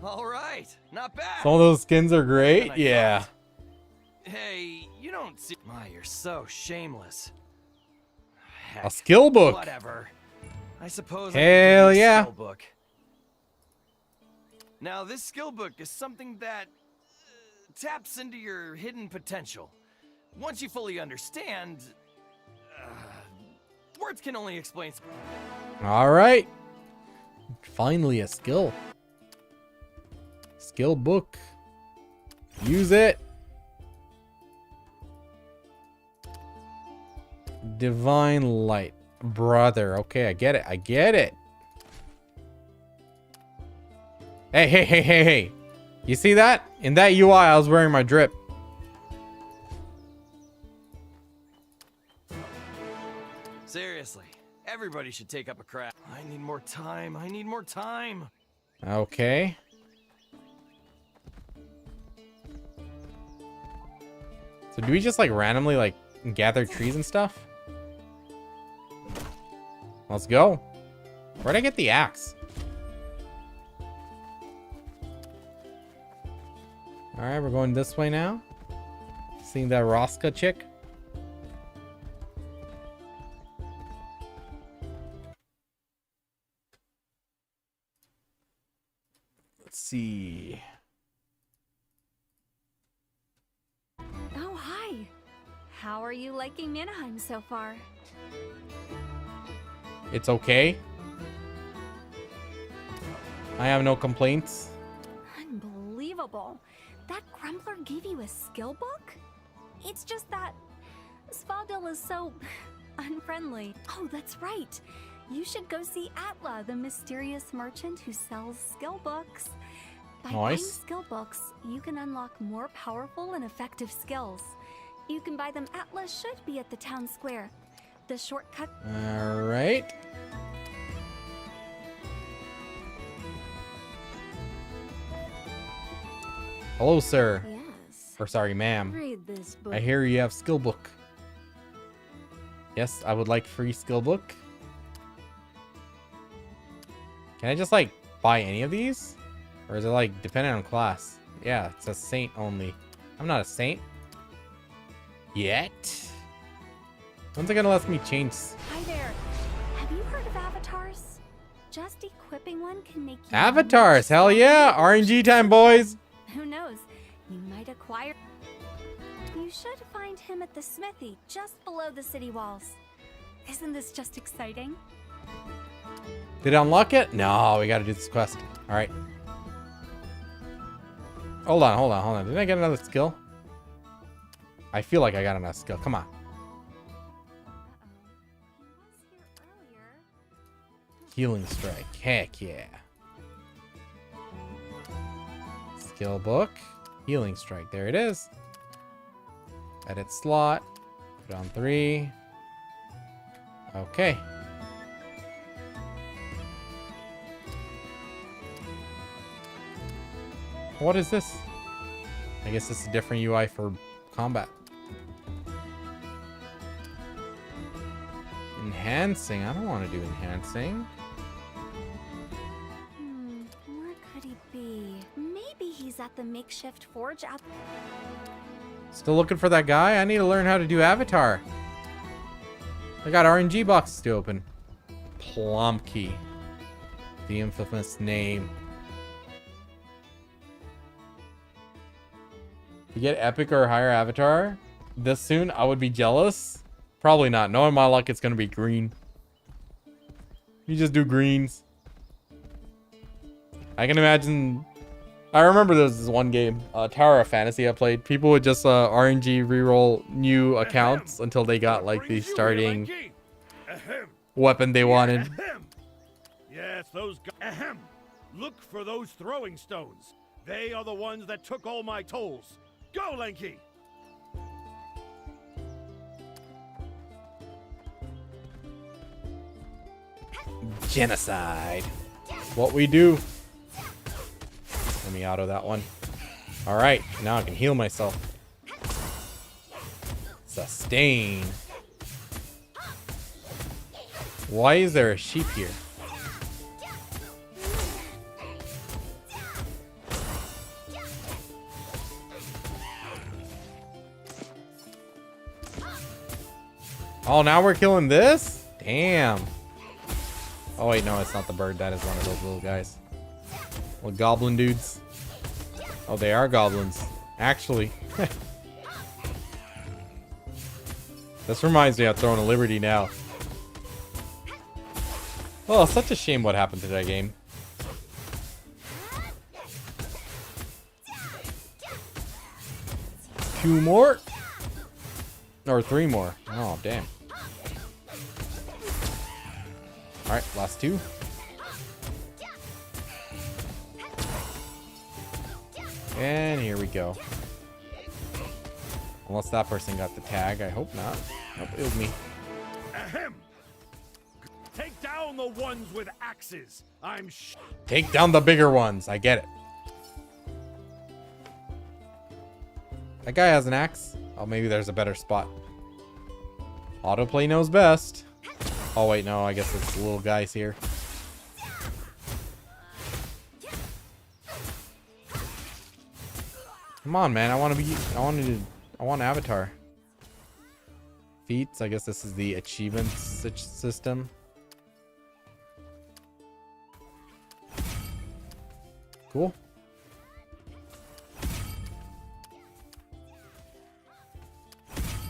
All right, not bad.
Some of those skins are great.
Better than I
Yeah.
thought. Hey, you don't see... My, you're so shameless. Heck,
A skill book.
Whatever. I suppose
Hell
I could give you a
yeah.
skill book. Now, this skill book is something that taps into your hidden potential. Once you fully understand, words can only explain.
All right. Finally a skill. Skill book. Use it. Divine light. Brother. Okay, I get it. I get it. Hey, hey, hey, hey, hey. You see that? In that UI, I was wearing my drip.
Seriously, everybody should take up a craft. I need more time. I need more time.
Okay. So do we just like randomly like gather trees and stuff? Let's go. Where'd I get the axe? All right, we're going this way now. Seeing that Rosca chick. Let's see.
Oh, hi. How are you liking Mannheim so far?
It's okay. I have no complaints.
Unbelievable. That Grumbler gave you a skill book? It's just that Svaldil is so unfriendly. Oh, that's right. You should go see Atla, the mysterious merchant who sells skill books. By buying
Nice.
skill books, you can unlock more powerful and effective skills. You can buy them. Atla should be at the town square. The shortcut.
All right. Hello, sir.
Yes.
Or sorry, ma'am.
Read this book.
I hear you have skill book. Yes, I would like free skill book. Can I just like buy any of these? Or is it like dependent on class? Yeah, it says saint only. I'm not a saint. Yet. When's it gonna let me change?
Hi there. Have you heard of avatars? Just equipping one can make you
Avatars,
much
hell yeah!
stronger.
RNG time, boys!
Who knows? You might acquire. You should find him at the smithy just below the city walls. Isn't this just exciting?
Did I unlock it? No, we gotta do this quest. Alright. Hold on, hold on, hold on. Didn't I get another skill? I feel like I got another skill. Come on. Healing strike. Heck yeah. Skill book. Healing strike. There it is. Edit slot. Put on 3. Okay. What is this? I guess it's a different UI for combat. Enhancing. I don't want to do enhancing.
Where could he be? Maybe he's at the makeshift forge out.
Still looking for that guy? I need to learn how to do Avatar. I got RNG boxes to open. Plumkey. The infamous name. To get epic or higher Avatar this soon, I would be jealous. Probably not. Knowing my luck, it's going to be green. You just do greens. I can imagine... I remember there was this one game, Tower of Fantasy I played. People would just RNG reroll new accounts until they got like the starting
Ahem.
weapon they wanted.
Ahem. Yes, those guys. Ahem.
Look for those throwing stones. They are the ones that took all my tolls. Go, Lanky!
Genocide. What we do. Let me auto that one. Alright, now I can heal myself. Sustain. Why is there a sheep here? Oh, now we're killing this? Damn. Oh wait, no, it's not the bird. That is one of those little guys. Little goblin dudes. Oh, they are goblins. Actually. This reminds me of Throne of Liberty now. Oh, such a shame what happened to that game. Two more? Or three more. Oh, damn. Alright, last two. And here we go. Unless that person got the tag. I hope not. Nope, it was me.
Ahem! Take down the ones with axes.
Take down the bigger ones. I get it. That guy has an axe. Oh, maybe there's a better spot. Autoplay knows best. Oh, wait, no. I guess it's the little guys here. Come on, man. I want Avatar. Feats. I guess this is the achievements system. Cool.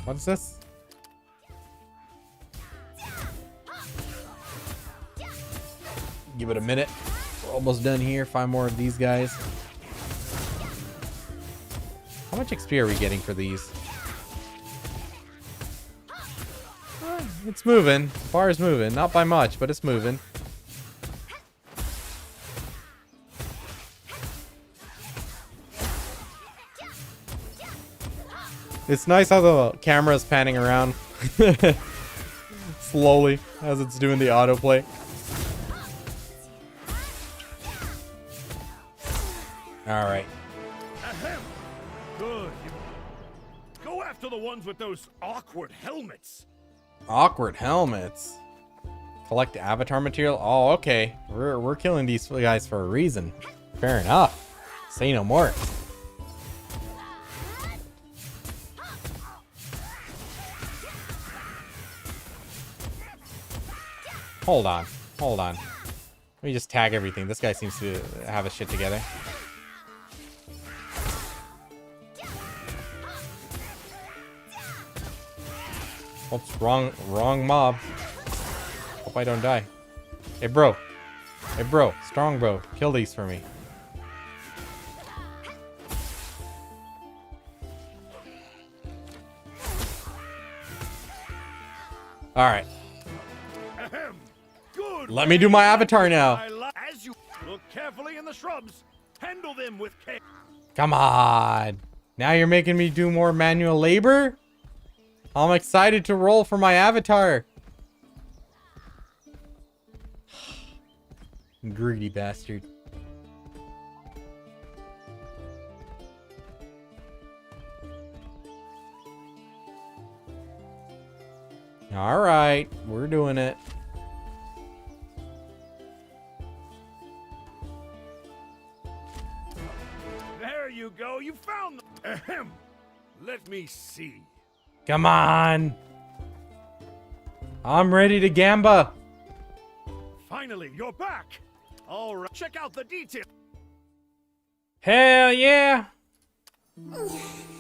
What is this? Give it a minute. We're almost done here. 5 more of these guys. How much XP are we getting for these? It's moving. The bar is moving. Not by much, but it's moving. It's nice how the camera's panning around slowly as it's doing the autoplay. All right.
Ahem! Good. Go after the ones with those awkward helmets.
Awkward helmets. Collect avatar material. Oh, okay. We're killing these guys for a reason. Fair enough. Say no more. Hold on. Hold on. Let me just tag everything. This guy seems to have his shit together. Oops, wrong mob. Hope I don't die. Hey, bro. Hey, bro. Strong bro. Kill these for me. Alright. Let me do my avatar now.
As you look carefully in the shrubs, handle them with care.
Come on. Now you're making me do more manual labor? I'm excited to roll for my avatar. Greedy bastard. All right, we're doing it.
There you go. You found them. Ahem. Let me see.
Come on. I'm ready to gamba.
Finally, you're back. All right. Check out the detail.
Hell yeah.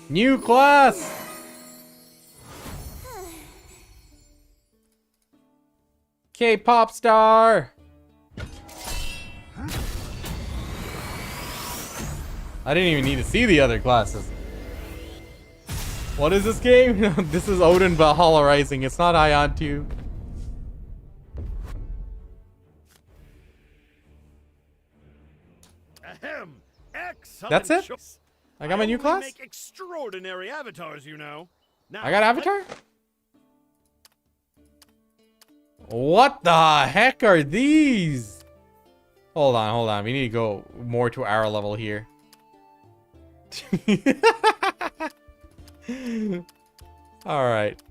New class. K-pop star. I didn't even need to see the other classes. What is this game? This is Odin Valhalla Rising. It's not Ion 2.
Ahem. Excellent.
That's it?
choice.
I got my new
only
class?
Make extraordinary avatars, you know. Now,
I got Avatar? What the heck are these? Hold on, hold on. We need to go more to our level here. Alright.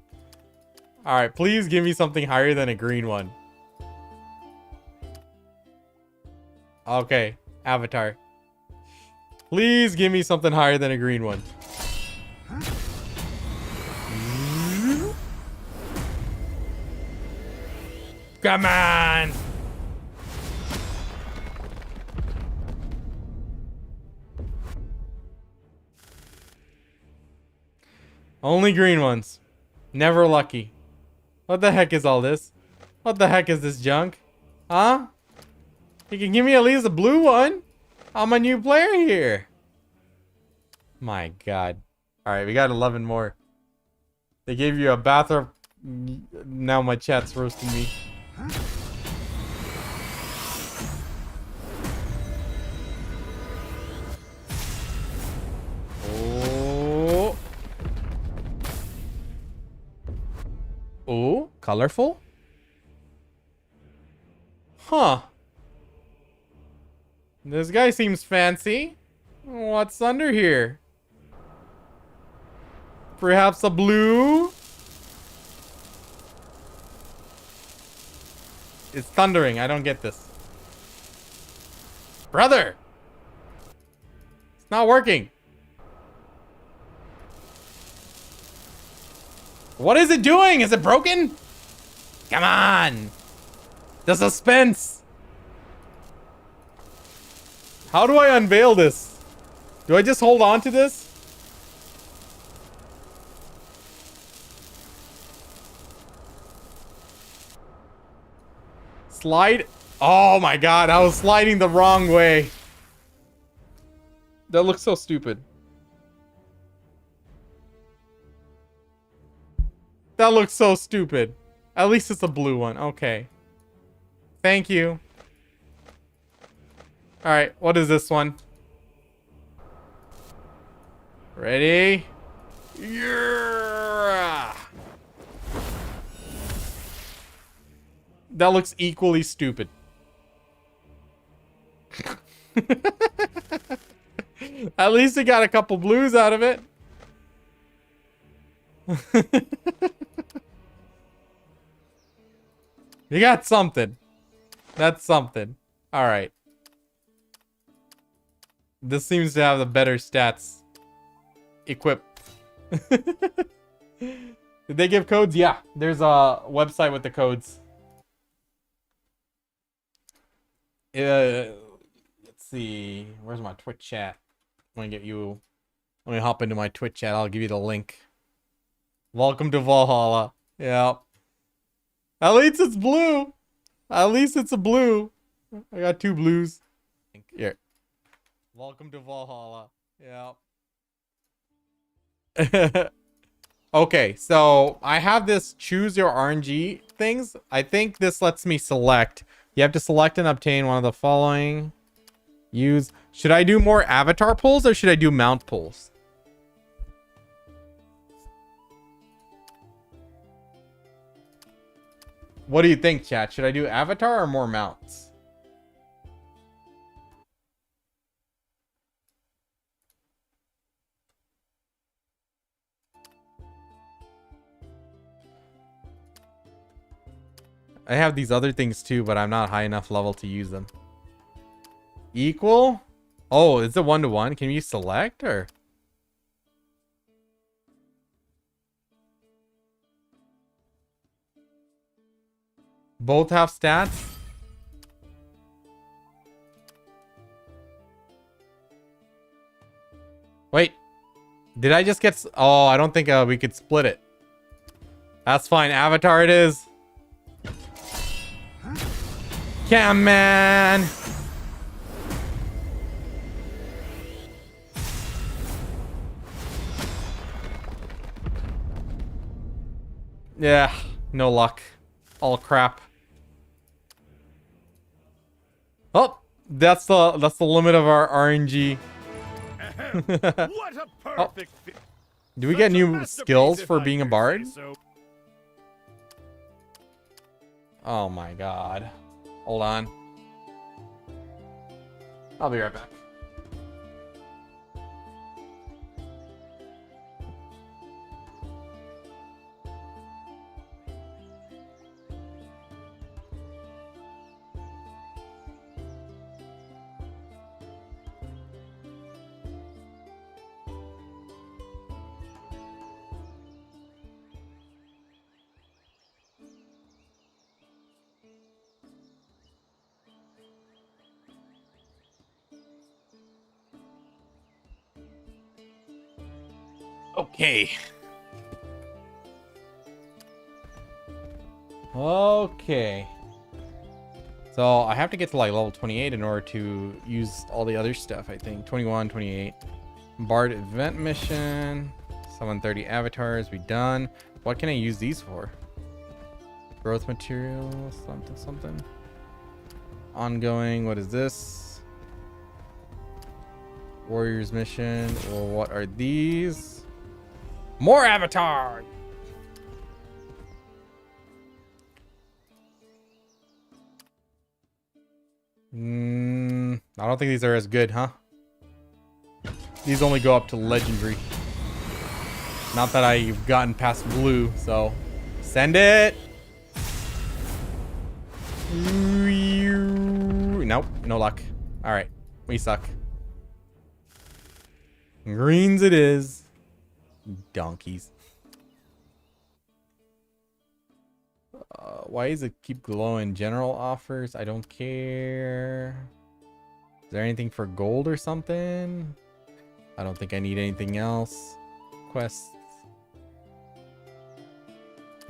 Alright, please give me something higher than a green one. Okay, Avatar. Please give me something higher than a green one. Come on! Only green ones. Never lucky. What the heck is all this? What the heck is this junk? Huh? You can give me at least a blue one. I'm a new player here. My god. Alright, we got 11 more. They gave you a bathroom. Now my chat's roasting me. Oh. Oh, colorful? Huh. This guy seems fancy. What's under here? Perhaps a blue? It's thundering. I don't get this. Brother! It's not working. What is it doing? Is it broken? Come on. The suspense. How do I unveil this? Do I just hold on to this? Slide. Oh my god, I was sliding the wrong way. That looks so stupid. That looks so stupid. At least it's a blue one. Okay. Thank you. Alright, what is this one? Ready? Yeah. That looks equally stupid. At least it got a couple blues out of it. You got something. That's something. Alright. This seems to have the better stats. Equip. Did they give codes? Yeah. There's a website with the codes. Let's see. Where's my Twitch chat? I'm gonna get you. Let me hop into my Twitch chat. I'll give you the link. Welcome to Valhalla. Yeah. At least it's blue. At least it's a blue. I got 2 blues. Here. Welcome to Valhalla. Yeah. Okay, so I have this choose your RNG things. I think this lets me select. You have to select and obtain one of the following. Use. Should I do more avatar pulls or should I do mount pulls? What do you think, chat? Should I do avatar or more mounts? I have these other things too, but I'm not high enough level to use them. Equal? Oh, is it 1-to-1? Can you select or? Both have stats? Wait. Did I just get... Oh, I don't think we could split it. That's fine. Avatar it is. Come on. Yeah, no luck. All crap. Oh, That's the limit of our RNG.
What a perfect fit.
Do we
Such
get
a
new
masterpiece,
skills
if
for
I
being a
do say
bard?
so.
Oh my god. Hold on. I'll be right back. Okay. Okay. So I have to get to like level 28 in order to use all the other stuff, I think. 21, 28. Bard event mission. Summon 30 avatars. We done. What can I use these for? Growth material. Something, something. Ongoing. What is this? Warriors mission. Well, what are these? More avatar. I don't think these are as good, huh? These only go up to legendary. Not that I've gotten past blue, so send it. Nope, no luck. All right, we suck. Greens it is. Donkeys. Why does it keep glowing? General offers. I don't care. Is there anything for gold or something? I don't think I need anything else. Quests.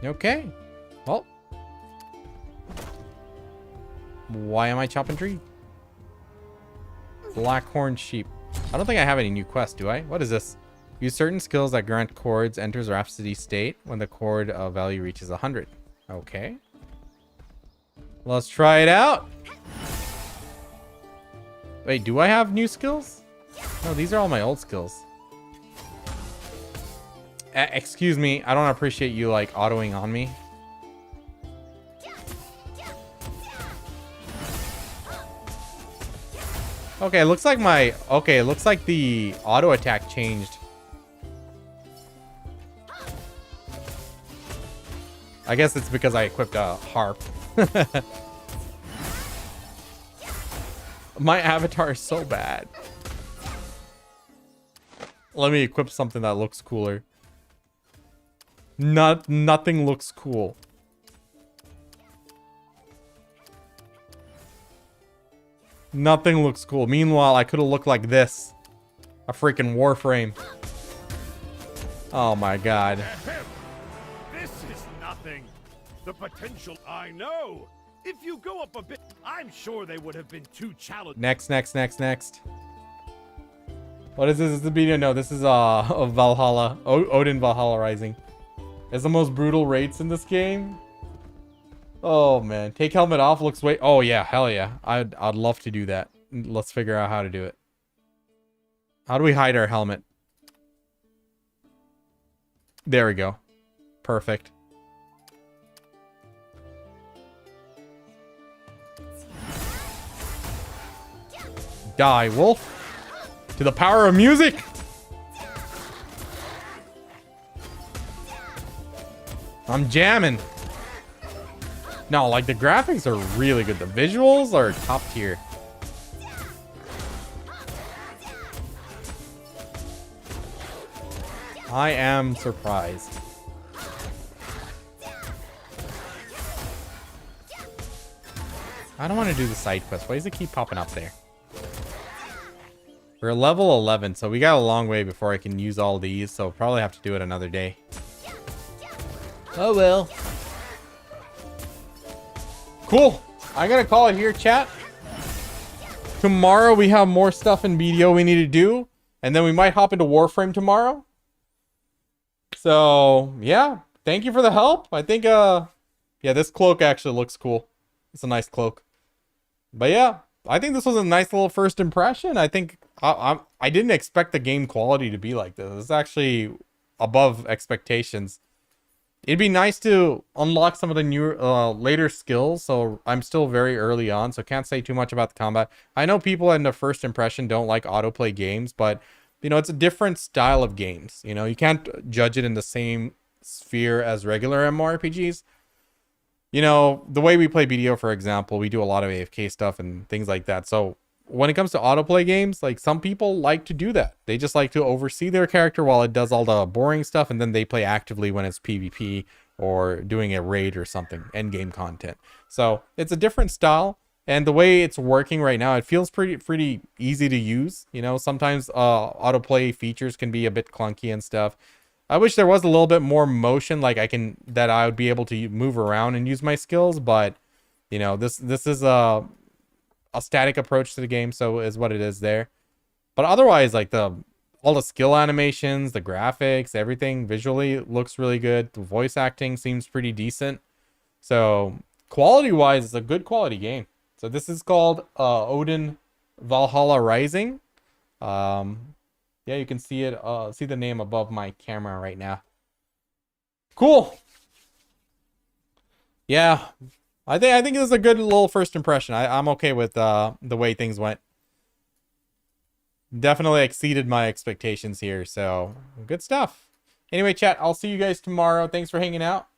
Okay. Well. Why am I chopping tree? Blackhorn sheep. I don't think I have any new quests, do I? What is this? Use certain skills that grant chords enters Rhapsody state when the chord value reaches 100. Okay. Let's try it out. Wait, do I have new skills? No, these are all my old skills. Excuse me, I don't appreciate you like autoing on me. Okay, it looks like my... Okay, it looks like the auto attack changed. I guess it's because I equipped a harp. My avatar is so bad. Let me equip something that looks cooler. Nothing looks cool. Nothing looks cool. Meanwhile, I could have looked like this. A freaking warframe. Oh my god.
This is nothing. The potential, I know. If you go up a bit, I'm sure they would have been too challenging.
Next. What is this? Is the video? No, this is Valhalla. Odin Valhalla Rising. It's the most brutal rates in this game. Oh man, take helmet off. Looks way. Oh yeah, hell yeah. I'd love to do that. Let's figure out how to do it. How do we hide our helmet? There we go. Perfect. Die, wolf. To the power of music. I'm jamming. No, like the graphics are really good. The visuals are top tier. I am surprised. I don't want to do the side quest. Why does it keep popping up there? We're level 11, so we got a long way before I can use all these, so probably have to do it another day. Oh well. Cool. I'm gonna call it here, chat. Tomorrow we have more stuff in BDO we need to do, and then we might hop into Warframe tomorrow. So yeah, thank you for the help. I think yeah, this cloak actually looks cool. It's a nice cloak. But yeah, I think this was a nice little first impression. I think I didn't expect the game quality to be like this. It's actually above expectations. It'd be nice to unlock some of the new later skills. So I'm still very early on, so can't say too much about the combat. I know people in the first impression don't like autoplay games, but you know, it's a different style of games. You know, you can't judge it in the same sphere as regular MMORPGs. You know, the way we play BDO, for example, we do a lot of AFK stuff and things like that. So when it comes to autoplay games, like some people like to do that. They just like to oversee their character while it does all the boring stuff, and then they play actively when it's PvP or doing a raid or something, end game content. So it's a different style, and the way it's working right now, it feels pretty easy to use. You know, sometimes autoplay features can be a bit clunky and stuff. I wish there was a little bit more motion, like that I would be able to move around and use my skills, but you know, this is a static approach to the game, so is what it is there. But otherwise, like all the skill animations, the graphics, everything visually looks really good. The voice acting seems pretty decent. So quality wise, it's a good quality game. So this is called Odin Valhalla Rising. Yeah, you can see it, see the name above my camera right now. Cool. Yeah, I think it was a good little first impression. I'm okay with the way things went. Definitely exceeded my expectations here, so good stuff. Anyway, chat, I'll see you guys tomorrow. Thanks for hanging out.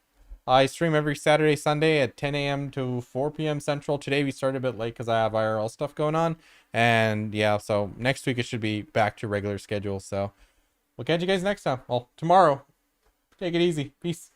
I stream every Saturday, Sunday at 10 a.m. to 4 p.m. Central. Today we started a bit late because I have IRL stuff going on. And yeah, so next week it should be back to regular schedule. So we'll catch you guys next time. Well, tomorrow. Take it easy. Peace.